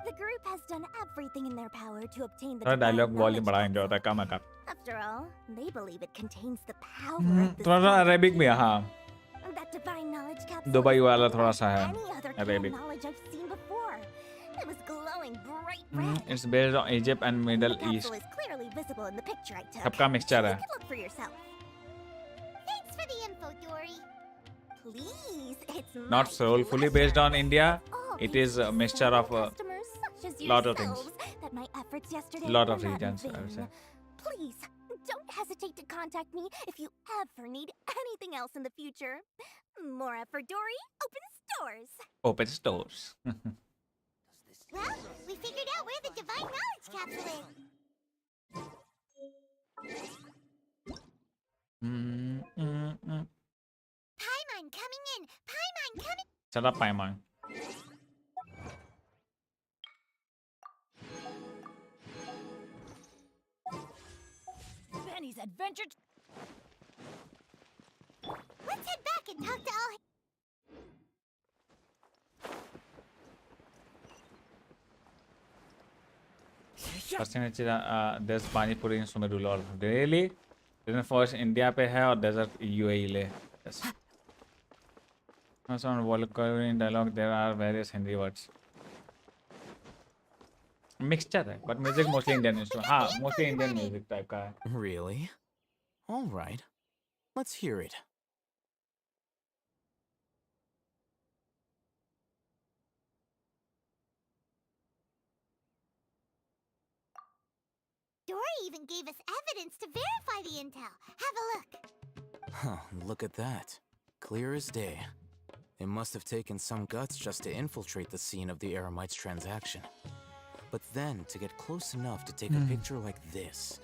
The group has done everything in their power to obtain the थोड़ा Divine dialogue Knowledge volume बढ़ा enjoy होता है, कम है कम। After all, they believe it contains the power of the थोड़ा सा Arabic भी है, हाँ। That Divine Knowledge Capsule Dubai is वाला unlike थोड़ा सा है any other Arabic. knowledge I've seen before. It was glowing bright red. It's based on Egypt and Middle The East। capsule is clearly visible in the picture I took. सबका mixture है। You can look for yourself. Thanks for the info, Dory. Please, it's Not my soulfully based on India. It is a mixture of a customers such as lot of things. yourselves that my efforts yesterday Lot were of not in regions, I would vain. say. Please, don't hesitate to contact me if you ever need anything else in the future. More for Dory, open stores. Open stores। Well, we figured out where the Divine Knowledge Capsule is. Paimon coming in! Paimon coming! Shut up, Paimon। Benny's adventure. Let's head back and talk to all... there's पानी पूरी in Sumeru lol। Really? Then first India पे है और desert UAE ले। Yes। Also on Welkin dialogue there are various Hindi words। Mixture है, but music mostly Indian instrument। हाँ, mostly Indian music type का है। Really? All right. Let's hear it. story even gave us evidence to verify the intel. Have a look. Huh, look at that. Clear as day. It must have taken some guts just to infiltrate the scene of the Eremites transaction. But then to get close enough to take a picture like this.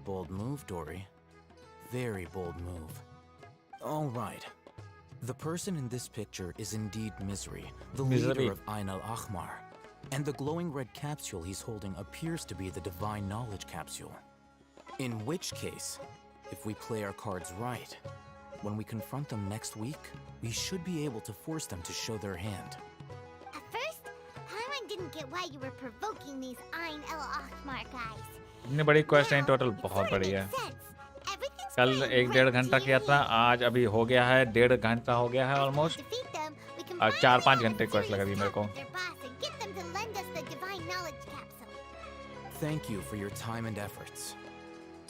Bold move, Dory. Very bold move. All right. The person in this picture is indeed Misery, the leader of Ain al-Ahmar. And the glowing red capsule he's holding appears to be the Divine Knowledge capsule. In which case, if we play our cards right, when we confront them next week, we should be able to force them to show their hand. At first, Paimon didn't get why you were provoking these Ain al-Ahmar guys. इतनी बड़ी quest है total बहुत बड़ी है कल 1-1.5 घंटा किया था आज अभी हो गया है 1.5 घंटा हो गया है ऑलमोस्ट 4-5 घंटे क्वेस्ट लगा दी मेरे को Thank you for your time and efforts.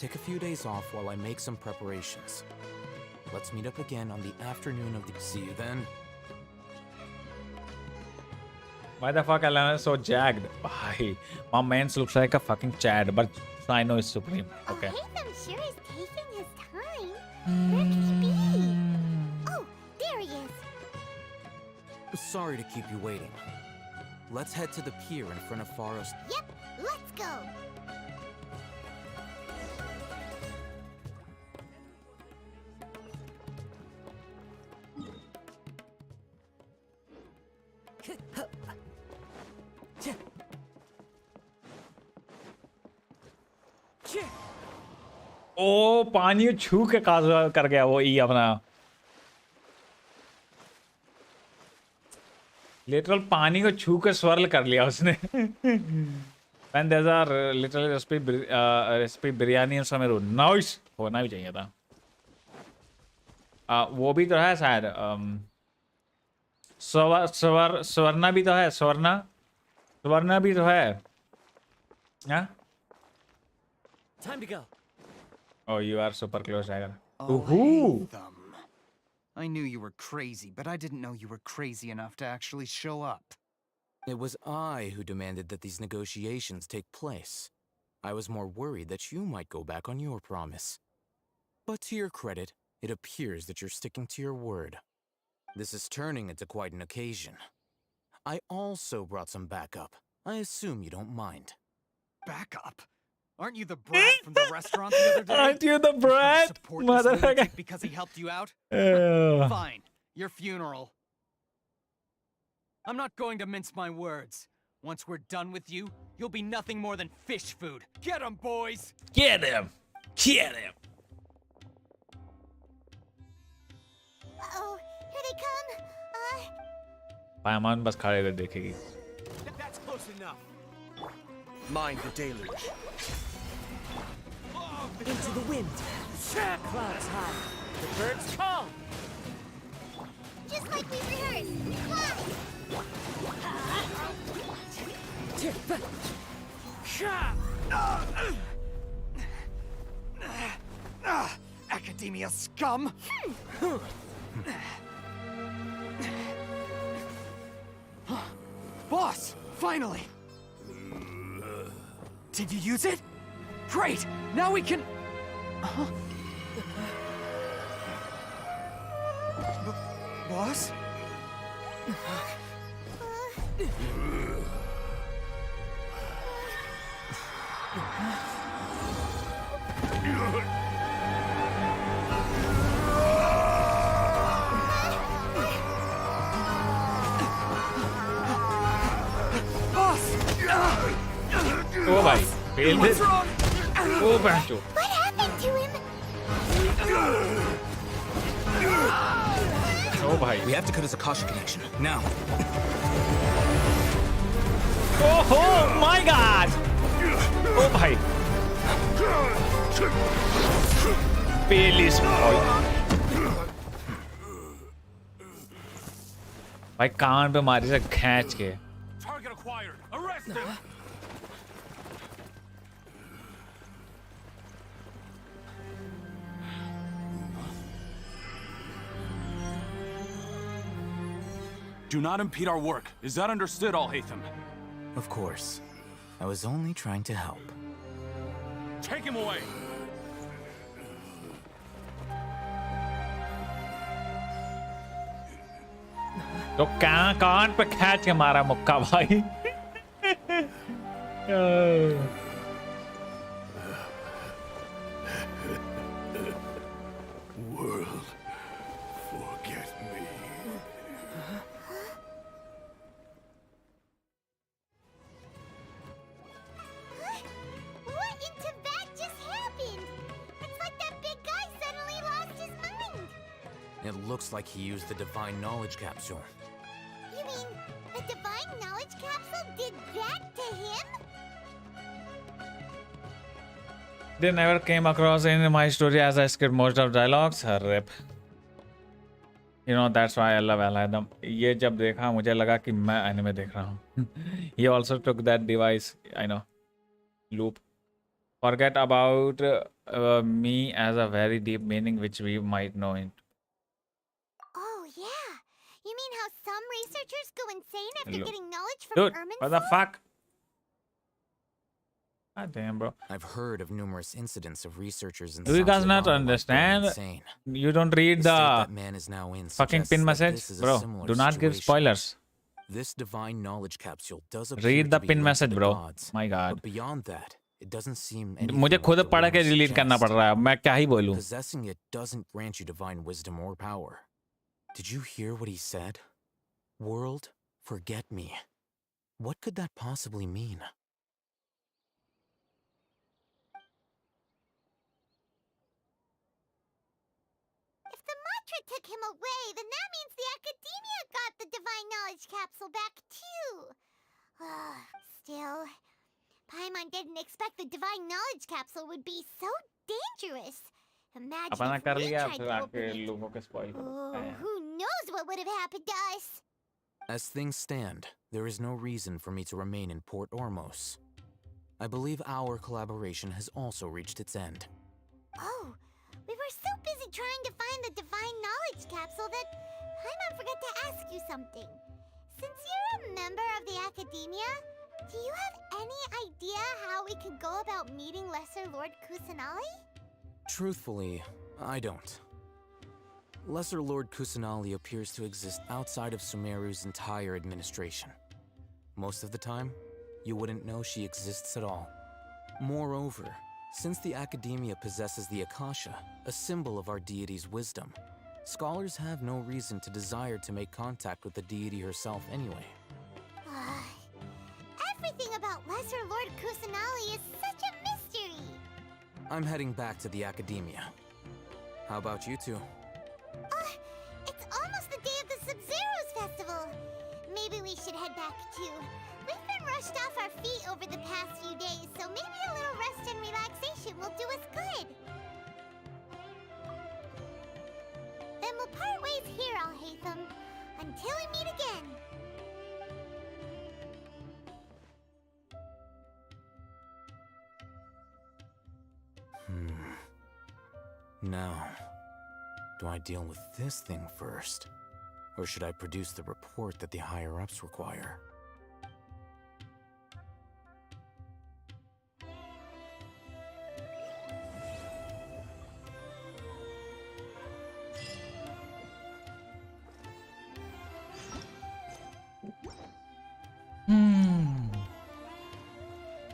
Take a few days off while I make some preparations. Let's meet up again on the afternoon of the... See you then. Why the fuck Alana is so jagged? Why? My man looks like a fucking Chad, but I know he's supreme. Okay. I'm sure he's taking his time. Where could he be? Oh, there he is. Sorry to keep you waiting. Let's head to the pier in front of Faros. Yep, let's go. ओ पानी छू के काज कर गया वो ई अपना literal पानी को छू के swirl कर लिया उसने when there's a literal recipe biryani in Sumeru nice होना भी चाहिए था वो भी तो है शायद स्वर्णा भी तो है स्वर्णा भी तो है हाँ Time to go. Oh, you are super close, Tiger. Oh, Ooh. I knew you were crazy, but I didn't know you were crazy enough to actually show up. It was I who demanded that these negotiations take place. I was more worried that you might go back on your promise. But to your credit, it appears that you're sticking to your word. This is turning into quite an occasion. I also brought some backup. I assume you don't mind. Backup? Aren't you the brat from the restaurant the other day? Aren't you the brat? Motherfucker. Because he helped you out? Fine. Your funeral. I'm not going to mince my words. Once we're done with you, you'll be nothing more than fish food. Get him, boys! Get him! Get him! Uh-oh, here they come. पायमान बस खड़े हुए देखेगी. That's close enough. Mind the deluge. Into the wind. Clouds high. The birds call. Just like we rehearsed. Academia scum! Boss! Finally! Did you use it? Great! Now we can... Boss? Oh भाई, failed it. Oh बहनचो. What happened to him? Oh भाई. We have to cut his Akasha connection now. Oh my God. Oh भाई. Pelis boy. भाई कान पे मारी से खींच के. Target acquired. Arrest him. Do not impede our work. Is that understood, Al-Haytham? Of course. I was only trying to help. Take him away. तो कान पे खींच के मारा मुक्का भाई. World, forget me. What in Tibet just happened? It's like that big guy suddenly lost his mind. It looks like he used the divine knowledge capsule. You mean the divine knowledge capsule did that to him? They never came across in my story as I skipped most of dialogues. Rip. You know that's why I love Aladdin. ये जब देखा मुझे लगा कि मैं anime देख रहा हूँ. He also took that device. I know. Loop. Forget about me as a very deep meaning which we might know it. Oh yeah. You mean how some researchers go insane after Hello. getting knowledge from Dude, Ermin's what the soul? fuck? God damn, bro. I've heard of numerous incidents of researchers in Do you guys not understand? insane. You don't read The state the that man is now in fucking suggests pin that message? this is a Bro, similar do not give situation. spoilers. This divine knowledge capsule does appear Read the to be pin linked to message, the bro. gods, My god. But beyond that, it doesn't seem anything मुझे like खुद the पढ़ के rumors delete करना पड़ suggest. रहा है. मैं क्या ही बोलूं? Possessing it doesn't grant you divine wisdom or power. Did you hear what he said? World, forget me. What could that possibly mean? If the mantra took him away, then that means the academia got the divine knowledge capsule back too. Still, Paimon didn't expect the divine knowledge capsule would be so dangerous. Imagine अपना if कर we लिया tried फिर to आके open it. लोगों के spoil करो. Oh, who knows what would have happened to us? As things stand, there is no reason for me to remain in Port Ormos. I believe our collaboration has also reached its end. Oh, we were so busy trying to find the divine knowledge capsule that Paimon forgot to ask you something. Since you're a member of the academia, do you have any idea how we could go about meeting Lesser Lord Kusanali? Truthfully, I don't. Lesser Lord Kusanali appears to exist outside of Sumeru's entire administration. Most of the time, you wouldn't know she exists at all. Moreover, since the academia possesses the Akasha, a symbol of our deity's wisdom, scholars have no reason to desire to make contact with the deity herself anyway. Everything about Lesser Lord Kusanali is such a mystery. I'm heading back to the academia. How about you two? It's almost the day of the Sub-Zero's festival. Maybe we should head back too. We've been rushed off our feet over the past few days, so maybe a little rest and relaxation will do us good. Then we'll part ways here, Al-Haytham, until we meet again. Now, do I deal with this thing first? Or should I produce the report that the higher-ups require?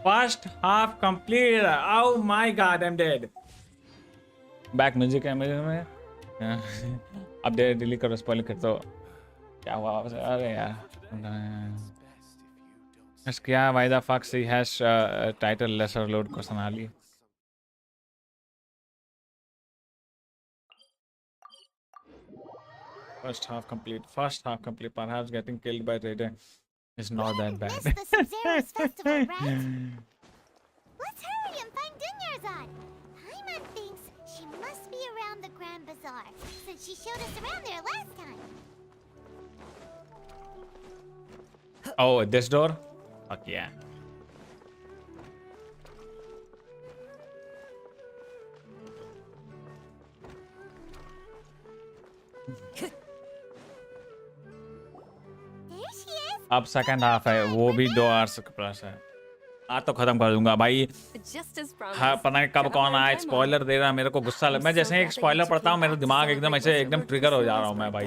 First half complete. Oh my god, I'm dead. Back music है मेरे में. अब delete करो spoil कर तो क्या हुआ वापस? अरे यार. Yes, क्या? Why the fuck she has title Lesser Lord Kusanali? First half complete. First half complete. Perhaps getting killed by Raider is not that bad. Missed the Sub-Zero's festival, right? Let's hurry and find Dunyarzad. Paimon thinks she must be around the Grand Bazaar, since she showed us around there last time. Oh, this door? Fuck yeah. There she is. अब second half है, वो भी 2 hours के plus है. आज तो खत्म कर दूंगा भाई। Just as promised. हाँ, पता नहीं कब कौन आया स्पॉइलर दे रहा है, मेरे को गुस्सा लग। मैं जैसे ही एक स्पॉइलर पढ़ता हूँ मेरा दिमाग एकदम ऐसे एकदम ट्रिगर हो जा रहा हूँ मैं भाई।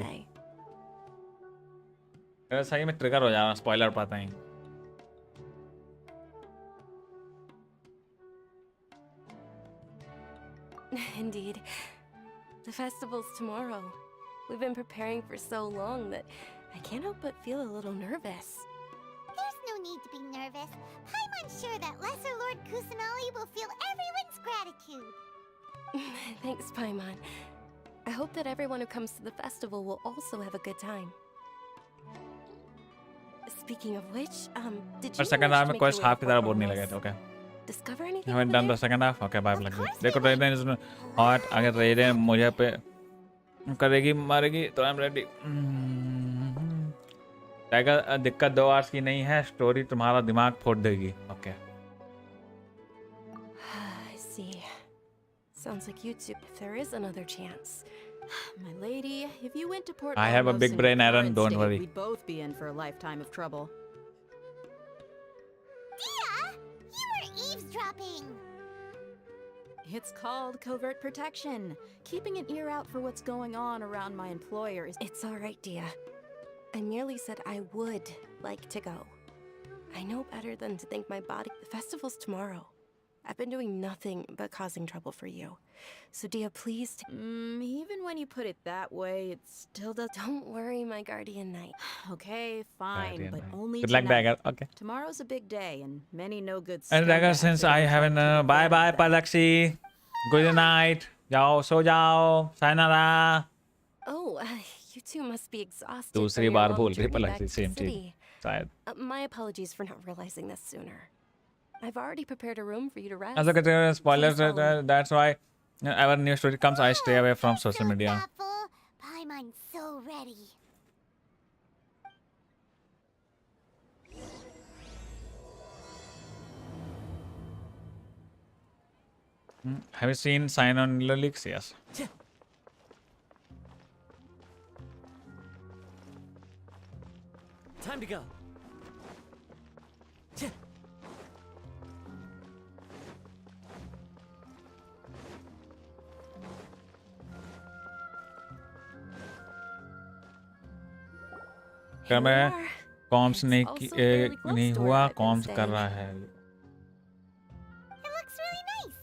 मेरा सही में ट्रिगर हो जा रहा हूँ स्पॉइलर पता ही। Indeed. The festival's tomorrow. We've been preparing for so long that I can't help but feel a little nervous. There's no need to be nervous. I'm unsure that Lesser Lord Kusanali will feel everyone's gratitude. Thanks, Paimon. I hope that everyone who comes to the festival will also have a good time. Speaking of which, did you और second half में quest half की तरह bore नहीं लगे थे। Okay, discover anything? haven't done the second half. Okay, bye लग गई। देखो रेडन इज हॉट, अगर रेडन मुझे पे करेगी मारेगी तो आई एम रेडी। टाइगर दिक्कत 2 आवर्स की नहीं है, स्टोरी तुम्हारा दिमाग फोड़ देगी। Okay I see. Sounds like you two, if there is another chance. My lady, if you went to Port I have a Ormos big in brain, your Aaron, current don't state, worry. We'd both be in for a lifetime of trouble. Dia, you were eavesdropping. It's called covert protection. Keeping an ear out for what's going on around my employer is... It's all right, Dia. I merely said I would like to go. I know better than to think my body... The festival's tomorrow. I've been doing nothing but causing trouble for you. So, Dia, please... even when you put it that way, it still does... Don't worry, my guardian knight. Okay, fine, Guardian but knight. only Good luck, tonight. Dagger. Okay. Tomorrow's a big day, and many no good And Dagger, scumbags since that I don't haven't come to the bye bye festival. Palaxi, good night, जाओ सो जाओ, sayonara। Oh, you two must be exhausted. दूसरी from your bar long बोल रही journey Palak back to same the चीज city. शायद। My apologies for not realizing this sooner. I've already prepared a room for you to rest. As look at the spoilers, Please follow me. that's why whenever new story comes, I stay away from social media. Thoughtful. Paimon's so ready. Have you seen Sign on Lilix? Yes. Time to go. क्या मैं corms नहीं हुआ, corms कर रहा है। It looks really nice.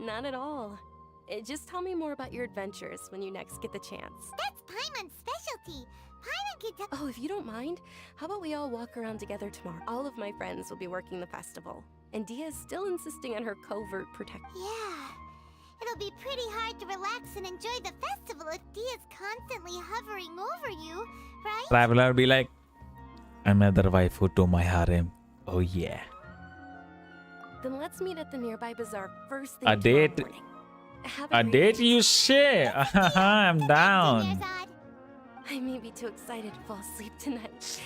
Not at all. Just tell me more about your adventures when you next get the chance. That's Paimon's specialty. Paimon can tell. Oh, if you don't mind, how about we all walk around together tomorrow? All of my friends will be working the festival, and Dia is still insisting on her covert protection. Yeah. It'll be pretty hard to relax and enjoy the festival if Dia's constantly hovering over you, right? Traveler be like, another waifu to my harem. Oh yeah. Then let's meet at the nearby bazaar first thing A tomorrow date? morning. Have A great date day. you say? I'm down. I may be too excited to fall asleep tonight.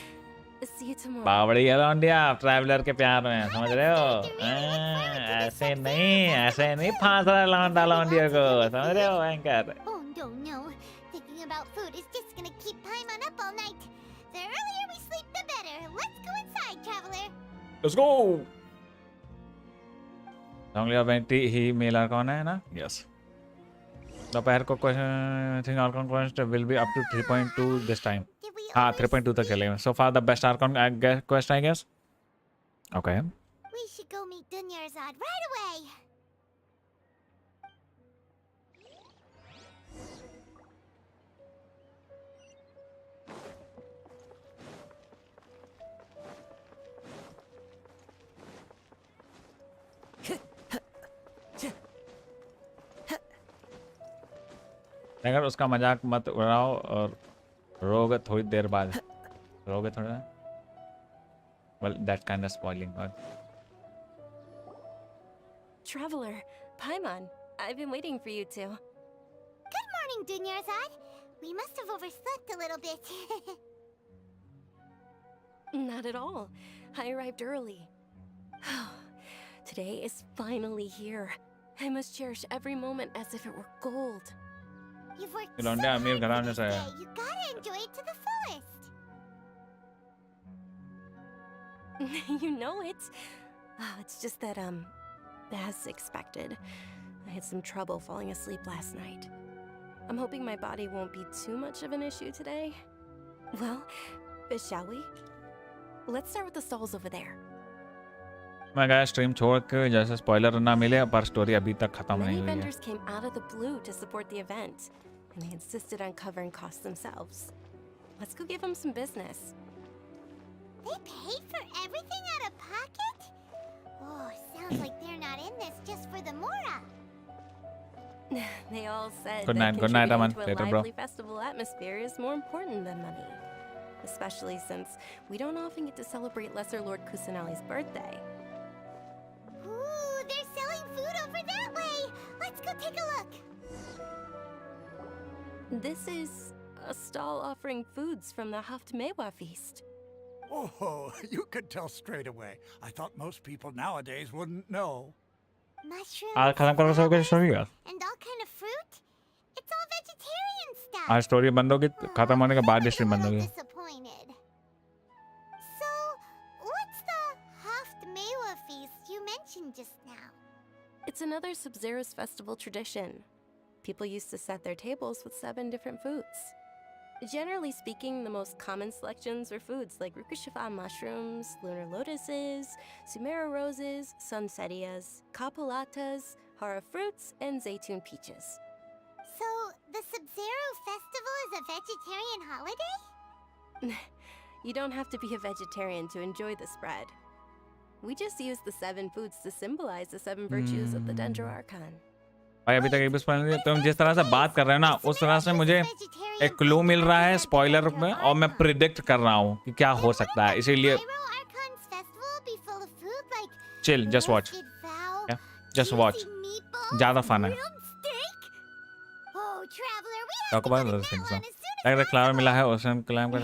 See you tomorrow. बावड़ी लौंडिया traveller के प्यार में, समझ रहे हो? ऐसे नहीं फांस रहा लौंडा लौंडिया को, समझ रहे हो anchor? Oh no. Thinking about food is just gonna keep Paimon up all night. The earlier we sleep, the better. Let's go inside, traveler. Let's go. Only event ही मेला कौन है ना? Yes. दोपहर को question think Arkan quest will be up to 3.2 this time. हाँ 3.2 तक चलेगा. So far the best Archon quest I guess. Okay. We should go meet Dunyarzad right away. अगर उसका मजाक मत उड़ाओ और रोगे थोड़ी देर बाद रोगे थोड़ा well that kind of spoiling Traveler, Paimon, I've been waiting for you two. Good morning, Dunyarzad. We must have overslept a little bit. Not at all. I arrived early. Today is finally here. I must cherish every moment as if it were gold. You've worked ये so लौंडे hard अमीर for घराने this से day. है. You gotta enjoy it to the fullest. You know it. Oh, it's just that, as expected, I had some trouble falling asleep last night. I'm hoping my body won't be too much of an issue today. Well, shall we? Let's start with the stalls over there. मैं गया stream छोड़ के जैसे spoiler ना मिले पर story अभी तक खत्म नहीं Many हुई है. vendors came out of the blue to support the event, and they insisted on covering costs themselves. Let's go give them some business. They paid for everything out of pocket? Oh, sounds like they're not in this just for the Mora. They all said Good that night, Aman. contributing to a Later, bro. lively festival atmosphere is more important than money. Especially since we don't often get to celebrate Lesser Lord Kusanali's birthday. Ooh, they're selling food over that way. Let's go take a look. This is a stall offering foods from the Haft Mewa feast. Oh, you could tell straight away. I thought most people nowadays wouldn't know. Mushrooms, आज खत्म करो सब कुछ story का. and all kind of fruit. It's all vegetarian stuff. आज story बंद होगी खत्म होने के बाद स्ट्रीम बंद होगी. Disappointed. So, what's the Haft Mewa feast you mentioned just now? It's another Sub-Zero's festival tradition. People used to set their tables with 7 different foods. Generally speaking, the most common selections were foods like Rukashifa mushrooms, lunar lotuses, Sumeru roses, sunsetias, kapalatas, hara fruits, and zaytun peaches. So, the Sub-Zero festival is a vegetarian holiday? You don't have to be a vegetarian to enjoy the spread. We just use the 7 foods to symbolize the 7 virtues of the Dendro Archon. भाई अभी तक एक भी spoiler नहीं. तुम जिस तरह से बात कर रहे हो ना उस तरह से मुझे एक क्लू मिल रहा है स्पॉइलर में और मैं प्रिडिक्ट कर रहा हूँ कि क्या हो सकता है. इसीलिए chill just watch. Just watch. ज्यादा फन है. Talk about other things. लग रहा है क्लावर मिला है ओशन क्लाइम कर.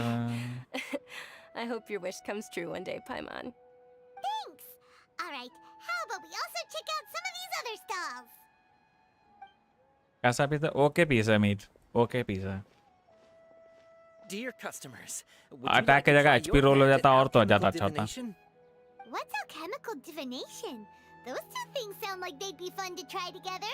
I hope your wish comes true one day, Paimon. Thanks. All right. How about we also check out some of these other stalls? कैसा piece है? Okay piece है meet. Okay piece है. Dear customers, attack की जगह HP role हो जाता और तो ज्यादा अच्छा होता. What's alchemical divination? Those two things sound like they'd be fun to try together.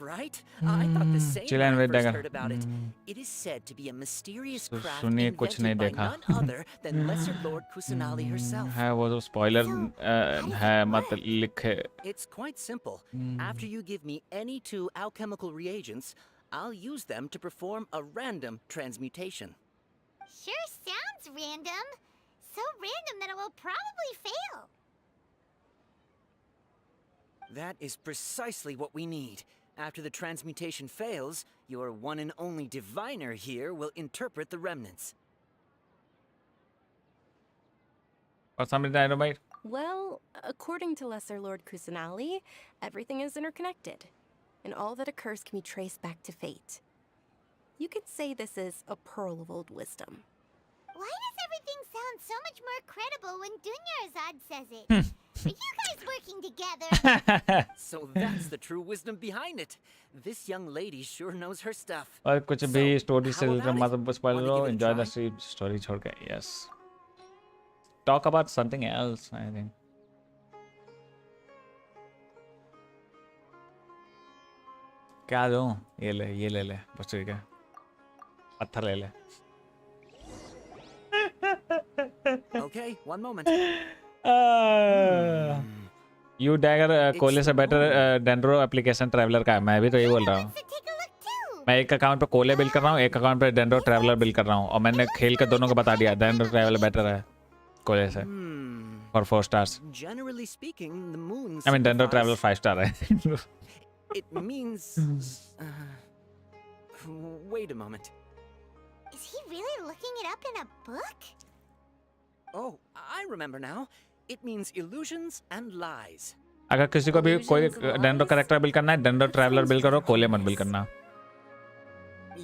Right? I thought the same Chill and when I wait, first Dagger. heard about it. It is said to be a mysterious craft सुनिए कुछ नहीं invented by देखा. none other than Lesser Lord Kusanali herself. है वो जो spoiler है मत लिखे. It's quite simple. After you give me any 2 alchemical reagents, I'll use them to perform a random transmutation. Sure sounds random. So random that it will probably fail. That is precisely what we need. After the transmutation fails, your one and only diviner here will interpret the remnants. और समझ dynamite. Well, according to Lesser Lord Kusanali, everything is interconnected, and all that occurs can be traced back to fate. You could say this is a pearl of old wisdom. Why does everything sound so much more credible when Dunya Azad says it? Are you guys working together? So that's the true wisdom behind it. This young lady sure knows her stuff. और कुछ भी story से how about मतलब spoiler हो. Enjoy the story छोड़ के. Yes. Talk about something else I think. क्या दूं? ये ले बस ठीक है. पत्थर ले ले. Okay, one moment. You dagger कोले से बेटर डेंड्रो एप्लीकेशन ट्रैवलर का है. मैं भी तो यही बोल रहा हूँ. मैं एक अकाउंट पे कोले बिल कर रहा हूँ, एक अकाउंट पे डेंड्रो ट्रैवलर बिल कर रहा हूँ और मैंने खेल के दोनों को बता दिया डेंड्रो ट्रैवलर बेटर है कोले से और 4 stars. Generally speaking, the moon. I mean dendro traveller 5 star है. It means. Wait a moment. Is he really looking it up in a book? Oh, I remember now. It means illusions and lies. अगर किसी को भी कोई dendro character bill करना है dendro traveller bill करो, कोले मत बिल करना.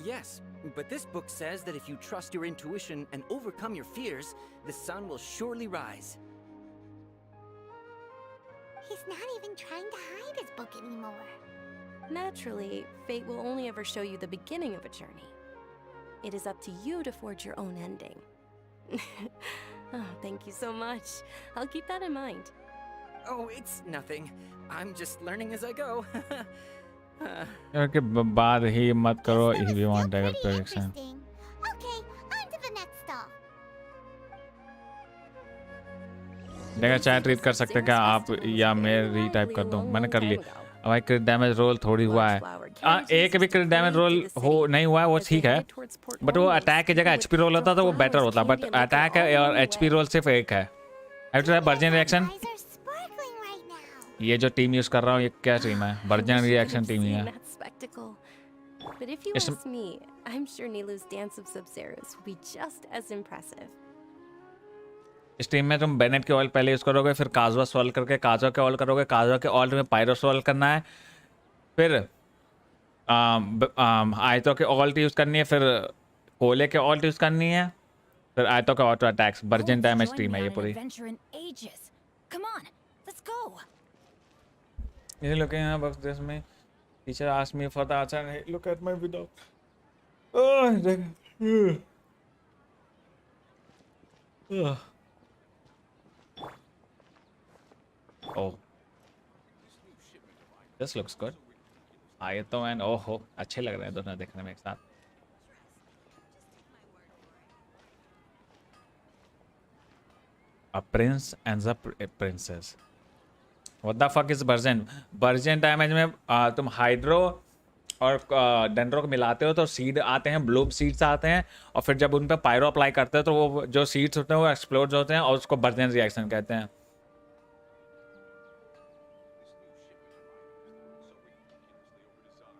Yes, but this book says that if you trust your intuition and overcome your fears, the sun will surely rise. He's not even trying to hide his book anymore. Naturally, fate will only ever show you the beginning of a journey. It is up to you to forge your own ending. Oh, thank you so much. I'll keep that in mind. Oh, it's nothing. I'm just learning as I go. क्योंकि बाद ही मत करो if you want to take prediction. Okay, on to the next stop. देखा चाहे treat कर सकते हैं क्या आप या मैं रीटाइप कर दूं? मैंने कर लिया। अब भाई क्रिट डैमेज रोल थोड़ी हुआ है। एक भी क्रिट डैमेज रोल हो नहीं हुआ है वो ठीक है, बट वो अटैक की जगह एचपी रोल होता तो वो बेटर होता, बट अटैक और एचपी रोल सिर्फ एक है। वर्जिन रिएक्शन, ये जो टीम यूज कर रहा हूँ ये क्या टीम है? वर्जिन रिएक्शन टीम ही है। But if you ask me, I'm sure Nilu's dance of Sub-Zeros will be just as impressive. इस टीम में तुम बेनेट के ऑयल पहले यूज करोगे, फिर काजुआ सॉल्व करके काजुआ के ऑयल करोगे, काजुआ के ऑयल में पायरो सॉल्व करना है, फिर आयतों के ऑल्ट यूज करनी है, फिर कोले के ऑल्ट यूज करनी है, फिर आयतों के auto attacks. Virgin damage team है ये पूरी। ये looking at box this me teacher asked me for the answer and look at my video. Oh, this looks good. आयतों एंड ओहो अच्छे लग रहे हैं दोनों देखने में एक साथ। A prince and a princess. What the fuck is version? Version damage में तुम हाइड्रो और डेंड्रो को मिलाते हो तो सीड आते हैं, ब्लूम सीड्स आते हैं, और फिर जब उन पे पायरो अप्लाई करते हो तो वो जो सीड्स होते हैं वो एक्सप्लोड होते हैं और उसको वर्जन रिएक्शन कहते हैं।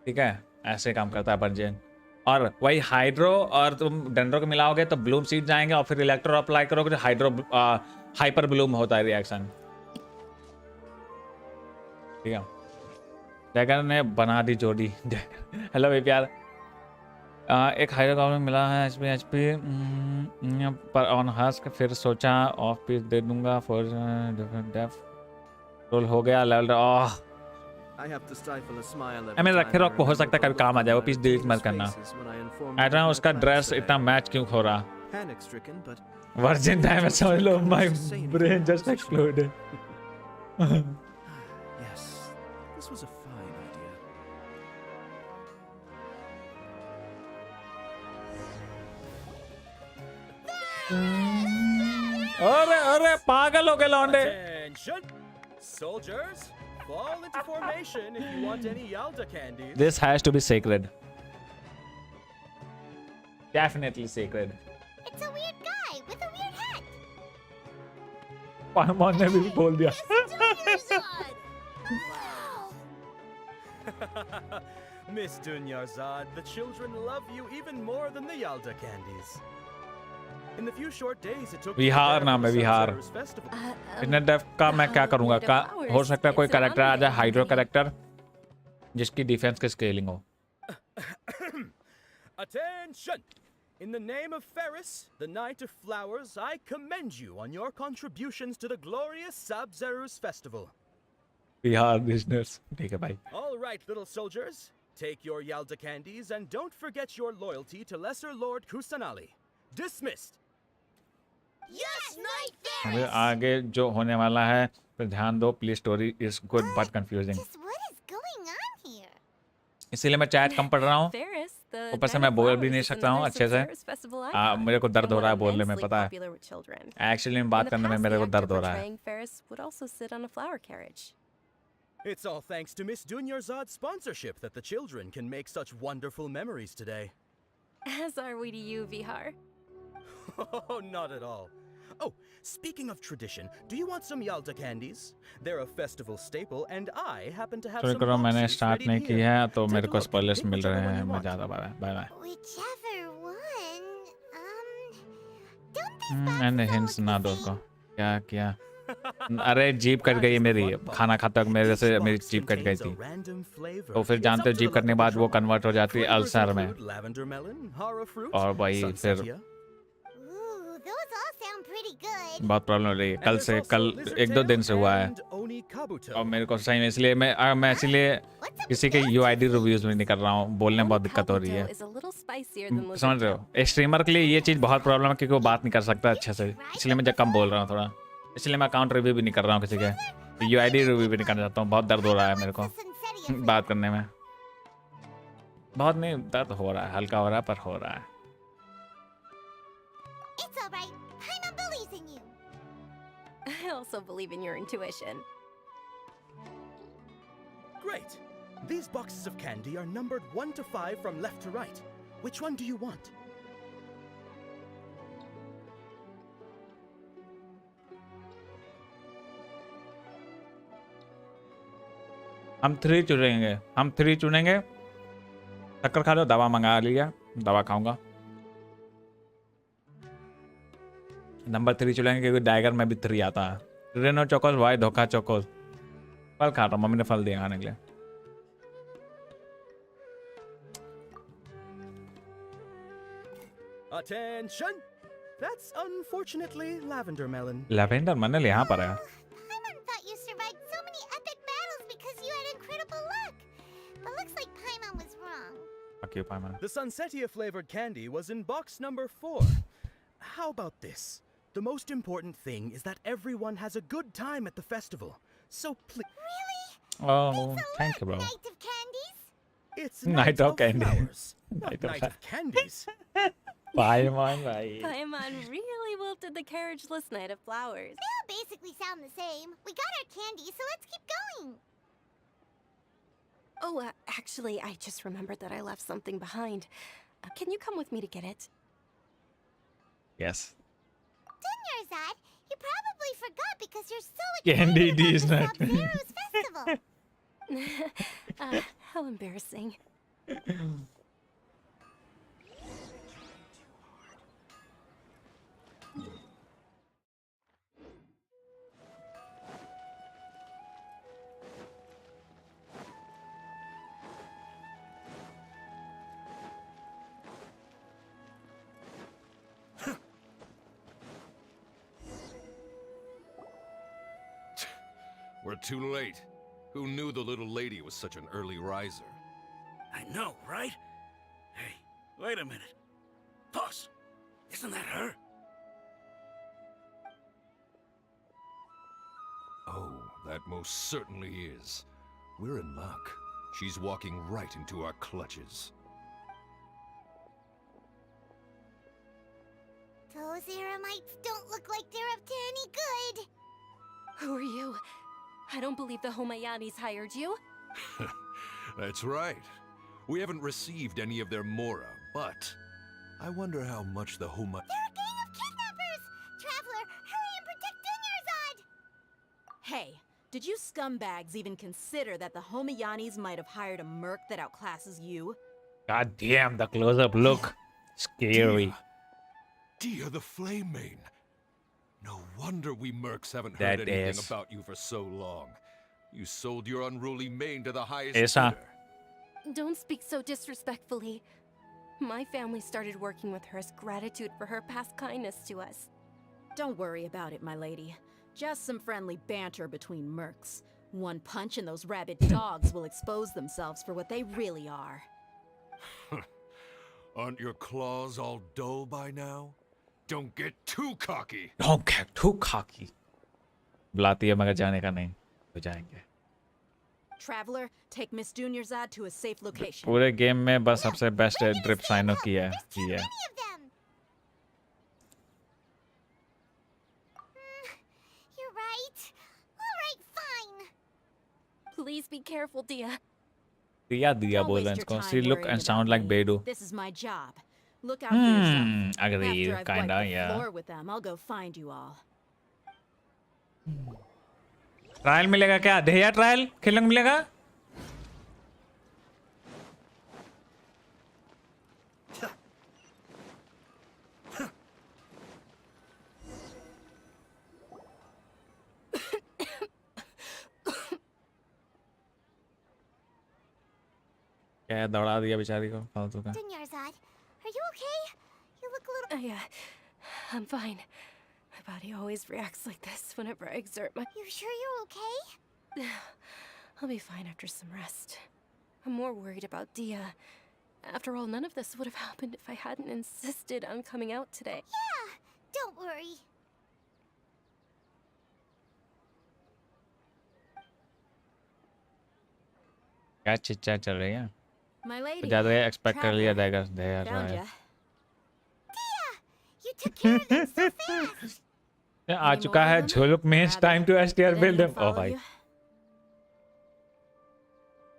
ठीक है, ऐसे काम करता है वर्जन। और वही हाइड्रो और तुम डेंड्रो को मिलाओगे तो ब्लूम सीड्स आएंगे, और फिर इलेक्ट्रो अप्लाई करोगे तो हाइड्रो हाइपर ब्लूम होता है रिएक्शन। ठीक है, जैगर ने बना दी जोड़ी। हेलो भाई प्यार। एक हाइड्रो गॉब्लिन मिला है एचपी पर ऑन हस्क, फिर सोचा ऑफ पीस दे दूंगा फॉर डिफरेंट डेफ रोल हो गया लेवल। ओह मैं रखे रॉक हो सकता है कभी काम आ जाए, वो पीस डिलीट मत करना। आई डोंट नो उसका ड्रेस इतना मैच क्यों हो रहा। वर्जिन डैमेज समझ लो, my brain just exploded. This was a fine idea. अरे अरे पागल हो गए लौंडे। Attention, soldiers, fall into formation if you want any Yalda candies. This has to be sacred. Definitely sacred. It's a weird guy with a weird hat. पानमान ने भी बोल दिया। Miss Dunyarzad, the children love you even more than the Yalda candies. In the few short days it took विहार नाम है विहार। इतने def का मैं क्या करूंगा? हो सकता है कोई कैरेक्टर आ जाए, हाइड्रो कैरेक्टर जिसकी डिफेंस की स्केलिंग हो। Attention! In the name of Ferris, the Knight of Flowers, I commend you on your contributions to the glorious Sub-Zerus festival. Bihar business. ठीक है भाई। All right, little soldiers, take your Yalda candies and don't forget your loyalty to Lesser Lord Kusanali. Dismissed. Yes, Knight Ferris. अभी आगे जो होने वाला है पर ध्यान दो please. Story is good but confusing. What is going on here? इसीलिए मैं चैट कम पढ़ रहा हूँ, ऊपर से मैं बोल भी नहीं सकता हूँ अच्छे से। मेरे को दर्द हो रहा है बोलने में, पता है। एक्चुअली बात करने में मेरे को दर्द हो रहा है। It's all thanks to Miss Dunyarzad's sponsorship that the children can make such wonderful memories today. As are we to you, Vihar. Oh, not at all. Oh, speaking of tradition, do you want some Yalda candies? They're a festival staple, and I happen to have some. करो मैंने start नहीं की है तो मेरे को spoilers मिल रहे हैं। मैं ज़्यादा bye bye. Whichever one. Don't these मैंने हिंट्स ना दो को। क्या किया? अरे जीप कट गई मेरी, खाना खाते वक्त मेरे से मेरी जीप कट गई थी, तो फिर जानते हो जीप कटने के बाद वो कन्वर्ट हो जाती है अल्सर में, और भाई फिर Those all sound pretty good. बहुत प्रॉब्लम हो रही है कल 1-2 दिन से हुआ है और मेरे को सही में इसलिए मैं इसलिए किसी के यूआईडी रिव्यूज भी नहीं कर रहा हूँ बोलने में बहुत दिक्कत हो रही है समझ रहे हो स्ट्रीमर के लिए ये चीज़ बहुत प्रॉब्लम है क्योंकि वो बात नहीं कर सकता अच्छे से इसलिए मैं कम बोल रहा हूँ थोड़ा इसलिए मैं अकाउंट रिव्यू भी नहीं कर रहा हूँ किसी के यूआईडी रिव्यू भी नहीं करना चाहता हूँ बहुत दर्द हो रहा है मेरे को बात करने में बहुत नहीं दर्द हो रहा है हल्का हो रहा है पर हो रहा है It's all right. Paimon believes in you. I also believe in your intuition. Great. These boxes of candy are numbered 1 to 5 from left to right. Which one do you want? हम 3 चुनेंगे शक्कर खा लो दवा मंगा लिया दवा खाऊंगा नंबर 3 चुनेंगे क्योंकि डायगर में भी 3 आता है रेनो चोकोस वाई धोखा चोकोस फल खा रहा हूँ मम्मी ने फल दिया खाने के लिए Attention! That's unfortunately lavender melon. Lavender मनल यहाँ पर है Paimon thought you survived so many epic battles because you had incredible luck. But looks like Paimon was wrong. Fuck you, Paimon. The Sunsetia flavored candy was in box number 4. How about this? The most important thing is that everyone has a good time at the festival. So please. Really? Oh, thank you, bro. Night of candies? It's Night of candy. flowers, Night not of night of candies. Paimon, भाई. Paimon really wilted the carriageless night of flowers. They all basically sound the same. We got our candy, so let's keep going. Oh, actually, I just remembered that I left something behind. Can you come with me to get it? Yes. Dunyarzad, you probably forgot because you're so Candy excited D is about not. the Sub-Zero's festival. How embarrassing. We're too late. Who knew the little lady was such an early riser? I know, right? Hey, wait a minute. Boss, isn't that her? Oh, that most certainly is. We're in luck. She's walking right into our clutches. Those Eremites don't look like they're up to any good. Who are you? I don't believe the Homayanis hired you. That's right. We haven't received any of their mora, but I wonder how much the Homa... They're a gang of kidnappers! Traveler, hurry and protect Dunyarzad! Hey, did you scumbags even consider that the Homayanis might have hired a merc that outclasses you? God damn, the close-up look. Scary. Dia the Flame Mane. No wonder we mercs haven't That heard anything is. about you for so long. You sold your unruly mane to the highest Esa. bidder. Don't speak so disrespectfully. My family started working with her as gratitude for her past kindness to us. Don't worry about it, my lady. Just some friendly banter between mercs. One punch and those rabid dogs will expose themselves for what they really are. Aren't your claws all dull by now? Don't get too cocky. Don't get too cocky. बुलाती है मगर जाने का नहीं हो जाएंगे Traveler, take Miss Dunyarzad to a safe location. पूरे game में बस सबसे बेस्ट ड्रिप साइनो की है You're right. All right, fine. Please be careful, Dia. दिया दिया Don't बोल waste रहे हैं your इसको time see look worrying and about sound like me. बेडू This is my job. Look out for yourself. agree After I've kinda wiped the yeah floor with them, I'll go find you all. Trial मिलेगा क्या देया trial खेलने को मिलेगा क्या दौड़ा दिया बेचारी को फालतू का Dunyarzad, are you okay? You look a little... I'm fine. My body always reacts like this whenever I exert my... You sure you're okay? I'll be fine after some rest. I'm more worried about Dia. After all, none of this would have happened if I hadn't insisted on coming out today. Yeah, don't worry. क्या चिच्चा चल रही है? My lady. ज़्यादा expect कर लिया जाएगा there Found ya. You took care of them so fast. आ चुका है झुलुक में time to STR build him. Oh भाई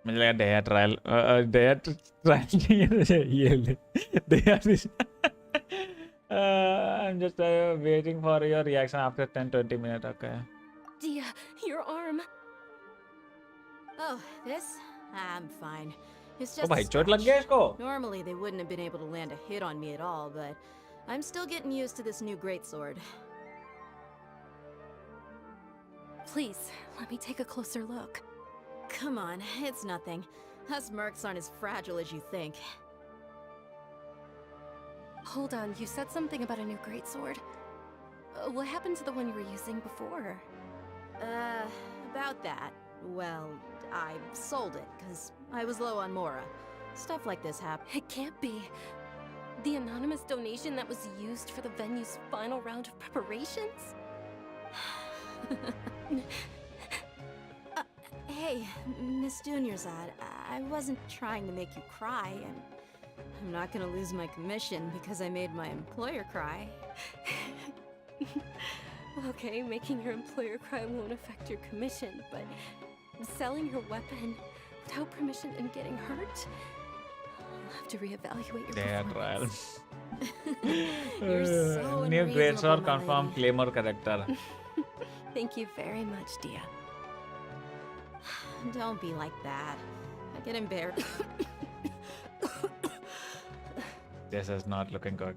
मुझे लगा डेयर ट्रायल नहीं है ये ले dare I'm just waiting for your reaction after 10-20 minutes. Okay. Dia, your arm. Oh, this? I'm fine. It's Oh just भाई चोट लग गया इसको. Normally they wouldn't have been able to land a hit on me at all, but I'm still getting used to this new greatsword. Please, let me take a closer look. Come on, it's nothing. Us mercs aren't as fragile as you think. Hold on, you said something about a new greatsword. What happened to the one you were using before? About that. Well, I sold it, because I was low on Mora. Stuff like this happens. It can't be. The anonymous donation that was used for the venue's final round of preparations? Hey, Miss Dunyarzad, I wasn't trying to make you cry, and I'm not gonna lose my commission because I made my employer cry. Okay, making your employer cry won't affect your commission, but selling your weapon without permission and getting hurt? I'll have to reevaluate your performance. You're so New greatsword unreasonable, my confirm lady. Claymore character. Thank you very much, Dia. Don't be like that. I get embarrassed. This is not looking good.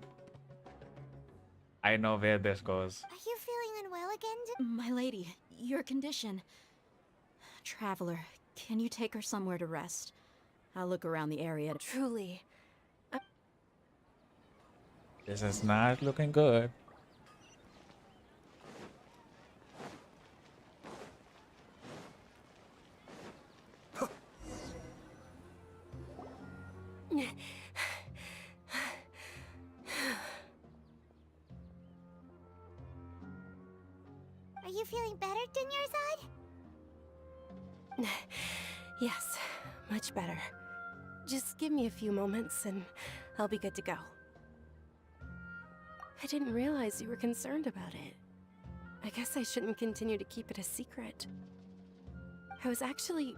I know where this goes. Are you feeling unwell again? My lady, your condition. Traveler, can you take her somewhere to rest? I'll look around the area. Truly. This is not looking good. Are you feeling better, Dunyarzad? Yes, much better. Just give me a few moments and I'll be good to go. I didn't realize you were concerned about it. I guess I shouldn't continue to keep it a secret. I was actually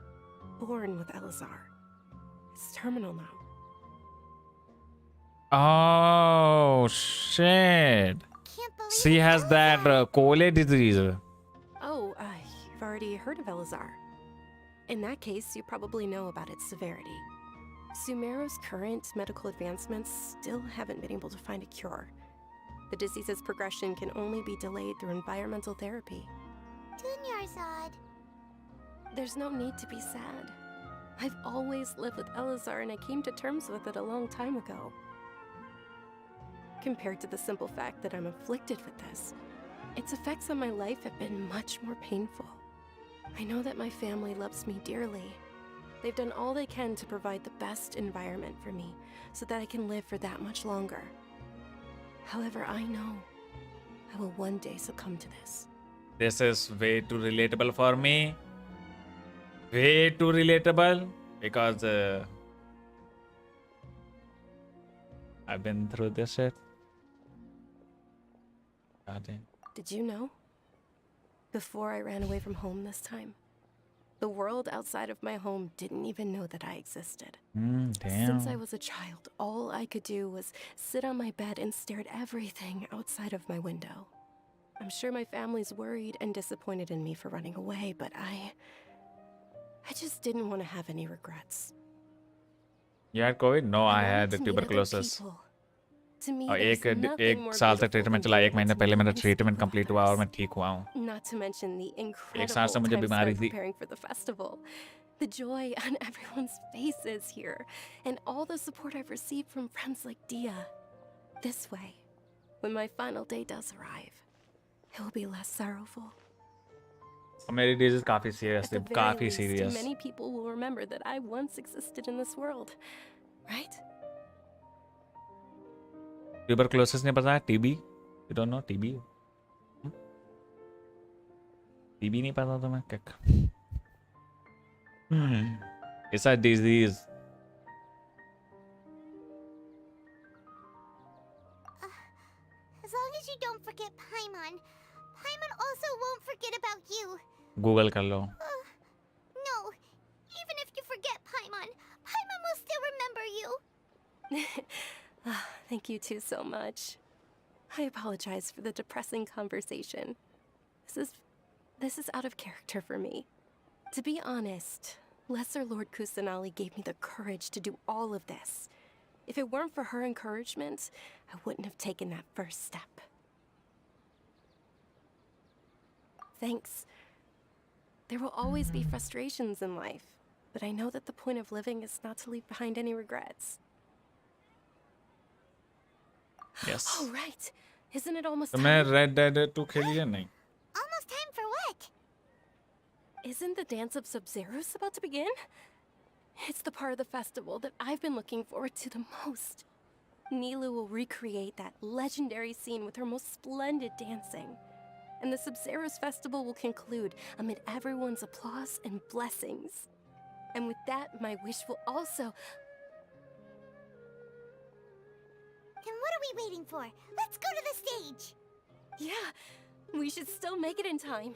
born with Elazar. It's terminal now. Oh shit. She has that Cole disease. Oh, you've already heard of Elazar. In that case, you probably know about its severity. Sumeru's current medical advancements still haven't been able to find a cure. The disease's progression can only be delayed through environmental therapy. Dunyarzad. There's no need to be sad. I've always lived with Elazar and I came to terms with it a long time ago. Compared to the simple fact that I'm afflicted with this, its effects on my life have been much more painful. I know that my family loves me dearly. They've done all they can to provide the best environment for me so that I can live for that much longer. However, I know I will one day succumb to this. This is way too relatable for me. Way too relatable because I've been through this shit. God damn. Did you know? Before I ran away from home this time, the world outside of my home didn't even know that I existed. Damn. Since I was a child, all I could do was sit on my bed and stare at everything outside of my window. I'm sure my family's worried and disappointed in me for running away, but I just didn't want to have any regrets. You had COVID? No, I wanted had to meet other tuberculosis. people. To me, और there's nothing एक more साल तक beautiful treatment than चला. being एक महीने able to पहले meet मेरा and treatment speak with complete हुआ और मैं others. ठीक हुआ हूँ. Not to mention the incredible साल से मुझे time बीमारी spent थी. preparing for the festival. The joy on everyone's faces here, and all the support I've received from friends like Dia. This way, When my final day does arrive, it will be less sorrowful. मेरी disease काफी serious At the थी, very काफी least, serious. many people will remember that I once existed in this world, right? Tuberculosis नहीं पता है? TB? You don't know TB? TB नहीं पता तुम्हें क्या? It's a disease. As long as you don't forget Paimon, Paimon also won't forget about you. Google कर लो. No, even if you forget Paimon, Paimon will still remember you. Thank you two so much. I apologize for the depressing conversation. This is out of character for me. To be honest, Lesser Lord Kusanali gave me the courage to do all of this. If it weren't for her encouragement, I wouldn't have taken that first step. Thanks. There will always be frustrations in life, but I know that the point of living is not to leave behind any regrets. Yes. Oh, right. Isn't it almost तुमने time? Red Dead 2 खेली है नहीं? Almost time for what? Isn't the dance of Sub-Zeros about to begin? It's the part of the festival that I've been looking forward to the most. Nilu will recreate that legendary scene with her most splendid dancing. And the Sub-Zeros festival will conclude amid everyone's applause and blessings. And with that, my wish will also... Then what are we waiting for? Let's go to the stage! Yeah, we should still make it in time.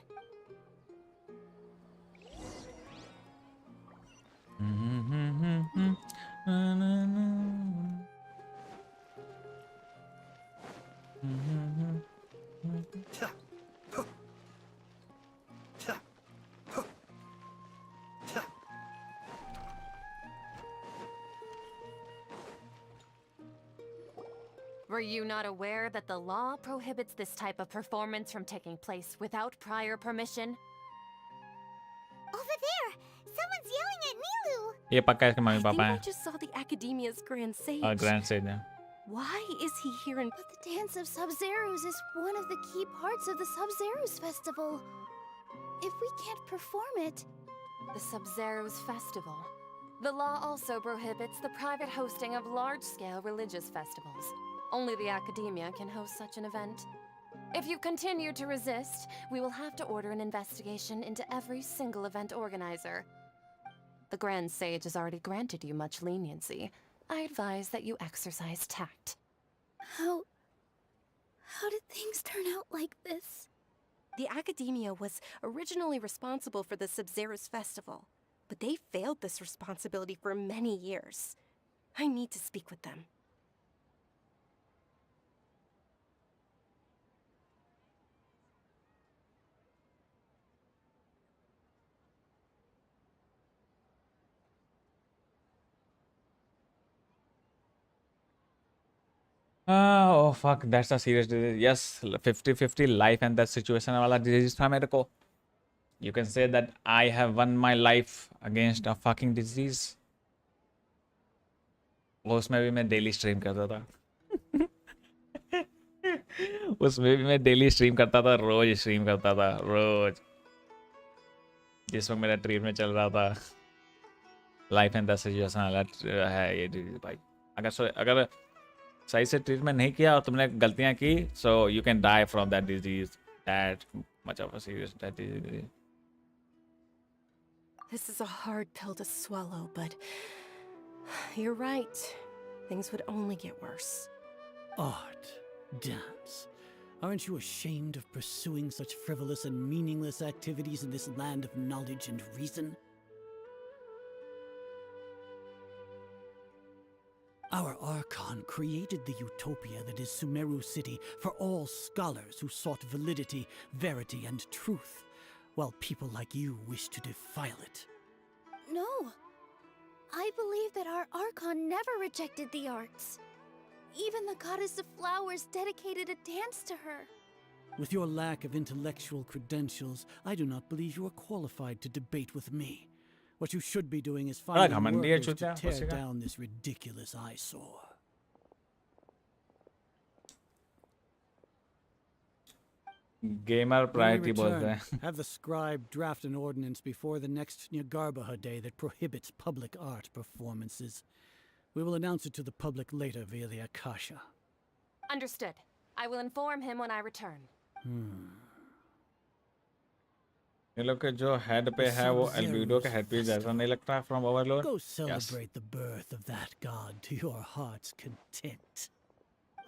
Were you not aware that the law prohibits this type of performance from taking place without prior permission? Over there! Someone's yelling at Nilu! ये पक्का इसके mummy I पापा think I हैं. just saw the Academia's Grand Sage. Grand Sage है. Why is he here in... But the Dance of Sub-Zeros is one of the key parts of the Sub-Zeros festival. If we can't perform it... The Sub-Zeros Festival. The law also prohibits the private hosting of large-scale religious festivals. Only the Academia can host such an event. If you continue to resist, we will have to order an investigation into every single event organizer. The Grand Sage has already granted you much leniency. I advise that you exercise tact. How did things turn out like this? The Academia was originally responsible for the Sub-Zeros festival, but they failed this responsibility for many years. I need to speak with them. Oh fuck, that's a serious disease. Yes, 50-50 life and that situation वाला disease था मेरे को. You can say that I have won my life against a fucking disease. उसमें भी मैं daily stream करता था. उसमें भी मैं daily stream करता था, रोज stream करता था, रोज. जिस वक्त मेरा ट्रीटमेंट चल रहा था. Life and that situation वाला है ये disease भाई. अगर सही से ट्रीटमेंट नहीं किया और तुमने गलतियां की, so you can die from that disease. That much of a serious disease. This is a hard pill to swallow, but you're right. Things would only get worse. Art, dance. Aren't you ashamed of pursuing such frivolous and meaningless activities in this land of knowledge and reason? Our Archon created the utopia that is Sumeru City for all scholars who sought validity, verity, and truth, while people like you wish to defile it. No. I believe that our Archon never rejected the arts. Even the goddess of flowers dedicated a dance to her. With your lack of intellectual credentials, I do not believe you are qualified to debate with me. What you should be doing is finding workers to tear down this ridiculous eyesore. Gamer When we priority बोलते return, हैं. have the scribe draft an ordinance before the next Nyargarbaha day that prohibits public art performances. We will announce it to the public later via the Akasha. Understood. I will inform him when I return. ये लोग के जो head पे है वो albedo के head पे जैसा नहीं लगता है from overload. Go celebrate the birth of that god to your heart's content.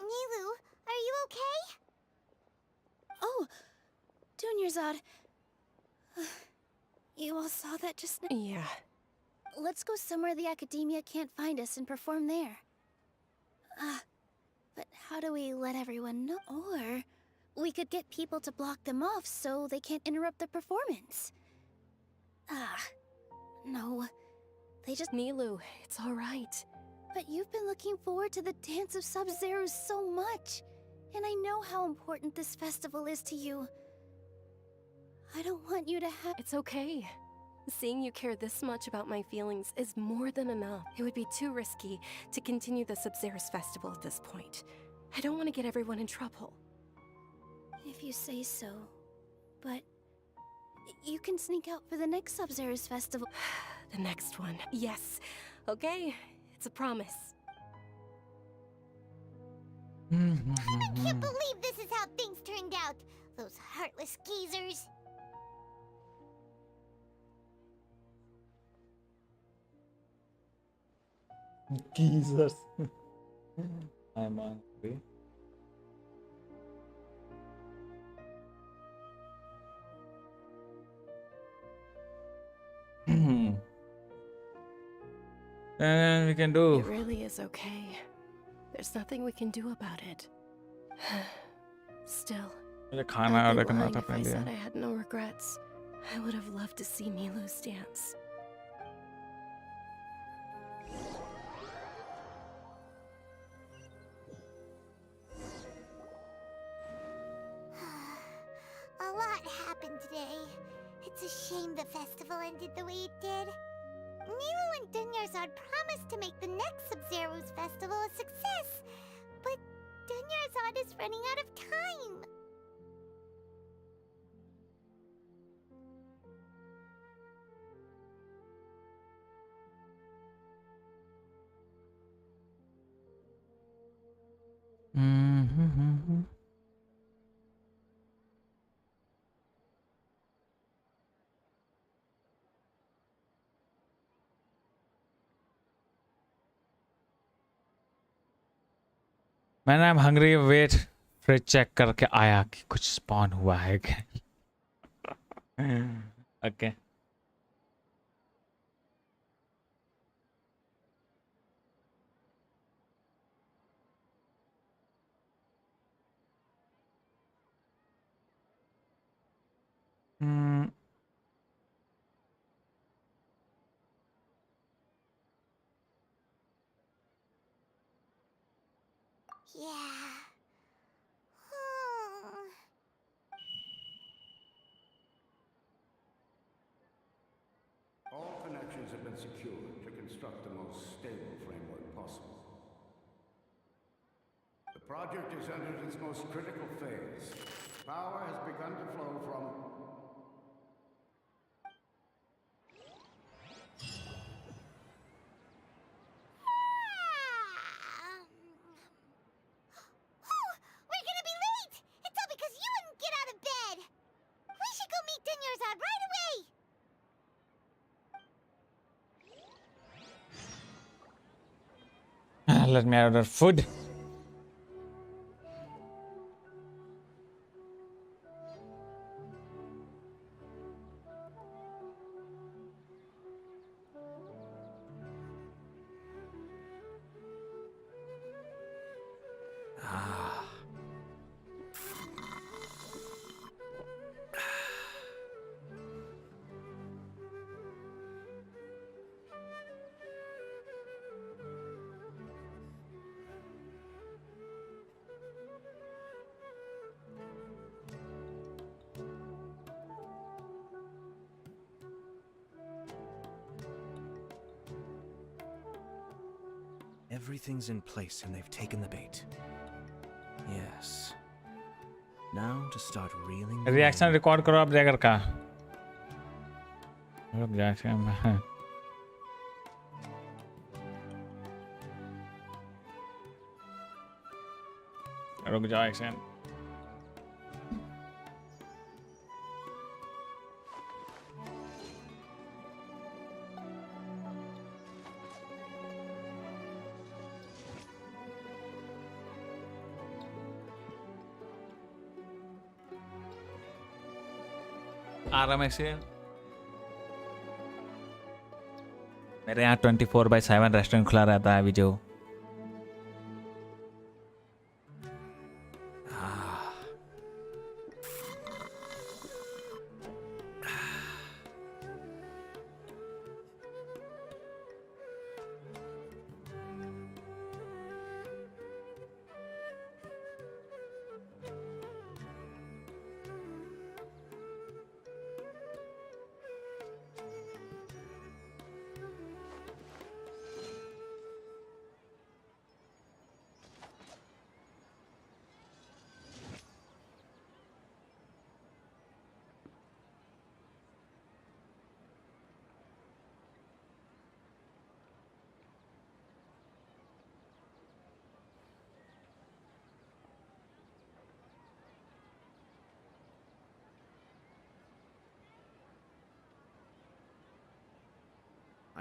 Nilu, are you okay? Oh, Dunyarzad. You all saw that just now? Yeah. Let's go somewhere the academia can't find us and perform there. But how do we let everyone know? Or we could get people to block them off so they can't interrupt the performance. No. They just... Nilu, it's all right. But you've been looking forward to the Dance of Sub-Zero so much. And I know how important this festival is to you. I don't want you to have... It's okay. Seeing you care this much about my feelings is more than enough. It would be too risky to continue the Sub-Zero's festival at this point. I don't want to get everyone in trouble. If you say so. But... you can sneak out for the next Sub-Zero's festival. The next one. Yes. Okay. It's a promise. I can't believe this is how things turned out. Those heartless geezers. Geezers. I'm angry. And we can do. It really is okay. There's nothing we can do about it. Still, मुझे खाना I'd order be करना lying था if I पहले. said I had no regrets. I would have loved to see Milu's dance. A lot happened today. It's a shame the festival ended the way it did. Nilu and Dunyarzad promised to make the next Sub-Zero's festival a success, but Dunyarzad is running out of time. मैंने I'm hungry wait fridge check करके आया कि कुछ spawn हुआ है क्या. Okay. Yeah. All connections have been secured to construct the most stable framework possible. The project has entered its most critical phase. Power has begun to flow from... We're gonna be late! It's all because you wouldn't get out of bed! We should go meet Dunyarzad right away! Let me order food. Everything's in place and they've taken the bait. Yes. Now to start reeling. Reaction record करो अब Jaeger का। रुक जा रुक जाओ action. आराम से मेरे यहाँ 24/7 रेस्टोरेंट खुला रहता है अभी जो।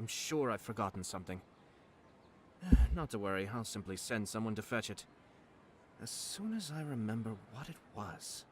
I'm sure I've forgotten something. Not to worry, I'll simply send someone to fetch it. As soon as I remember what it was.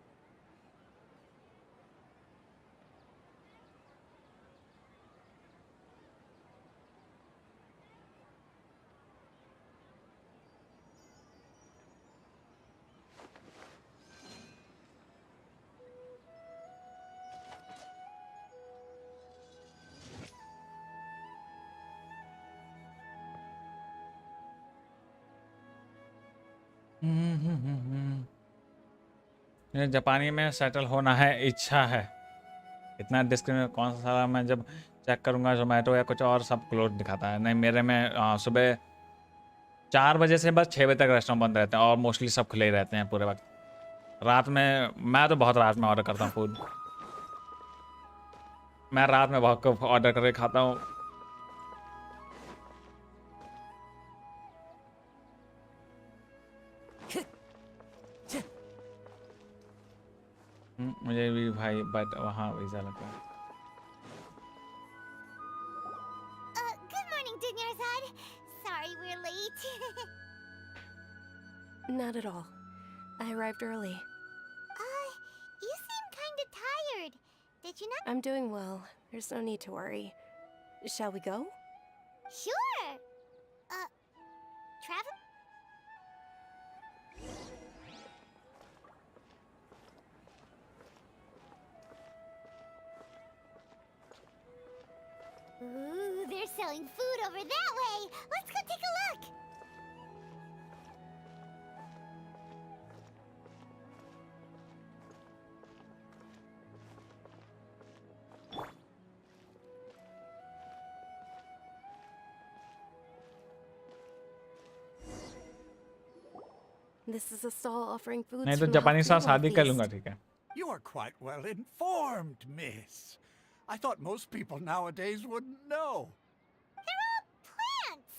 जापानी में सेटल होना है, इच्छा है। इतना डिस्क्रिप्शन कौन सा सारा मैं जब चेक करूंगा जोमेटो या कुछ और सब क्लोज दिखाता है। नहीं मेरे में सुबह 4 बजे से बस 6 बजे तक रेस्टोरेंट बंद रहते हैं और मोस्टली सब खुले ही रहते हैं पूरे वक्त। रात में मैं तो बहुत रात में ऑर्डर करता हूँ फूड। मैं रात में बहुत ऑर्डर करके खाता हूँ। मुझे भी भाई बट वहाँ वीजा लगता है। Good morning, Dinyarzad. Sorry we're late. Not at all. I arrived early. You seem kinda tired. Did you not? I'm doing well. There's no need to worry. Shall we go? Sure. Travel? Ooh, they're selling food over that way. Let's go take a look. This is a stall offering foods नहीं तो from the जापानी साथ Hokkaido शादी कर feast. लूंगा ठीक है। You are quite well informed, miss. I thought most people nowadays wouldn't know. They're all plants.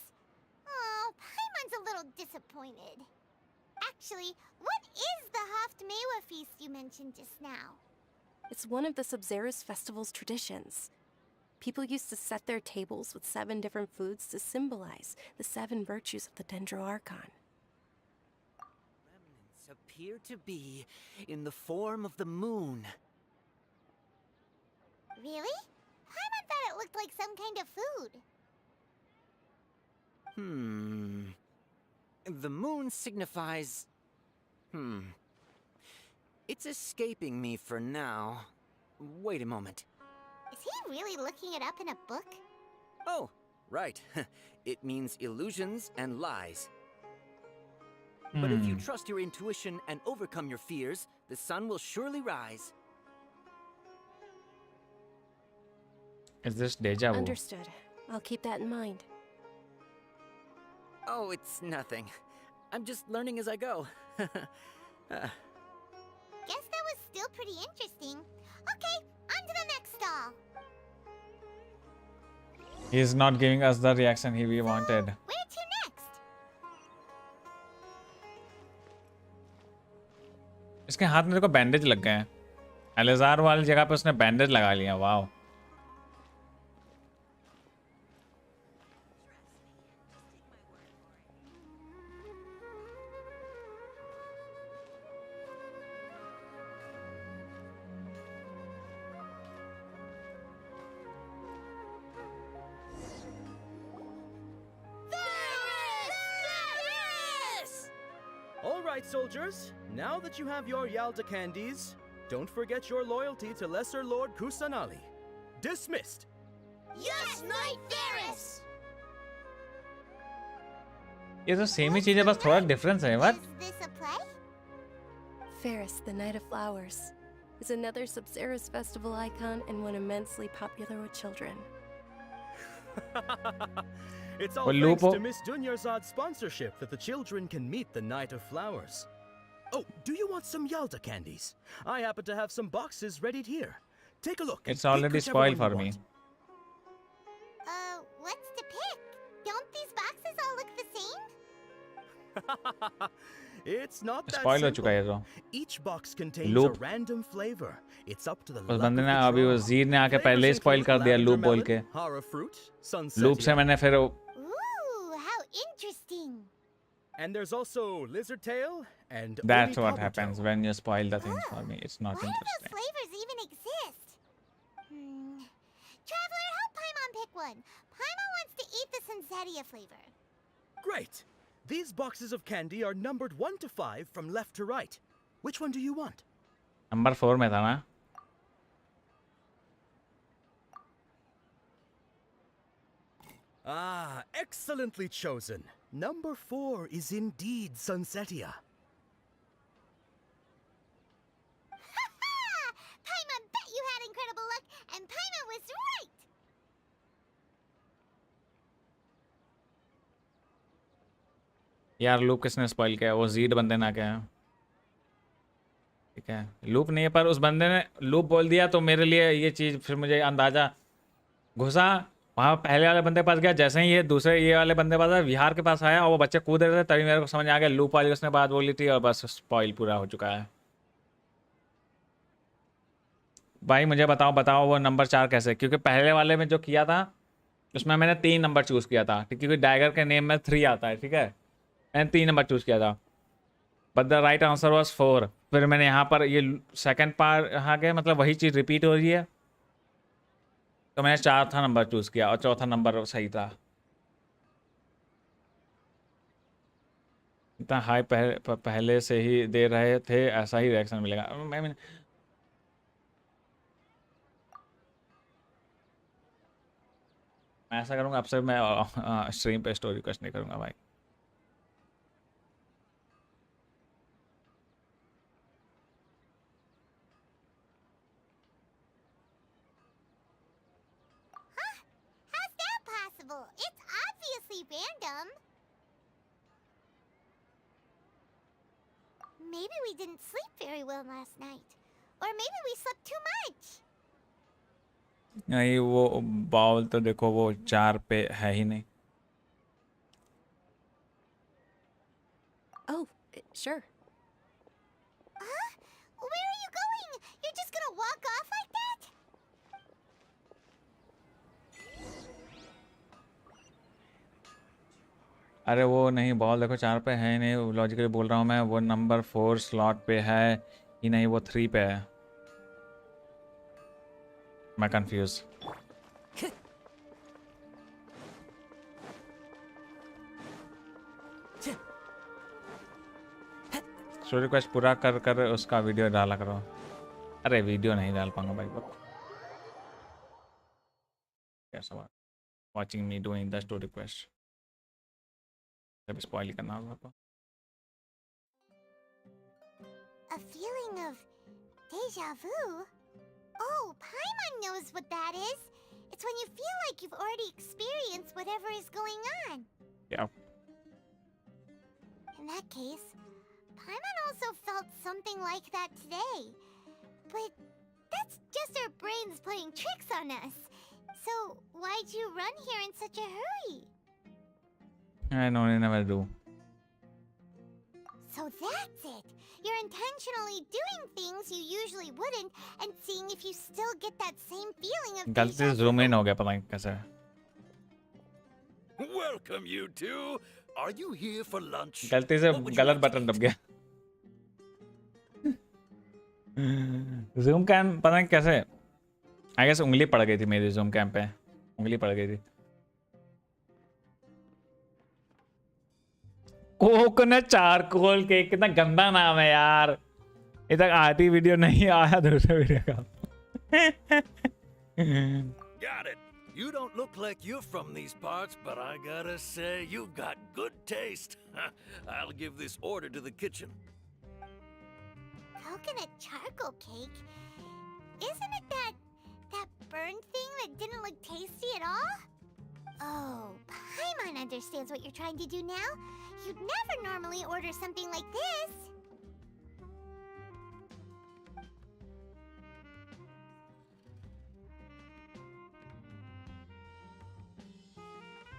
Oh, Paimon's a little disappointed. Actually, what is the Haftmewa feast you mentioned just now? It's one of the Sub-Zerus festival's traditions. People used to set their tables with 7 different foods to symbolize the 7 virtues of the Dendro Archon. Remnants appear to be in the form of the moon. Really? Paimon thought it looked like some kind of food. The moon signifies... It's escaping me for now. Wait a moment. Is he really looking it up in a book? Oh, right. It means illusions and lies. But if you trust your intuition and overcome your fears, the sun will surely rise. Is this deja vu? Understood. I'll keep that in mind. Oh, it's nothing. I'm just learning as I go. Guess pretty interesting. Okay, on to the next stall. He is not giving us the reaction we wanted. Where to next? इसके हाथ में देखो bandage लग गए हैं। एलेजार वाली जगह पे उसने बैंडेज लगा लिया। Wow. All right, soldiers. Now that you have your Yalda candies, don't forget your loyalty to Lesser Lord Kusanali. Dismissed. Yes, Knight Varys! ये तो सेम ही चीज है, बस थोड़ा डिफरेंस है। What? Is this a play? Ferris, the Night of Flowers, is another Sub-Zera's festival icon and one immensely popular with children. It's all thanks to Miss Dunyarzad's sponsorship that the children can meet the Night of Flowers. Oh, do you want some Yalda candies? I happen to have some boxes ready here. Take a look. It's already spoiled for me. What's to pick? Don't these boxes all look the same? It's not that Spoil हो चुका है simple. तो। Each box contains Loop. a random flavor. It's up to the उस luck बंदे of ने the अभी वो draw. जीर ने आके पहले ही स्पॉइल कर दिया लूप बोल के। Hara fruit, लूप से मैंने फिर Ooh, how interesting. And there's also lizard tail and That's Oni what Kabuto. happens when you spoil the things for me. It's not Why do those interesting. flavors even exist? Traveler, help Paimon pick one. Paimon wants to eat the Sensetia flavor. Great. These boxes of candy are numbered 1 to 5 from left to right. Which one do you want? Number 4 में था ना? Ah, excellently chosen. Number 4 is indeed Sunsetia. Paimon bet you had incredible luck, and Paimon was right. यार loop किसने spoil किया? वो geed बंदे ना क्या? ठीक है, लूप नहीं है पर उस बंदे ने लूप बोल दिया तो मेरे लिए ये चीज़ फिर मुझे अंदाज़ा घुसा। वहाँ पहले वाले बंदे के पास गया, जैसे ही ये दूसरे ये वाले बंदे के पास आया, विहार के पास आया और वो बच्चे कूद रहे थे, तभी मेरे को समझ आ गया लूप वाली उसने बात बोली थी और बस स्पॉइल पूरा हो चुका है। भाई मुझे बताओ वो नंबर 4 कैसे? क्योंकि पहले वाले में जो किया था उसमें मैंने 3 नंबर चूज़ किया था, ठीक है, क्योंकि डैगर के नेम में 3 आता है, ठीक है, मैंने 3 नंबर चूज़ किया था, but the right answer was 4। फिर मैंने यहाँ पर ये सेकंड पार्ट यहाँ के मतलब वही चीज़ रिपीट हो रही है, तो मैंने 4था नंबर चूज़ किया और चौथा नंबर सही था। इतना हाई पहले से ही दे रहे थे, ऐसा ही रिएक्शन मिलेगा। मैं ऐसा करूँगा, अब से मैं स्ट्रीम पे स्टोरी रिक्वेस्ट नहीं करूँगा भाई। How's that possible? It's obviously random. Maybe we didn't sleep very well last night. Or maybe we slept too much. नहीं, वो बाउल तो देखो वो 4 पे है ही नहीं। Oh, sure. Huh? Where are you going? You're just gonna walk off like that? अरे वो नहीं, बॉल देखो 4 पे है ही नहीं, लॉजिकली बोल रहा हूँ मैं, वो नंबर 4 स्लॉट पे है ही नहीं, वो 3 पे है। मैं कंफ्यूज। स्टोरी रिक्वेस्ट पूरा कर कर उसका वीडियो डाला करो। अरे वीडियो नहीं डाल पाऊंगा भाई, कैसा बात, watching me doing the story request जब स्पॉइल करना होगा तो। A feeling of deja vu? Oh, Paimon knows what that is. It's when you feel like you've already experienced whatever is going on. Yeah. In that case, Paimon also felt something like that today. But that's just our brains playing tricks on us. So why'd you run here in such a hurry? I know, I never do. So that's it. You're intentionally doing things you usually wouldn't and seeing if you still get that same feeling of गलती से zoom in हो गया, पता नहीं कैसे. Welcome, you two. Are you here for lunch? गलती से गलत बटन दब गया. Zoom cam पता नहीं कैसे. I guess उंगली पड़ गई थी मेरी zoom cam पे. उंगली पड़ गई थी. कोकोनट चारकोल केक कितना गंदा नाम है यार. ये तक आती वीडियो नहीं आया दूसरे वीडियो का. Got it. You don't look like you're from these parts, but I gotta say, you've got good taste. I'll give this order to the kitchen. Coconut charcoal cake? Isn't it that burned thing that didn't look tasty at all? Oh, Paimon understands what you're trying to do now. You'd never normally order something like this.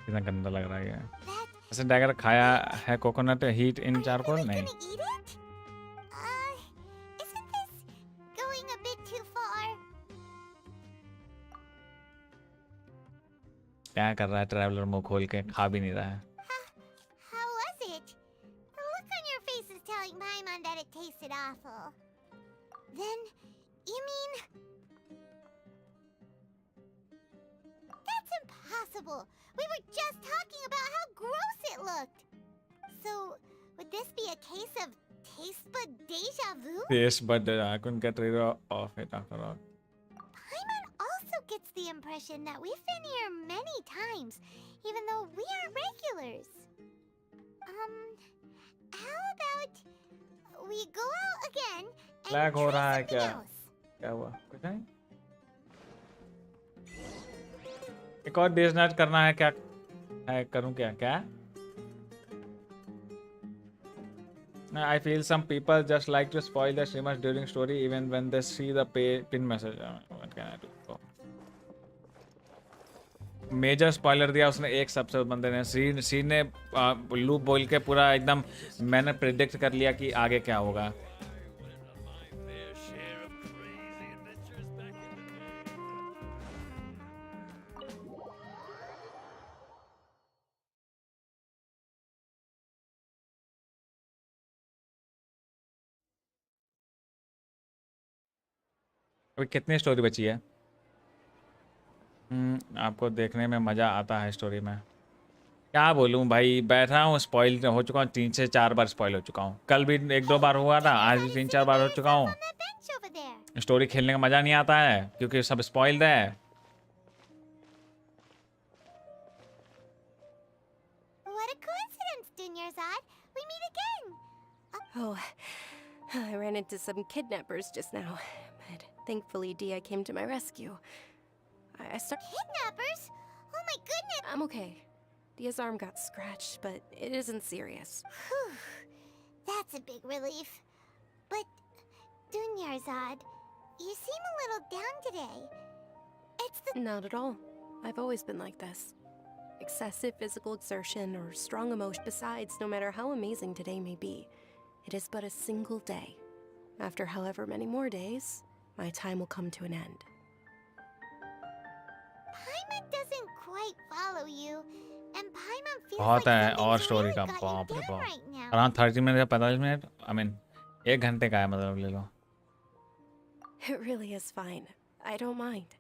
कितना गंदा लग रहा है ये. ऐसे dagger खाया है coconut heat in charcoal नहीं. Isn't this going a bit too far? क्या कर रहा है ट्रैवलर मुंह खोल के खा भी नहीं रहा है. How was it? The look on your face is telling Paimon that it tasted awful. Then, you mean... That's impossible! We were just talking about how gross it looked! So, would this be a case of taste bud deja vu? Yes, but I couldn't get rid of it after all. Paimon also gets the impression that we've been here many times, even though we aren't regulars. How about we go out again and Lag हो रहा है try क्या? something else? क्या हुआ? कुछ नहीं? एक और डेज नाइट करना है क्या? करूं क्या? क्या? I feel some people just like to spoil the streamers during story even when they see the pin message. What can I do? Major spoiler दिया उसने एक सबसे बंदे ने. सीन ने लूप बोल के पूरा एकदम मैंने प्रेडिक्ट कर लिया कि आगे क्या होगा. अभी कितनी स्टोरी बची है? आपको देखने में मज़ा आता है स्टोरी में. क्या बोलूं भाई, बैठा हूँ स्पॉइल हो चुका हूँ. 3 से 4 बार स्पॉइल हो चुका हूँ. कल भी 1-2 बार हुआ था, आज भी 3-4 बार हो चुका हूँ. स्टोरी खेलने का मज़ा नहीं आता है क्योंकि सब स्पॉइल्ड है. What a coincidence, Dunyarzad. We meet again. Oh, I ran into some kidnappers just now, but thankfully Dia came to my rescue. I started... Kidnappers? Oh my goodness! I'm okay. Dia's arm got scratched, but it isn't serious. Whew. That's a big relief. But, Dunyarzad, you seem a little down today. It's the... Not at all. I've always been like this. Excessive physical exertion or strong emotion. Besides, no matter how amazing today may be, it is but a single day. After however many more days, my time will come to an end. Paimon doesn't quite follow you, and Paimon feels बहुत like है और something's story really का. got you बाप रे down बाप. right now. Around 30 minute या 45 minute. I mean 1 घंटे का है मतलब ले लो. It really is fine. I don't mind.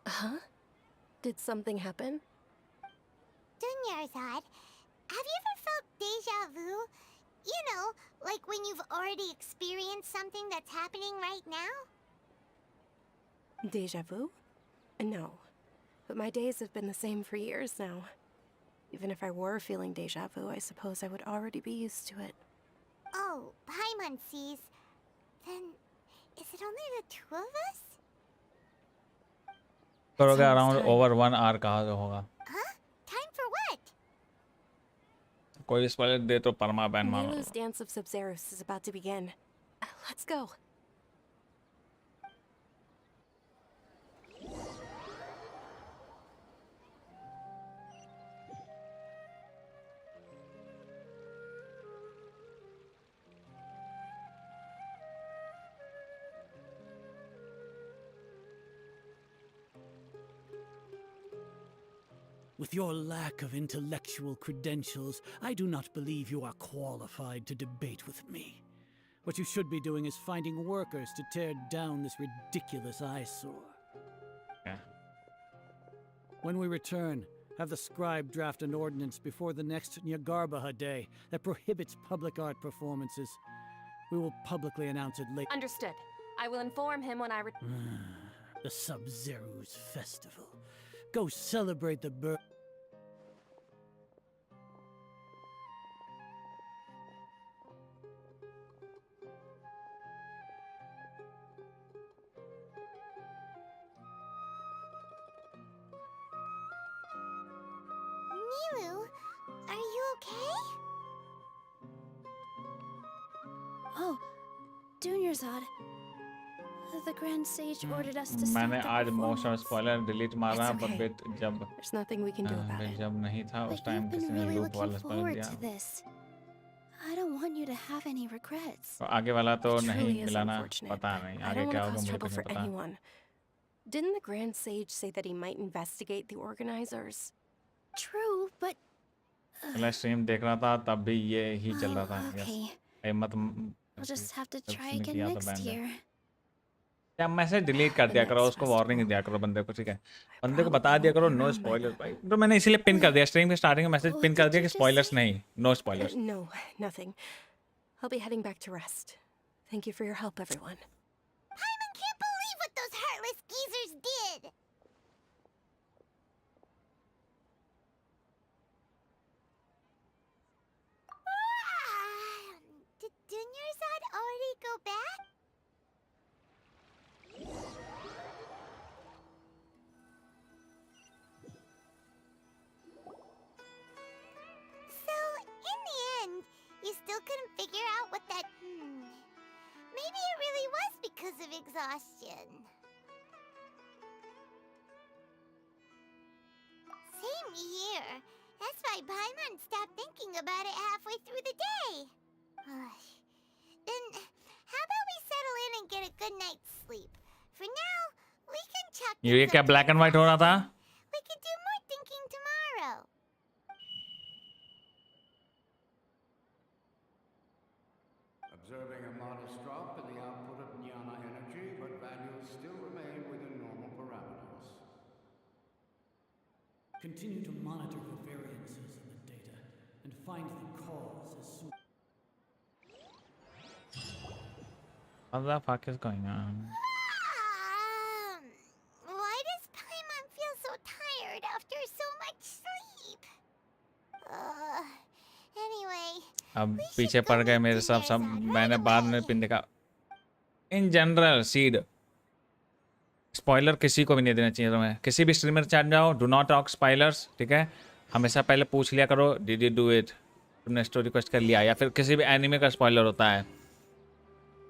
Huh? Did something happen? Dunyarzad, have you ever felt deja vu? You know, like when you've already experienced something that's happening right now? Deja vu? No. But my days have been the same for years now. Even if I were feeling deja vu, I suppose I would already be used to it. Oh, Paimon sees. Then, is it only the two of us? करोगे around over 1 our कहाँ से होगा? Huh? Time for what? कोई spoiler दे तो परमा ban मार Nilu's dance of Sub-Zeros is about to begin. Let's go. With your lack of intellectual credentials, I do not believe you are qualified to debate with me. What you should be doing is finding workers to tear down this ridiculous eyesore. Yeah. When we return, have the scribe draft an ordinance before the next Nyargarbaha Day that prohibits public art performances. We will publicly announce it later. Understood. I will inform him when I The Sub-Zero's festival. Go celebrate the birth. Nilu, are you okay? Oh, Dunyarzad. The Grand Sage ordered us to मैंने stop the आज performance. Most spoiler delete मारा It's okay. But जब There's nothing we can do about it. जब नहीं था उस But time you've किसी been ने really लूप looking वाला स्पॉइलर forward दिया to this. I don't want you to have any regrets. तो आगे वाला तो It नहीं truly is मिला ना unfortunate, पता but नहीं I आगे don't क्या want to होगा cause मुझे trouble कुछ for नहीं पता anyone. Didn't the Grand Sage say that he might investigate the organizers? True, but मैं स्ट्रीम देख रहा था तब भी ये ही चल रहा था okay. यस मत I'll just have to जब try उसने again किया तो next बैन year. क्या मैसेज डिलीट कर दिया करो उसको वार्निंग दिया करो बंदे को ठीक है बंदे को बता दिया करो नो स्पॉयलर्स भाई तो मैंने इसीलिए पिन कर दिया स्ट्रीम के स्टार्टिंग में मैसेज पिन कर दिया कि स्पॉयलर्स नहीं no spoilers No, nothing. I'll be heading back to rest. Thank you for your help, everyone. Paimon can't believe what those heartless geezers did! Did Dunyarzad already go back? So, in the end, you still couldn't figure out what that... Maybe it really was because of exhaustion. Same here. That's why Paimon stopped thinking about it halfway through the day. Then, how about we settle in and get a good night's sleep? For now, we can chuck ये क्या black and white हो रहा था We can do more thinking tomorrow. Observing a modest drop in the output of Jnana energy, but values still remain within normal parameters. Continue to monitor for variances in the data and find the cause as soon. What the fuck is going on? Why does Paimon feel so tired after so much sleep? Anyway, अब पीछे पड़ गए मेरे सब मैंने बाद में pin देखा इन जनरल सीड स्पॉइलर किसी को भी नहीं देना चाहिए तुम्हें किसी भी स्ट्रीमर चैट जाओ डू नॉट टॉक स्पॉइलर्स ठीक है हमेशा पहले पूछ लिया करो डिड यू डू इट तुमने स्टोरी रिक्वेस्ट कर लिया या फिर किसी भी एनिमे का स्पॉइलर होता है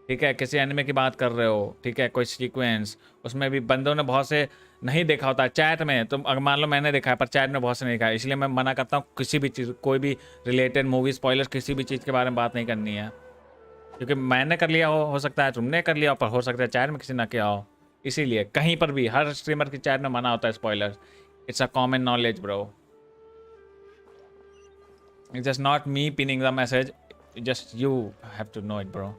ठीक है किसी एनिमे की बात कर रहे हो ठीक है कोई सीक्वेंस उसमें भी बंदों ने बहुत से नहीं देखा होता चैट में तो अगर मान लो मैंने देखा है पर चैट में बहुत से नहीं देखा है इसलिए मैं मना करता हूँ किसी भी चीज़ कोई भी रिलेटेड मूवी स्पॉइलर किसी भी चीज़ के बारे में बात नहीं करनी है क्योंकि मैंने कर लिया हो सकता है तुमने कर लिया हो पर हो सकता है चैट में किसी ना किया हो इसीलिए कहीं पर भी हर स्ट्रीमर की चैट में मना होता है spoiler it's a common knowledge bro it's just not me pinning the message just you have to know it bro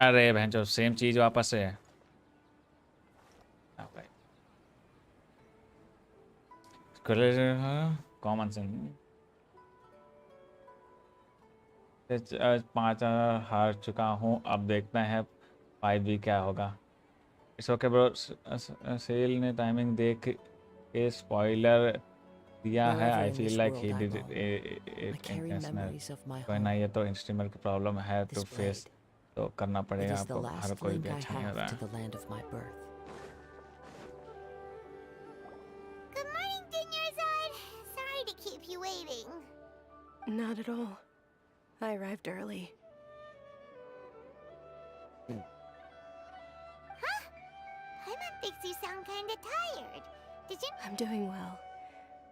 अरे बहन जो सेम चीज वापस से है कॉमन सेंस 5 हार चुका हूँ अब देखते हैं 5 भी क्या होगा इट्स ओके ब्रो सेल ने टाइमिंग देख के स्पॉइलर दिया है I feel like he did it intentional कोई ना ये तो स्ट्रीमर की प्रॉब्लम है टू फेस तो करना It पड़ेगा is the आपको, हर last कोई link भी I अच्छा नहीं हो have रहा to है. the land of my birth. Good morning, Dinyarzad. Sorry to keep you waiting. Not at all. I arrived early. Huh? Paimon thinks you sound kinda tired. Did you? I'm doing well.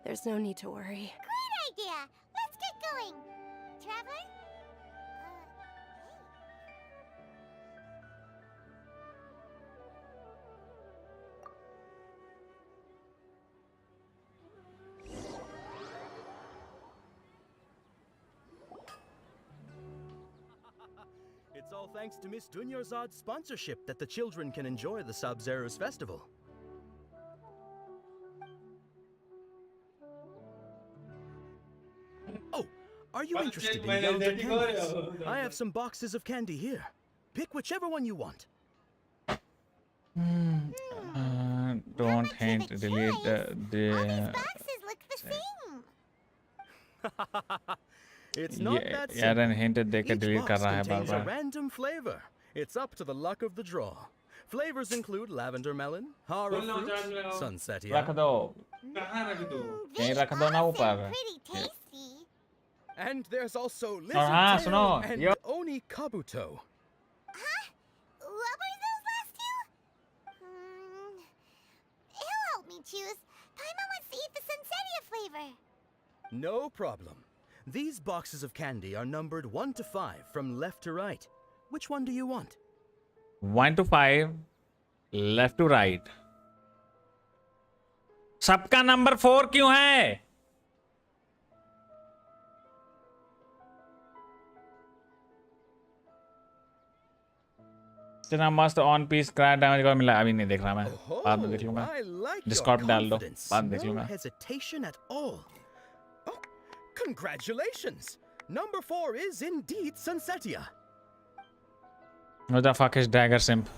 There's no need to worry. Great idea! Let's get going! Traveler? It's all thanks to Miss Dunyarzad's sponsorship that the children can enjoy the Sub-Zero's festival. Oh, are you interested in Yalda candies? I have some boxes of candy here. Pick whichever one you want. Don't hint, delete the Boxes look the same! It's not that यार simple. hint देख के Each delete कर box रहा है बार contains a bar. random flavor. It's up to the luck of the draw. Flavors include lavender melon, hara fruit, sunsetia. रख दो. यहीं रख दो ना ऊपर. And there's also हाँ, lizard सुनो, tail and yo. oni kabuto. What were those last two? He'll help me choose. Paimon wants to eat the Sunsetia flavor. No problem. These boxes of candy are numbered 1 to 5 from left to right. Which one do you want? 1 to 5, left to right. सबका number 4 क्यों है? इतना मस्त on piece crash damage का मिला, अभी नहीं देख रहा मैं, बाद में देख लूंगा. I like डिस्कॉर्ड your पे डाल दो, confidence. बाद में देख No लूंगा. hesitation at all. Oh, congratulations! Number 4 is indeed Sunsetia. What the fuck is Dagger Simp?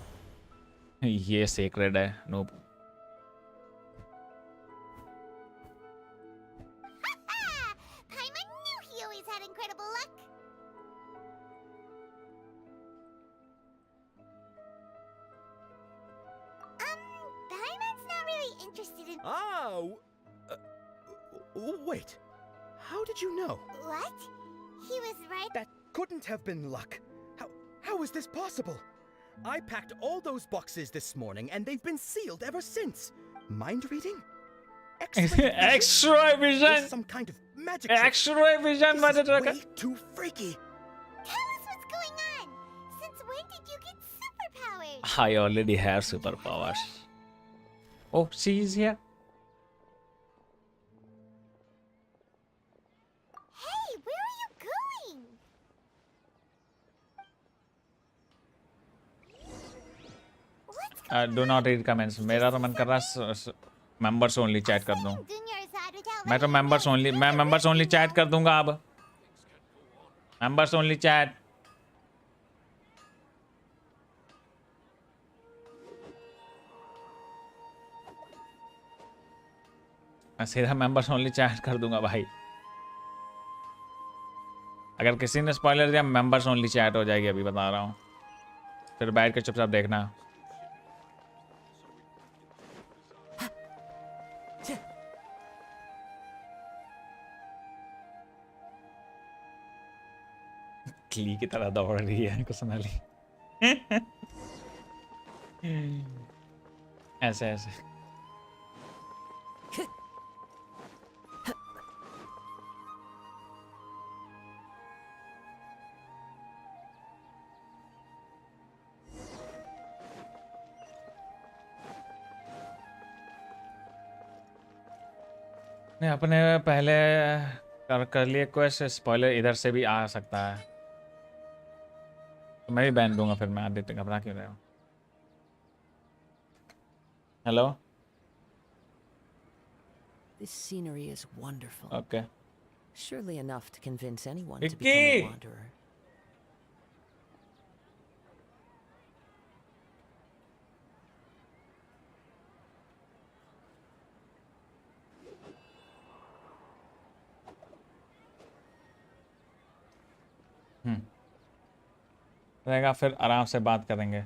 ये sacred है, nope. Paimon knew he always had incredible luck. Paimon's not really interested in. Wait. How did you know? What? He was right. That couldn't have been luck. How is this possible? I packed all those boxes this morning and they've been sealed ever since. Mind reading? X-ray vision. There's some kind of magic trick. X-ray vision, This is motherfucker. way too freaky. Tell us what's going on. Since when did you get superpowers? I already have superpowers. Oh, she is here. Hey, where are you going? Do not read comments. मेरा तो मन कर रहा है members only chat कर दूं. मैं तो members only chat कर दूंगा अब. Members only chat. मैं सीधा members only chat कर दूंगा भाई. अगर किसी ने स्पॉइलर दिया members only chat हो जाएगी, अभी बता रहा हूँ. फिर बैठ के चुपचाप देखना. क्ली की तरह दौड़ रही है कुसनाली. ऐसे ऐसे. नहीं, अपने पहले कर लिए क्वेस्ट, स्पॉइलर इधर से भी आ सकता है. तो मैं भी बैन दूंगा फिर. मैं आदित्य घबरा क्यों रहे हो? Hello. This scenery is wonderful. Okay. Surely enough to convince anyone to Vicky! become a wanderer. रहेगा, फिर आराम से बात करेंगे।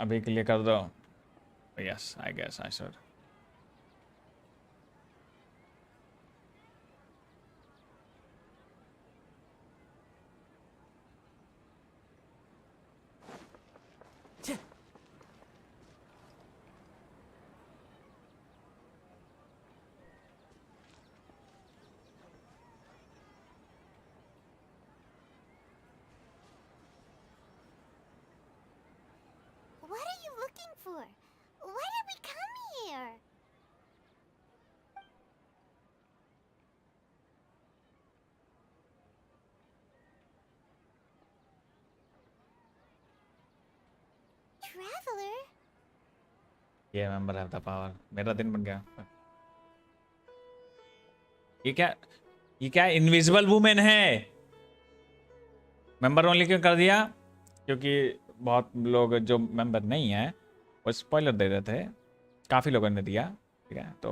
अभी के लिए कर दो। Yes, I guess I should. What are you looking for? Why did we come here? Traveler? ये मेंबर हैव द पावर। मेरा दिन बन गया। ये क्या इनविजिबल वुमेन है? मेंबर ओनली क्यों कर दिया? क्योंकि बहुत लोग जो मेंबर नहीं है वो स्पॉइलर दे रहे थे, काफ़ी लोगों ने दिया, ठीक है। तो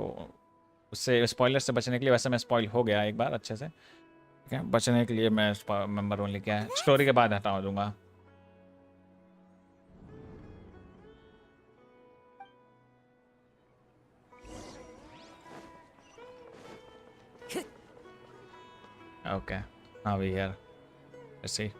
उससे स्पॉइलर से बचने के लिए, वैसे मैं स्पॉइल हो गया एक बार अच्छे से, ठीक है, बचने के लिए मैं मेंबर ओनली क्या है स्टोरी के बाद हटा दूंगा। Okay, now we're here. Let's see.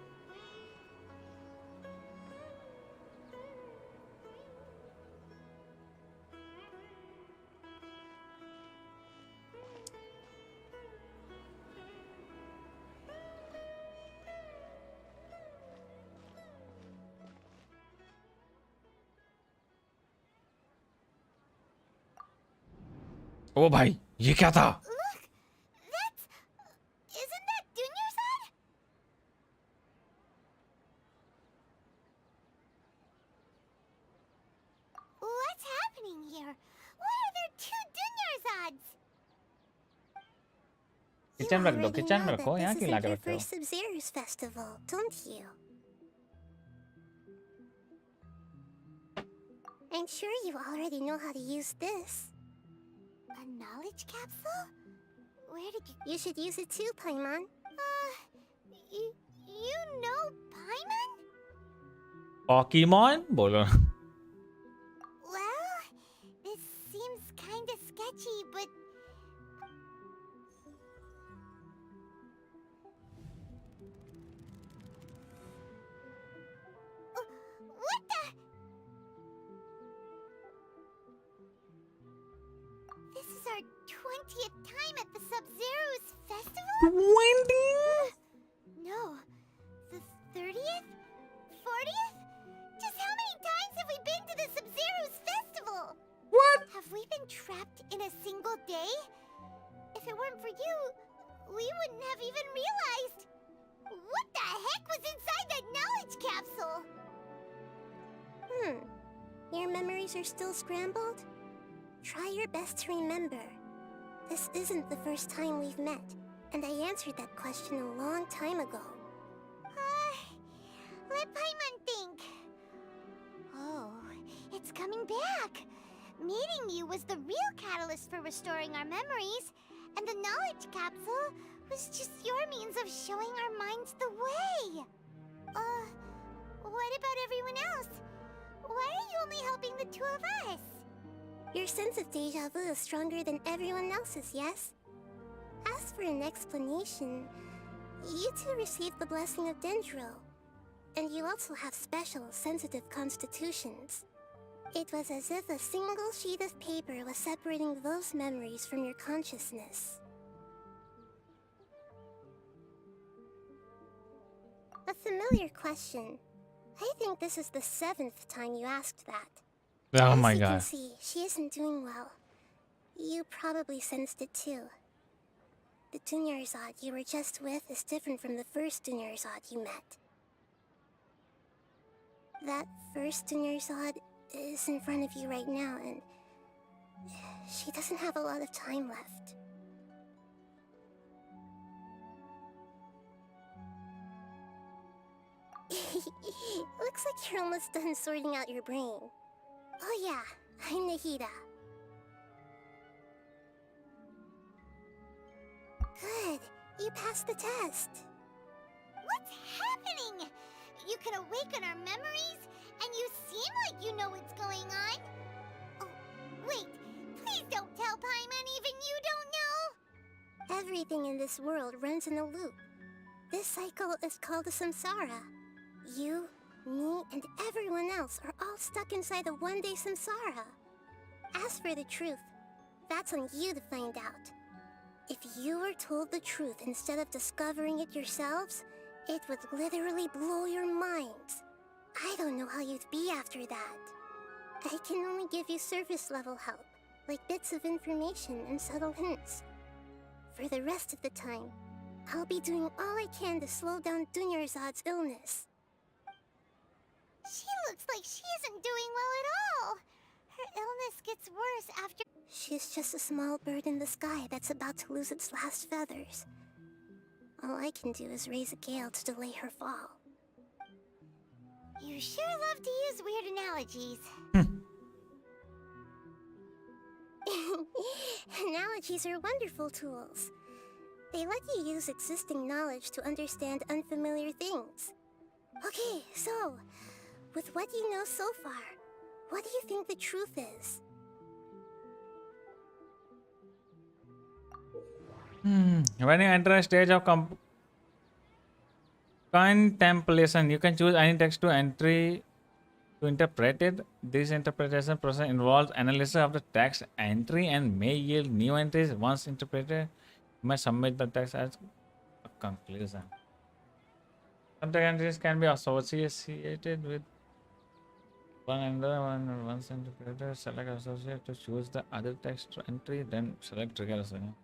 ओ भाई, ये क्या था? Isn't that Dunyarzad? What's happening here? Why are there two Dunyarzads? Kitchen में रख दो, किचन में Know रखो, that यहाँ this क्यों isn't लाके your रखते हो? first Sub-Zero's festival, don't you? I'm sure you already know how to use this. A knowledge capsule? Where did you... You should use it too, Paimon. You know Paimon? Pokemon? बोलो। Well, this seems kinda sketchy, but... What the... This is our 20th time at the Sub-Zero's festival? 20? No. The 30th? 40th? Just how many times have we been to the Sub-Zero's festival? What? Have we been trapped in a single day? If it weren't for you, we wouldn't have even realized. What the heck was inside that knowledge capsule? Your memories are still scrambled? Try your best to remember. This isn't the first time we've met, and I answered that question a long time ago. Let Paimon think. Oh, it's coming back. Meeting you was the real catalyst for restoring our memories, and the knowledge capsule was just your means of showing our minds the way. What about everyone else? Why are you only helping the two of us? Your sense of deja vu is stronger than everyone else's, yes? As for an explanation, you two received the blessing of Dendro, and you also have special, sensitive constitutions. It was as if a single sheet of paper was separating those memories from your consciousness. A familiar question. I think this is the 7th time you asked that. Oh my As you god. can see, she isn't doing well. You probably sensed it too. The Dunyarzad you were just with is different from the first Dunyarzad you met. That first Dunyarzad is in front of you right now, and she doesn't have a lot of time left. Looks like you're almost done sorting out your brain. Oh yeah, I'm Nahida. Good, you passed the test. What's happening? you can awaken our memories, and you seem like you know what's going on. Oh, wait, please don't tell Paimon even you don't know. Everything in this world runs in a loop. This cycle is called a samsara. You, me, and everyone else are all stuck inside a one-day samsara. As for the truth, that's on you to find out. If you were told the truth instead of discovering it yourselves, it would literally blow your minds. I don't know how you'd be after that. I can only give you surface-level help, like bits of information and subtle hints. For the rest of the time, I'll be doing all I can to slow down Dunyarzad's illness. She looks like she isn't doing well at all. Her illness gets worse after... She's just a small bird in the sky that's about to lose its last feathers. All I can do is raise a gale to delay her fall. You sure love to use weird analogies. Analogies are wonderful tools. They let you use existing knowledge to understand unfamiliar things. Okay, so, with what you know so far, what do you think the truth is? When you enter a stage of contemplation, you can choose any text to interpret it. This interpretation process involves analysis of the text entry and may yield new entries. Once interpreted, you must submit the text as a conclusion. Some text entries can be associated with one another. Once interpreted, select associate to choose the other text entry, then select trigger associate.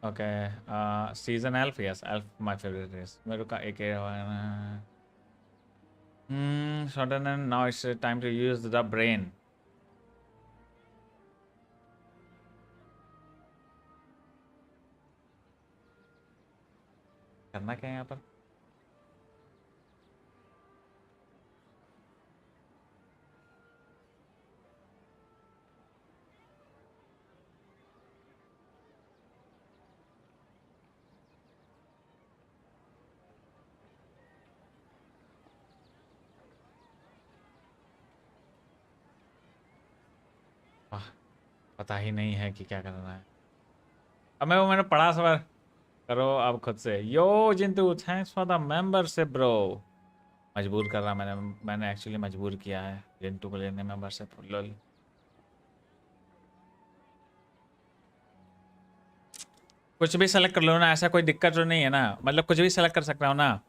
Okay, season elf, yes, elf my favorite is. Shorten and now it's time to use the brain. करना क्या है यहाँ पर? पता ही नहीं है कि क्या करना है. अब मैंने पढ़ा सवाल करो अब खुद से. यो जिंतु thanks for the membership bro. मजबूर कर रहा मैंने एक्चुअली मजबूर किया है जिंतु को लेने मेंबरशिप. लोल कुछ भी सेलेक्ट कर लो ना, ऐसा कोई दिक्कत तो नहीं है ना. मतलब कुछ भी सेलेक्ट कर सकता हूँ ना.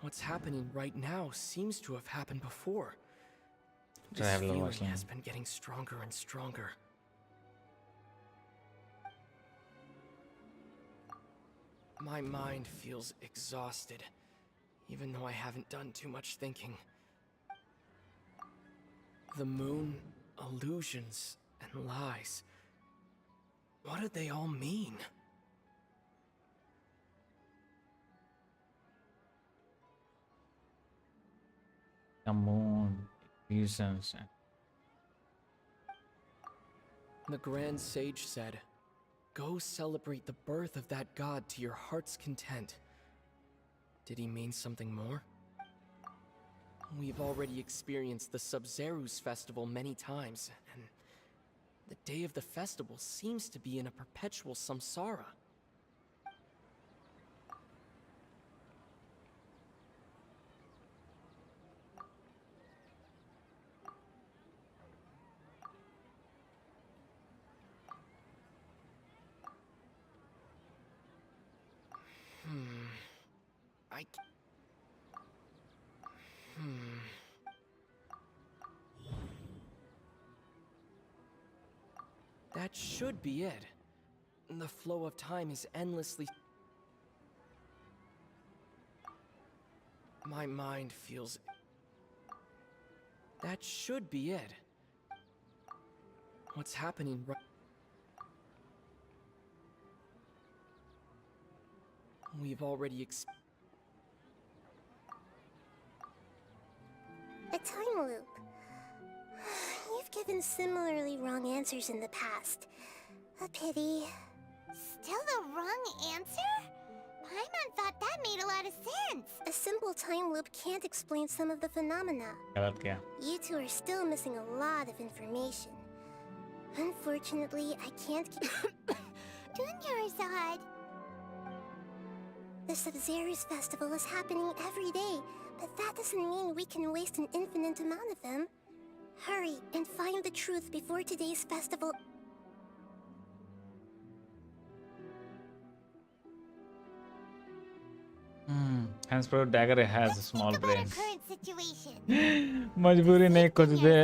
What's happening right now seems to have happened before. This Traveler feeling Welkin. has been getting stronger and stronger. My mind feels exhausted, even though I haven't done too much thinking. The moon, illusions, and lies. What do they all mean? The moon, illusions. The Grand Sage said, "Go celebrate the birth of that god to your heart's content." Did he mean something more? We've already experienced the Sub-Zeru's festival many times, and the day of the festival seems to be in a perpetual samsara. That should be it. The flow of time is endlessly... My mind feels That should be it. What's happening right... We've already A time loop. You've given similarly wrong answers in the past. A pity. Still the wrong answer? Paimon thought that made a lot of sense. A simple time loop can't explain some of the phenomena. गलत किया. You two are still missing a lot of information. Unfortunately, I can't keep... Dunyarzad! The Sub-Zero's festival is happening every day, but that doesn't mean we can waste an infinite amount of them. Hurry and find the truth before today's festival... Hence, Pro Dagger has a small brain. Current situation. मजबूरी नहीं कुछ दे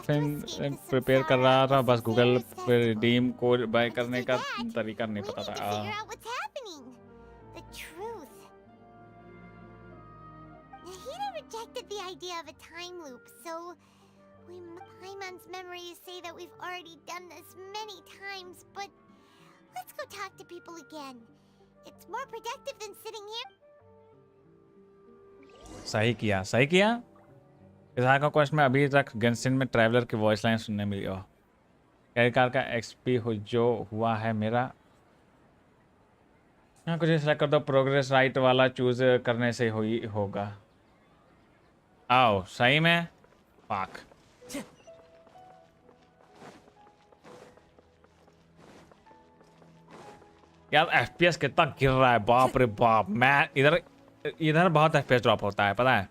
film prepare कर रहा था बस Google पे redeem code bye करने का तरीका नहीं पता था. Figure out what's happening. The truth. Nahida rejected the idea of a time loop, so Paimon's memories say that we've already done this many times, but let's go talk to people again. It's more productive than sitting here. सही किया इस का question में अभी तक Genshin में traveller की voice line सुनने मिली हो. कैरियर का एक्सपी जो हुआ है मेरा यहाँ कुछ सेलेक्ट कर दो. प्रोग्रेस राइट वाला चूज करने से होगा. आओ सही में पाक यार एफपीएस कितना गिर रहा है बाप रे बाप. मैं इधर बहुत एफपीएस ड्रॉप होता है पता है.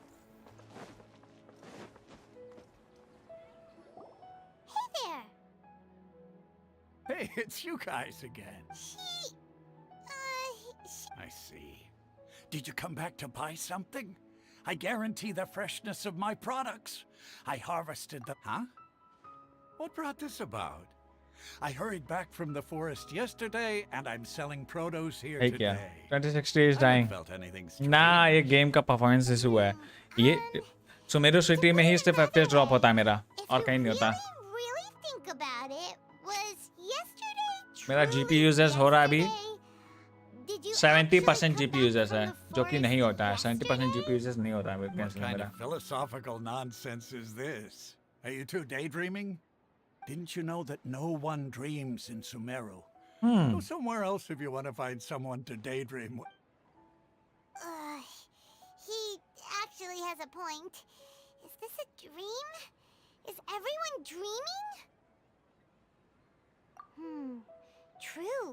Hey, it's you guys again. I see. Did you come back to buy something? I guarantee the freshness of my products. I harvested the... Huh? What brought this about? I hurried back from the forest yesterday, and I'm selling produce here today. 2060 is dying. Felt anything strange? ना ये game का performance issue है. ये Sumeru city में ही सिर्फ FPS drop होता है मेरा और कहीं नहीं होता. Think about it. Was yesterday मेरा जीपी यूजेस हो रहा है अभी 70% जीपी यूजेस है जो कि नहीं होता है. 70% जीपी यूजेस नहीं होता है What गेंशिन में kind मेरा. of philosophical nonsense is this? Are you two daydreaming? Didn't you know that no one dreams in Sumeru? Go somewhere else if you want to find someone to daydream with. He actually has a point. Is this a dream? Is everyone dreaming? True.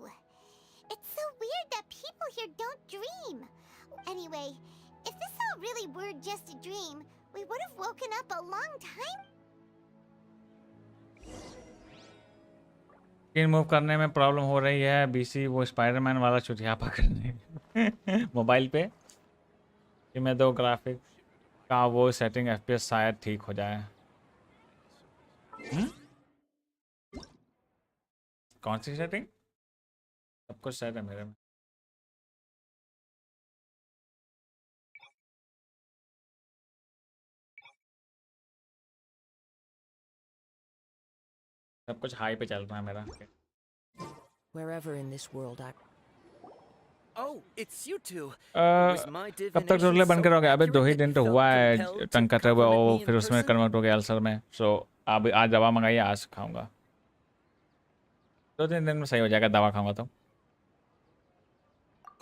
It's so weird that people here don't dream. Anyway, if this all really were just a dream, we would have woken up a long time. Screen move करने में problem हो रही है. BC वो Spiderman वाला चुटियापा करने mobile पे कि मैं दो ग्राफिक का वो सेटिंग एफपीएस शायद ठीक हो जाए. कौन सी सेटिंग? सब कुछ सेट है मेरे में. सब कुछ हाई पे चल रहा है मेरा. Wherever in this world I... Oh, it's you two. कब तक टोटल बनकर हो गया? अबे 2 ही दिन तो हुआ है टंग कटे हुए और फिर उसमें कन्वर्ट हो गया अल्सर में. सो अब आज दवा मंगाई आज खाऊंगा. 2-3 दिन में सही हो जाएगा दवा खाऊंगा तो.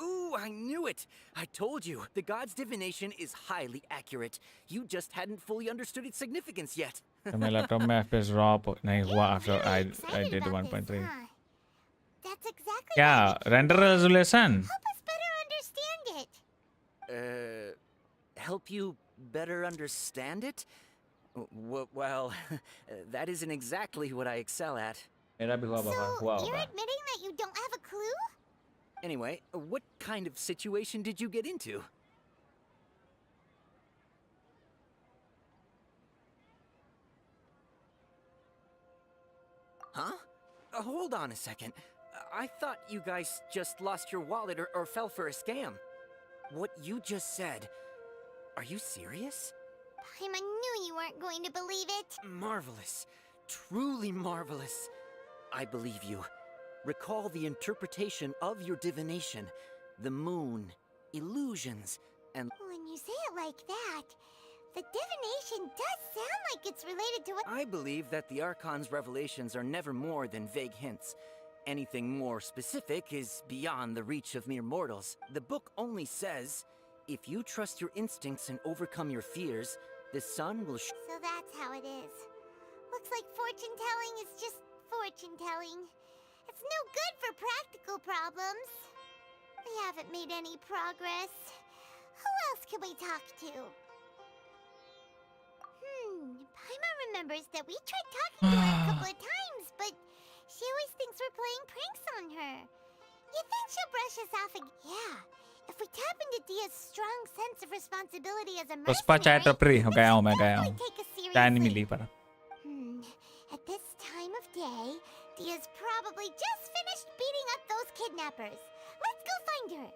Ooh, I knew it. I told you. The god's divination is highly accurate. You just hadn't fully understood its significance yet. तो मेरा लैपटॉप में एफपीएस ड्रॉप नहीं हुआ after I did 1.3. That's exactly क्या render resolution? Help us better understand it. Help you better understand it? Well, that isn't exactly what I excel at. मेरा भी हुआ बाबा हुआ You're होगा. admitting that you don't have a clue? Anyway, what kind of situation did you get into? Huh? Hold on a second. I thought you guys just lost your wallet or fell for a scam. What you just said, are you serious? Paimon knew you you weren't going to believe it. Marvelous. Truly marvelous. I believe you. Recall the interpretation of your divination. The moon, illusions, and... When you say it like that, the divination does sound like it's related to what... I believe that the Archon's revelations are never more than vague hints. Anything more specific is beyond the reach of mere mortals. The book only says, if you trust your instincts and overcome your fears, the sun will... So that's how it is. Looks like fortune-telling is just fortune-telling. It's no good for practical problems. We haven't made any progress. Who else can we talk to? Paimon remembers that we tried talking to her a couple of times, but she always thinks we're playing pranks on her. You think she'll brush us off again? Yeah. If we tap into Dia's strong sense of responsibility as a Pushpa चाय mercenary, टपरी हो गया हूँ मैं गया हूँ take us चाय नहीं seriously. मिली पर At this time of day, Dia's probably just finished beating up those kidnappers. Let's go find her.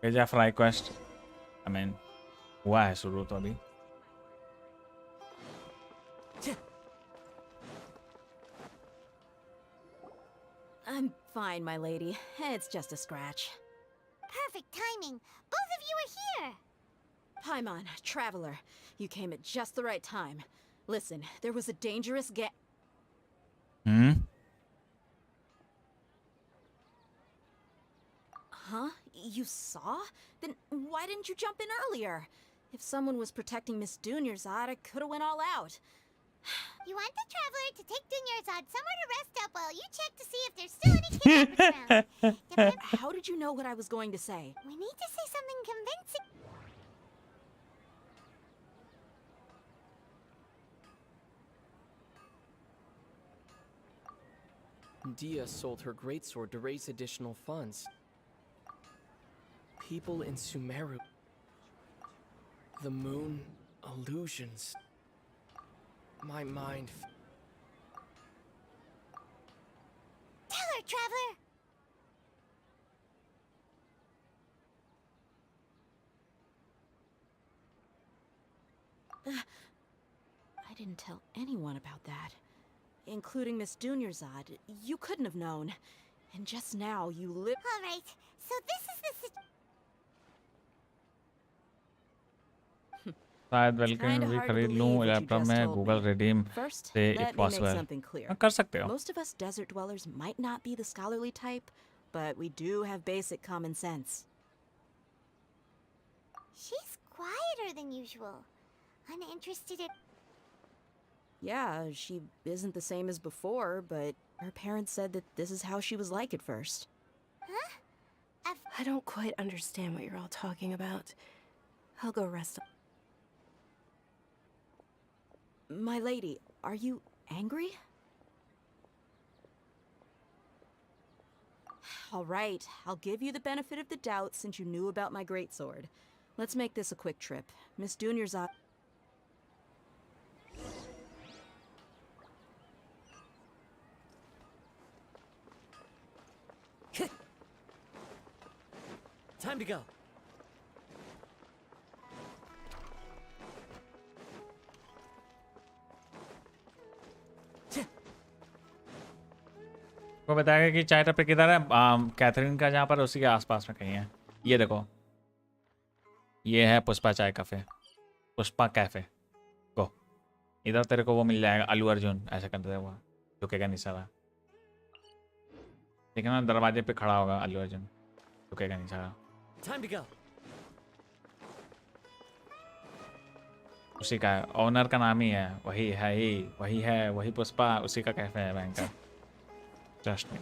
भेजा फ्राई क्वेस्ट आई मीन हुआ है शुरू तो अभी I'm fine, my lady. It's just a scratch. Perfect timing. Both of you are here. Paimon, traveler, you came at just the right time. Listen, there was a dangerous Huh? You saw? Then why didn't you jump in earlier? If someone was protecting Miss Dunyarzad, I could have went all out. You want the traveler to take Dunyarzad somewhere to rest up while you check to see if there's still any kidnappers around. How did you know what I was going to say? We need to say something convincing. Dia sold her greatsword to raise additional funds. People in Sumeru. The moon, illusions. My mind. Tell her, traveler. I didn't tell anyone about that. Including Miss Dunyarzad. You couldn't have known. And just now, you live... All right, so this is the situation. शायद वेलकिन भी खरीद लूं laptop में Google redeem से if possible कर सकते हो Most of us desert dwellers might not be the scholarly type, but we do have basic common sense. She's quieter than usual. Uninterested in... Yeah, she isn't the same as before, but her parents said that this is how she was like at first. Huh? I don't quite understand what you're all talking about. I'll go rest up. My lady, are you angry? All right, I'll give you the benefit of the doubt since you knew about my greatsword. Let's make this a quick trip. Miss Dunyarzad... Time to go. को बताएगा कि चाय टपरी किधर है Catherine का जहाँ पर उसी के आसपास में कहीं है ये देखो ये है पुष्पा चाय कैफे पुष्पा कैफे गो इधर तेरे को वो मिल जाएगा अल्लू अर्जुन ऐसा करते हुआ झुकेगा नहीं सारा ठीक है ना दरवाजे पे खड़ा होगा अल्लू अर्जुन झुकेगा नहीं सारा Time to go. उसी का है ओनर का नाम ही है वही पुष्पा उसी का कैफे है बैंक का trust me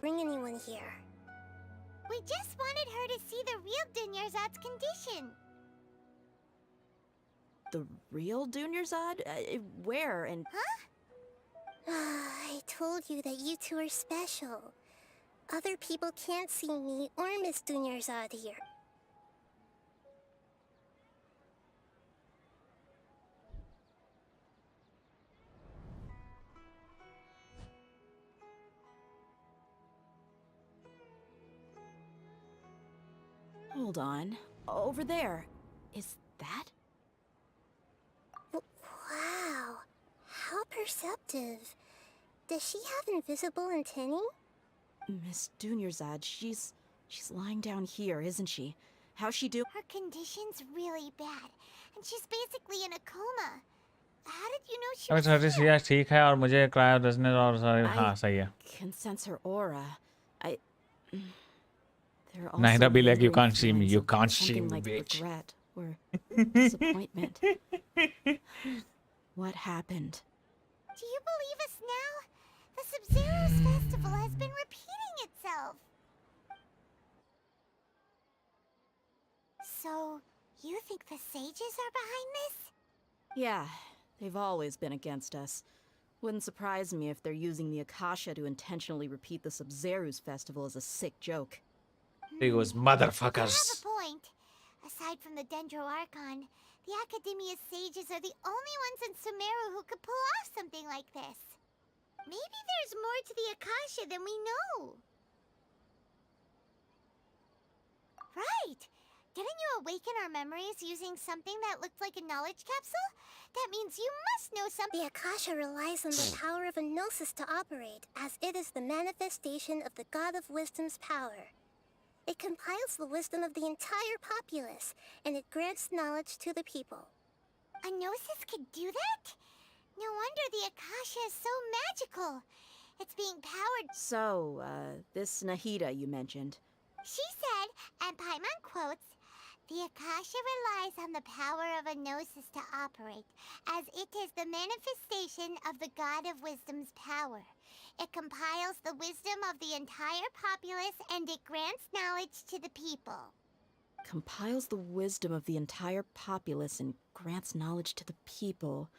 Bring anyone here. We just wanted her to see the real Dunyarzad's condition. The real Dunyarzad? Where and... Huh? I told you that you two are special. Other people can't see me or Miss Dunyarzad here. Hold on. Over there. Is that? Wow. How perceptive. Does she have invisible antennae? Miss Dunyarzad, she's lying down here, isn't she? How's she do? Her condition's really bad, and she's basically in a coma. How did you know she was अगर 30 here? ठीक है और मुझे cryo resonance और सारे हाँ सही है. Can sense her aura. There are Naira also be like, you lingering can't see me, feelings you of can't see something me, like bitch. regret or disappointment. What happened? Do you believe us now? The Sub-Zero's festival has been repeating itself. So, you think the sages are behind this? Yeah, they've always been against us. Wouldn't surprise me if they're using the Akasha to intentionally repeat the Sub-Zero's festival as a sick joke. He was You motherfuckers. have a point. Aside from the Dendro Archon, the Academia's sages are the only ones in Sumeru who could pull off something like this. Maybe there's more to the Akasha than we know. Right! Didn't you awaken our memories using something that looked like a knowledge capsule? That means you must know something. The Akasha relies on the power of a gnosis to operate, as it is the manifestation of the God of Wisdom's power. It compiles the wisdom of the entire populace, and it grants knowledge to the people. A gnosis could do that? No wonder the Akasha is so magical. It's being powered. So, this Nahida you mentioned. She said, and Paimon quotes, the Akasha relies on the power of a gnosis to operate, as it is the manifestation of the God of Wisdom's power. It compiles the wisdom of the entire populace, and it grants knowledge to the people. Compiles the wisdom of the entire populace and grants knowledge to the people.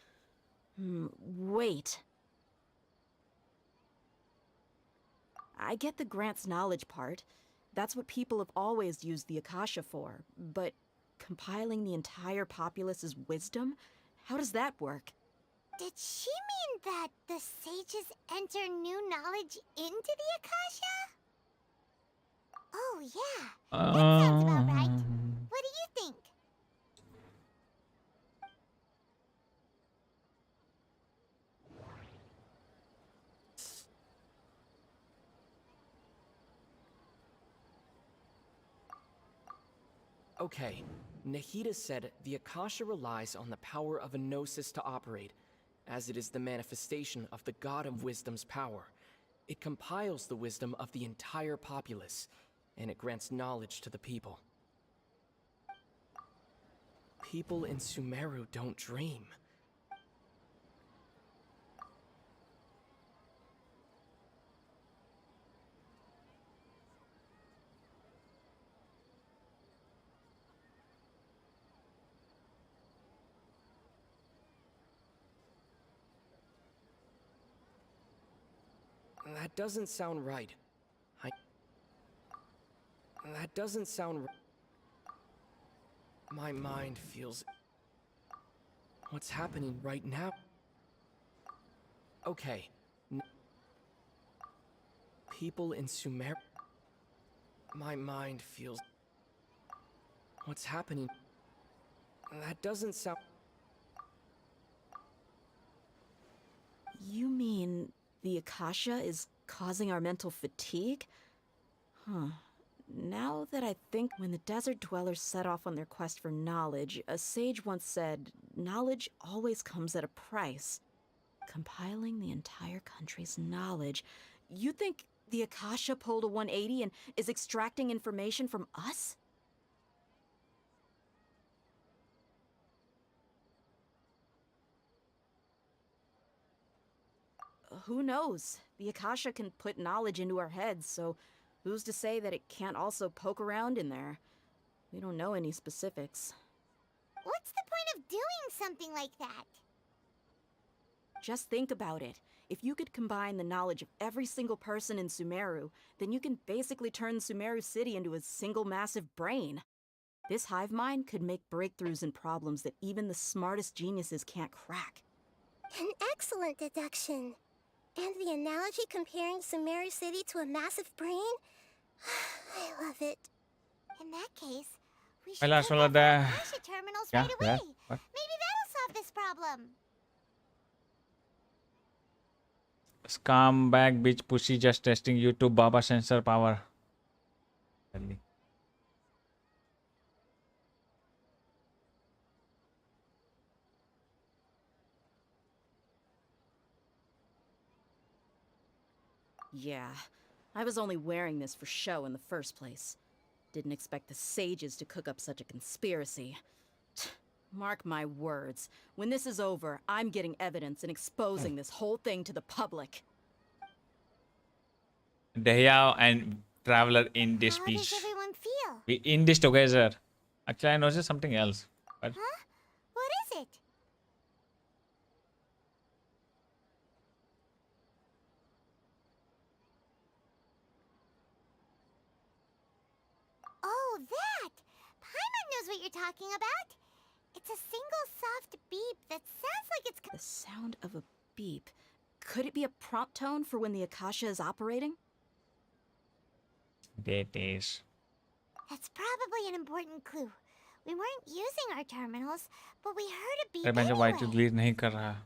Wait. I get the grants knowledge part. That's what people have always used the Akasha for. But compiling the entire populace's wisdom? How does that work? Did she mean that the sages enter new knowledge into the Akasha? Oh, yeah. That sounds about right. What do you think? Okay, Nahida said the Akasha relies on the power of a gnosis to operate, as it is the manifestation of the God of Wisdom's power. It compiles the wisdom of the entire populace, and it grants knowledge to the people. People in Sumeru don't dream. That doesn't sound right. That doesn't sound My mind feels... What's happening right now? Okay. People in Sumeru... My mind feels... What's happening? That doesn't sound... You mean the Akasha is causing our mental fatigue? Huh. Now that I think, when the desert dwellers set off on their quest for knowledge, a sage once said, knowledge always comes at a price. Compiling the entire country's knowledge. You think the Akasha pulled a 180 and is extracting information from us? Who knows? The Akasha can put knowledge into our heads, so who's to say that it can't also poke around in there? We don't know any specifics. What's the point of doing something like that? Just think about it. If you could combine the knowledge of every single person in Sumeru, then you can basically turn Sumeru City into a single massive brain. This hive mind could make breakthroughs in problems that even the smartest geniuses can't crack. An excellent deduction. And the analogy comparing Sumeru City to a massive brain? I love it. In that case, We My should last cook one off the our Akasha terminals yeah, right away. yeah. What? Maybe that'll solve this problem. Scam bag bitch pussy just testing YouTube Baba sensor power. Yeah, I was only wearing this for show in the first place. Didn't expect the sages to cook up such a conspiracy. Mark my words, when this is over, I'm getting evidence and exposing this whole thing to the public. Dehya and Traveler in this How speech. does everyone feel? We in this together. Actually, I noticed something else. But Huh? What is it? Oh, that! Paimon knows what you're talking about. It's a single soft beep that sounds like it's... The sound of a beep. Could it be a prompt tone for when the Akasha is operating? it is. That's probably an important clue. We weren't using our terminals, but we heard a beep अरे मैं जो white anyway. delete नहीं कर रहा.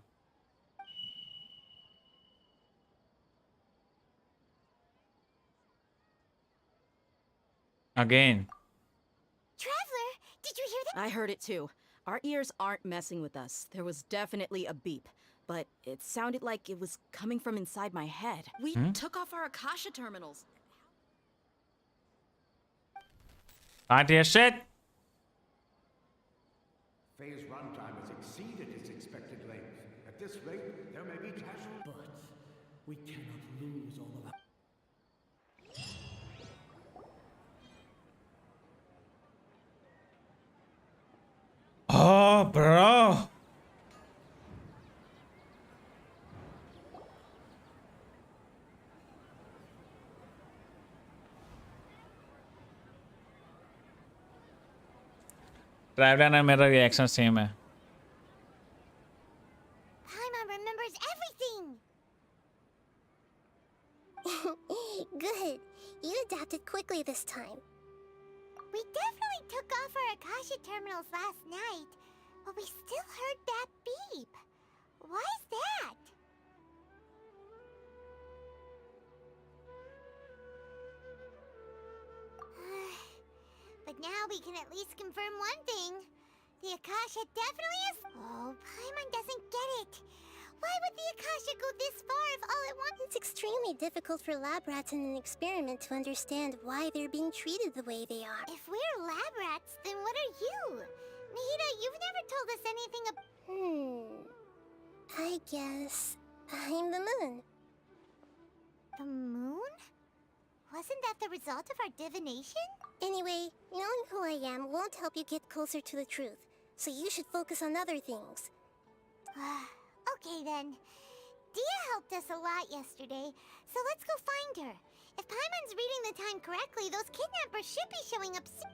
Again. Traveler, did you hear that? I heard it too. Our ears aren't messing with us. There was definitely a beep, but it sounded like it was coming from inside my head. We took off our Akasha terminals. Can't hear shit. Phase runtime has exceeded its expected length. At this rate, there may be casual... But we cannot lose all of our... Oh, bro. Traveller ने मेरा reaction same है. Paimon remembers everything. Good. You adapted quickly this time. We definitely took off our Akasha terminals last night, but we still heard that beep. Why is that? But now we can at least confirm one thing. The Akasha definitely is... Oh, Paimon doesn't get it. Why would the Akasha go this far if all it wants... It's extremely difficult for lab rats in an experiment to understand why they're being treated the way they are. If we're lab rats, then what are you? Nahida, you've never told us anything about... I guess I'm the moon. The moon? Wasn't that the result of our divination? Anyway, knowing who I am won't help you get closer to the truth, so you should focus on other things. Okay then. Dia helped us a lot yesterday, so let's go find her. If Paimon's reading the time correctly, those kidnappers should be showing up soon.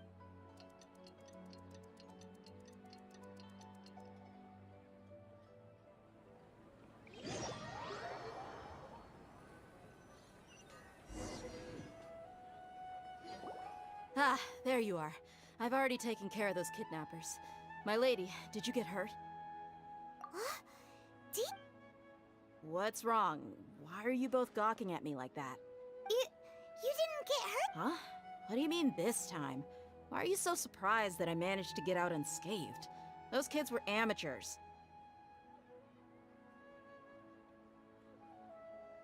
Ah, there you are. I've already taken care of those kidnappers. My lady, did you get hurt? What's wrong? Why are you both gawking at me like that? You didn't get hurt? Huh? What do you mean this time? Why are you so surprised that I managed to get out unscathed? Those kids were amateurs.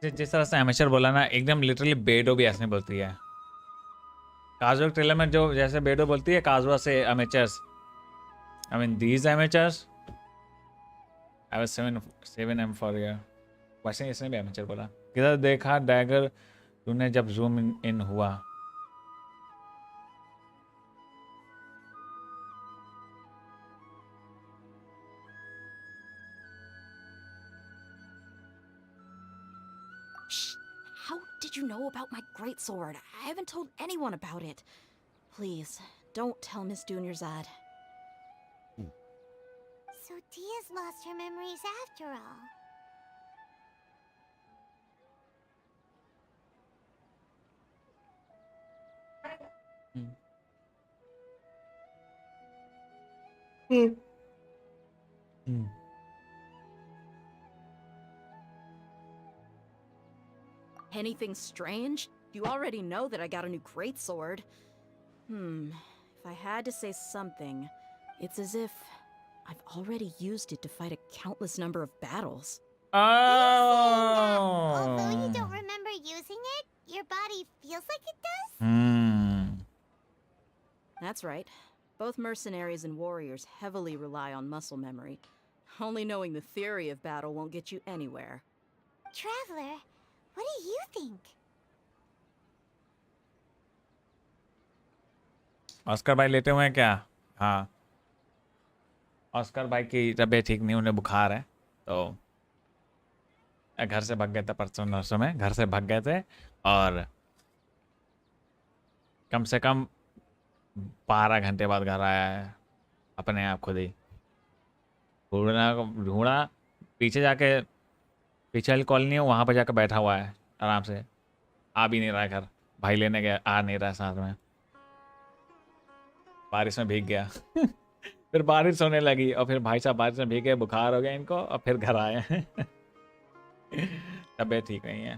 जिस तरह से amateur बोला ना, एकदम literally बेडो भी ऐसे बोलती है. काजुआ ट्रेलर में जो जैसे बेडो बोलती है काजुआ से अमेचर्स. I mean these amateurs. I was 7M for you. वैसे इसने भी अमेचर बोला. किधर देखा डैगर तूने जब जूम इन हुआ. How did you know about my greatsword? I haven't told anyone about it. Please, don't tell Miss Dunyarzad. So Dia's lost her memories after all. Anything strange? You already know that I got a new greatsword. If I had to say something, it's as if I've already used it to fight a countless number of battles. Although you don't remember using it, your body feels like it does? That's right. Both mercenaries and warriors heavily rely on muscle memory. Only knowing the theory of battle won't get you anywhere. Traveler, what do you think? Oscar भाई लेटे हुए हैं क्या? हाँ, Oscar भाई की तबीयत ठीक नहीं, उन्हें बुखार है, तो घर से भाग गए थे परसों नरसों में, घर से भाग गए थे और कम से कम 12 घंटे बाद घर आया है अपने आप खुद ही। ढूंढा पीछे जाके, पीछे वाली कॉलोनी है वहाँ पर जाकर बैठा हुआ है आराम से, आ भी नहीं रहा है घर, भाई लेने गया, आ नहीं रहा है साथ में, बारिश में भीग गया फिर बारिश होने लगी और फिर भाई साहब बारिश में भीगे, बुखार हो गया इनको और फिर घर आए हैं तबीयत ठीक नहीं है।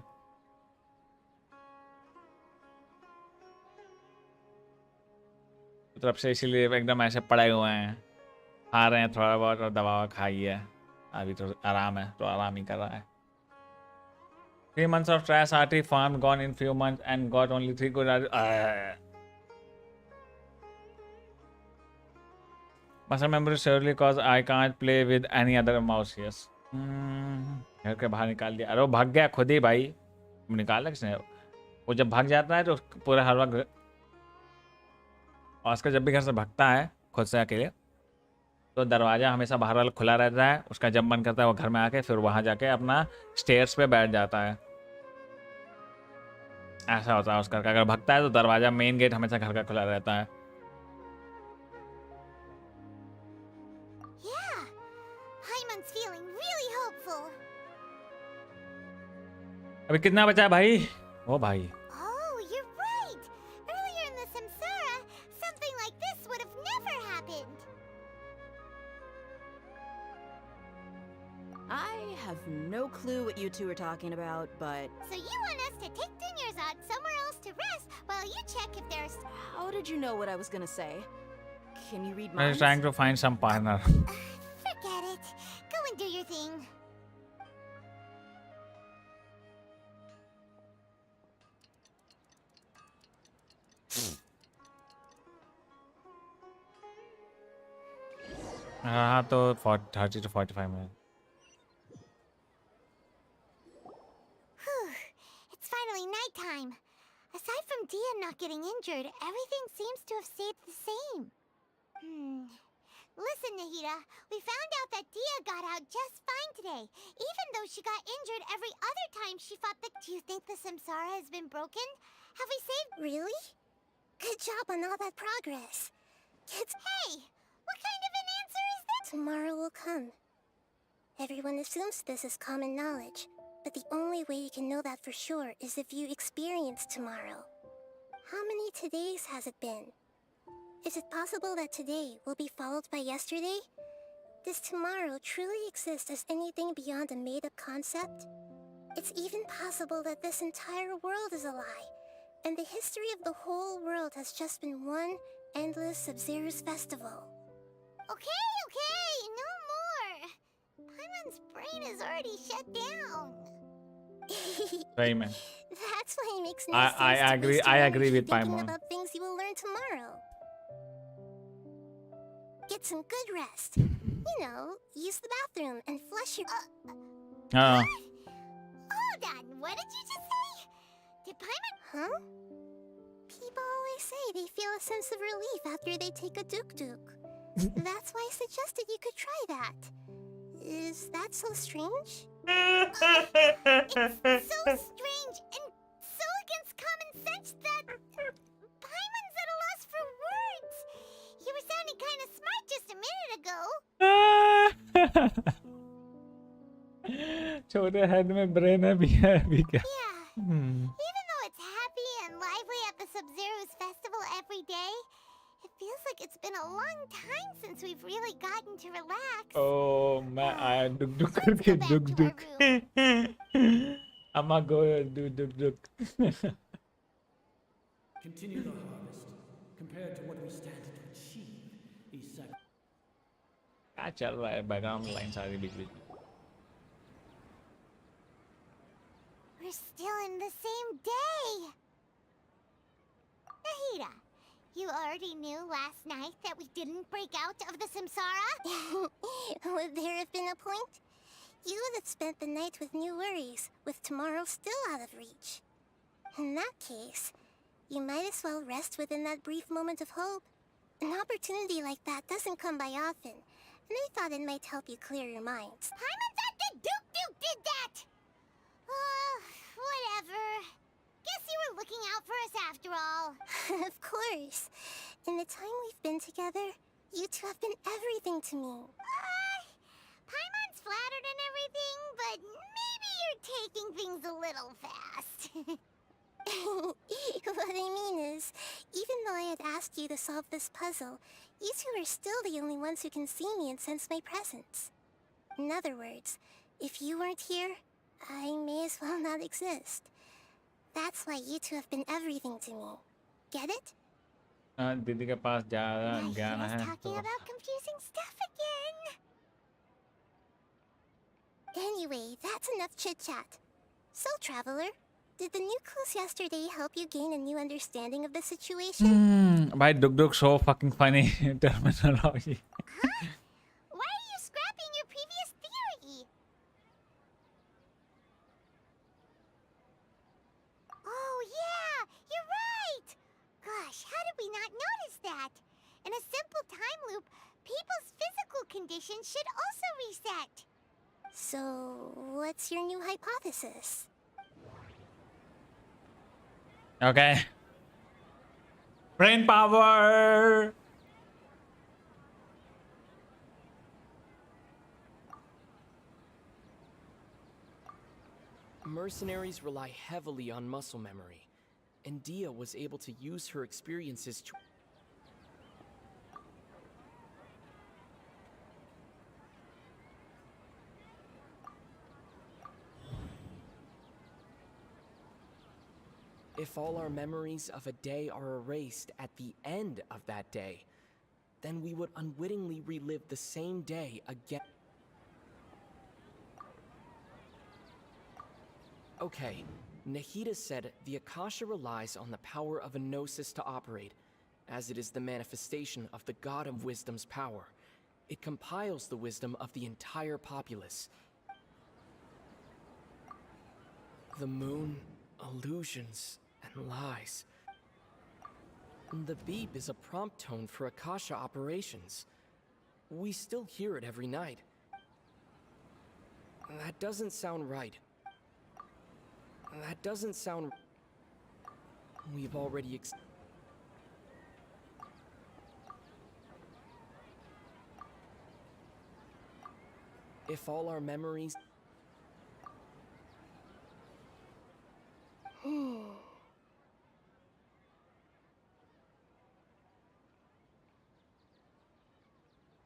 तरफ से इसीलिए एकदम ऐसे पड़े हुए हैं, खा रहे हैं थोड़ा बहुत और दवा खाई है, अभी तो आराम है, तो आराम ही कर रहा है। 3 months of trash RT farm gone in few months and got only 3 good muscle memory surely cause I can't play with any other mouse. Yes. घर के बाहर निकाल दिया, अरे वो भाग गया खुद ही भाई, निकाला किसने? वो जब भाग जाता है तो पूरा हर वक्त, ऑस्कर जब भी घर से भागता है खुद से अकेले तो दरवाज़ा हमेशा बाहर वाला खुला रहता है, उसका जब मन करता है वो घर में आके फिर वहाँ जाके अपना स्टेयर्स पे बैठ जाता है। ऐसा होता है उसका, अगर भागता है तो दरवाज़ा मेन गेट हमेशा घर का खुला रहता है। अभी कितना बचा है भाई? ओ भाई, Oh, you're right. Earlier in the Samsara, something like this would have never happened. I have no clue what you two are talking about, but... So you want us to take Dunyarzad somewhere else to rest while you check if there's... How did you know what I was gonna say? Can you read I'm minds? trying to find some partner. Forget it. Go and do your thing. हाँ तो 30 to 45 minutes. Whew. It's finally nighttime. Aside from Dia not getting injured, everything seems to have stayed the same. Listen, Nahida, we found out that Dia got out just fine today, even though she got injured every other time she fought the... Do you think the Samsara has been broken? Have we saved... Really? Good job on all that progress. Kids... Hey! What kind of an answer is that? Tomorrow will come. Everyone assumes this is common knowledge, but the only way you can know that for sure is if you experience tomorrow. How many todays has it been? Is it possible that today will be followed by yesterday? Does tomorrow truly exist as anything beyond a made-up concept? It's even possible that this entire world is a lie, and the history of the whole world has just been one endless Sub-Zero's festival. Okay, no more. Paimon's brain is already shut down. Same man. That's why it makes no I sense agree. to waste I your agree energy with thinking Paimon. about things you will learn tomorrow. Get some good rest. You know, use the bathroom and flush your... Hold on, what did you just say? Did Paimon... Huh? People always say they feel a sense of relief after they take a duk-duk. That's why I suggested you could try that. Is that so strange? It's so strange and so against common sense that... Paimon's at a loss for words. You were sounding kind of smart just a minute ago. छोटे head में brain है भी क्या? Even though it's happy and lively at the Sub-Zero's festival every day, it feels like it's been a long time since we've really gotten to relax. Oh मैं आया दुक दुक करके दुक दुक अम्मा go दुक दुक Continue the harvest. Compared to what we stand to achieve, these क्या चल रहा है बैकग्राउंड लाइन सारी बीच बीच में We're still in the same day. Nahida, you already knew last night that we didn't break out of the samsara? Would there have been a point? You would have spent the night with new worries, with tomorrow still out of reach. In that case, you might as well rest within that brief moment of hope. An opportunity like that doesn't come by often, and I thought it might help you clear your minds. Paimon thought that Duke did that! Whatever. Guess you were looking out for us after all. Of course. In the time we've been together, you two have been everything to me. Paimon's flattered and everything, but maybe you're taking things a little fast. What I mean is, even though I had asked you to solve this puzzle, you two are still the only ones who can see me and sense my presence. In other words, if you weren't here, I may as well not exist. That's why you two have been everything to me. Get it? दीदी के पास ज़्यादा ज्ञान है Talking about confusing stuff again. Anyway, that's enough chit-chat. So, Traveler, did the new clues yesterday help you gain a new understanding of the situation? भाई दुक दुक so fucking funny terminology Why are you scrapping your previous theory? Oh yeah, you're right! Gosh, how did we not notice that? In a simple time loop, people's physical conditions should also reset. So, what's your new hypothesis? okay brain power Mercenaries rely heavily on muscle memory, and Dia was able to use her experiences to... If all our memories of a day are erased at the end of that day, then we would unwittingly relive the same day again. Okay, Nahida said the Akasha relies on the power of a gnosis to operate, as it is the manifestation of the God of Wisdom's power. It compiles the wisdom of the entire populace. The moon, illusions, and lies. The beep is a prompt tone for Akasha operations. We still hear it every night. That doesn't sound right. That doesn't sound... We've already If all our memories...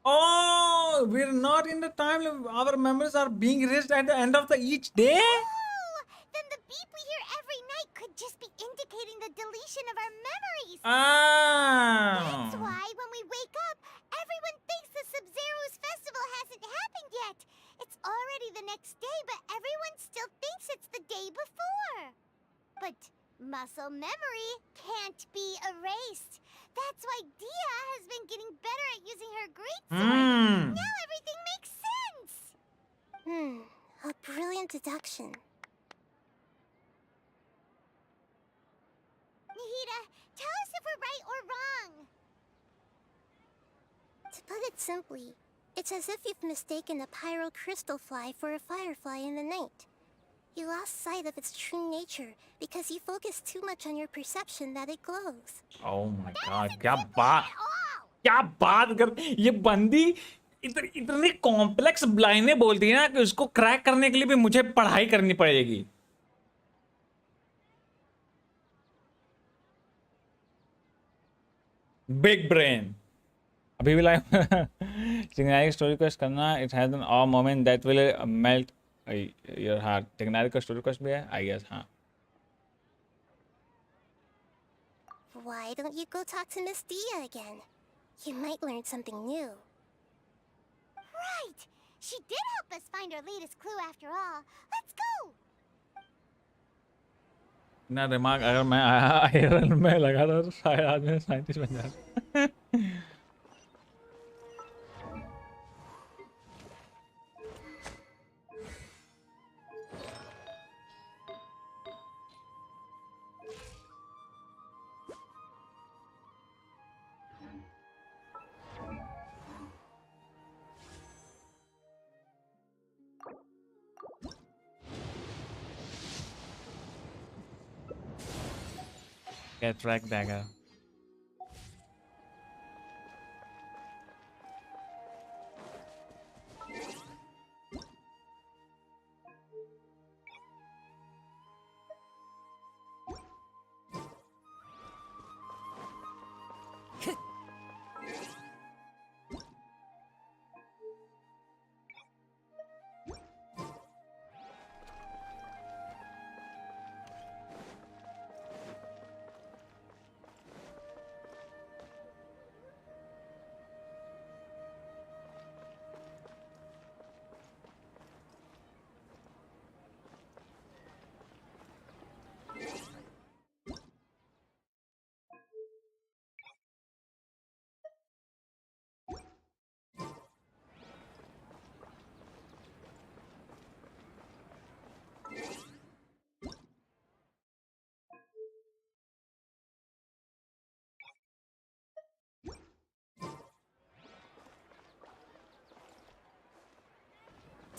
Oh, we're not in the time limit. Our memories are being erased at the end of each day. Oh, then the beep we hear every night could just be indicating the deletion of our memories. That's why when we wake up, everyone thinks the Sub-Zero's festival hasn't happened yet. It's already the next day, but everyone still thinks it's the day before. But muscle memory can't be erased. That's why Dia has been getting better at using her greatsword. Now everything makes sense. A brilliant deduction. Nahida, tell us if we're right or wrong. To put it simply, it's as if you've mistaken a pyro crystal fly for a firefly in the night. You lost sight of its true nature because you focused too much on your perception that it glows. Oh my god, क्या बात कर ये बंदी इतनी complex लाइनें बोलती है ना कि उसको क्रैक करने के लिए भी मुझे पढ़ाई करनी पड़ेगी. Big brain. अभी भी लाइव टेक्नारी स्टोरी क्वेस्ट करना. It has an aw moment that will melt your heart. Tighnari का स्टोरी क्वेस्ट भी है आई गेस. हाँ. Why don't you go talk to Miss Dia again? You might learn something new. Right! She did help us find our latest clue after all. Let's go! ना दिमाग अगर मैं iron में लगा था तो शायद आज मैं साइंटिस्ट बन जाता. Get track dagger.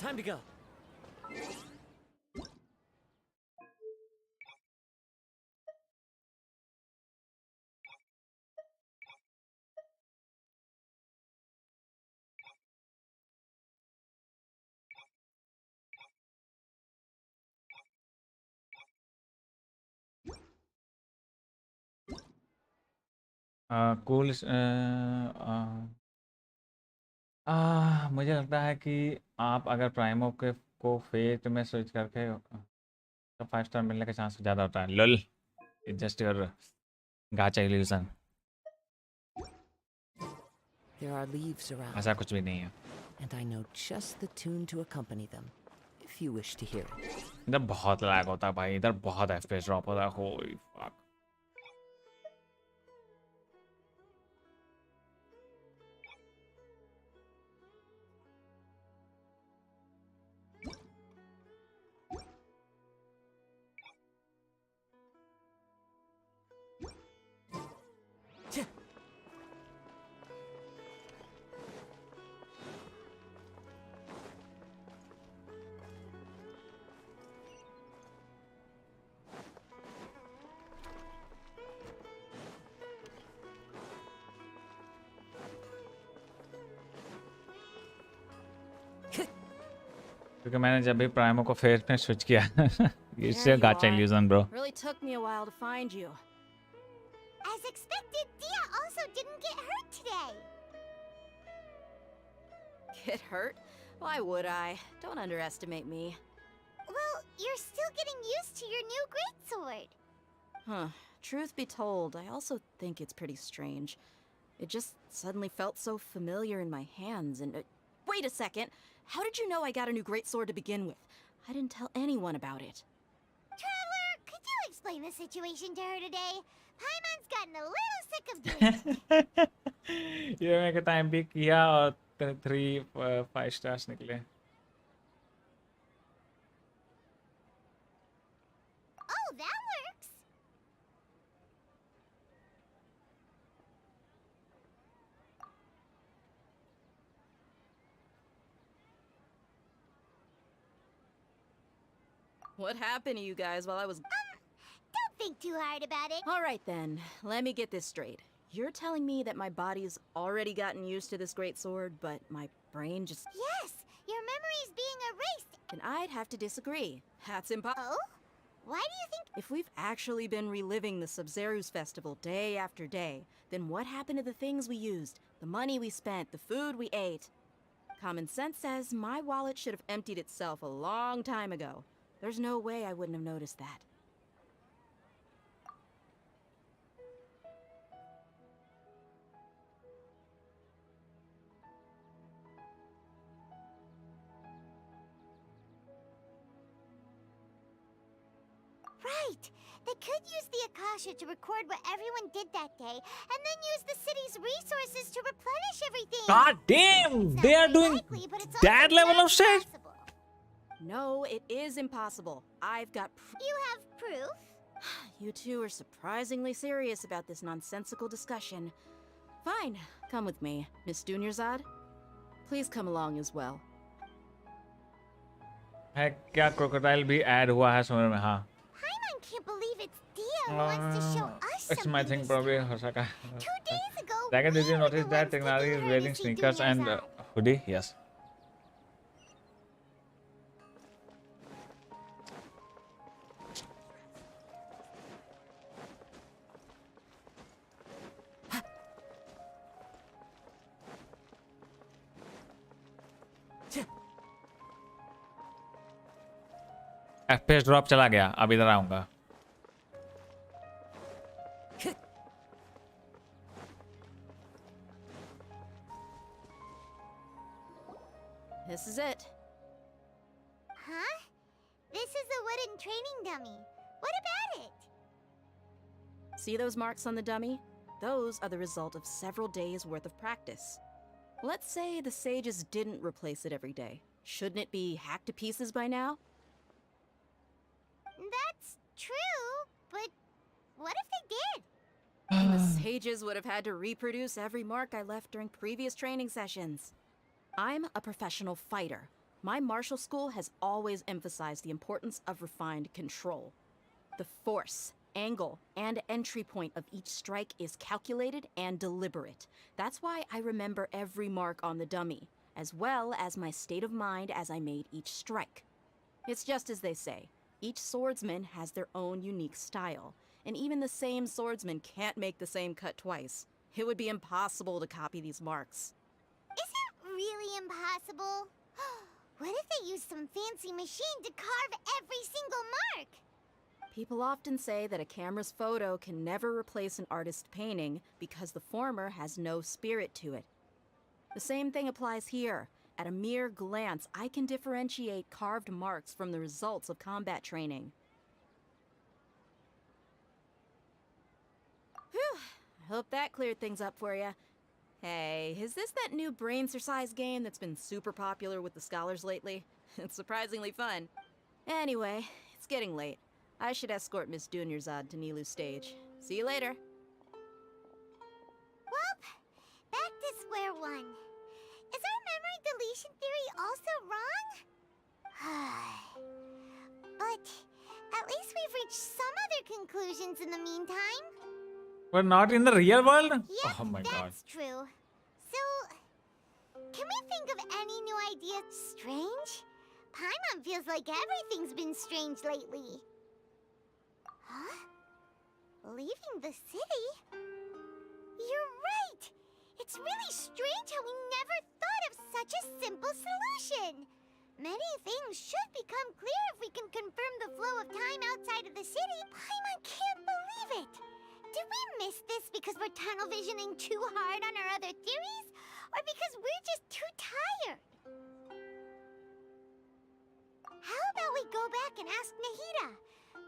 Time to go. Cool. मुझे लगता है कि आप अगर प्राइमो के को फेट में स्विच करके तो 5 स्टार मिलने का चांस ज़्यादा होता है. लल. It's just your गाचा illusion. There are leaves around. ऐसा कुछ भी नहीं है. And I know just the tune to accompany them, if you wish to hear it. इधर बहुत लैग होता है भाई. इधर बहुत FPS ड्रॉप होता है. होली फक. क्योंकि मैंने जब भी प्राइमो को फेट में स्विच किया इससे gacha illusion bro. Really took me a while to find you. As expected, Dia also didn't get hurt today. Get hurt? Why would I? Don't underestimate me. Well, you're still getting used to your new greatsword. Huh. Truth be told, I also think it's pretty strange. It just suddenly felt so familiar in my hands and... wait a second! How did you know I got a new greatsword to begin with? I didn't tell anyone about it. Traveler, could you explain the situation to her today? Paimon's gotten a little sick of doing it. ये मैं कहता time भी किया और 5 stars निकले. Oh, that works. What happened to you guys while I was... Don't think too hard about it. All right then, let me get this straight. You're telling me that my body's already gotten used to this greatsword, but my brain just... Yes, your memory's being erased. Then I'd have to disagree. That's impossible. Oh? Why do you think... If we've actually been reliving the Sub-Zeru's festival day after day, then what happened to the things we used, the money we spent, the food we ate? Common sense says my wallet should have emptied itself a long time ago. There's no way I wouldn't have noticed that. Right! They could use the Akasha to record what everyone did that day, and then use the city's resources to replenish everything! God damn! They are doing that level of shit? No, it is impossible. I've got You have proof? You two are surprisingly serious about this nonsensical discussion. Fine, come with me, Miss Dunyarzad. Please come along as well. है क्या crocodile भी add हुआ है सुमेरु में? हाँ. Paimon can't believe it's Dia who wants to show us It's my thing probably हो सका. 2 days ago, Dragon, did you notice that technology is wearing sneakers and hoodie? Yes. FPS drop चला गया. अब इधर आऊंगा. This is it. Huh? This is a wooden training dummy. What about it? See those marks on the dummy? Those are the result of several days' worth of practice. Let's say the sages didn't replace it every day. Shouldn't it be hacked to pieces by now? That's true, but what if they did? And the sages would have had to reproduce every mark I left during previous training sessions. I'm a professional fighter. My martial school has always emphasized the importance of refined control. The force, angle, and entry point of each strike is calculated and deliberate. That's why I remember every mark on the dummy, as well as my state of mind as I made each strike. It's just as they say, each swordsman has their own unique style, and even the same swordsman can't make the same cut twice. It would be impossible to copy these marks. Is it really impossible? What if they used some fancy machine to carve every single mark? People often say that a camera's photo can never replace an artist's painting because the former has no spirit to it. The same thing applies here. At a mere glance, I can differentiate carved marks from the results of combat training. Whew, I hope that cleared things up for you. Hey, is this that new brain-exercise game that's been super popular with the scholars lately? It's surprisingly fun. Anyway, it's getting late. I should escort Miss Dunyarzad to Nilu's stage. See you later. Well, back to square one. Is our memory deletion theory also wrong? But at least we've reached some other conclusions in the meantime. We're not in the real world? Yep, Oh my god. that's true. So, can we think of any new ideas strange? Paimon feels like everything's been strange lately. Huh? Leaving the city? You're right! It's really strange how we never thought of such a simple solution! Many things should become clear if we can confirm the flow of time outside of the city. Paimon can't believe it! Did we miss this because we're tunnel visioning too hard on our other theories? Or because we're just too tired? How about we go back and ask Nahida?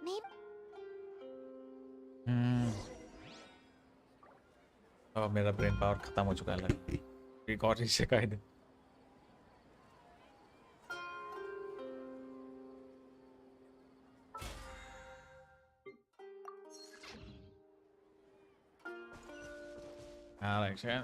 Maybe... अब मेरा brain power खत्म हो चुका है लग एक और चीज शिकायत है Alex, yeah.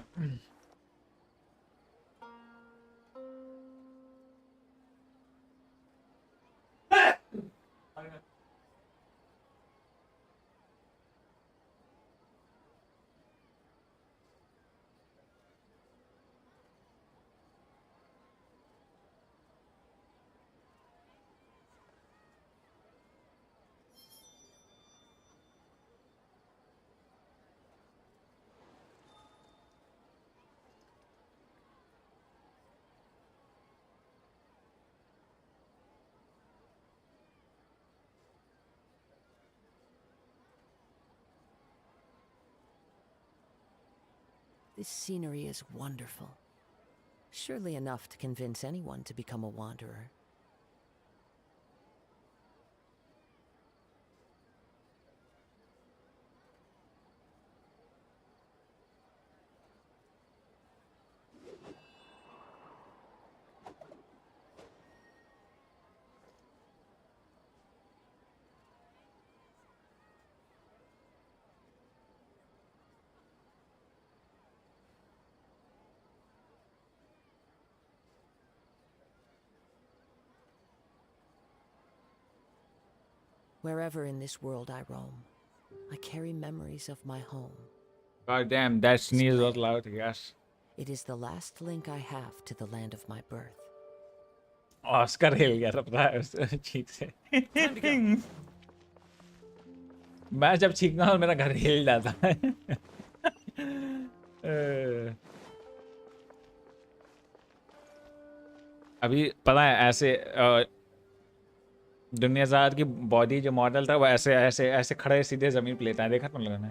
This scenery is wonderful. Surely enough to convince anyone to become a wanderer. Wherever in this world I roam, I carry memories of my home. God damn, that sneeze was loud, yes. It is the last link I have to the land of my birth. Oscar हिल गया था पता है उस चीख से मैं जब चीखना और मेरा घर हिल जाता है अभी पता है ऐसे दुनियाज़ाद की बॉडी जो मॉडल था वो ऐसे ऐसे ऐसे खड़े सीधे जमीन पे लेता है देखा तुम लोगों ने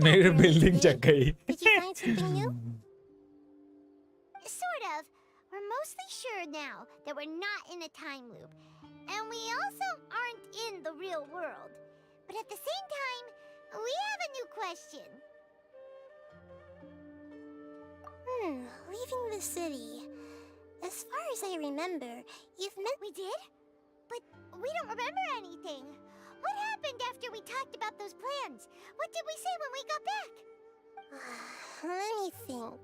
मेरी बिल्डिंग जग गई Did you find something new? Sort of. We're mostly sure now that we're not in a time loop. And we also aren't in the real world. But at the same time, we have a new question. Leaving the city. As far as I remember, you've met... We did? But we don't remember anything. What happened after we talked about those plans? What did we say when we got back? Let me think.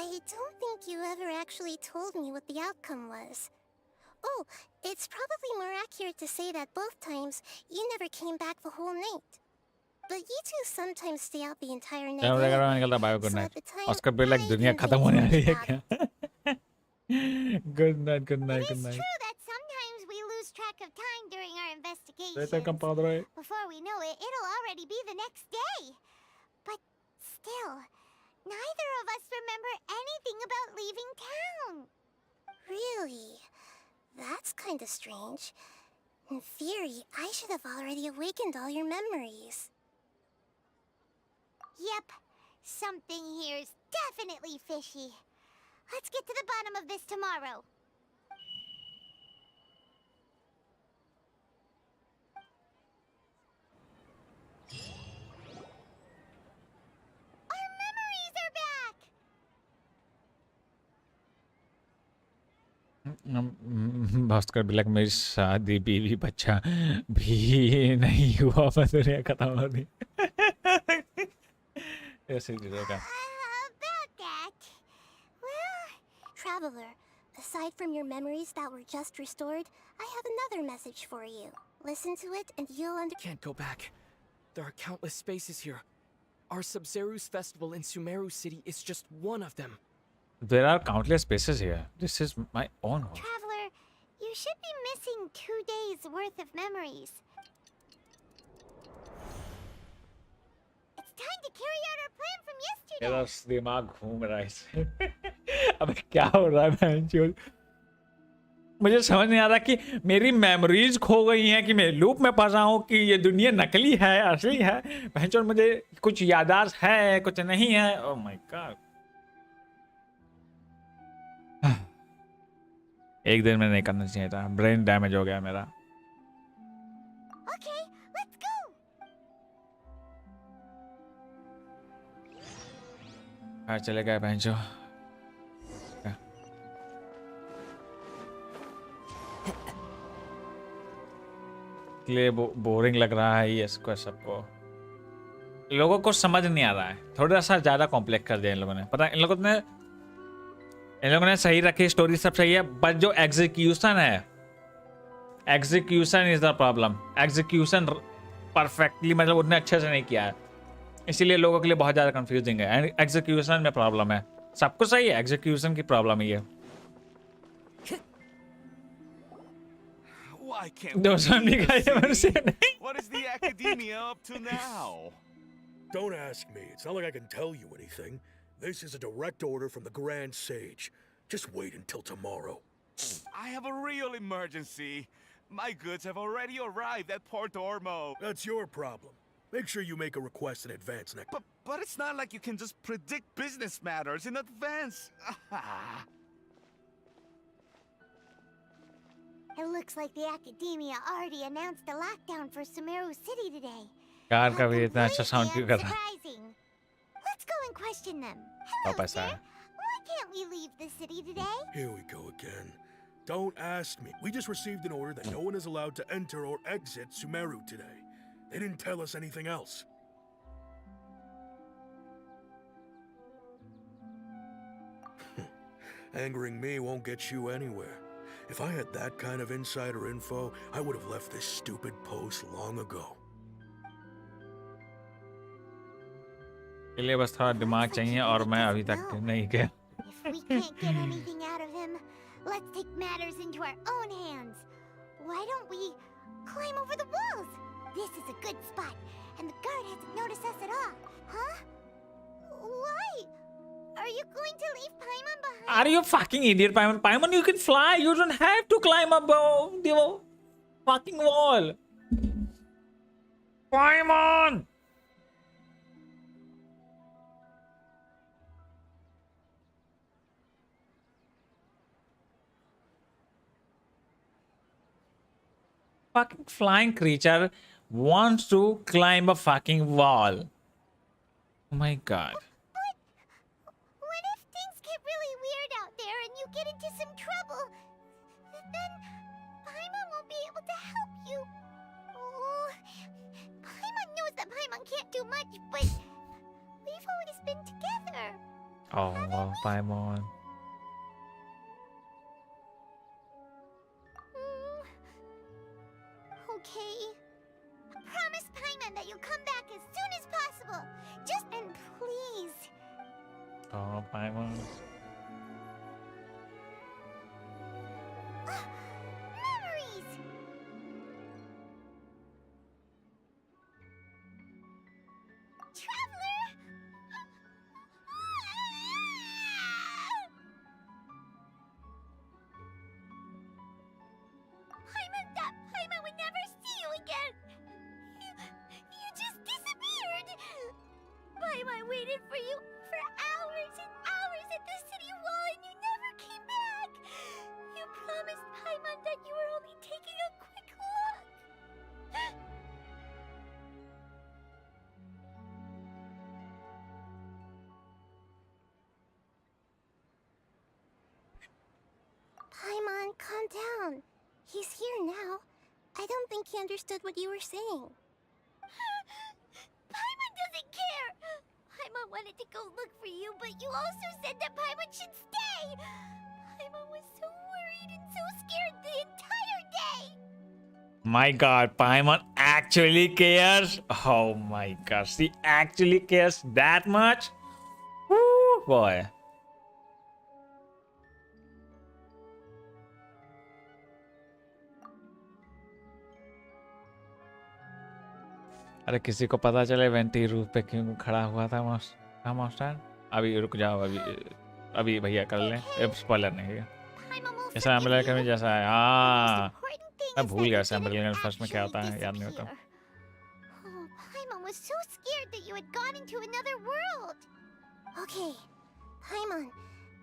I don't think you ever actually told me what the outcome was. Oh, it's probably more accurate to say that both times you never came back the whole night. But you two sometimes stay out the entire night. Good night. Oscar be like दुनिया खत्म होने वाली है क्या? Good night, good night, good night. It's true that sometimes we lose track of time during our investigations. Before we know it, it'll already be the next day. But still, neither of us remember anything about leaving town. Really? That's kind of strange. In theory, I should have already awakened all your memories. Yep. Something here's definitely fishy. Let's get to the bottom of this tomorrow. Our memories are back! Bhaskar भी like मेरी शादी बीवी बच्चा भी नहीं हुआ बस दुनिया खत्म हो गई ऐसे ही रहेगा About that. Well, Traveler, aside from your memories that were just restored, I have another message for you. Listen to it and you'll Can't go back. There are countless spaces here. Our Sub-Zeru's festival in Sumeru City is just one of them. There are countless spaces here. This is my own home. Traveler, you should be missing 2 days worth of memories. It's time to carry out our plan from yesterday. मेरा दिमाग घूम रहा है इससे अबे क्या हो रहा है बहनचोद मुझे समझ नहीं आ रहा कि मेरी मेमोरीज खो गई हैं कि मैं लूप में फंसा हूँ कि ये दुनिया नकली है असली है बहनचोद मुझे कुछ याददाश्त है कुछ नहीं है ओह माय गॉड एक दिन में नहीं करना चाहिए था ब्रेन डैमेज हो गया मेरा Okay, let's go. हाँ चले गए बहनचोद लिए बोरिंग लग रहा है ये इसको सबको लोगों को समझ नहीं आ रहा है थोड़ा सा ज्यादा कॉम्प्लेक्स कर दिया इन लोगों ने पता है इन लोगों ने सही रखी स्टोरी सब सही है बट जो एग्जीक्यूशन है execution is the problem execution perfectly मतलब उतने अच्छे से नहीं किया है इसीलिए लोगों के लिए बहुत ज्यादा कंफ्यूजिंग है एंड एग्जीक्यूशन में प्रॉब्लम है सब कुछ सही है एग्जीक्यूशन की प्रॉब्लम ही है I can't believe this. What is the academia up to now? Don't ask me. It's not like I can tell you anything. This is a direct order from the Grand Sage. Just wait until tomorrow. I have a real emergency. My goods have already arrived at Port Ormo. That's your problem. Make sure you make a request in advance next. But it's not like you can just predict business matters in advance. It looks like the academia already announced a lockdown for Sumeru City today. Car का भी इतना अच्छा sound क्यों कर रहा है? Surprising. Let's go and question them. Hello, sir. Why can't we leave the city today? Here we go again. Don't ask me. We just received an order that no one is allowed to enter or exit Sumeru today. They didn't tell us anything else. Angering me won't get you anywhere. If I had that kind of insider info, I would have left this stupid post long ago. के लिए बस थोड़ा दिमाग चाहिए और मैं अभी तक नहीं गया. If we can't get anything out of him, let's take matters into our own hands. Why don't we climb over the walls? This is a good spot, and the guard hasn't noticed us at all. Huh? Why? Are you going to leave Paimon behind? Are you fucking idiot, Paimon? Paimon, you can fly. You don't have to climb above the fucking wall. Paimon! Fucking flying creature wants to climb a fucking wall. Oh my god. What if things get really weird out there and you get into some trouble? Then Paimon won't be able to help you. Oh, Paimon knows that Paimon can't do much, but we've always been together. Oh, wow, Paimon. Okay. Promise Paimon that you'll come back as soon as possible. Just and please. Oh, Paimon. Memories. Traveler. Paimon would never see you again. You just disappeared. Paimon waited for you for hours and hours at the city wall and you never came back. You promised Paimon that you were only taking a quick look. Paimon, calm down. He's here now. I don't think he understood what you were saying. Paimon doesn't care! Paimon wanted to go look for you, but you also said that Paimon should stay! Paimon was so worried and so scared the entire day! My god, Paimon actually cares? Oh my gosh, she actually cares that much? Woo, boy. अरे किसी को पता चले vanity roof पे क्यों खड़ा हुआ था मास्टर? अभी रुक जाओ, अभी भैया कर लें. स्पॉइलर नहीं है. ऐसा एम्बुलेंस में जैसा है. हाँ, मैं भूल गया एम्बुलेंस फर्स्ट में क्या होता है, याद नहीं होता. Oh, Paimon was so scared that you had gone into another world. Okay, Paimon,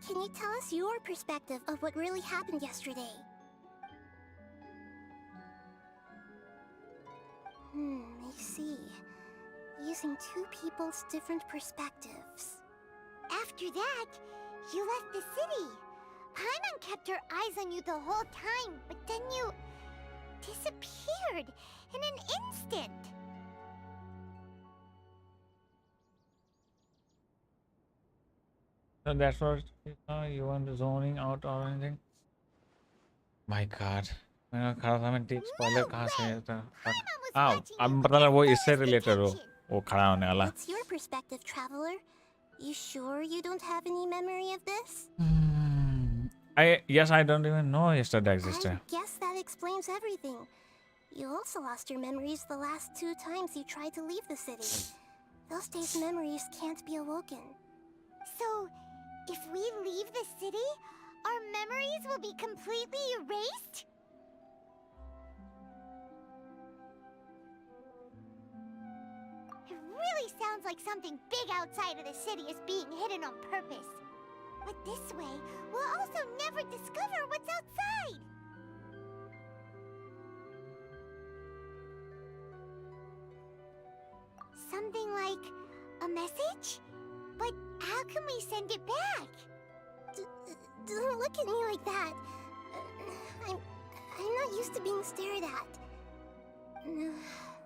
can you tell us your perspective of what really happened yesterday? I see. Using two people's different perspectives. After that, you left the city. Paimon kept her eyes on you the whole time, but then you disappeared in an instant. So that's what you want zoning out or anything? My god. मैं खड़ा था, मैं ठीक spoiler कहाँ से था? अब पता लगा वो इससे रिलेटेड हो, वो खड़ा होने वाला. What's your perspective, traveler? You sure you don't have any memory of this? Yes, I don't even know yesterday existed. I guess that explains everything. You also lost your memories the last 2 times you tried to leave the city. Those days' memories can't be awoken. So, if we leave the city, Our memories will be completely erased? It really sounds like something big outside of the city is being hidden on purpose. But this way, we'll also never discover what's outside. Something like a message? But how can we send it back? Don't look at me like that. I'm not used to being stared at.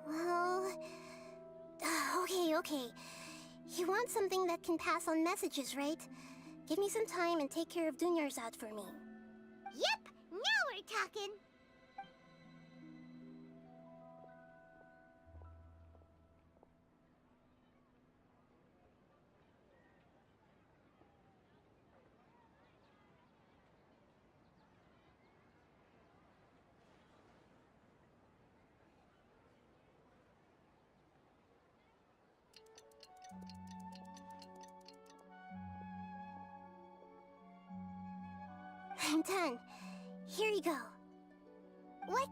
Well... Okay. You want something that can pass on messages, right? Give me some time and take care of Dunyarzad for me. Yep! Now we're talking! I'm done. Here you go. What?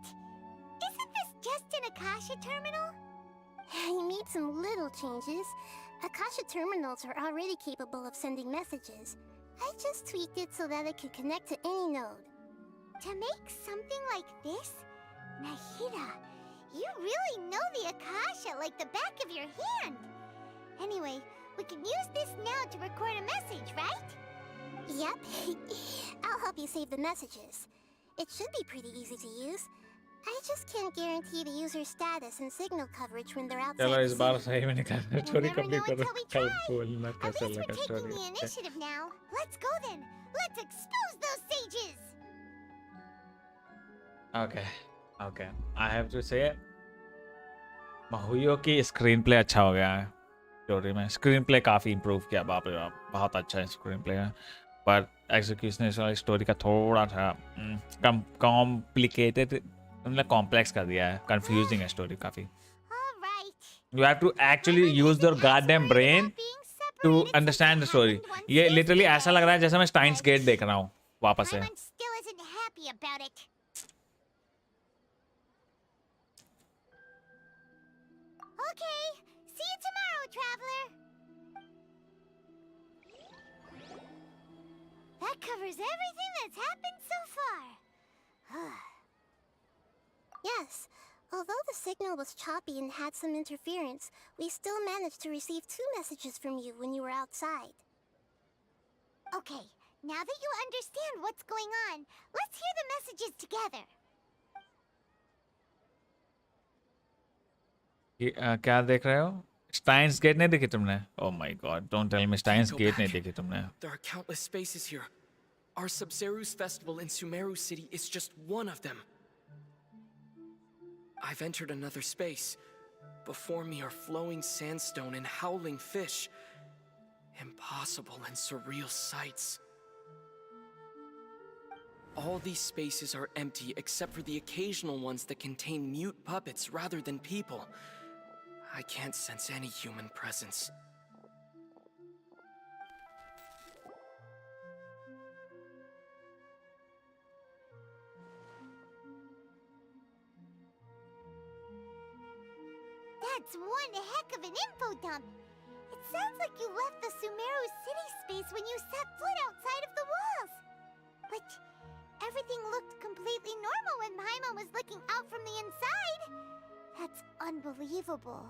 Isn't this just an Akasha terminal? You made some little changes. Akasha terminals are already capable of sending messages. I just tweaked it so that it can connect to any node. To make something like this? Nahida, you really know the Akasha like the back of your hand. Anyway, we can use this now to record a message, right? Yep. I'll help you save the messages. It should be pretty easy to use. I just can't guarantee the user's status and signal coverage when they're outside. चलो इस बार सही में निकाल story complete करो कल बोलना कैसा लगा We're taking story the initiative now. Let's go then. Let's expose those sages. Okay. I have to say माहुयो की स्क्रीन प्ले अच्छा हो गया है स्टोरी में स्क्रीन प्ले काफी इंप्रूव किया बाप रे बाप बहुत अच्छा है स्क्रीन प्ले पर एग्जीक्यूशन वाली स्टोरी का थोड़ा सा कॉम्प्लिकेटेड मतलब कॉम्प्लेक्स कर दिया है कंफ्यूजिंग है स्टोरी काफी you have to actually use your goddamn brain to understand the story ये लिटरली ऐसा लग रहा है जैसे मैं स्टाइन्स गेट देख रहा हूँ वापस से Okay, see you tomorrow, traveler. That covers everything that's happened so far. Yes, although the signal was choppy and had some interference, we still managed to receive 2 messages from you when you were outside. Okay, now that you understand what's going on, let's hear the messages together. क्या देख रहे हो Steins Gate नहीं देखी तुमने oh my god don't tell me Steins Gate नहीं देखी तुमने There are countless spaces here. Our Sub-Zeru's festival in Sumeru City is just one of them. I've entered another space. Before me are flowing sandstone and howling fish. Impossible and surreal sights. All these spaces are empty except for the occasional ones that contain mute puppets rather than people. I can't sense any human presence. That's one heck of an info dump. It sounds like you left the Sumeru city space when you set foot outside of the walls. But everything looked completely normal when Paimon was looking out from the inside. That's unbelievable.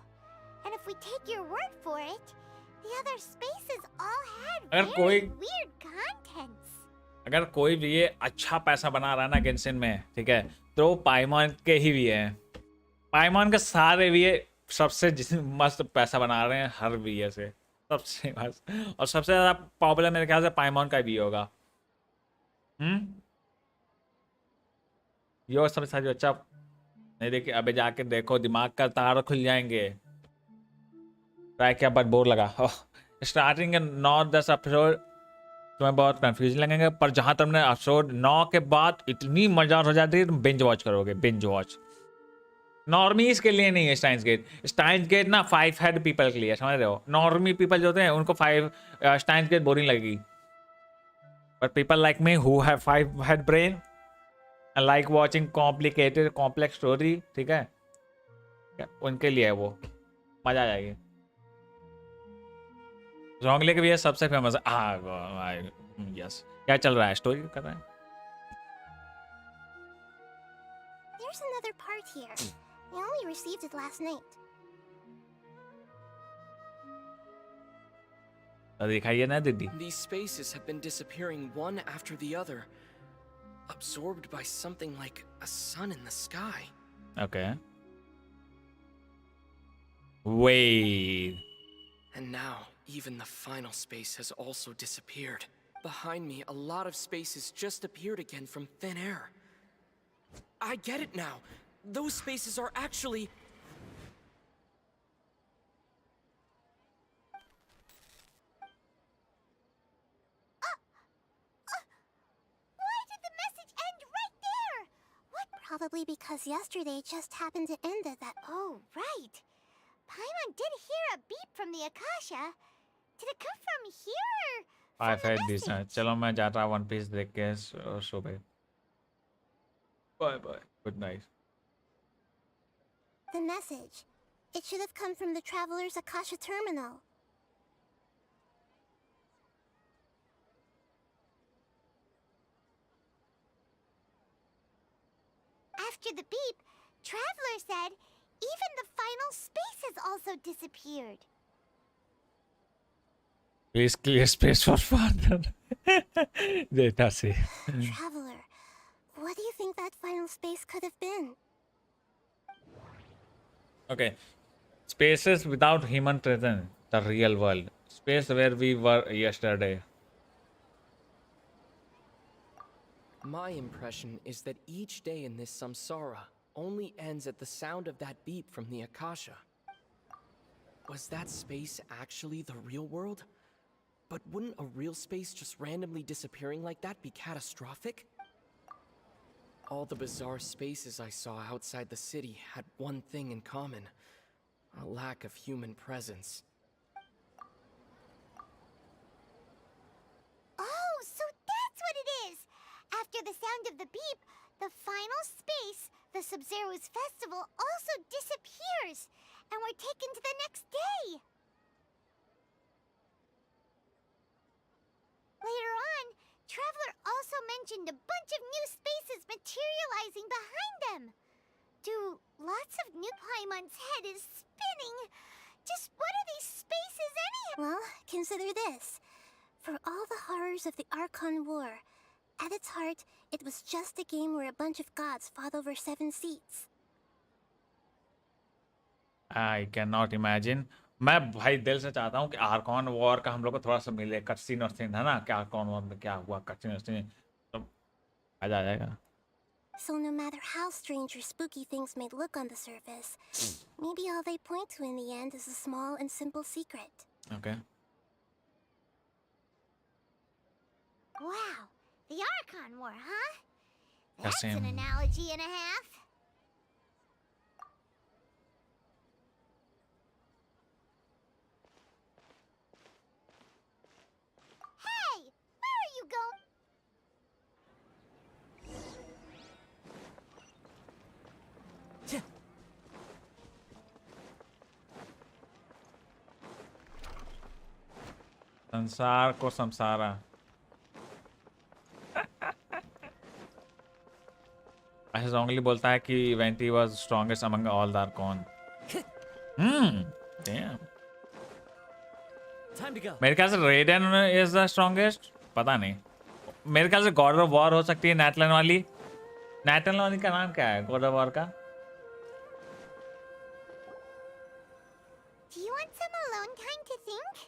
And if we take your word for it, the other spaces all had very weird contents. अगर कोई भी ये अच्छा पैसा बना रहा है ना गेंशिन में ठीक है तो पाइमॉन के ही भी है पाइमॉन के सारे भी सबसे मस्त पैसा बना रहे हैं हर भी से सबसे मस्त और सबसे ज़्यादा पॉपुलर मेरे ख्याल से पाइमॉन का भी होगा यो सबसे सारी अच्छा नहीं देखिए अबे जाके देखो दिमाग का तार खुल जाएंगे ट्राई किया बट बोर लगा स्टार्टिंग के 9-10 एपिसोड तुम्हें बहुत कंफ्यूजन लगेंगे पर जहां तुमने एपिसोड 9 के बाद इतनी मजा हो जाती है तुम बिंज वॉच करोगे बिंज वॉच नॉर्मीज के लिए नहीं है स्टाइन्स गेट ना 5 हेड पीपल के लिए समझ रहे हो नॉर्मी पीपल जो होते हैं उनको 5 स्टाइन्स गेट बोरिंग लगेगी But people like me who have 5 head brain and like watching complicated complex story, ठीक है, उनके लिए है वो, मजा आ जाएगी. Wrongly के भी ये सबसे फेमस है. यस, क्या चल रहा है, स्टोरी कर रहा है. There's another part here. I only received it last night. दिखाइए ना दीदी. These spaces have been disappearing one after the other, absorbed by something like a sun in the sky. Okay. Wait. And now, even the final space has also disappeared. Behind me, a lot of spaces just appeared again from thin air. I get it now. Those spaces are actually... Why did the message end right there? What? Probably because yesterday just happened to end at that. Oh, right. Paimon did hear a beep from the Akasha. Did it come from here or I've had this. चलो मैं जाता हूँ One Piece देख के सुबह. Bye bye. Good night. the message? It should have come from the Traveler's Akasha terminal. After the beep, Traveler said even the final space has also disappeared. Please clear space for further data. See. Traveler, what do you think that final space could have been? Okay. Spaces without human presence. The real world. Space where we were yesterday. My impression is that each day in this samsara only ends at the sound of that beep from the Akasha. Was that space actually the real world? But wouldn't a real space just randomly disappearing like that be catastrophic? All the bizarre spaces I saw outside the city had one thing in common: a lack of human presence. Oh, so that's what it is! After the sound of the beep, the final space, the Sub-Zero's festival, also disappears, and we're taken to the next day! Later on, Traveler also mentioned a bunch of new spaces materializing behind them. Dude, lots of new Paimon's head is spinning. Just what are these spaces anyhow? Well, consider this. For all the horrors of the Archon War, at its heart, it was just a game where a bunch of gods fought over 7 seats. I cannot imagine. मैं भाई दिल से चाहता हूँ कि Arcon war का हम लोग को थोड़ा सा मिले. कटसीन और सीन है ना कि आर्कॉन वॉर में क्या हुआ, कटसीन और सीन तो मजा आ जाएगा. So no matter how strange or spooky things may look on the surface, maybe all they point to in the end is a small and simple secret. Okay. Wow, the Archon War, huh? That's Kasim. an analogy and a half. Hey, where are you going? संसार को संसारा. ऐसे जोंगली बोलता है कि Venti was strongest among all the archon. Damn. Time to go. मेरे ख्याल से रेडन इज द स्ट्रॉन्गेस्ट. पता नहीं. मेरे ख्याल से गॉड ऑफ वॉर हो सकती है. नैटलन वाली. नैटलन वाली का नाम क्या है गॉड ऑफ वॉर का? Do you want some alone time to think?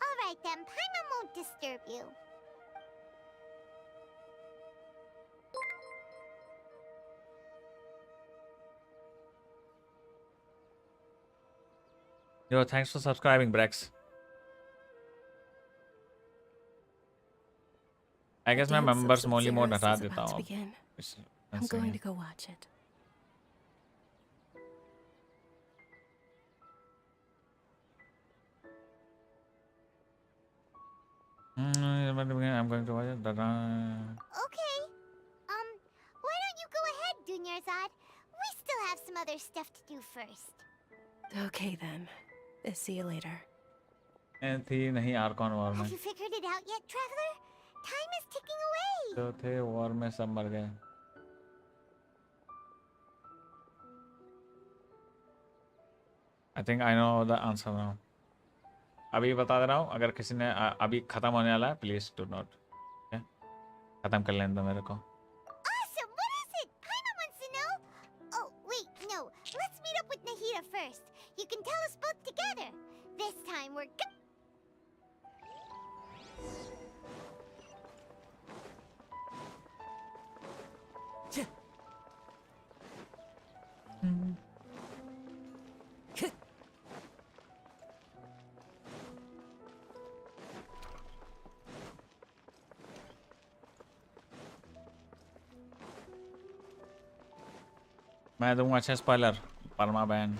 All right then, Paimon won't disturb you. Yo, thanks for subscribing, Brex. I guess मैं Dance of members only mode Sub-Zeros हटा is देता about to हूँ. begin. It's I'm insane. going to go watch it. I'm going to watch it. Okay. Why don't you go ahead, Dunyarzad? We still have some other stuff to do first. Okay then. See you later. थी नहीं Arcon war में Have you figured it out yet, Traveler? Time is ticking away. जो थे war में सब मर गए. I think I know the answer now. अभी बता दे रहा हूँ, अगर किसी ने अभी खत्म होने वाला है, please do not. Okay? खत्म कर लेने दो मेरे को. Awesome! What is it? Paimon wants to know. Oh, wait, no. Let's meet up with Nahida first. You can tell us both together. This time we're मैं दूंगा अच्छा स्पॉइलर, परमा ban.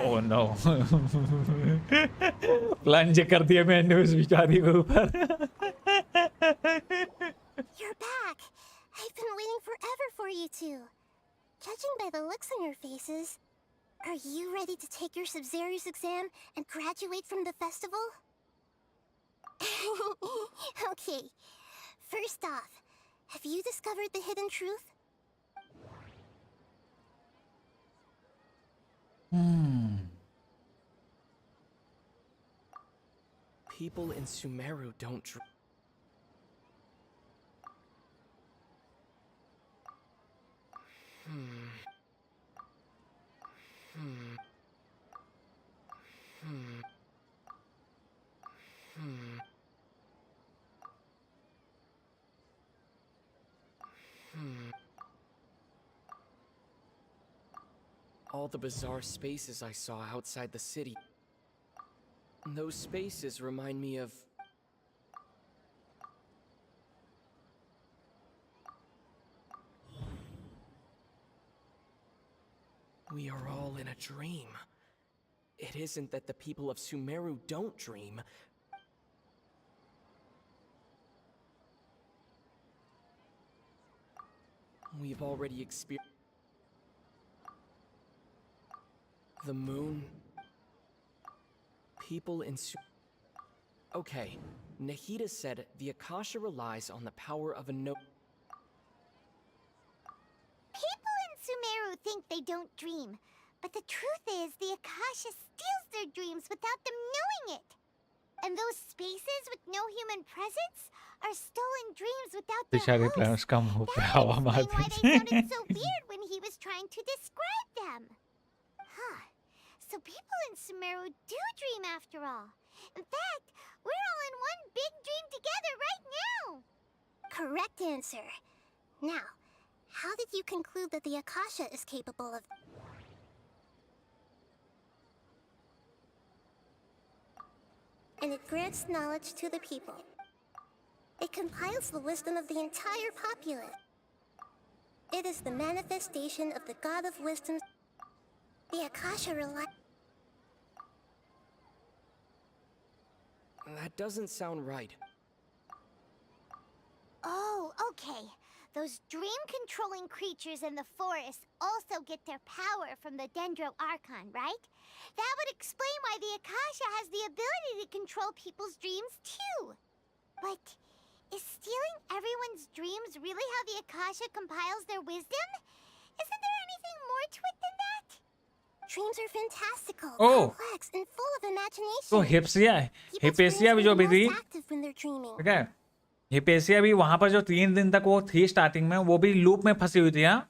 Oh no. Plunge कर दिया मैंने उस बेचारी के ऊपर. You're back. I've been waiting forever for you two. Judging by the looks on your faces, are you ready to take your Sub-Zero's exam and graduate from the festival? Okay. First off, have you discovered the hidden truth? People in Sumeru don't All the bizarre spaces I saw outside the city. Those spaces remind me of... We are all in a dream. It isn't that the people of Sumeru don't dream. We've already experienced the moon. People in Okay, Nahida said the Akasha relies on the power of a People in Sumeru think they don't dream, but the truth is the Akasha steals their dreams without them knowing it. And those spaces with no human presence are stolen dreams without their बेचारे planners कम हो पे हवा मारते why they sounded so weird when he was trying to describe them. Huh. So people in Sumeru do dream after all. In fact, we're all in one big dream together right now. Correct answer. Now, how did you conclude that the Akasha is capable of... And it grants knowledge to the people. It compiles the wisdom of the entire populace. It is the manifestation of the God of Wisdom. The Akasha relies... That doesn't sound right. Oh, okay. Those dream-controlling creatures in the forest also get their power from the Dendro Archon, right? That would explain why the Akasha has the ability to control people's dreams, too. But is stealing everyone's dreams really how the Akasha compiles their wisdom? Isn't there anything more to it than that? Dreams are fantastical, Oh. complex, and full of imagination. तो हिपेसिया भी जो भी थी, Active when they're dreaming. ठीक है, हिपेसिया भी वहां पर जो 3 दिन तक वो थी स्टार्टिंग में, वो भी लूप में फंसी हुई थी. हाँ,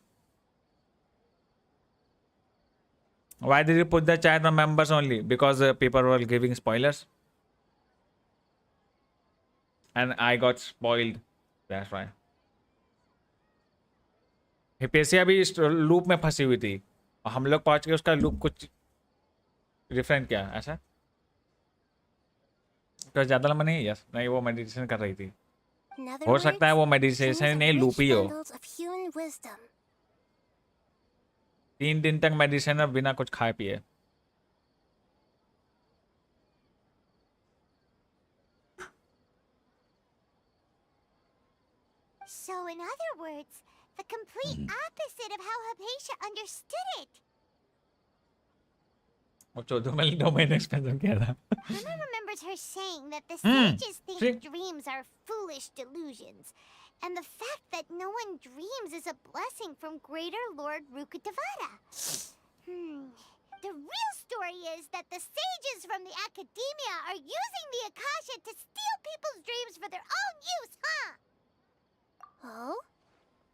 why did you put the chat on members only? Because people were giving spoilers and I got spoiled, that's why. हिपेसिया भी इस लूप में फंसी हुई थी और हम लोग पहुंच के उसका लूप कुछ डिफरेंट किया. ऐसा तो ज्यादा लंबा नहीं. यस नहीं, वो मेडिटेशन कर रही थी. In other हो words, सकता है वो dreams मेडिटेशन are नहीं rich लूपी हो। bundles of human wisdom. 3 दिन तक मेडिटेशन अब बिना कुछ खाए पिए। So, in other words, the complete opposite of how Hypatia understood it. वो 2 महीने एक्सपेंशन किया था। Mama remembers her saying that the Hmm. sages think See? dreams are foolish delusions, and the fact that no one dreams is a blessing from Greater Lord Rukkhadevata. The real story is that the sages from the academia are using the Akasha to steal people's dreams for their own use, huh? Oh?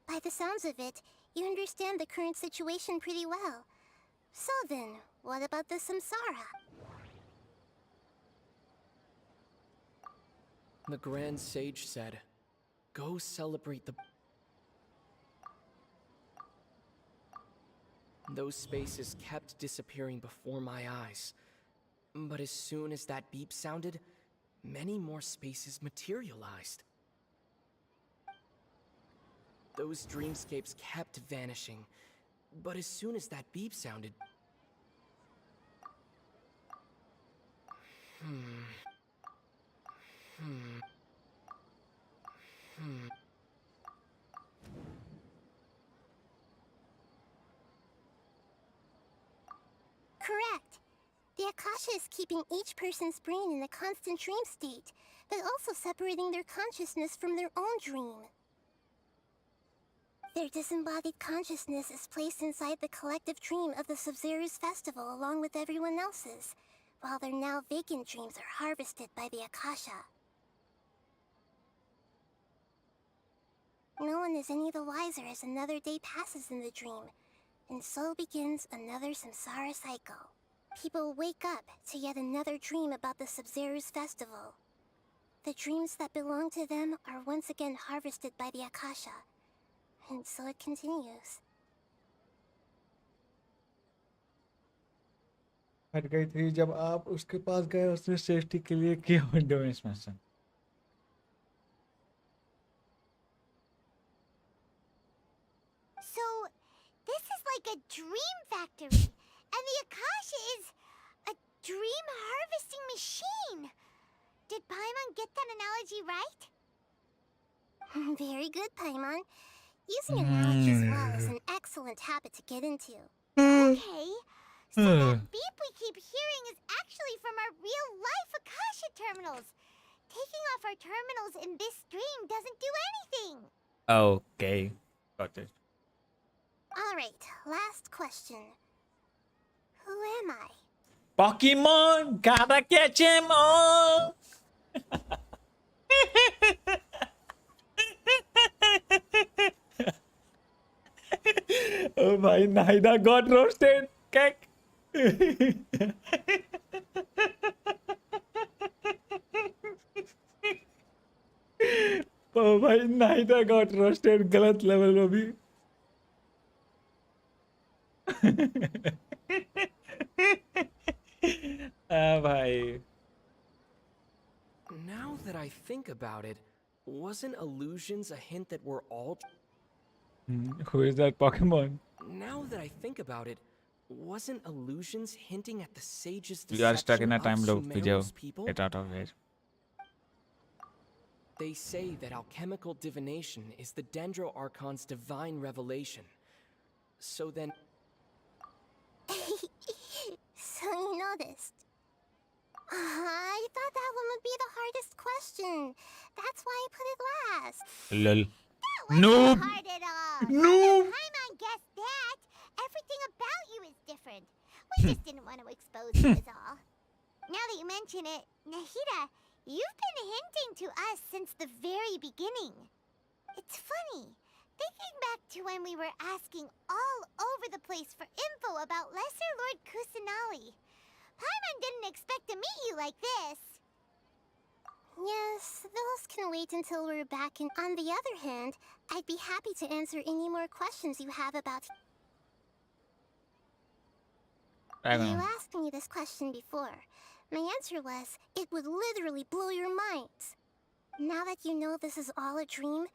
By the sounds of it, you understand the current situation pretty well. So then, what about the samsara? The Grand Sage said, "Go celebrate the..." Those spaces kept disappearing before my eyes. But as soon as that beep sounded, many more spaces materialized. Those dreamscapes kept vanishing. But as soon as that beep sounded... Correct. The Akasha is keeping each person's brain in a constant dream state, but also separating their consciousness from their own dream. Their disembodied consciousness is placed inside the collective dream of the Sub-Zero's festival along with everyone else's, while their now vacant dreams are harvested by the Akasha. No one is any the wiser as another day passes in the dream, and so begins another samsara cycle. People wake up to yet another dream about the Sub-Zero's festival. The dreams that belong to them are once again harvested by the Akasha, and so it continues. हट गई थी जब आप उसके पास गए, उसने safety के लिए किया window inspection. So, this is like a dream factory, and the Akasha is a dream harvesting machine. Did Paimon get that analogy right? Very good, Paimon. Using analogies well is an excellent habit to get into. Okay, so that beep we keep hearing is actually from our real-life Akasha terminals. Taking off our terminals in this stream doesn't do anything. Okay, got it. Alright, last question. Who am I? Pokemon, gotta catch him all. Oh भाई, Naida got roasted. Cake. Oh भाई, Naida got roasted. गलत level में भी। भाई। Now that I think about it, wasn't illusions a hint that we're all... Who is that Pokemon? Now that I think about it, wasn't illusions hinting at the sage's You are stuck in a deception time of loop video. Sumeru's people? Get out of here. They say that alchemical divination is the Dendro Archon's divine revelation. So then... So you noticed. I thought that one would be the hardest question. That's why I put it last. Lol. Not hard at all. No. Paimon guessed that. Everything about you is different. We just didn't want to expose you is all. Now that you mention it, Nahida, you've been hinting to us since the very beginning. It's funny. Thinking back to when we were asking all over the place for info about Lesser Lord Kusanali. Paimon didn't expect to meet you like this. Yes, those can wait until we're back. And on the other hand, I'd be happy to answer any more questions you have about... You asked me this question before. My answer was, it would literally blow your minds. Now that you know this is all a dream,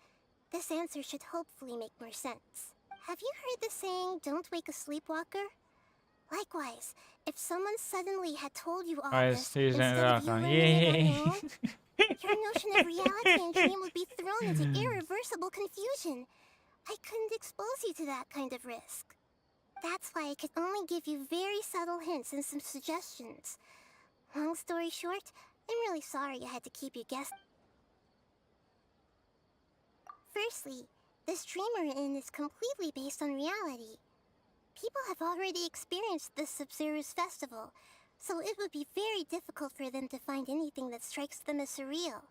this answer should hopefully make more sense. Have you heard the saying, "Don't wake a sleepwalker"? Likewise, if someone suddenly had told you all this, instead of you learning it on your own, your notion of reality and dream would be thrown into irreversible confusion. I couldn't expose you to that kind of risk. That's why I could only give you very subtle hints and some suggestions. Long story short, I'm really sorry I had to keep you guessing. Firstly, this dream we're in is completely based on reality. People have already experienced this Sub-Zero's festival, so it would be very difficult for them to find anything that strikes them as surreal.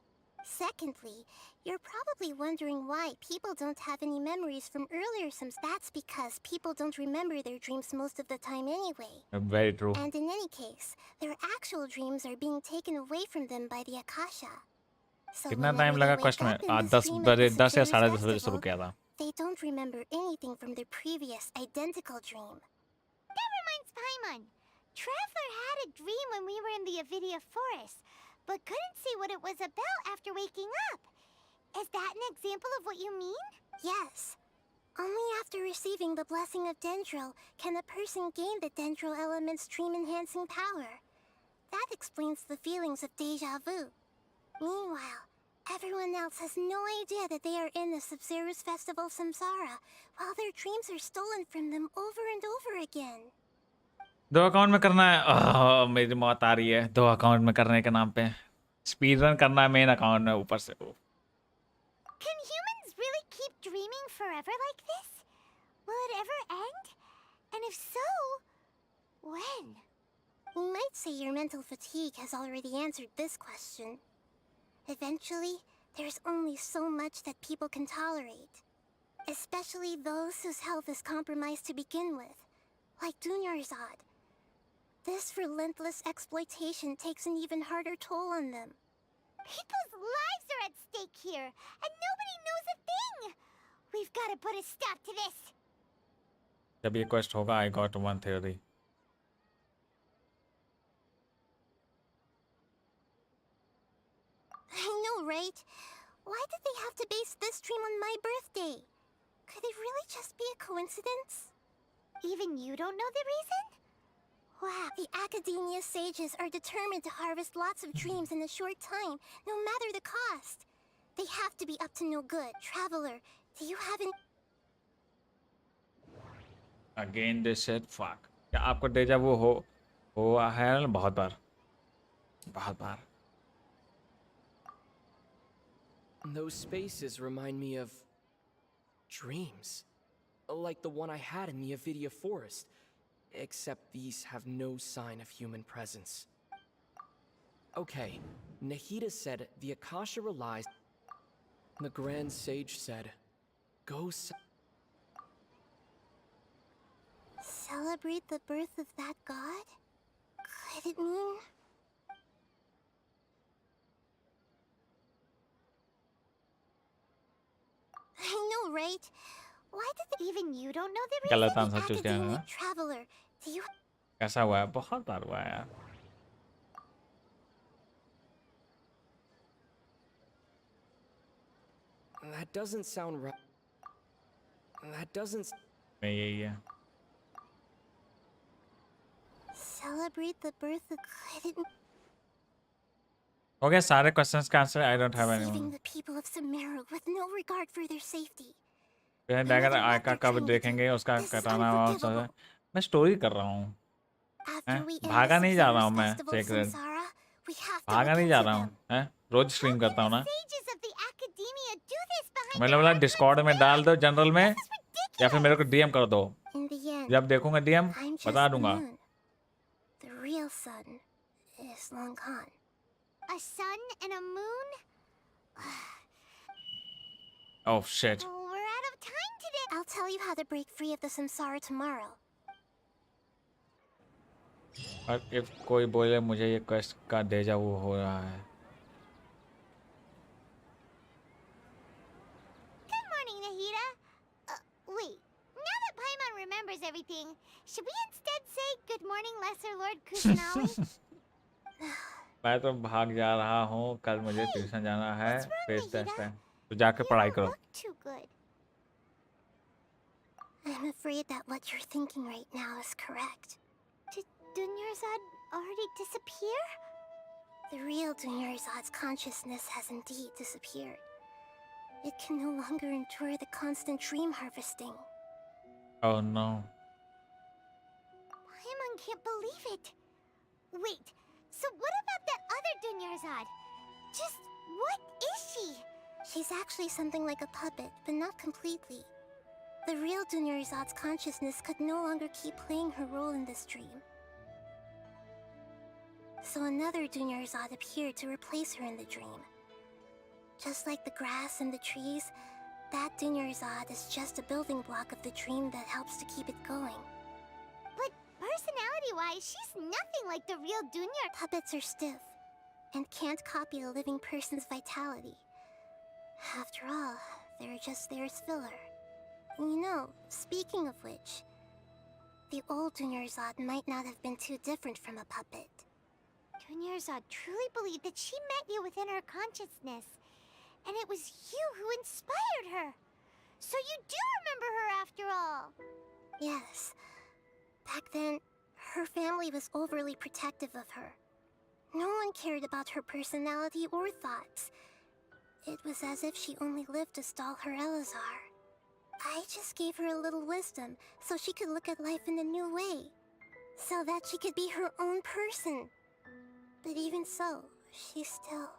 Secondly, you're probably wondering why people don't have any memories from earlier sims. That's because people don't remember their dreams most of the time anyway. Very true. And in any case, their actual dreams are being taken away from them by the Akasha. So कितना time लगा question में 10 बजे 10 या 10:30 बजे शुरू किया था. They don't remember anything from their previous identical dream. That reminds Paimon. Traveler had a dream when we were in the Avidia forest, but couldn't see what it was about after waking up. Is that an example of what you mean? Yes. Only after receiving the blessing of Dendro can a person gain the Dendro element's dream-enhancing power. That explains the feelings of deja vu. Meanwhile, everyone else has no idea that they are in the Sub-Zero's festival Samsara, while their dreams are stolen from them over and over again. 2 account में करना है. मेरी मौत आ रही है 2 account में करने के नाम पे. स्पीड रन करना है मेन अकाउंट में ऊपर से. Can humans really keep dreaming forever like this? Will it ever end? And if so, when? You might say your mental fatigue has already answered this question. Eventually, there's only so much that people can tolerate. Especially those whose health is compromised to begin with, like Dunyarzad. This relentless exploitation takes an even harder toll on them. People's lives are at stake here, and nobody knows a thing! We've got to put a stop to this! जब ये quest होगा I got one theory. I know, right? Why did they have to base this dream on my birthday? Could it really just be a coincidence? Even you don't know the reason? Wow, the Academia sages are determined to harvest lots of dreams in a short time, no matter the cost. They have to be up to no good. Traveler, do you have an... Again they said fuck. क्या आपको डेजा वो हुआ है बहुत बार. Those spaces remind me of dreams, like the one I had in the Avidia forest, except these have no sign of human presence. Okay, Nahida said the Akasha relies. The Grand Sage said, "Go celebrate the birth of that god? Could it mean..." I know, right? Why did even you don't know the गलत reason? Answer choose किया है. Traveler, do you... कैसा हुआ है? बहुत बार हुआ है यार. That doesn't sound right. That doesn't... यही है. Celebrate the birth of... Could it... Okay, सारे क्वेश्चंस का answer I don't have Saving anyone. the people of Sumeru with no regard for their safety. फिर डैगर आका कब देखेंगे उसका कटाना और सब. मैं स्टोरी कर रहा हूँ. भागा नहीं जा रहा हूँ मैं. सीक्रेट भागा नहीं जा रहा हूँ. हैं रोज स्ट्रीम करता हूँ ना. मैंने बोला डिस्कॉर्ड में डाल दो जनरल में या फिर मेरे को डीएम कर दो. जब देखूंगा डीएम बता दूंगा. The real sun is long gone. A sun and a moon? Oh shit. Oh, we're out of time today. I'll tell you how to break free of the samsara tomorrow. और if कोई बोले मुझे ये quest का डेजा वो हो रहा है. Good morning, Nahida. Wait. Now that Paimon remembers everything, should we instead say good morning, Lesser Lord Kusanali? मैं तो भाग जा रहा हूँ, कल मुझे ट्यूशन जाना है, फेस टेस्ट है, तो जाके पढ़ाई करो। Too good. I'm afraid that what you're thinking right now is correct. Did Dunyarzad already disappear? The real Dunyarzad's consciousness has indeed disappeared. It can no longer endure the constant dream harvesting. Oh no. Paimon can't believe it. Wait, so what about that other Dunyarzad? Just what is she? She's actually something like a puppet, but not completely. The real Dunyarzad's consciousness could no longer keep playing her role in this dream. So another Dunyarzad appeared to replace her in the dream. Just like the grass and the trees, that Dunyarzad is just a building block of the dream that helps to keep it going. But personality-wise, she's nothing like the real Dunyar. Puppets are stiff, and can't copy a living person's vitality. After all, they're just there as filler. You know, speaking of which, the old Dunyarzad might not have been too different from a puppet. Dunyarzad truly believed that she met you within her consciousness, and it was you who inspired her. So you do remember her after all. Yes. Back then, her family was overly protective of her. No one cared about her personality or thoughts. It was as if she only lived to stall her Elazar. I just gave her a little wisdom so she could look at life in a new way. So that she could be her own person. But even so, she still...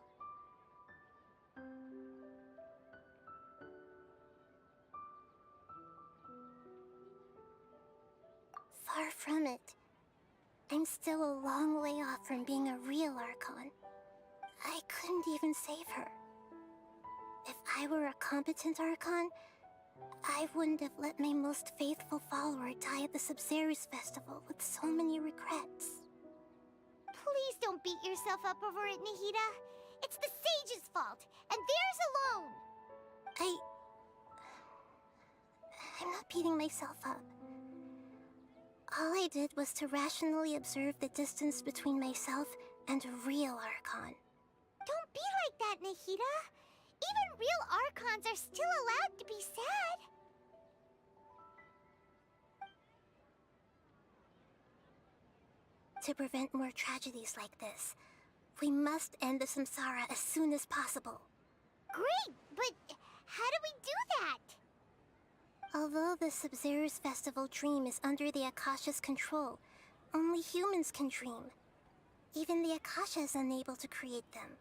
Far from it. I'm still a long way off from being a real Archon. I couldn't even save her. If I were a competent Archon, I wouldn't have let my most faithful follower die at the Subzerus festival with so many regrets. Please don't beat yourself up over it, Nahida. It's the Sage's fault, and theirs alone. I'm not beating myself up. All I did was to rationally observe the distance between myself and a real Archon. Don't be like that, Nahida. Even real Archons are still allowed to be sad. To prevent more tragedies like this, we must end the samsara as soon as possible. Great, but how do we do that? Although the Subzerus Festival dream is under the Akasha's control, only humans can dream. Even the Akasha is unable to create them.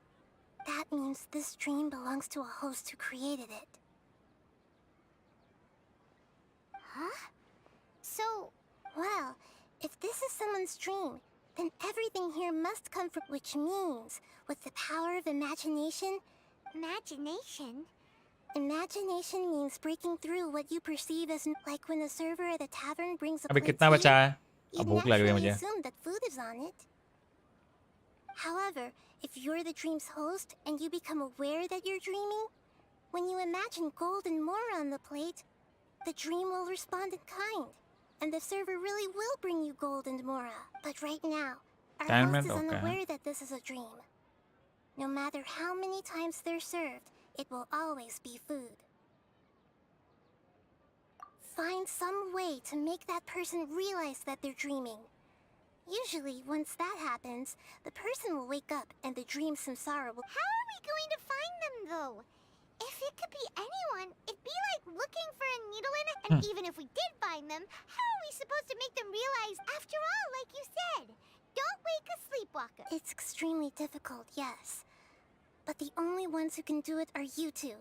That means this dream belongs to a host who created it. Huh? So, well, if this is someone's dream, then everything here must come from... Which means, with the power of imagination... Imagination? Imagination means breaking through what you perceive as... Like when the server at the tavern brings a अभी plate कितना to बचा you, है? you अब भूख लग रही है naturally मुझे। assume that food is on it. However, if you're the dream's host and you become aware that you're dreaming, when you imagine gold and more on the plate, the dream will respond in kind, and the server really will bring you gold and Mora. But right now, our host is unaware that this is a dream. No matter how many times they're served, it will always be food. Find some way to make that person realize that they're dreaming. Usually, once that happens, the person will wake up and the dream samsara will... How are we going to find them, though? If it could be anyone, it'd be like looking for a needle in it. And even if we did find them, how are we supposed to make them realize, after all, like you said, don't wake a sleepwalker? It's extremely difficult, yes. But the only ones who can do it are you two.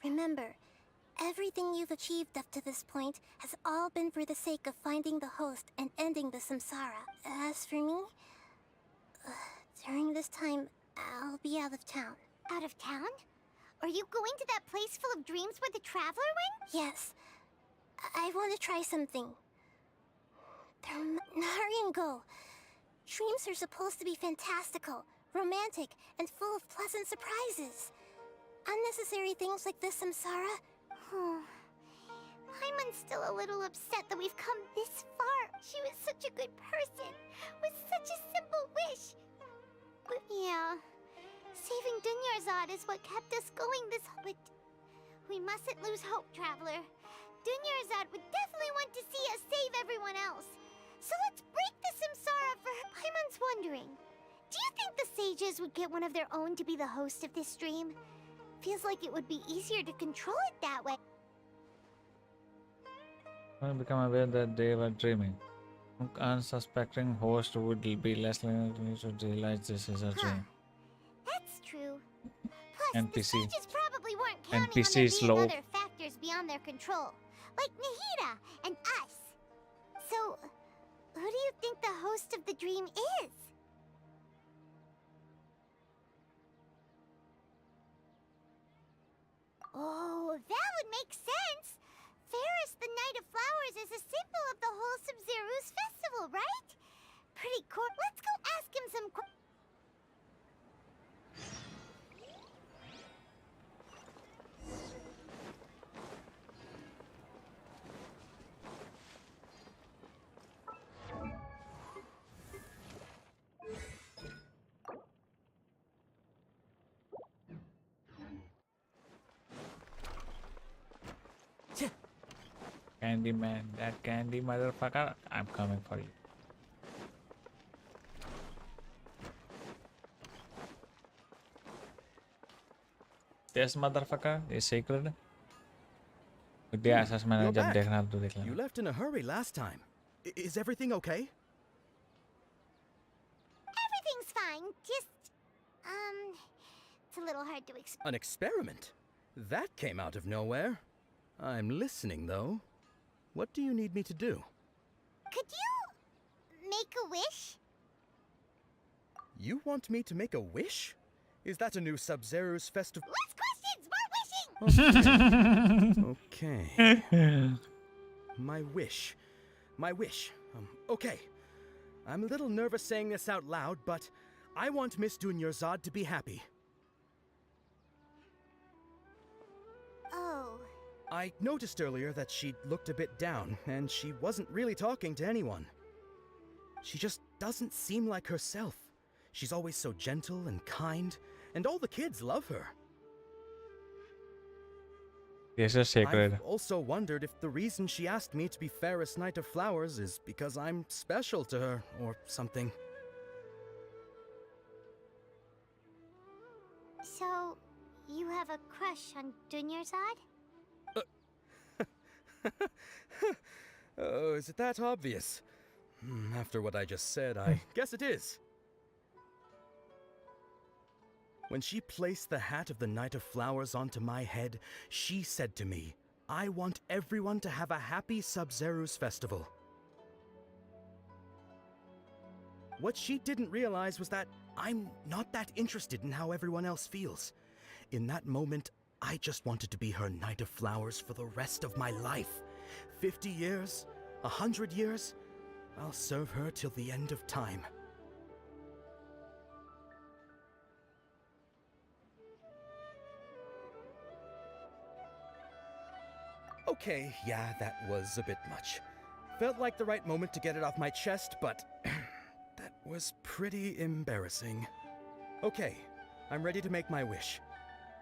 Remember, everything you've achieved up to this point has all been for the sake of finding the host and ending the samsara. As for me, during this time, I'll be out of town. Out of town? Are you going to that place full of dreams where the traveler went? Yes. I want to try something. Naringo. Dreams are supposed to be fantastical, romantic, and full of pleasant surprises. Unnecessary things like this samsara... I'm still a little upset that we've come this far. She was such a good person, with such a simple wish. But yeah, saving Dunyarzad is what kept us going this whole. We mustn't lose hope, Traveler. Dunyarzad would definitely want to see us save everyone else. So let's break the samsara for her. Paimon's wondering, do you think the sages would get one of their own to be the host of this stream? Feels like it would be easier to control it that way. I become aware that they were dreaming. Unsuspecting host would be less likely to realize this is a dream. That's true. Plus, NPC. the sages probably weren't counting NPC on there is being low. other factors beyond their control, like Nahida and us. So, who do you think the host of the dream is? Oh, that would make sense. Ferris, the Knight of Flowers, is a symbol of the wholesome Zerus festival, right? Pretty cool. Let's go ask him some questions. Candy man, that candy motherfucker, I'm coming for you. This motherfucker is sacred. Vidya Asus मैंने You're जब back. देखना अब तो देख You लेना. left in a hurry last time. Is everything okay? Everything's fine. Just, it's a little hard to explain. An experiment? That came out of nowhere. I'm listening, though. What do you need me to do? Could you make a wish? You want me to make a wish? Is that a new Sub-Zero's festival? Less questions, more wishing! Okay. My wish. My wish. Okay. I'm a little nervous saying this out loud, but I want Miss Dunyarzad to be happy. Oh. I noticed earlier that she looked a bit down, and she wasn't really talking to anyone. She just doesn't seem like herself. She's always so gentle and kind, and all the kids love her. This is sacred. I've also wondered if the reason she asked me to be Fairest Knight of Flowers is because I'm special to her, or something. So, you have a crush on Dunyarzad? Oh, is it that obvious? After what I just said, I guess it is. When she placed the hat of the Knight of Flowers onto my head, she said to me, I want everyone to have a happy Sub-Zero's festival. What she didn't realize was that I'm not that interested in how everyone else feels. In that moment, I just wanted to be her Knight of Flowers for the rest of my life. 50 years, 100 years, I'll serve her till the end of time. Okay, yeah, that was a bit much. Felt like the right moment to get it off my chest, but that was pretty embarrassing. Okay, I'm ready to make my wish.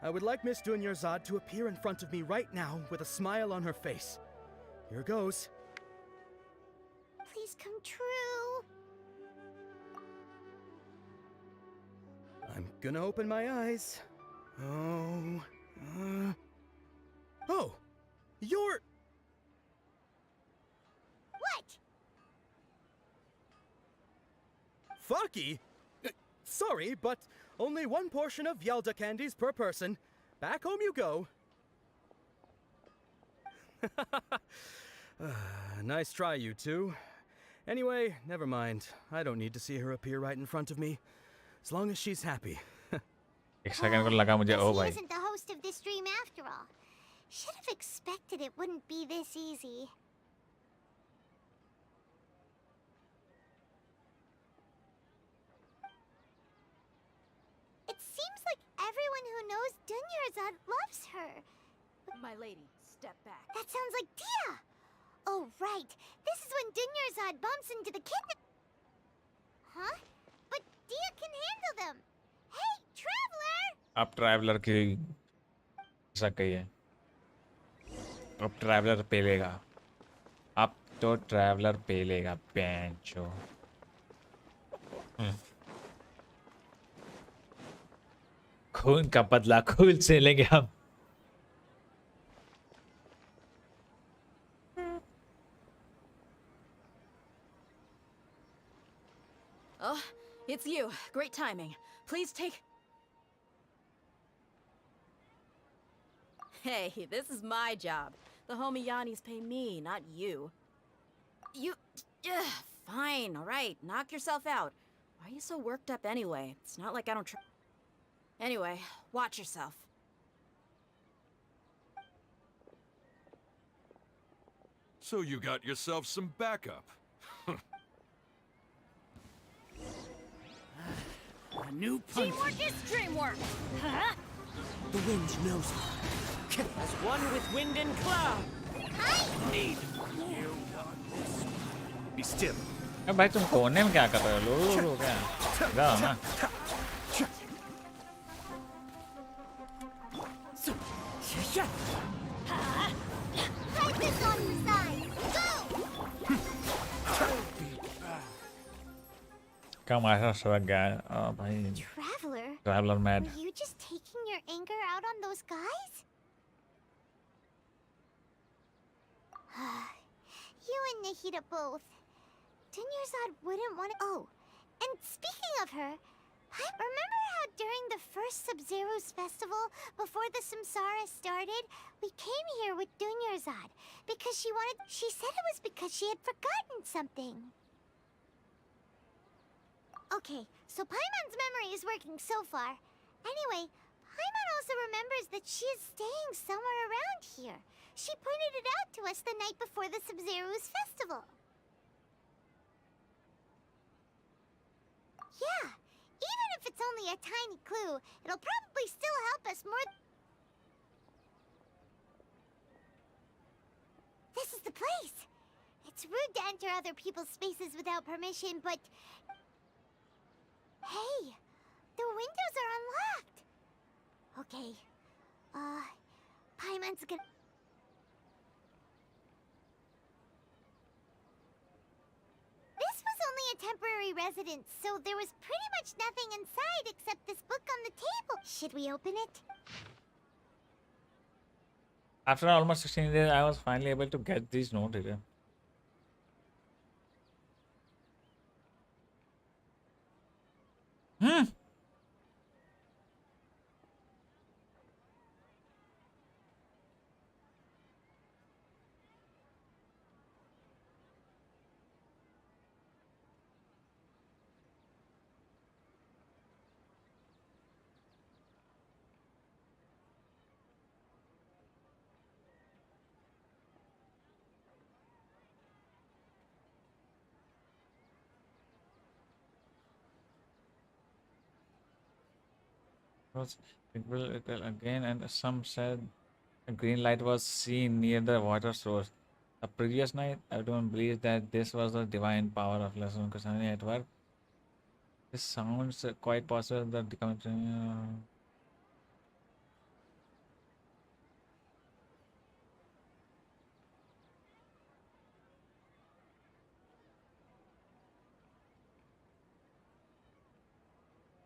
I would like Miss Dunyarzad to appear in front of me right now with a smile on her face. Here goes. Please come true. I'm gonna open my eyes. Oh, you're... What? Fucky? Sorry, but only one portion of Yelda candies per person. Back home you go. Nice try, you two. Anyway, never mind. I don't need to see her appear right in front of me. As long as she's happy. एक second को लगा मुझे ओ He भाई. isn't the host of this dream after all. Should have expected it wouldn't be this easy. It seems like everyone who knows Dunyarzad loves her. My lady, step back. That sounds like Dia! Oh, right. This is when Dunyarzad bumps into the kid. Huh? But Dia can handle them. Hey, traveler! अब traveller की ऐसा कही है, अब traveller पेलेगा, अब तो traveller पेलेगा पेंचो। खून का बदला खून से लेंगे हम। Oh, it's you. Great timing. Please take... Hey, this is my job. The homie Yannis pay me, not you. You... fine, alright. Knock yourself out. Why are you so worked up anyway? It's not like I don't try... Anyway, watch yourself. So you got yourself some backup. A new punch. Teamwork is dreamwork! Huh? The wind knows it. As one with wind and cloud. Need you. Be still. अब भाई तुम कोने में क्या कर रहे हो? लो क्या? जाओ ना। Fight this on the side! Go! कम ऐसा स्वैग गया भाई। Traveler mad. Were you just taking your anger out on those guys? You and Nahida both. Dunyarzad wouldn't want to... Oh, and speaking of her, remember how during the first Sub-Zero's festival, before the Samsara started, we came here with Dunyarzad because she wanted... She said it was because she had forgotten something. Okay, so Paimon's memory is working so far. Anyway, Paimon also remembers that she is staying somewhere around here. She pointed it out to us the night before the Sub-Zero's festival. Yeah, even if it's only a tiny clue, it'll probably still help us more. This is the place. It's rude to enter other people's spaces without permission, but... Hey, the windows are unlocked. Okay, Paimon's gonna... This was only a temporary residence, so there was pretty much nothing inside except this book on the table. Should we open it? After almost 16 days, I was finally able to get these notes here. It will again, and some said a green light was seen near the water source. The previous night, everyone believes that this was the divine power of lesson concerning at work. This sounds quite possible that the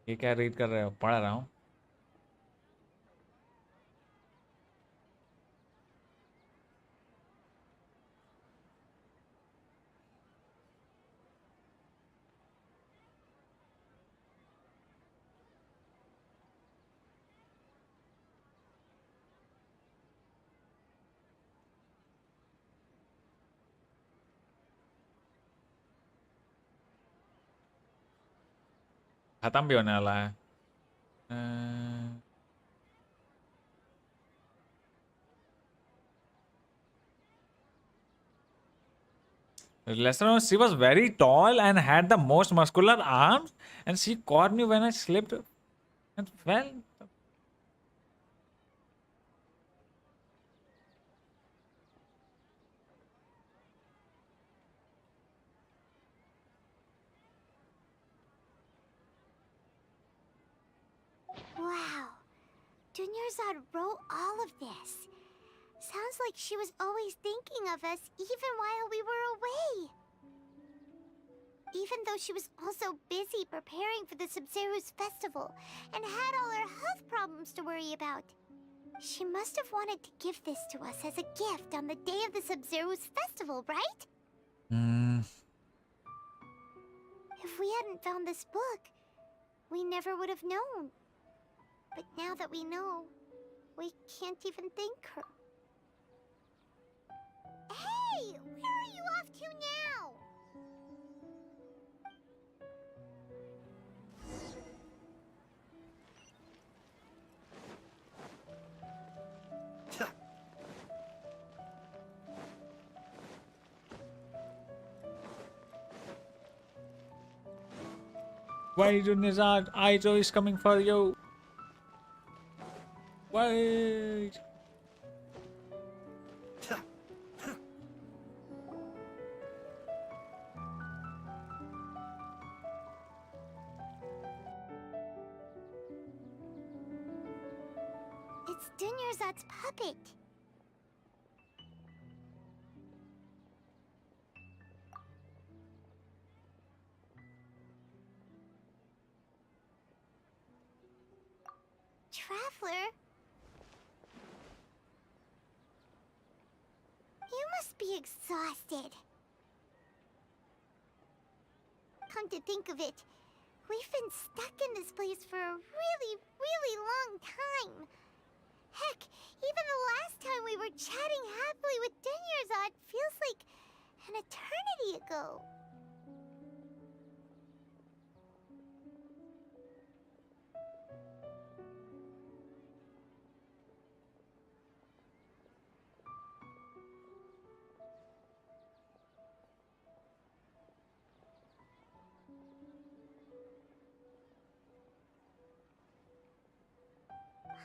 ये क्या read कर रहे हो? पढ़ रहा हूँ। खत्म भी होने वाला है। Lesson, she was very tall and had the most muscular arms, and she caught me when I slipped and fell. Wow. Dunyarzad wrote all of this. Sounds like she was always thinking of us even while we were away. Even though she was also busy preparing for the Sub-Zero's festival and had all her health problems to worry about. She must have wanted to give this to us as a gift on the day of the Sub-Zero's festival, right? If we hadn't found this book, we never would have known. But now that we know, we can't even thank her. Hey! Where are you off to now? Why, Dunyarzad? Aizo is coming for you. Wait. It's Dunyarzad's puppet. Traveler? You must be exhausted. Come to think of it, we've been stuck in this place for a really, really long time. Heck, even the last time we were chatting happily with Dunyarzad feels like an eternity ago.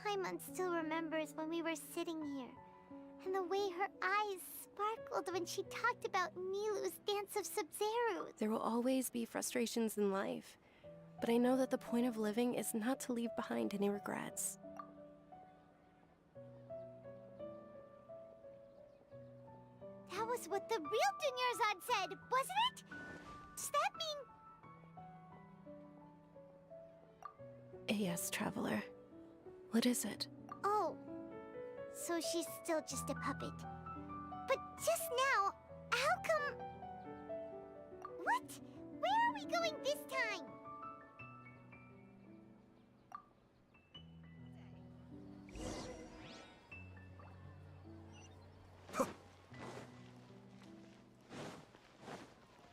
Paimon still remembers when we were sitting here, and the way her eyes sparkled when she talked about Nilu's Dance of Sub-Zero. There will always be frustrations in life, but I know that the point of living is not to leave behind any regrets. That was what the real Dunyarzad said, wasn't it? Does that mean... Yes, Traveler. What is it? Oh, so she's still just a puppet. But just now, how come... What? Where are we going this time?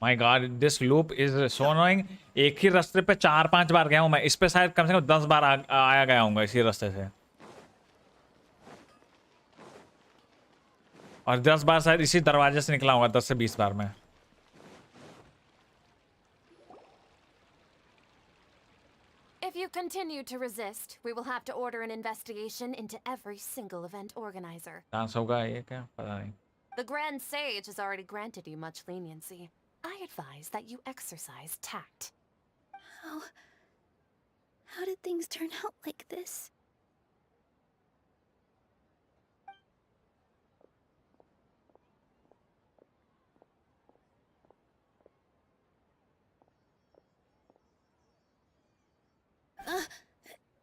My God, this loop is so annoying. एक ही रास्ते पे 4-5 बार गया हूँ मैं. इस पे शायद कम से कम 10 बार आया गया हूँगा इसी रास्ते से. और 10 बार शायद इसी दरवाजे से निकला हूँगा, 10 से 20 बार में. If you continue to resist, we will have to order an investigation into every single event organizer. Dance होगा ये क्या? पता नहीं. The Grand Sage has already granted you much leniency. I advise that you exercise tact. How did things turn out like this?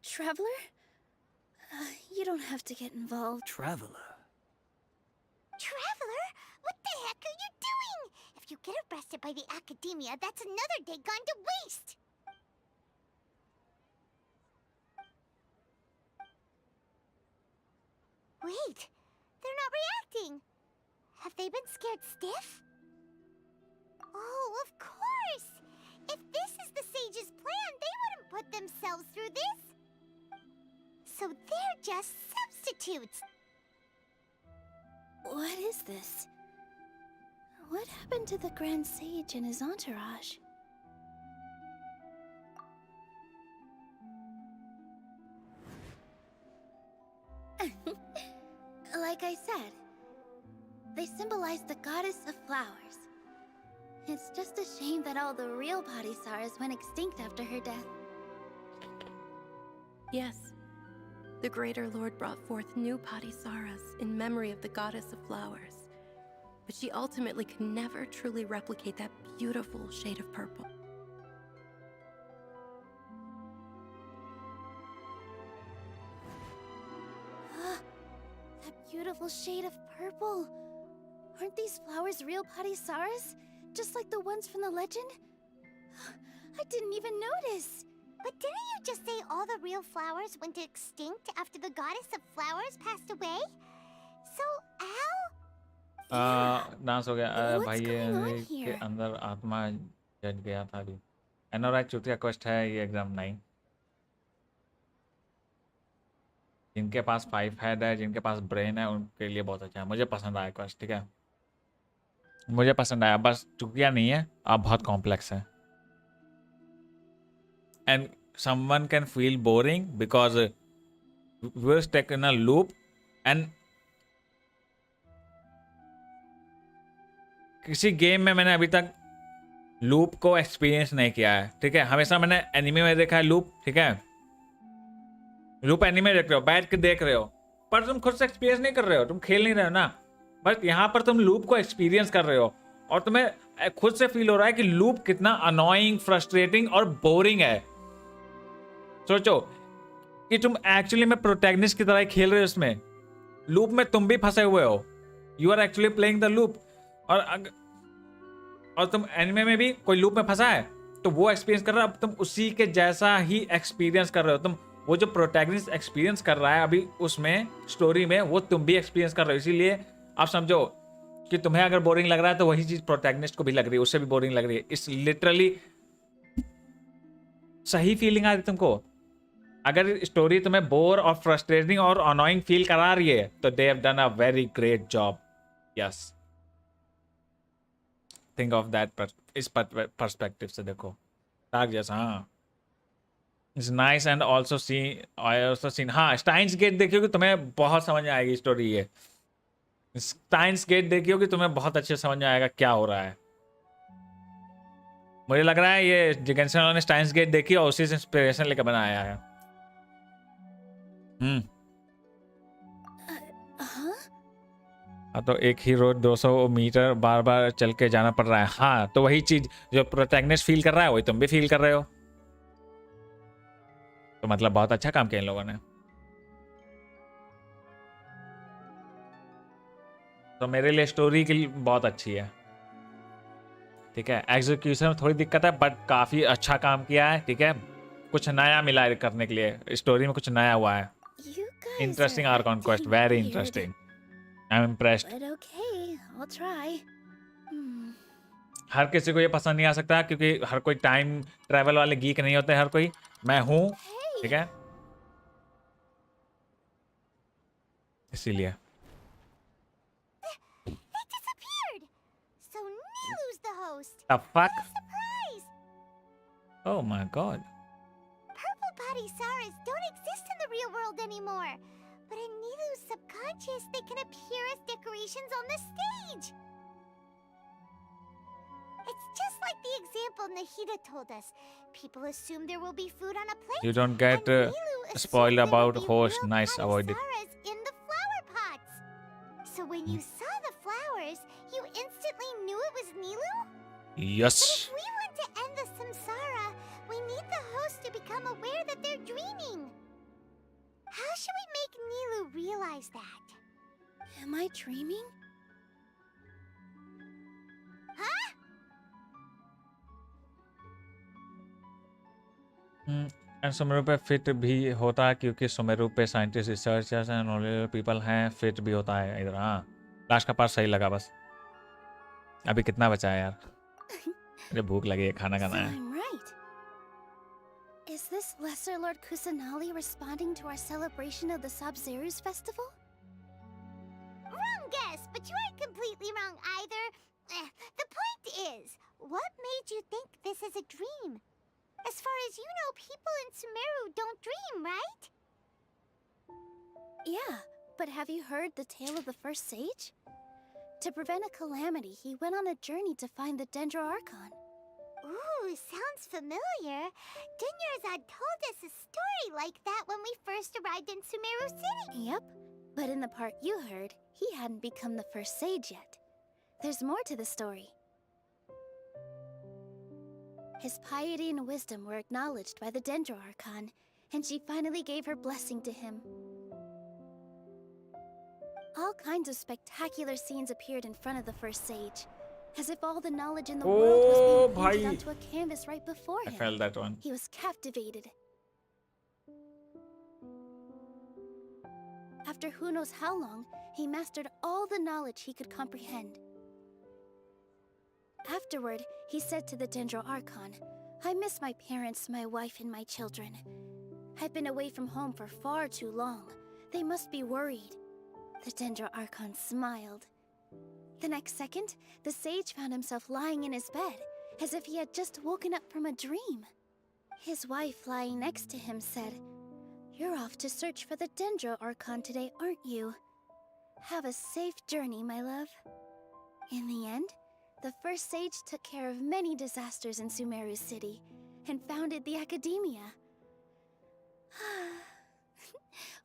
Traveler? You don't have to get involved. Traveler? Traveler? What the heck are you doing? If you get arrested by the Academia, that's another day gone to waste! Wait, they're not reacting. Have they been scared stiff? Oh, of course! If this is the Sage's plan, they wouldn't put themselves through this. So they're just substitutes. What is this? What happened to the Grand Sage and his entourage? Like I said, they symbolize the goddess of flowers. It's just a shame that all the real Bodhisattvas went extinct after her death. Yes. The Greater Lord brought forth new Padisaras in memory of the goddess of flowers. But she ultimately could never truly replicate that beautiful shade of purple. That beautiful shade of purple. Aren't these flowers real Padisaras? Just like the ones from the legend? I didn't even notice. But didn't you just say all the real flowers went extinct after the goddess of flowers passed away? So how? Dance हो गया भाई ये के अंदर आत्मा जग गया था अभी एनोराइट चुतिया क्वेस्ट है ये एग्जाम 9 जिनके पास 5 हेड है जिनके पास ब्रेन है उनके लिए बहुत अच्छा है मुझे पसंद आया क्वेस्ट ठीक है मुझे पसंद आया बस चुतिया नहीं है अब बहुत कॉम्प्लेक्स है and someone can feel boring because we're stuck in a loop and किसी गेम में मैंने अभी तक लूप को एक्सपीरियंस नहीं किया है ठीक है हमेशा मैंने एनिमे में देखा है लूप ठीक है लूप एनिमे देख रहे हो बैठ के देख रहे हो पर तुम खुद से एक्सपीरियंस नहीं कर रहे हो तुम खेल नहीं रहे हो ना बट यहाँ पर तुम लूप को एक्सपीरियंस कर रहे हो और तुम्हें खुद से फील हो रहा है कि लूप कितना अनोइंग फ्रस्ट्रेटिंग और बोरिंग है सोचो कि तुम एक्चुअली में प्रोटैगनिस्ट की तरह खेल रहे हो उसमें लूप में तुम भी फंसे हुए हो you are actually playing the loop और तुम एनिमे में भी कोई लूप में फंसा है तो वो एक्सपीरियंस कर रहा है अब तुम उसी के जैसा ही एक्सपीरियंस कर रहे हो तुम वो जो प्रोटैगनिस्ट एक्सपीरियंस कर रहा है अभी उसमें स्टोरी में वो तुम भी एक्सपीरियंस कर रहे हो इसीलिए आप समझो कि तुम्हें अगर बोरिंग लग रहा है तो वही चीज प्रोटैगनिस्ट को भी लग रही है उससे भी बोरिंग लग रही है इस लिटरली सही फीलिंग आ रही तुमको अगर स्टोरी तुम्हें बोर और फ्रस्ट्रेटिंग और अनोइंग फील करा रही है तो they have done a very great job yes think of that इस पर्सपेक्टिव से देखो डार्क जैसा हाँ it's nice and also seen हाँ स्टाइन्स गेट देखियो कि तुम्हें बहुत समझ में आएगी स्टोरी ये स्टाइन्स गेट देखियो कि तुम्हें बहुत अच्छे समझ में आएगा क्या हो रहा है मुझे लग रहा है ये जेंशन ने स्टाइन्स गेट देखी और उसी से इंस्पिरेशन लेकर बनाया है हाँ तो एक ही रोड 200 मीटर बार बार चल के जाना पड़ रहा है हाँ तो वही चीज जो प्रोटैगनिस्ट फील कर रहा है वही तुम भी फील कर रहे हो तो मतलब बहुत अच्छा काम किया इन लोगों ने तो मेरे लिए स्टोरी की बहुत अच्छी है ठीक है एग्जीक्यूशन में थोड़ी दिक्कत है बट काफी अच्छा काम किया है ठीक है कुछ नया मिला है करने के लिए स्टोरी में कुछ नया हुआ है interesting are conquest very interesting I am impressed हर किसी को ये पसंद नहीं आ सकता क्योंकि हर कोई टाइम ट्रैवल वाले गीक नहीं होते हर कोई मैं हूं ठीक है इसीलिए The fuck? Oh my god. Purple Padisaras don't exist in the real world anymore. But in Nilu's subconscious, they can appear as decorations on the stage. It's just like the example Nahida told us. People assume there will be food on a plate. You don't get spoiled about horse. Nice, avoid it. In the flower pots. So when you saw the flowers, you instantly knew it was Nilu? Yes. But if we want to end the samsara, we need the host to become aware that they're dreaming. How should we make Nilu realize that? Am I dreaming? Huh? And Sumeru पे fit भी होता है क्योंकि सुमेरु पे scientist researchers and knowledgeable people हैं fit भी होता है इधर हाँ लास्ट का पार्ट सही लगा बस अभी कितना बचा है यार मुझे भूख लगी है खाना खाना है I'm right. Is this Lesser Lord Kusanali responding to our celebration of the Sub-Zeru's festival? Wrong guess, but you aren't completely wrong either. The point is, what made you think this is a dream? As far as you know, people in Sumeru don't dream, right? Yeah, but have you heard the tale of the first sage? To prevent a calamity, he went on a journey to find the Dendro Archon. Ooh, sounds familiar. Dunyarzad told us a story like that when we first arrived in Sumeru City. Yep, but in the part you heard, he hadn't become the first sage yet. There's more to the story. His piety and wisdom were acknowledged by the Dendro Archon, and she finally gave her blessing to him. All kinds of spectacular scenes appeared in front of the first sage, as if all the knowledge in the world was being painted onto a canvas right before him. I felt that one. He was captivated. After who knows how long, he mastered all the knowledge he could comprehend. Afterward, he said to the Dendro Archon, "I miss my parents, my wife, and my children. I've been away from home for far too long. They must be worried." The Dendro Archon smiled. The next second, the sage found himself lying in his bed, as if he had just woken up from a dream. His wife, lying next to him, said, "You're off to search for the Dendro Archon today, aren't you? Have a safe journey, my love." In the end, the first sage took care of many disasters in Sumeru City, and founded the Academia.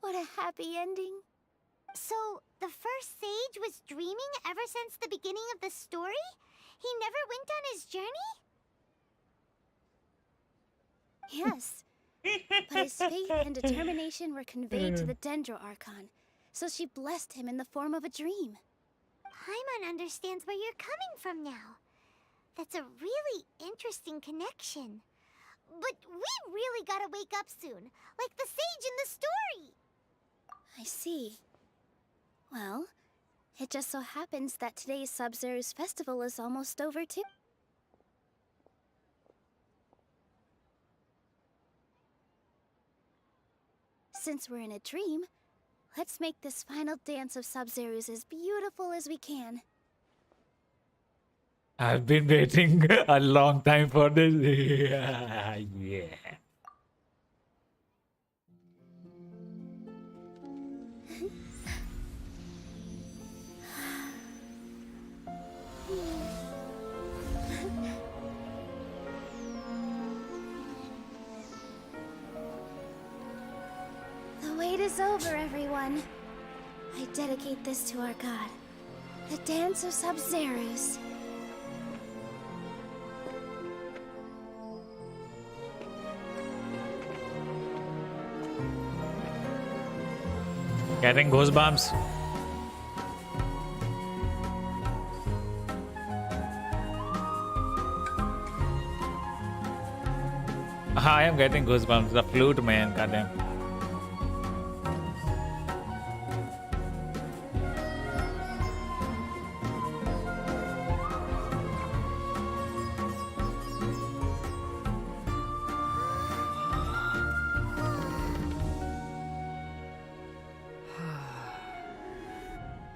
What a happy ending. So, the first sage was dreaming ever since the beginning of the story? He never went on his journey? Yes, but his faith and determination were conveyed to the Dendro Archon, so she blessed him in the form of a dream. Paimon understands where you're coming from now. That's a really interesting connection. But we really gotta wake up soon, like the sage in the story. I see. Well, it just so happens that today's Sub-Zero's festival is almost over too. Since we're in a dream, let's make this final dance of Sub-Zero's as beautiful as we can. I've been waiting a long time for this. Yeah. The wait is over, everyone. I dedicate this to our god, the Dance of Sub-Zero's. Getting goosebumps. I am getting goosebumps. The flute, man. Goddamn.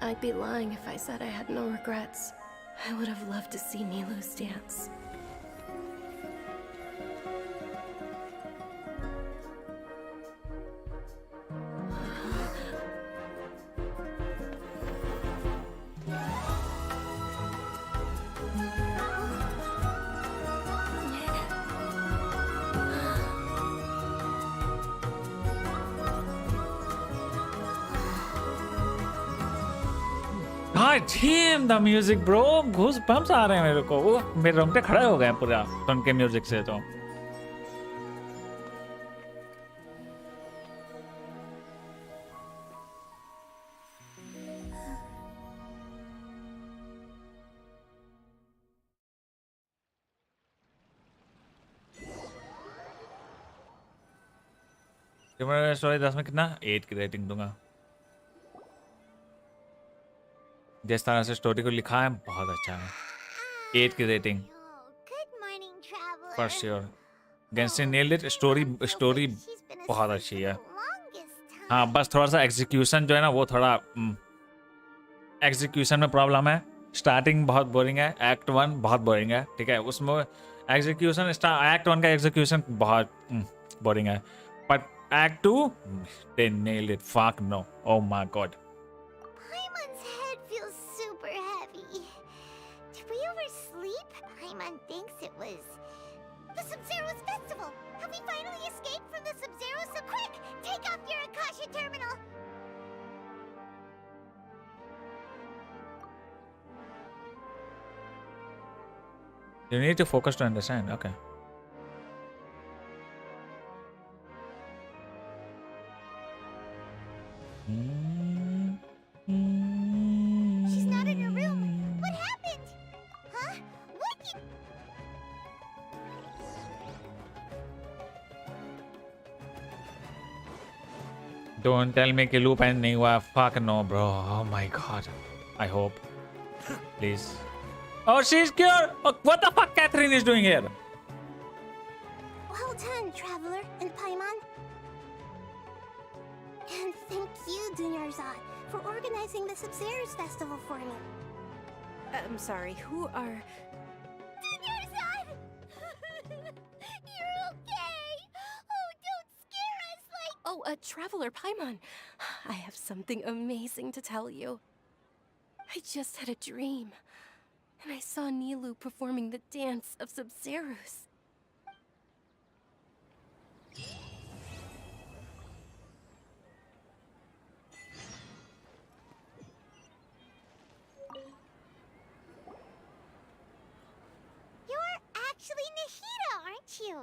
I'd be lying if I said I had no regrets. I would have loved to see Nilou's dance. God damn the music, bro. Goosebumps आ रहे हैं मेरे को. वो मेरे रोंगटे खड़े हो गए पूरा सुन के म्यूजिक से तो. तुम्हारा स्टोरी 10 में कितना 8 की रेटिंग दूंगा. जिस तरह से स्टोरी को लिखा है बहुत अच्छा है. 8 की rating for sure. Genshin nailed it. Story बहुत अच्छी है. हाँ बस थोड़ा सा एग्जीक्यूशन जो है ना वो थोड़ा एग्जीक्यूशन में प्रॉब्लम है. स्टार्टिंग बहुत बोरिंग है. एक्ट 1 बहुत बोरिंग है. ठीक है उसमें एग्जीक्यूशन एक्ट 1 का एग्जीक्यूशन बहुत बोरिंग है. But act 2 they nailed it. Fuck no. Oh my god. Paimon's head feels super heavy. Did we oversleep? Paimon thinks it was was. The Sub-Zero's festival! Have we finally escaped from the Sub-Zero? So quick! Take off your Akasha terminal! You need to focus to understand. Okay. She's not in her room. What happened? Huh? What did... Don't tell me कि loop end नहीं हुआ. Fuck no, bro. Oh my god. I hope. Please. Oh, she's cured. Oh, what the fuck Catherine is doing here? Well done, Traveler and Paimon. And thank you, Dunyarzad, for organizing the Sub-Zero's festival for me. I'm sorry, who are... Dunyarzad! You're okay! Oh, don't scare us like... Oh, Traveler Paimon. I have something amazing to tell you. I just had a dream. And I saw Nilou performing the dance of Sub-Zeros. You're actually Nahida, aren't you?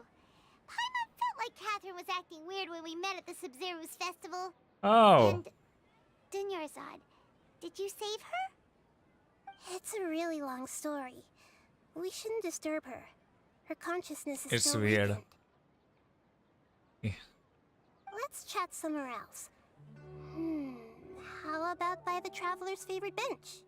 Paimon felt like Catherine was acting weird when we met at the Sub-Zero's festival. Oh. And Dunyarzad, did you save her? It's a really long story. We shouldn't disturb her. Her consciousness is It's still weird. weakened. Yeah. Let's chat somewhere else. How about by the Traveler's favorite bench?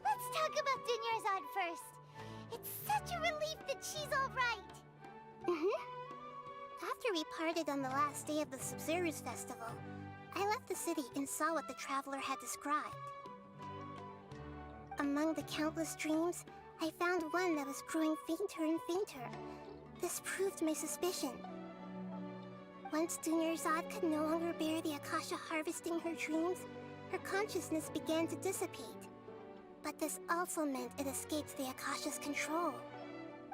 Let's talk about Dunyarzad first. It's such a relief that she's all right. After we parted on the last day of the Sub-Zero's festival, I left the city and saw what the Traveler had described. Among the countless dreams, I found one that was growing fainter and fainter. This proved my suspicion. Once Dunyarzad could no longer bear the Akasha harvesting her dreams, her consciousness began to dissipate. But this also meant it escaped the Akasha's control.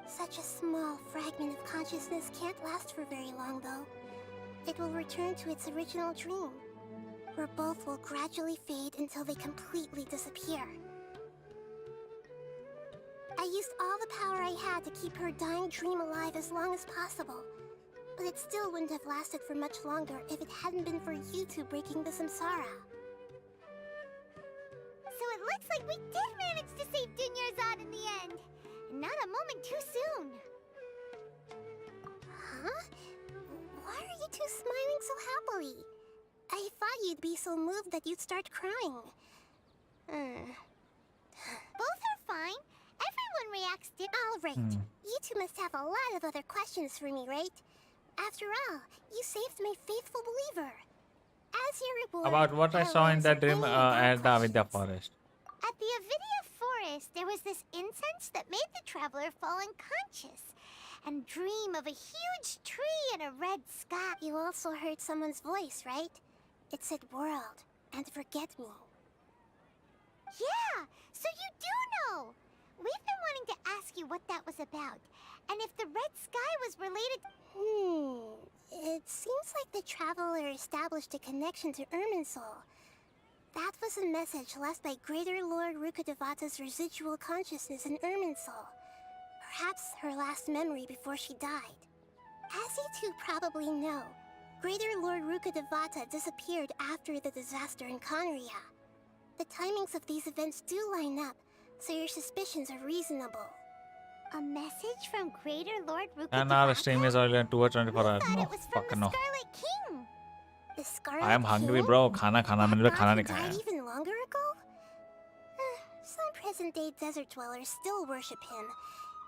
Such a small fragment of consciousness can't last for very long, though. It will return to its original dream, where both will gradually fade until they completely disappear. I used all the power I had to keep her dying dream alive as long as possible, but it still wouldn't have lasted for much longer if it hadn't been for you two breaking the samsara. So it looks like we did manage to save Dunyarzad in the end. Not a moment too soon. Huh? Why are you two smiling so happily? I thought you'd be so moved that you'd start crying. Both are fine. Everyone reacts All right. You two must have a lot of other questions for me, right? After all, you saved my faithful believer. As your reward, About what I saw in that dream at the Avidya forest. At the Avidya forest, there was this incense that made the traveler fall unconscious and dream of a huge tree and a red sky. You also heard someone's voice, right? It said world and forget me. Yeah, so you do know. We've been wanting to ask you what that was about, and if the red sky was related... It seems like the Traveler established a connection to Irminsul. That was a message left by Greater Lord Rukkhadevata's residual consciousness in Irminsul. Perhaps her last memory before she died. As you two probably know, Greater Lord Rukkhadevata disappeared after the disaster in Conria. The timings of these events do line up, so your suspicions are reasonable. A message from Greater Lord And our stream is only 2 or 24 hours. thought No, it was from fuck the no. Scarlet King. The Scarlet I am hungry, King? bro. खाना मैंने तो खाना नहीं Died खाया. even longer ago? Some present-day desert dwellers still worship him.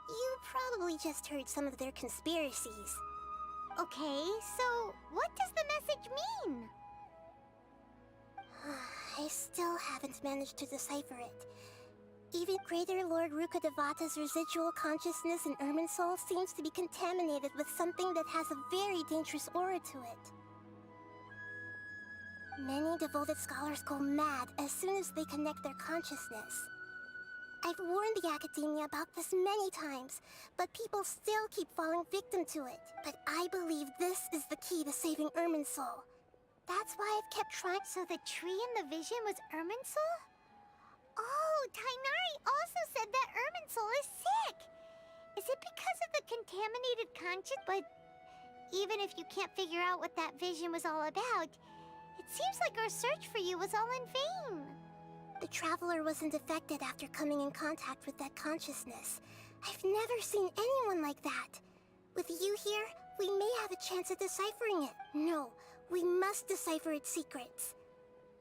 You probably just heard some of their conspiracies. Okay, so what does the message mean? I still haven't managed to decipher it. Even Greater Lord Rukkhadevata's residual consciousness in Irminsul seems to be contaminated with something that has a very dangerous aura to it. Many devoted scholars go mad as soon as they connect their consciousness. I've warned the academia about this many times, but people still keep falling victim to it. But I believe this is the key to saving Irminsul. That's why I've kept trying. So the tree in the vision was Irminsul? Oh, Tainari also said that Irminsul is sick! Is it because of the contaminated conscience? But even if you can't figure out what that vision was all about, it seems like our search for you was all in vain. The Traveler wasn't affected after coming in contact with that consciousness. I've never seen anyone like that. With you here, we may have a chance at deciphering it. No, we must decipher its secrets.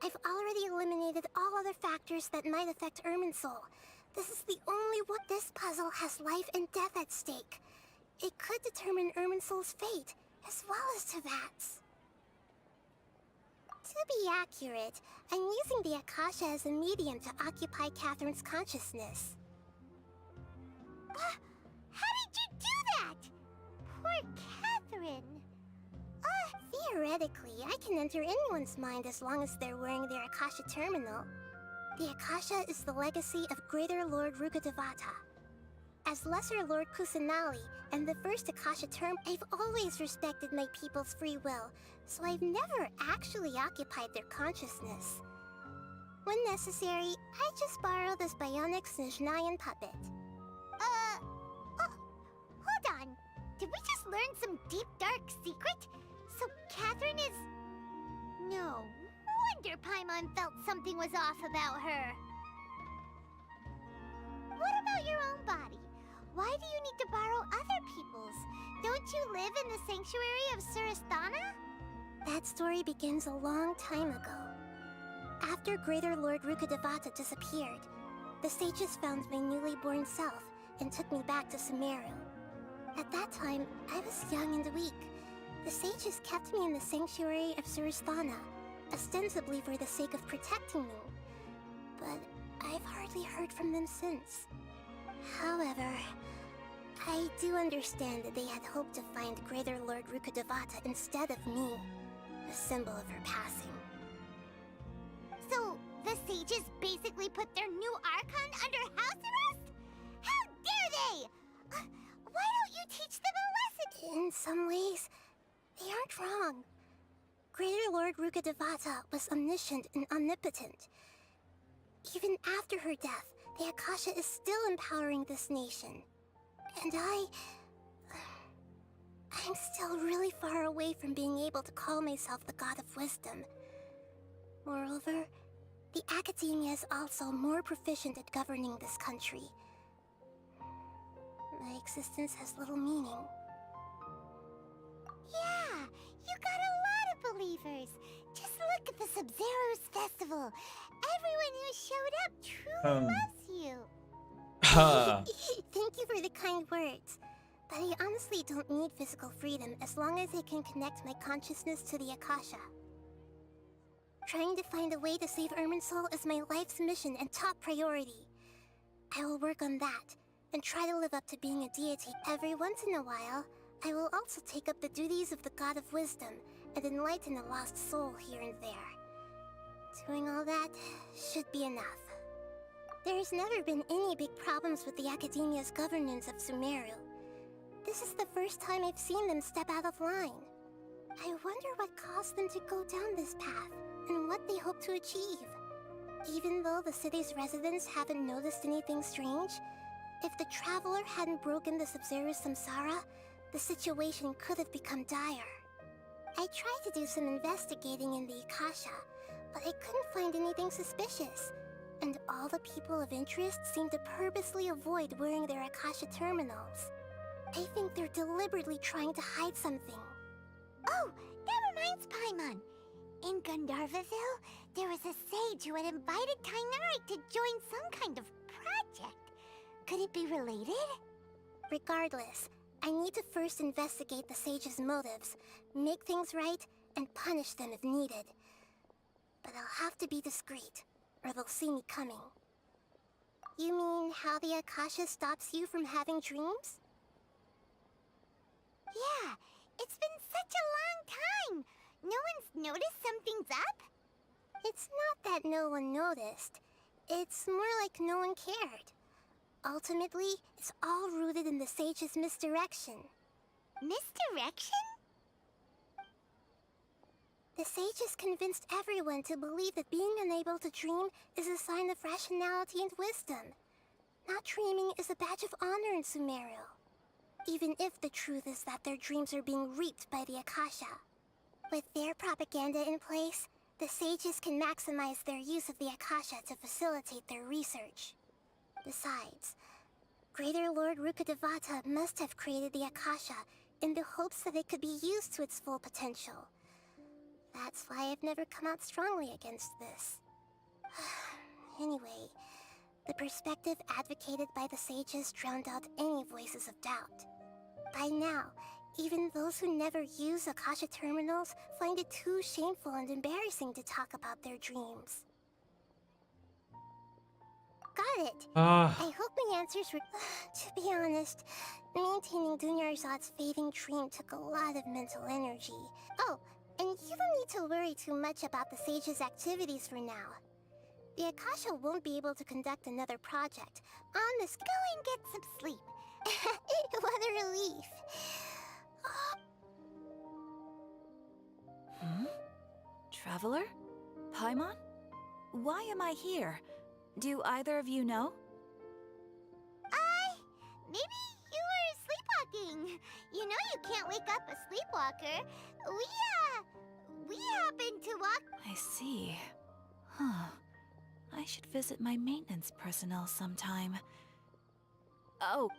I've already eliminated all other factors that might affect Irminsul. This is the only one. This puzzle has life and death at stake. It could determine Irminsul's fate, as well as Tevat's. To be accurate, I'm using the Akasha as a medium to occupy Catherine's consciousness. How did you do that? Poor Catherine. Theoretically, I can enter anyone's mind as long as they're wearing their Akasha terminal. The Akasha is the legacy of Greater Lord Rukkhadevata. As Lesser Lord Kusanali and the first Akasha term, I've always respected my people's free will, so I've never actually occupied their consciousness. When necessary, I just borrow this bionic Snezhnayan puppet. Hold on. Did we just learn some deep, dark secret? So Catherine is... No wonder Paimon felt something was off about her. What about your own body? Why do you need to borrow other people's? Don't you live in the sanctuary of Surasthana? That story begins a long time ago. After Greater Lord Rukkhadevata disappeared, the sages found my newly born self and took me back to Sumeru. At that time, I was young and weak. The sages kept me in the sanctuary of Surasthana, ostensibly for the sake of protecting me. But I've hardly heard from them since. However, I do understand that they had hoped to find Greater Lord Rukkhadevata instead of me, a symbol of her passing. So, the sages basically put their new Archon under house arrest? How dare they! Why don't you teach them a lesson? In some ways, they aren't wrong. Greater Lord Rukkhadevata was omniscient and omnipotent. Even after her death, the Akasha is still empowering this nation. And I'm still really far away from being able to call myself the God of Wisdom. Moreover, the Academia is also more proficient at governing this country. My existence has little meaning. Yeah, you got a lot of believers. Just look at the Sub-Zero's festival. Everyone who showed up truly loves you. Thank you for the kind words. But I honestly don't need physical freedom as long as I can connect my consciousness to the Akasha. Trying to find a way to save Irminsul is my life's mission and top priority. I will work on that, and try to live up to being a deity. Every once in a while, I will also take up the duties of the God of Wisdom and enlighten a lost soul here and there. Doing all that should be enough. There's never been any big problems with the Academia's governance of Sumeru. This is the first time I've seen them step out of line. I wonder what caused them to go down this path, and what they hope to achieve. Even though the city's residents haven't noticed anything strange, if the Traveler hadn't broken the Sub-Zero's samsara, the situation could have become dire. I tried to do some investigating in the Akasha, but I couldn't find anything suspicious. And all the people of interest seem to purposely avoid wearing their Akasha terminals. I think they're deliberately trying to hide something. Oh, that reminds Paimon. In Gandharvaville, there was a sage who had invited Tainari to join some kind of project. Could it be related? Regardless, I need to first investigate the sage's motives, make things right, and punish them if needed. But I'll have to be discreet, or they'll see me coming. You mean how the Akasha stops you from having dreams? Yeah, it's been such a long time. No one's noticed something's up? It's not that no one noticed. It's more like no one cared. Ultimately, it's all rooted in the sage's misdirection. Misdirection? The sage has convinced everyone to believe that being unable to dream is a sign of rationality and wisdom. Not dreaming is a badge of honor in Sumeru. Even if the truth is that their dreams are being reaped by the Akasha. With their propaganda in place, the sages can maximize their use of the Akasha to facilitate their research. Besides, Greater Lord Rukkhadevata must have created the Akasha in the hopes that it could be used to its full potential. That's why I've never come out strongly against this. Anyway, the perspective advocated by the sages drowned out any voices of doubt. By now, even those who never use Akasha terminals find it too shameful and embarrassing to talk about their dreams. Got it. I hope my answers were... To be honest, maintaining Dunyarzad's fading dream took a lot of mental energy. Oh, and you don't need to worry too much about the sage's activities for now. The Akasha won't be able to conduct another project on this... Go and get some sleep. What a relief. Traveler? Paimon? Why am I here? Do either of you know? Maybe you were sleepwalking. You know you can't wake up a sleepwalker. We happened to walk... I see. Huh. I should visit my maintenance personnel sometime. Oh.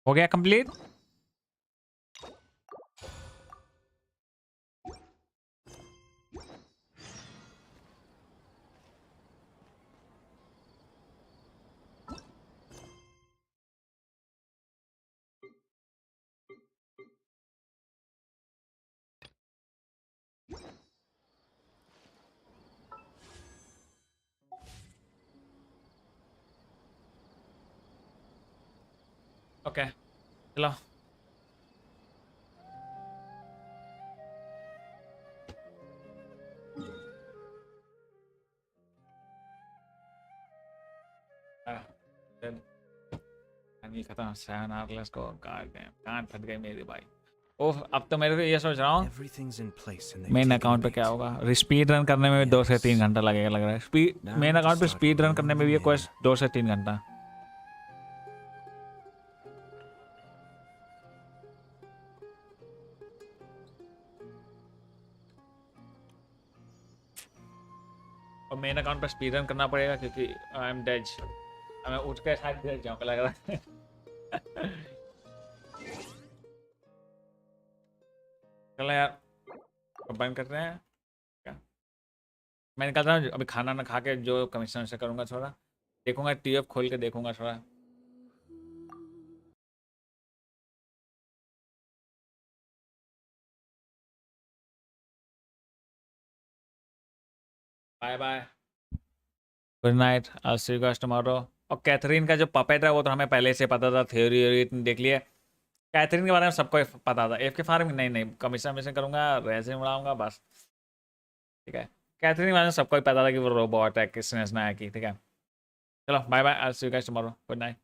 हो गया complete okay चलो खत्म 7 hours let's go god damn कान फट गई मेरी भाई ओह अब तो मेरे को ये सोच रहा हूँ मेन अकाउंट पे क्या होगा स्पीड रन करने में भी 2 से 3 घंटा लगेगा लग रहा है स्पीड मेन अकाउंट पे स्पीड रन करने में भी कोई 2 से 3 घंटा और मेन अकाउंट पर स्पीड रन करना पड़ेगा क्योंकि आई एम डेड मैं उठ के शायद गिर जाऊंगा लग रहा है चलो यार बंद करते हैं क्या मैं निकल रहा हूँ अभी खाना ना खा के जो कमीशन से करूँगा थोड़ा देखूंगा टीएफ खोल के देखूंगा थोड़ा bye bye good night I see you guys tomorrow और कैथरीन का जो पपेट है वो तो हमें पहले से पता था थ्योरी देख लिया कैथरीन के बारे में सबको पता था एफ के फार्मिंग नहीं कमीशन मिशन करूंगा रेजिन उड़ाऊंगा बस ठीक है कैथरीन के बारे में सबको ही पता था कि वो रोबोट है किसने की ठीक है चलो bye bye I see you guys tomorrow good night